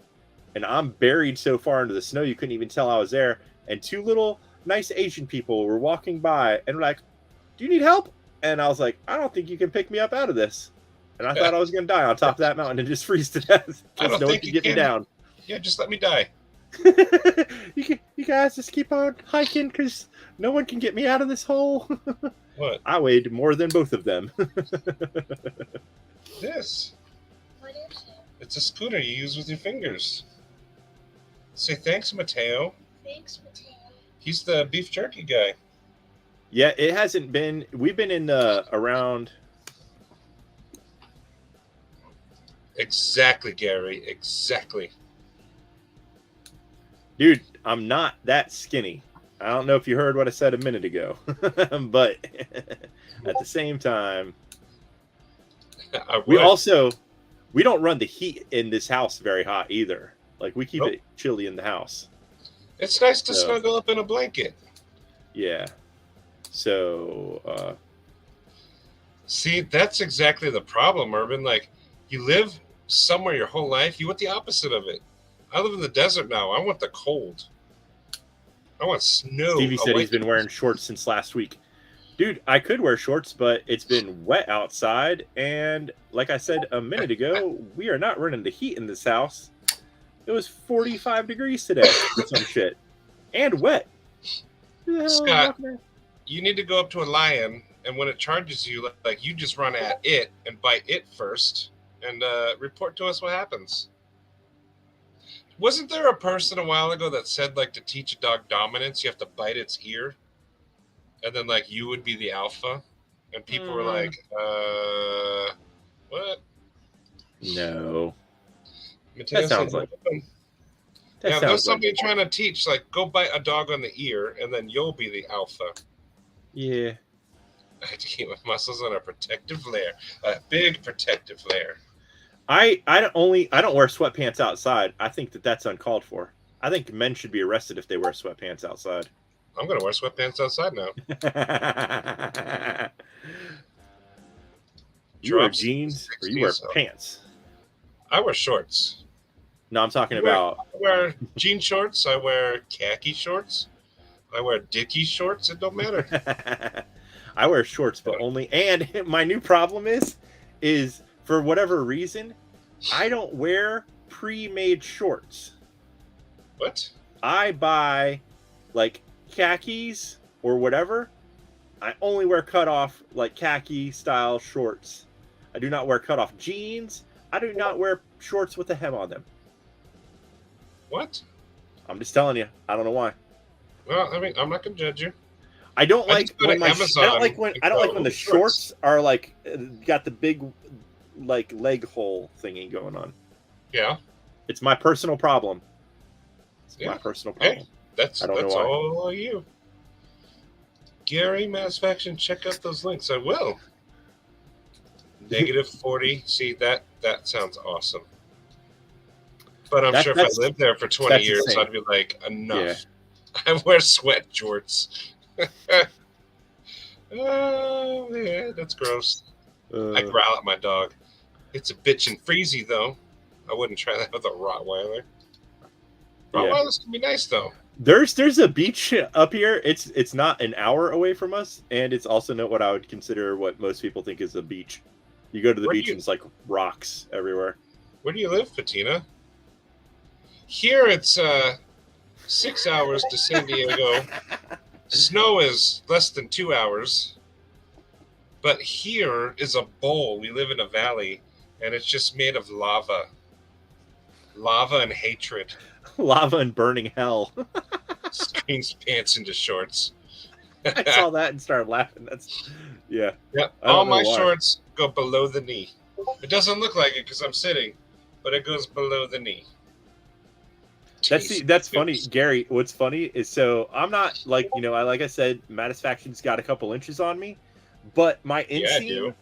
and I'm buried so far into the snow you couldn't even tell I was there. And 2 little nice Asian people were walking by and were like, "Do you need help?" And I was like, "I don't think you can pick me up out of this." And I thought I was going to die on top of that mountain and just freeze to death because no one could get me down. Yeah, just let me die. You guys just keep on hiking because no one can get me out of this hole. What? I weighed more than both of them. This. What is it? It's a scooter you use with your fingers. Say thanks, Mateo. Thanks, Mateo. He's the beef jerky guy. Yeah, it hasn't been. We've been in around. Exactly, Gary. Exactly. Dude, I'm not that skinny. I don't know if you heard what I said a minute ago, but at the same time, we don't run the heat in this house very hot either. Like we keep it chilly in the house. It's nice to snuggle up in a blanket. Yeah. So, see, that's exactly the problem, Urban. Like, you live somewhere your whole life, you want the opposite of it. I live in the desert now. I want the cold. I want snow. Stevie said he's been wearing shorts since last week. Dude, I could wear shorts, but it's been wet outside. And like I said a minute ago, we are not running the heat in this house. It was 45 degrees today or some shit. And wet. Scott, you need to go up to a lion, and when it charges you, like you just run at it and bite it first, and report to us what happens. Wasn't there a person a while ago that said, like, to teach a dog dominance, you have to bite its ear? And then, like, you would be the alpha? And people were like, what? No. Mateo that sounds like... Yeah, there's somebody trying to teach, like, go bite a dog on the ear, and then you'll be the alpha. Yeah. I have to keep my muscles on a protective layer. A big protective layer. I don't wear sweatpants outside. I think that's uncalled for. I think men should be arrested if they wear sweatpants outside. I'm going to wear sweatpants outside now. You wear jeans or you wear pants? I wear shorts. No, I'm talking about... I wear jean shorts. I wear khaki shorts. I wear Dickies shorts. It don't matter. I wear shorts, but only... And my new problem is for whatever reason, I don't wear pre-made shorts. What? I buy, like, khakis or whatever. I only wear cut-off, like, khaki-style shorts. I do not wear cut-off jeans. I do not wear shorts with a hem on them. What? I'm just telling you. I don't know why. Well, I mean, I'm not gonna judge you. I don't like when I don't like when the shorts are like got the big like leg hole thingy going on. Yeah. It's my personal problem. It's my personal problem. Hey, that's all you. Gary, Mattisfaction, check out those links. I will. -40. See, that sounds awesome. But I'm sure if I lived there for 20 years, insane. I'd be like, enough. Yeah. I wear sweat shorts. Oh, yeah, that's gross. I growl at my dog. It's a bitch and freezy, though. I wouldn't try that with a Rottweiler. Rottweilers can be nice, though. There's a beach up here. It's not an hour away from us, and it's also not what I would consider what most people think is a beach. You go to the beach and it's like rocks everywhere. Where do you live, Patina? Here it's 6 hours to San Diego. Snow is less than 2 hours. But here is a bowl. We live in a valley, and it's just made of lava. Lava and hatred. Lava and burning hell. Screams pants into shorts. I saw that and started laughing. Yeah. All my shorts go below the knee. It doesn't look like it because I'm sitting, but it goes below the knee. That's funny, Gary. What's funny is, so I'm not like, like I said, Mattisfaction's got a couple inches on me, but my inseam,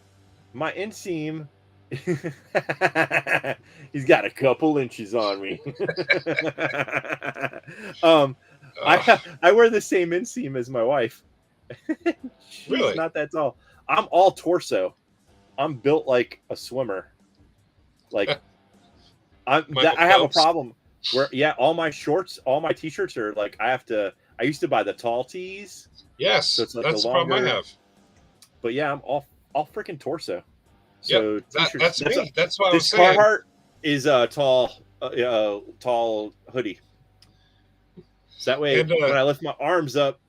he's got a couple inches on me. I wear the same inseam as my wife. She's Really? not that tall. I'm all torso. I'm built like a swimmer. Like I have a problem where all my shorts, all my t-shirts are like, I used to buy the tall tees. Yes, so it's like that's the problem I have. But yeah, I'm all freaking torso. So that's me. That's why I was this saying. Carhartt is a tall hoodie. So that way, when I lift my arms up,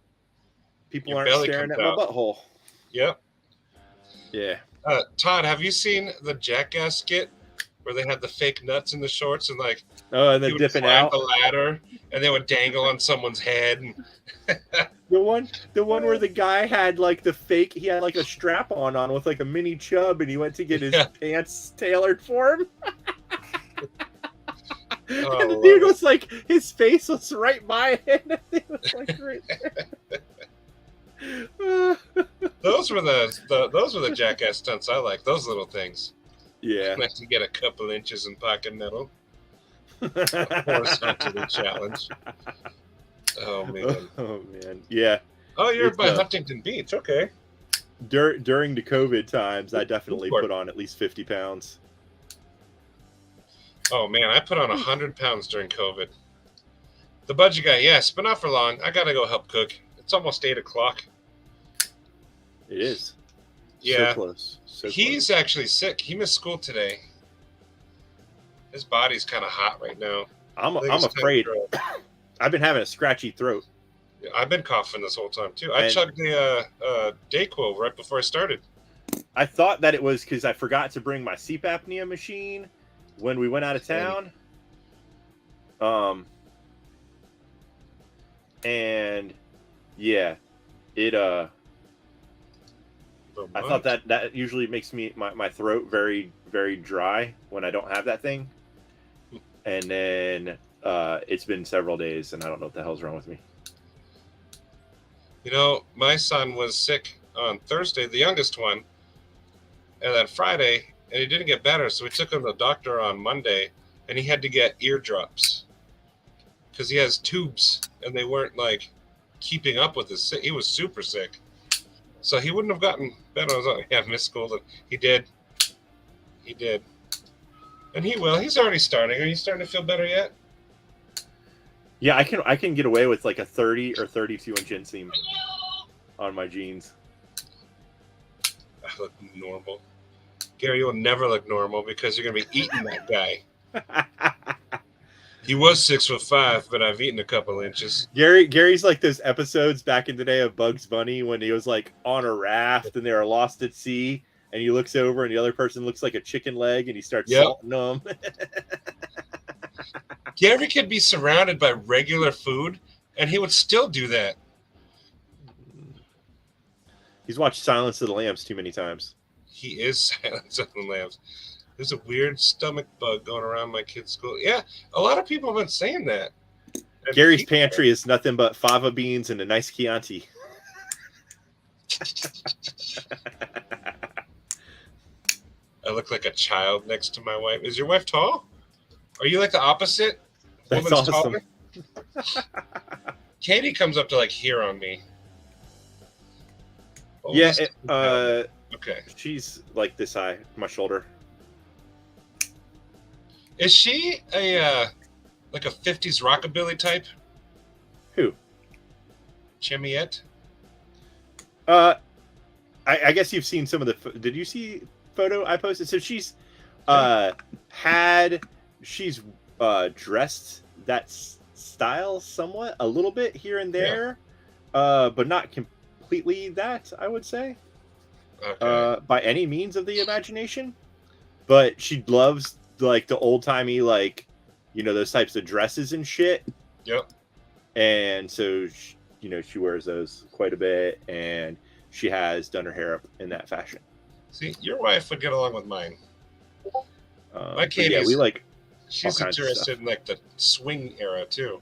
people aren't staring at my butthole. Yep. Yeah. Todd, have you seen the Jackass skit where they had the fake nuts in the shorts and like, and then dipping out the ladder and they would dangle on someone's head? And the one where the guy had like he had like a strap on with like a mini chub, and he went to get his pants tailored for him. And the dude was like, his face was right by it. It was like right there. Those were the Jackass stunts I like. Those little things. Yeah. Like to get a couple inches in pocket metal. Horizontally challenge. Oh man. Oh man. Yeah. Oh, you're by Huntington Beach. Okay. During the COVID times, I definitely put on at least 50 pounds. Oh man, I put on 100 pounds during COVID. The budget guy, yes, but not for long. I gotta go help cook. It's almost 8 o'clock. It is. Yeah. So close. He's actually sick. He missed school today. His body's kind of hot right now. I'm afraid. I've been having a scratchy throat. Yeah, I've been coughing this whole time too. I chugged the Dayquil right before I started. I thought that it was because I forgot to bring my sleep apnea machine when we went out of town. And yeah, it I thought that usually makes my throat very, very dry when I don't have that thing. And then it's been several days, and I don't know what the hell's wrong with me. My son was sick on Thursday, the youngest one, and then Friday, and he didn't get better, so we took him to the doctor on Monday, and he had to get eardrops because he has tubes, and they weren't like keeping up with his. He was super sick, so he wouldn't have gotten better. I was like, yeah, missed school. He did, and he will. He's already starting. Are you starting to feel better yet? Yeah, I can get away with like a 30 or 32-inch inseam on my jeans. I look normal. Gary, you'll never look normal because you're going to be eating that guy. He was 6'5", but I've eaten a couple inches. Gary's like those episodes back in the day of Bugs Bunny when he was like on a raft and they were lost at sea, and he looks over and the other person looks like a chicken leg and he starts salting them. Gary could be surrounded by regular food and he would still do that. He's watched Silence of the Lambs too many times. He is Silence of the Lambs. There's a weird stomach bug going around my kid's school. Yeah, a lot of people have been saying that. And Gary's pantry is nothing but fava beans and a nice Chianti. I look like a child next to my wife. Is your wife tall? Are you like the opposite? That's Woman's awesome. taller? Katie comes up to like here on me. Oh, yeah, okay. She's like this high, my shoulder. Is she a like a 50s rockabilly type? Who? Chimiette? I guess you've seen some of the. Did you see photo I posted? So she's dressed that style somewhat, a little bit here and there, but not completely that, I would say. Okay. By any means of the imagination, but she loves like the old timey, like, those types of dresses and shit. Yep. And so she wears those quite a bit, and she has done her hair up in that fashion. See, your wife would get along with mine. My Katie, She's kinds of interested stuff. in like the swing era too.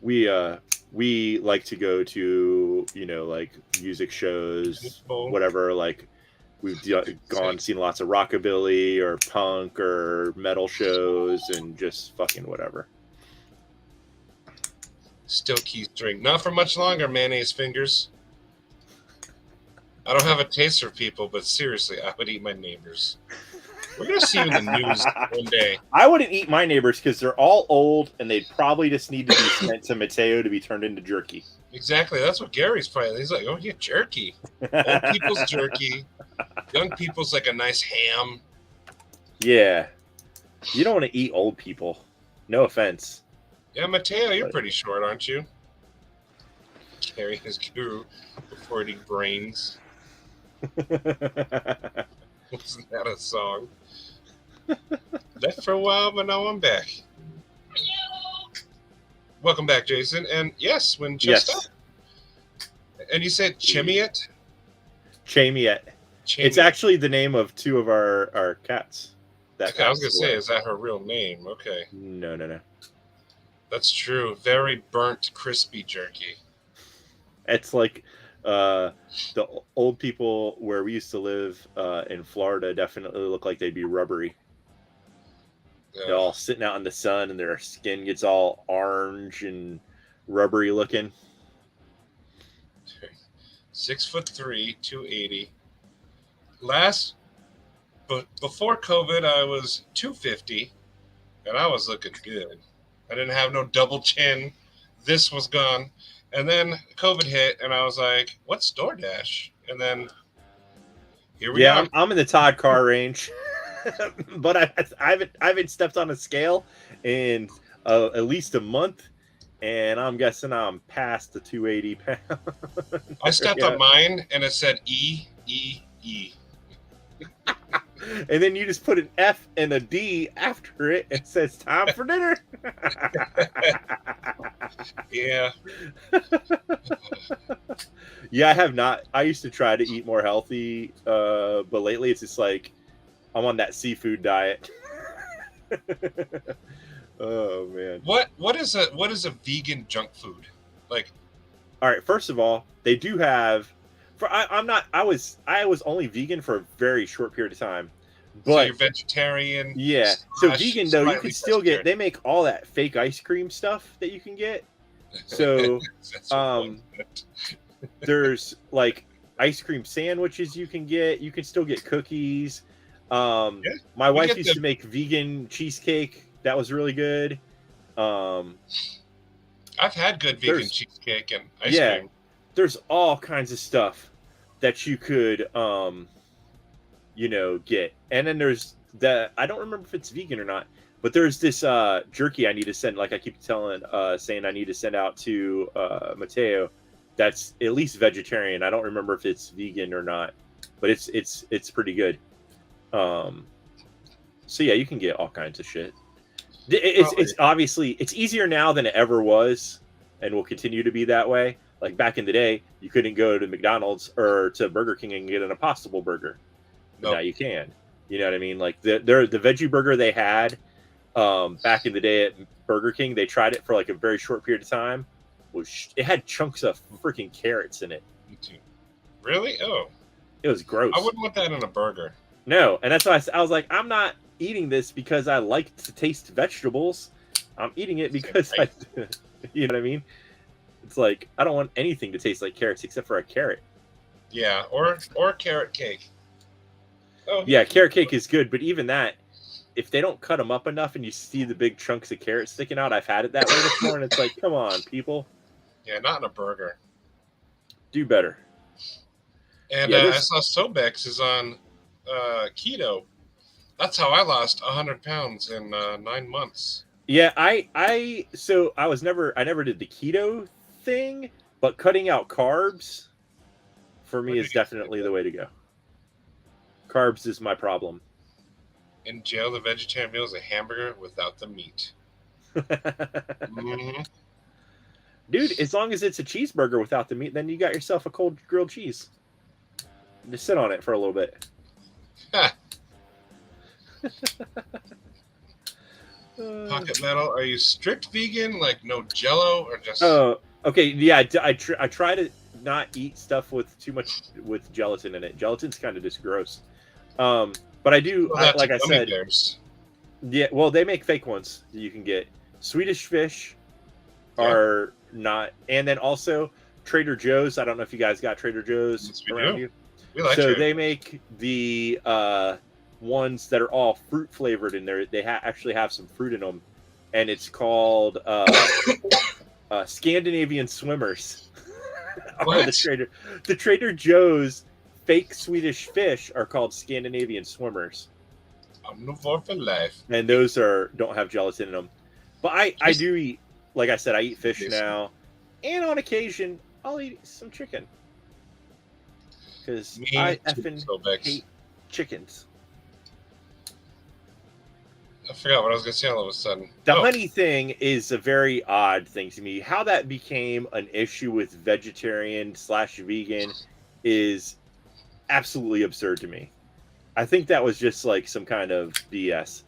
We like to go to, you know, like music shows, whatever. Like we've gone, seen lots of rockabilly or punk or metal shows, and just fucking whatever. Still Keith's drink. Not for much longer, mayonnaise fingers. I don't have a taste for people, but seriously, I would eat my neighbors. We're gonna see you in the news one day. I wouldn't eat my neighbors because they're all old and they'd probably just need to be sent to Mateo to be turned into jerky. Exactly. That's what Gary's probably. He's like, oh yeah, jerky. Old people's jerky. Young people's like a nice ham. Yeah. You don't want to eat old people. No offense. Yeah, Mateo, you're pretty short, aren't you? Gary his guru before eating brains. Wasn't that a song? Left for a while, but now I'm back. Welcome back, Jason. And yes, when just Yes. up. And you said Chimiet? Chamiet. It's actually the name of two of our cats. Okay, I was going to say, is that her real name? Okay. No. That's true. Very burnt, crispy jerky. It's like the old people where we used to live in Florida definitely look like they'd be rubbery. They're all sitting out in the sun and their skin gets all orange and rubbery looking. 6'3", 280. But before COVID, I was 250, and I was looking good. I didn't have no double chin. This was gone. And then COVID hit, and I was like, what's DoorDash? And then here we are. I'm in the Todd car range. But I haven't stepped on a scale in at least a month, and I'm guessing I'm past the 280 pounds. I stepped on mine, and it said E. And then you just put an F and a D after it, and it says time for dinner. Yeah. Yeah, I have not. I used to try to eat more healthy, but lately it's just like I'm on that seafood diet. Oh man. What is a vegan junk food? Like, all right, first of all, they do have I was only vegan for a very short period of time. But so you're vegetarian. Yeah. So vegan though, you can still get, they make all that fake ice cream stuff that you can get. So there's like ice cream sandwiches you can get. You can still get cookies. My wife used to make vegan cheesecake. That was really good. I've had good vegan cheesecake and ice cream. There's all kinds of stuff that you could get. And then there's I don't remember if it's vegan or not, but there's this jerky I need to send, like I keep saying I need to send out to Mateo. That's at least vegetarian. I don't remember if it's vegan or not, but it's pretty good. So yeah, you can get all kinds of shit. It's obviously it's easier now than it ever was, and will continue to be that way. Like back in the day, you couldn't go to McDonald's or to Burger King and get an Impossible burger. But now you can. You know what I mean? Like the veggie burger they had back in the day at Burger King, they tried it for like a very short period of time. It had chunks of freaking carrots in it. Really? Oh. It was gross. I wouldn't want that in a burger. No, and that's why I was like, I'm not eating this because I like to taste vegetables. I'm eating it because you know what I mean? It's like I don't want anything to taste like carrots except for a carrot. Yeah, or carrot cake. Oh. Yeah, carrot cake is good, but even that, if they don't cut them up enough and you see the big chunks of carrots sticking out, I've had it that way before, and it's like, come on, people. Yeah, not in a burger. Do better. And I saw Sobex is on keto. That's how I lost 100 pounds in 9 months. Yeah, I never did the keto thing, but cutting out carbs for me is definitely the way to go. Carbs is my problem. In jail, the vegetarian meal is a hamburger without the meat. Mm-hmm. Dude, as long as it's a cheeseburger without the meat, then you got yourself a cold grilled cheese. Just sit on it for a little bit. Pocket Metal, are you strict vegan, like no Jello, or just? Oh, okay. Yeah, I try to not eat stuff with too much with gelatin in it. Gelatin's kind of just gross. But I do, Well, like I gummy said, bears. yeah. Well, they make fake ones that you can get. Swedish Fish are not, and then also Trader Joe's. I don't know if you guys got Trader Joe's Yes, we around do. you. We like So Trader they Joe's. make the ones that are all fruit flavored, and they actually have some fruit in them, and it's called Scandinavian Swimmers. What? The Trader Joe's fake Swedish fish are called Scandinavian Swimmers, Omnivore for life. and those don't have gelatin in them. But I do eat, like I said, I eat fish now, and on occasion I'll eat some chicken because I effing hate chickens. I forgot what I was going to say all of a sudden. The honey thing is a very odd thing to me. How that became an issue with vegetarian/vegan is absolutely absurd to me. I think that was just like some kind of BS.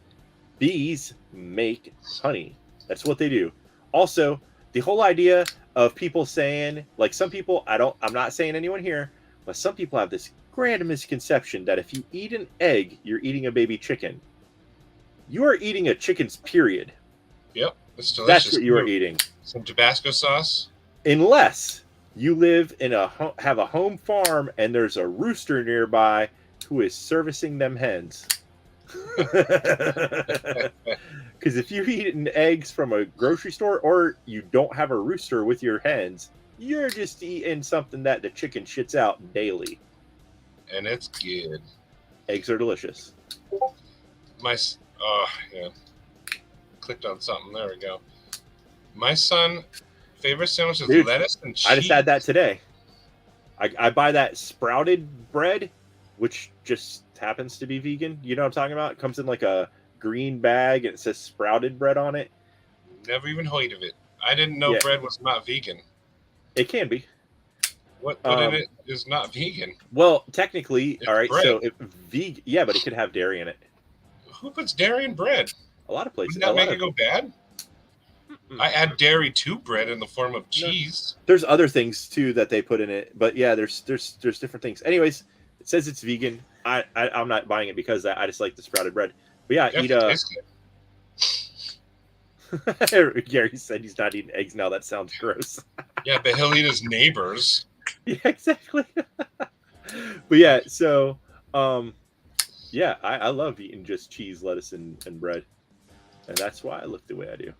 Bees make honey. That's what they do. Also, the whole idea of people saying, like some people, I'm not saying anyone here, but some people have this grand misconception that if you eat an egg, you're eating a baby chicken. You are eating a chicken's period. Yep, it's delicious. That's what you are eating. Some Tabasco sauce. Unless you live in have a home farm and there's a rooster nearby who is servicing them hens. Because if you're eating eggs from a grocery store or you don't have a rooster with your hens, you're just eating something that the chicken shits out daily. And it's good. Eggs are delicious. Oh, yeah. Clicked on something. There we go. My son, favorite sandwich is lettuce and cheese. I just had that today. I buy that sprouted bread, which just happens to be vegan. You know what I'm talking about? It comes in like a green bag and it says sprouted bread on it. Never even heard of it. I didn't know bread was not vegan. It can be. What in it is not vegan? Well, technically, it's all right. Bread. So vegan, yeah, but it could have dairy in it. Who puts dairy in bread? A lot of places. Wouldn't that make it go bad? I add dairy to bread in the form of cheese. No. There's other things too that they put in it, but yeah, there's different things. Anyways, it says it's vegan. I'm not buying it because I just like the sprouted bread. But yeah, Gary said he's not eating eggs now. That sounds gross. Yeah, but he'll eat his neighbors. Yeah, exactly. But yeah, so yeah, I love eating just cheese, lettuce, and bread, and that's why I look the way I do.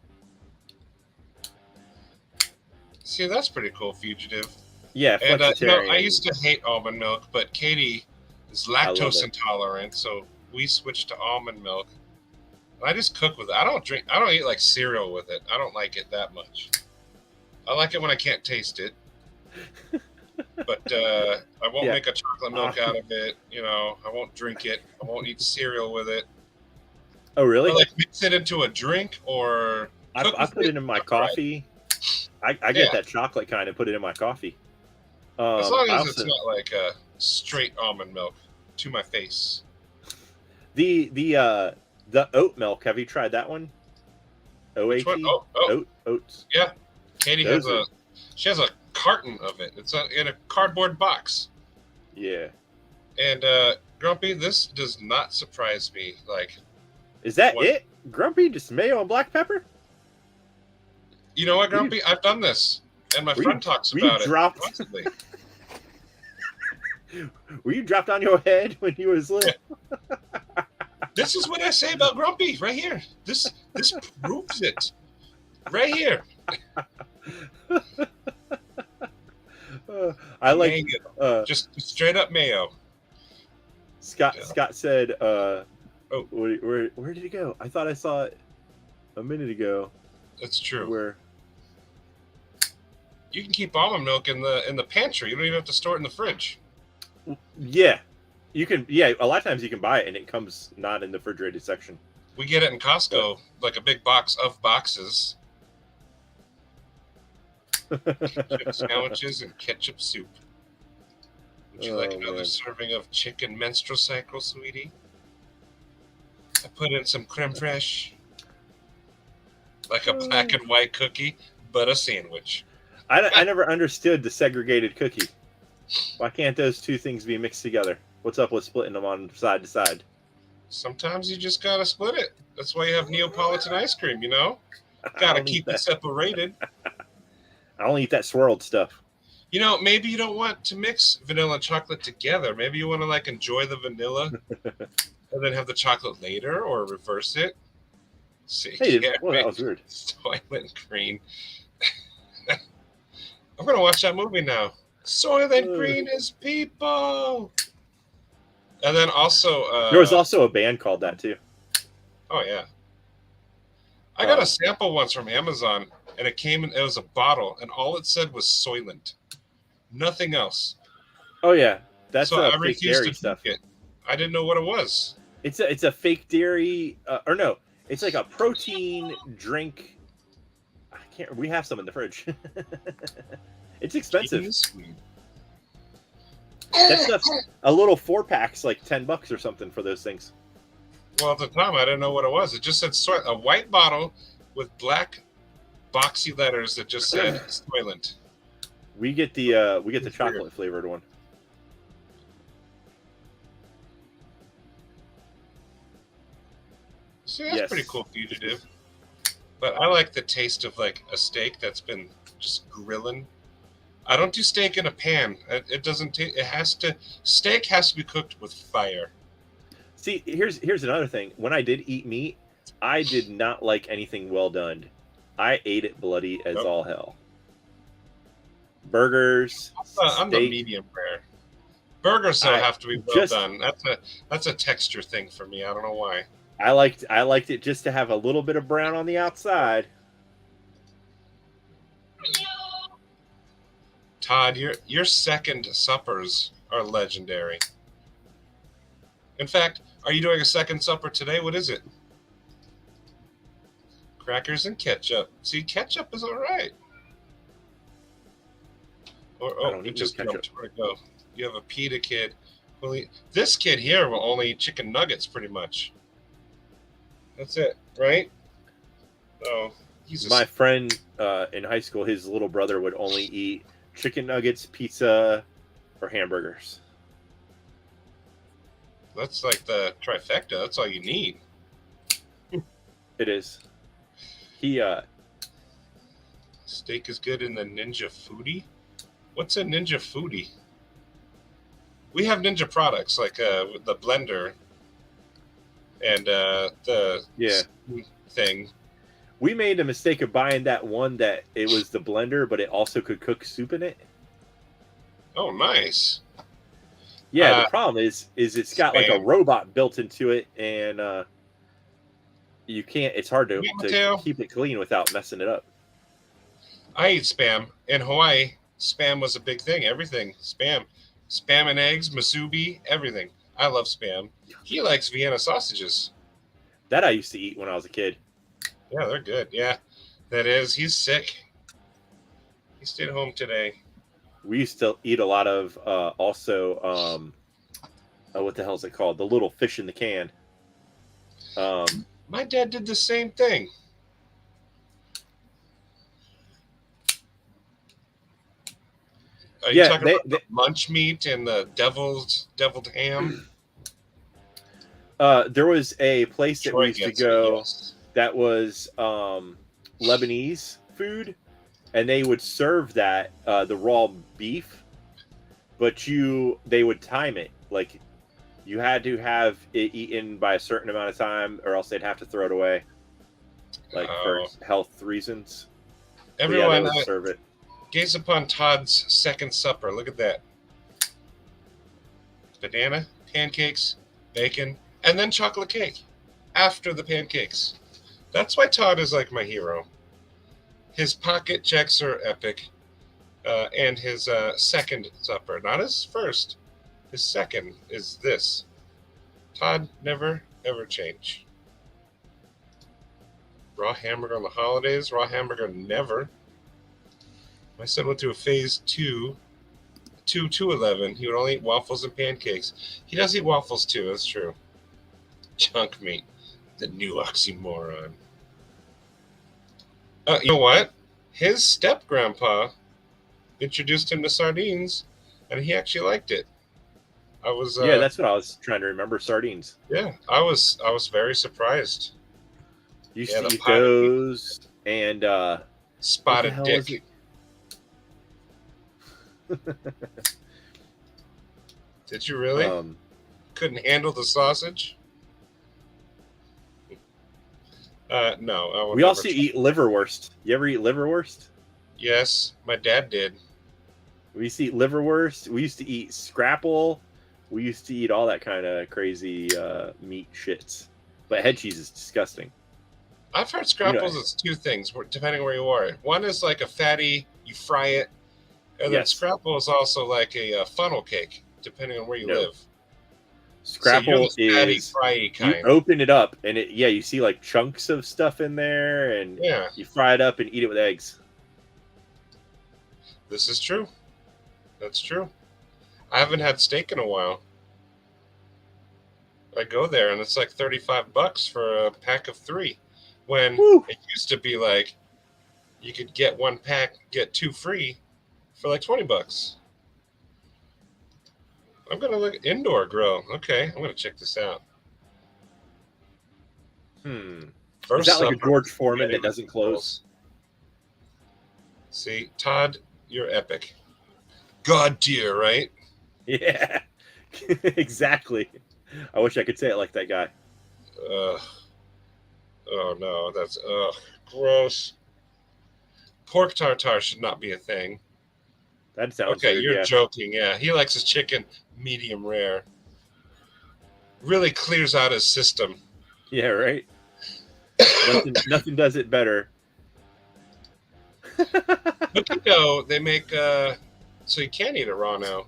See, that's pretty cool, Fugitive. Yeah, and I used to hate almond milk, but Katie is lactose intolerant, so we switched to almond milk. And I just cook with it. I don't eat like cereal with it. I don't like it that much. I like it when I can't taste it. But I won't make a chocolate milk out of it. You know, I won't drink it. I won't eat cereal with it. Oh, really? I like mix it into a drink or I put it in my coffee. I get that chocolate kind and put it in my coffee. As long as it's not like a straight almond milk to my face. The oat milk. Have you tried that one? OAT? Oats. Yeah. Katie has a carton of it. It's in a cardboard box. Yeah. And Grumpy, this does not surprise me. Like, is that it? Grumpy, just mayo and black pepper? You know what, Grumpy? I've done this, and my friend talks about it constantly. Were you dropped on your head when you was little? This is what I say about Grumpy right here. This proves it. Right here. I like just straight up mayo. Scott said, where did he go? I thought I saw it a minute ago. That's true. Where you can keep almond milk in the pantry. You don't even have to store it in the fridge. Yeah, you can. Yeah, a lot of times you can buy it and it comes not in the refrigerated section. We get it in Costco, like a big box of boxes. Ketchup sandwiches and ketchup soup. Would you like another serving of chicken menstrual cycle, sweetie? I put in some creme fraiche. Like a black and white cookie, but a sandwich. I never understood the segregated cookie. Why can't those two things be mixed together? What's up with splitting them on side to side? Sometimes you just gotta split it. That's why you have Neapolitan ice cream, you know? Gotta keep it separated. I only eat that swirled stuff. You know, maybe you don't want to mix vanilla and chocolate together. Maybe you want to like enjoy the vanilla and then have the chocolate later, or reverse it. See, Hey, well, that was weird. Soylent Green. I'm gonna watch that movie now. Soylent Green is people. And then also, there was also a band called that too. Oh yeah, I got a sample once from Amazon, and it came in. It was a bottle, and all it said was Soylent, nothing else. Oh yeah, that's so I fake refused dairy to stuff. It. I didn't know what it was. It's a fake dairy, or no, it's like a protein drink. I can't. We have some in the fridge. It's expensive. That stuff's a little 4-pack's like $10 or something for those things. Well, at the time, I didn't know what it was. It just said a white bottle with black boxy letters that just said Soylent. We get the chocolate flavored one. See, that's pretty cool for you to do. But I like the taste of like a steak that's been just grilling. I don't do steak in a pan. It doesn't taste. Steak has to be cooked with fire. See, here's another thing. When I did eat meat, I did not like anything well done. I ate it bloody as all hell. Burgers. I'm the medium rare. Burgers though have to be well done. That's a texture thing for me. I don't know why. I liked it just to have a little bit of brown on the outside. Todd, your second suppers are legendary. In fact, are you doing a second supper today? What is it? Crackers and ketchup. See, ketchup is all right. Or it just jumped. Where'd it go? You have a PETA kid. This kid here will only eat chicken nuggets, pretty much. That's it, right? Oh, my friend in high school, his little brother would only eat chicken nuggets, pizza, or hamburgers. That's like the trifecta. That's all you need. It is. Steak is good in the Ninja Foodie. What's a Ninja Foodie? We have Ninja products like the blender and the thing. We made a mistake of buying that one that it was the blender, but it also could cook soup in it. Oh, nice. Yeah, the problem is it's got like a robot built into it, and you can't. It's hard to keep it clean without messing it up. I eat Spam in Hawaii. Spam was a big thing. Everything Spam and eggs, musubi, everything. I love Spam. He likes Vienna sausages. That I used to eat when I was a kid. Yeah, they're good. Yeah, that is. He's sick. He stayed home today. We used to eat a lot of also what the hell is it called? The little fish in the can. My dad did the same thing. Are you talking about the lunch meat and the deviled ham? There was a place that we used to go that was Lebanese food, and they would serve that the raw beef, but they would time it. Like you had to have it eaten by a certain amount of time, or else they'd have to throw it away, like for health reasons. Everyone would serve it. Gaze upon Todd's second supper. Look at that. Banana, pancakes, bacon, and then chocolate cake after the pancakes. That's why Todd is like my hero. His pocket checks are epic. And his second supper, not his first, his second is this. Todd never, ever change. Raw hamburger on the holidays, raw hamburger never. My son went through a phase 2 to 11. He would only eat waffles and pancakes. He does eat waffles too, that's true. Junk meat, the new oxymoron. You know what? His step grandpa introduced him to sardines, and he actually liked it. I was Yeah, that's what I was trying to remember. Sardines. yeah, I was very surprised. Used Yeah, to the eat potted meat. those, and what the Spotted hell was dick. Did you really? Couldn't handle the sausage? No. I would we never also try. eat liverwurst. You ever eat liverwurst? Yes, my dad did. We used to eat liverwurst. We used to eat scrapple. We used to eat all that kind of crazy meat shits. But head cheese is disgusting. I've heard scrapples is two things, depending where you are. One is like a fatty, you fry it, and then Yes. scrapple is also like a funnel cake, depending on where you live. Scrapple so you're the fatty, is fry kind. you open it up and you see like chunks of stuff in there, and you fry it up and eat it with eggs. This is true. That's true. I haven't had steak in a while. I go there and it's like $35 for a pack of 3, when it used to be like you could get 1 pack, get 2 free for like $20. I'm gonna look at indoor grill. Okay, I'm gonna check this out. Is that like a George Foreman that doesn't close? See, Todd, you're epic. God tier, right? Yeah, exactly. I wish I could say it like that guy. Oh no, that's gross. Pork tartare should not be a thing. That sounds okay. weird, You're joking. Yeah, he likes his chicken medium rare. Really clears out his system. Yeah, right. nothing does it better. Cookie dough, they make so you can't eat it raw now.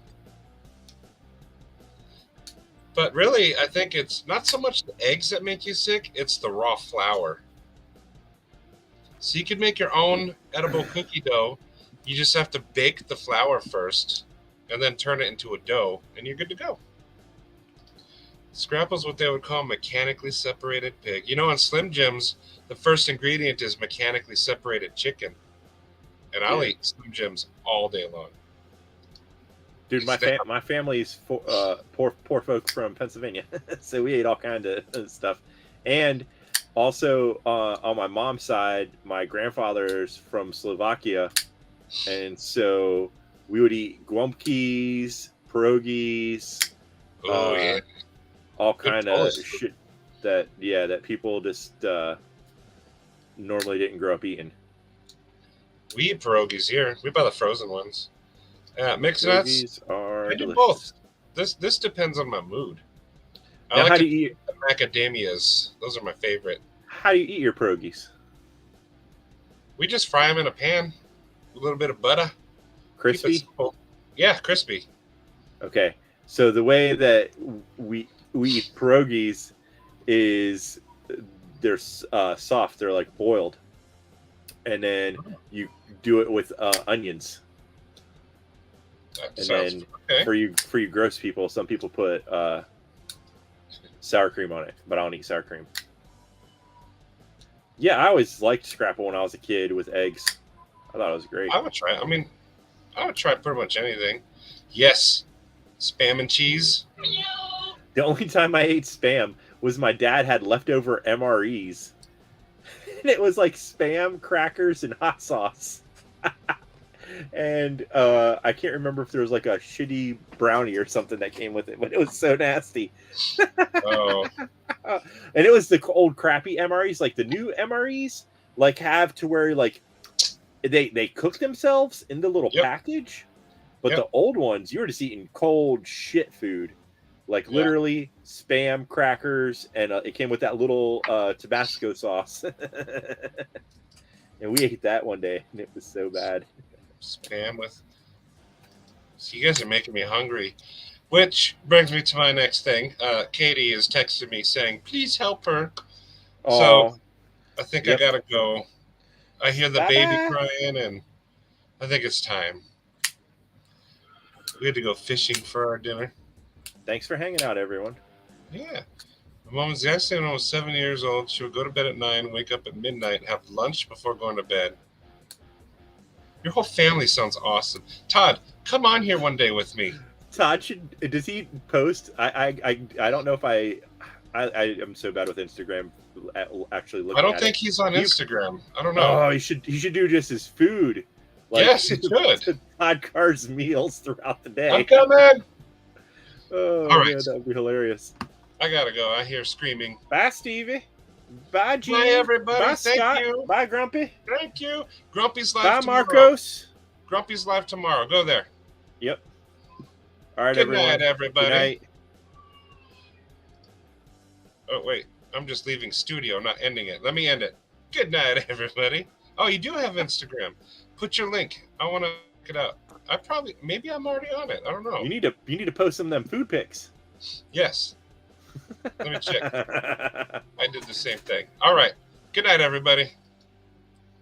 But really, I think it's not so much the eggs that make you sick; it's the raw flour. So you could make your own edible cookie dough. You just have to bake the flour first, and then turn it into a dough, and you're good to go. Scrapple's what they would call mechanically separated pig. You know, on Slim Jims, the first ingredient is mechanically separated chicken. And I'll eat Slim Jims all day long. Dude, my family's poor folk from Pennsylvania, so we ate all kind of stuff. And also on my mom's side, my grandfather's from Slovakia, and so we would eat gumpkies, pierogies, all kind of shit that people just normally didn't grow up eating. We eat pierogies here. We buy the frozen ones. Mixed nuts. I do both. This depends on my mood. Now, how do you eat the macadamias? Those are my favorite. How do you eat your pierogies? We just fry them in a pan, a little bit of butter. Crispy? Yeah, crispy. Okay, so the way that we eat pierogies is they're soft. They're like boiled, and then you do it with onions. And then for you gross people, some people put sour cream on it, but I don't eat sour cream. Yeah, I always liked scrapple when I was a kid with eggs. I thought it was great. I would try. I mean, I would try pretty much anything. Yes, Spam and cheese. The only time I ate Spam was my dad had leftover MREs. And it was like Spam, crackers, and hot sauce. And I can't remember if there was like a shitty brownie or something that came with it, but it was so nasty. Oh. And it was the old crappy MREs, like the new MREs, like have to where like they cook themselves in the little package, but the old ones you were just eating cold shit food, like literally Spam, crackers, and it came with that little Tabasco sauce. And we ate that one day, and it was so bad. Spam with. So you guys are making me hungry. Which brings me to my next thing. Katie is texting me saying, please help her. Aww. So I think I gotta go. I hear the baby crying, and I think it's time. We had to go fishing for our dinner. Thanks for hanging out, everyone. Yeah. My mom was yesterday when I was 7 years old. She would go to bed at 9, wake up at midnight, have lunch before going to bed. Your whole family sounds awesome. Todd, come on here one day with me. Todd does he post? I don't know if I am so bad with Instagram. Actually, looking. I don't think he's on Instagram. I don't know. Oh, he should do just his food. Yes, he should. Todd Carr's meals throughout the day. I'm coming. Oh, all right, man, that would be hilarious. I gotta go. I hear screaming. Bye, Stevie. Bye, Gene. Bye, everybody. Bye, Thank Scott. you. Bye, Grumpy. Thank you. Grumpy's live Bye, tomorrow. Marcos. Grumpy's live tomorrow. Go there. Yep. All right, Good everyone. night, everybody. Good night. Oh, wait. I'm just leaving studio, not ending it. Let me end it. Good night, everybody. Oh, you do have Instagram. Put your link. I want to check it out. Maybe I'm already on it. I don't know. You need to post some of them food pics. Yes. Let me check. I did the same thing. All right. Good night, everybody.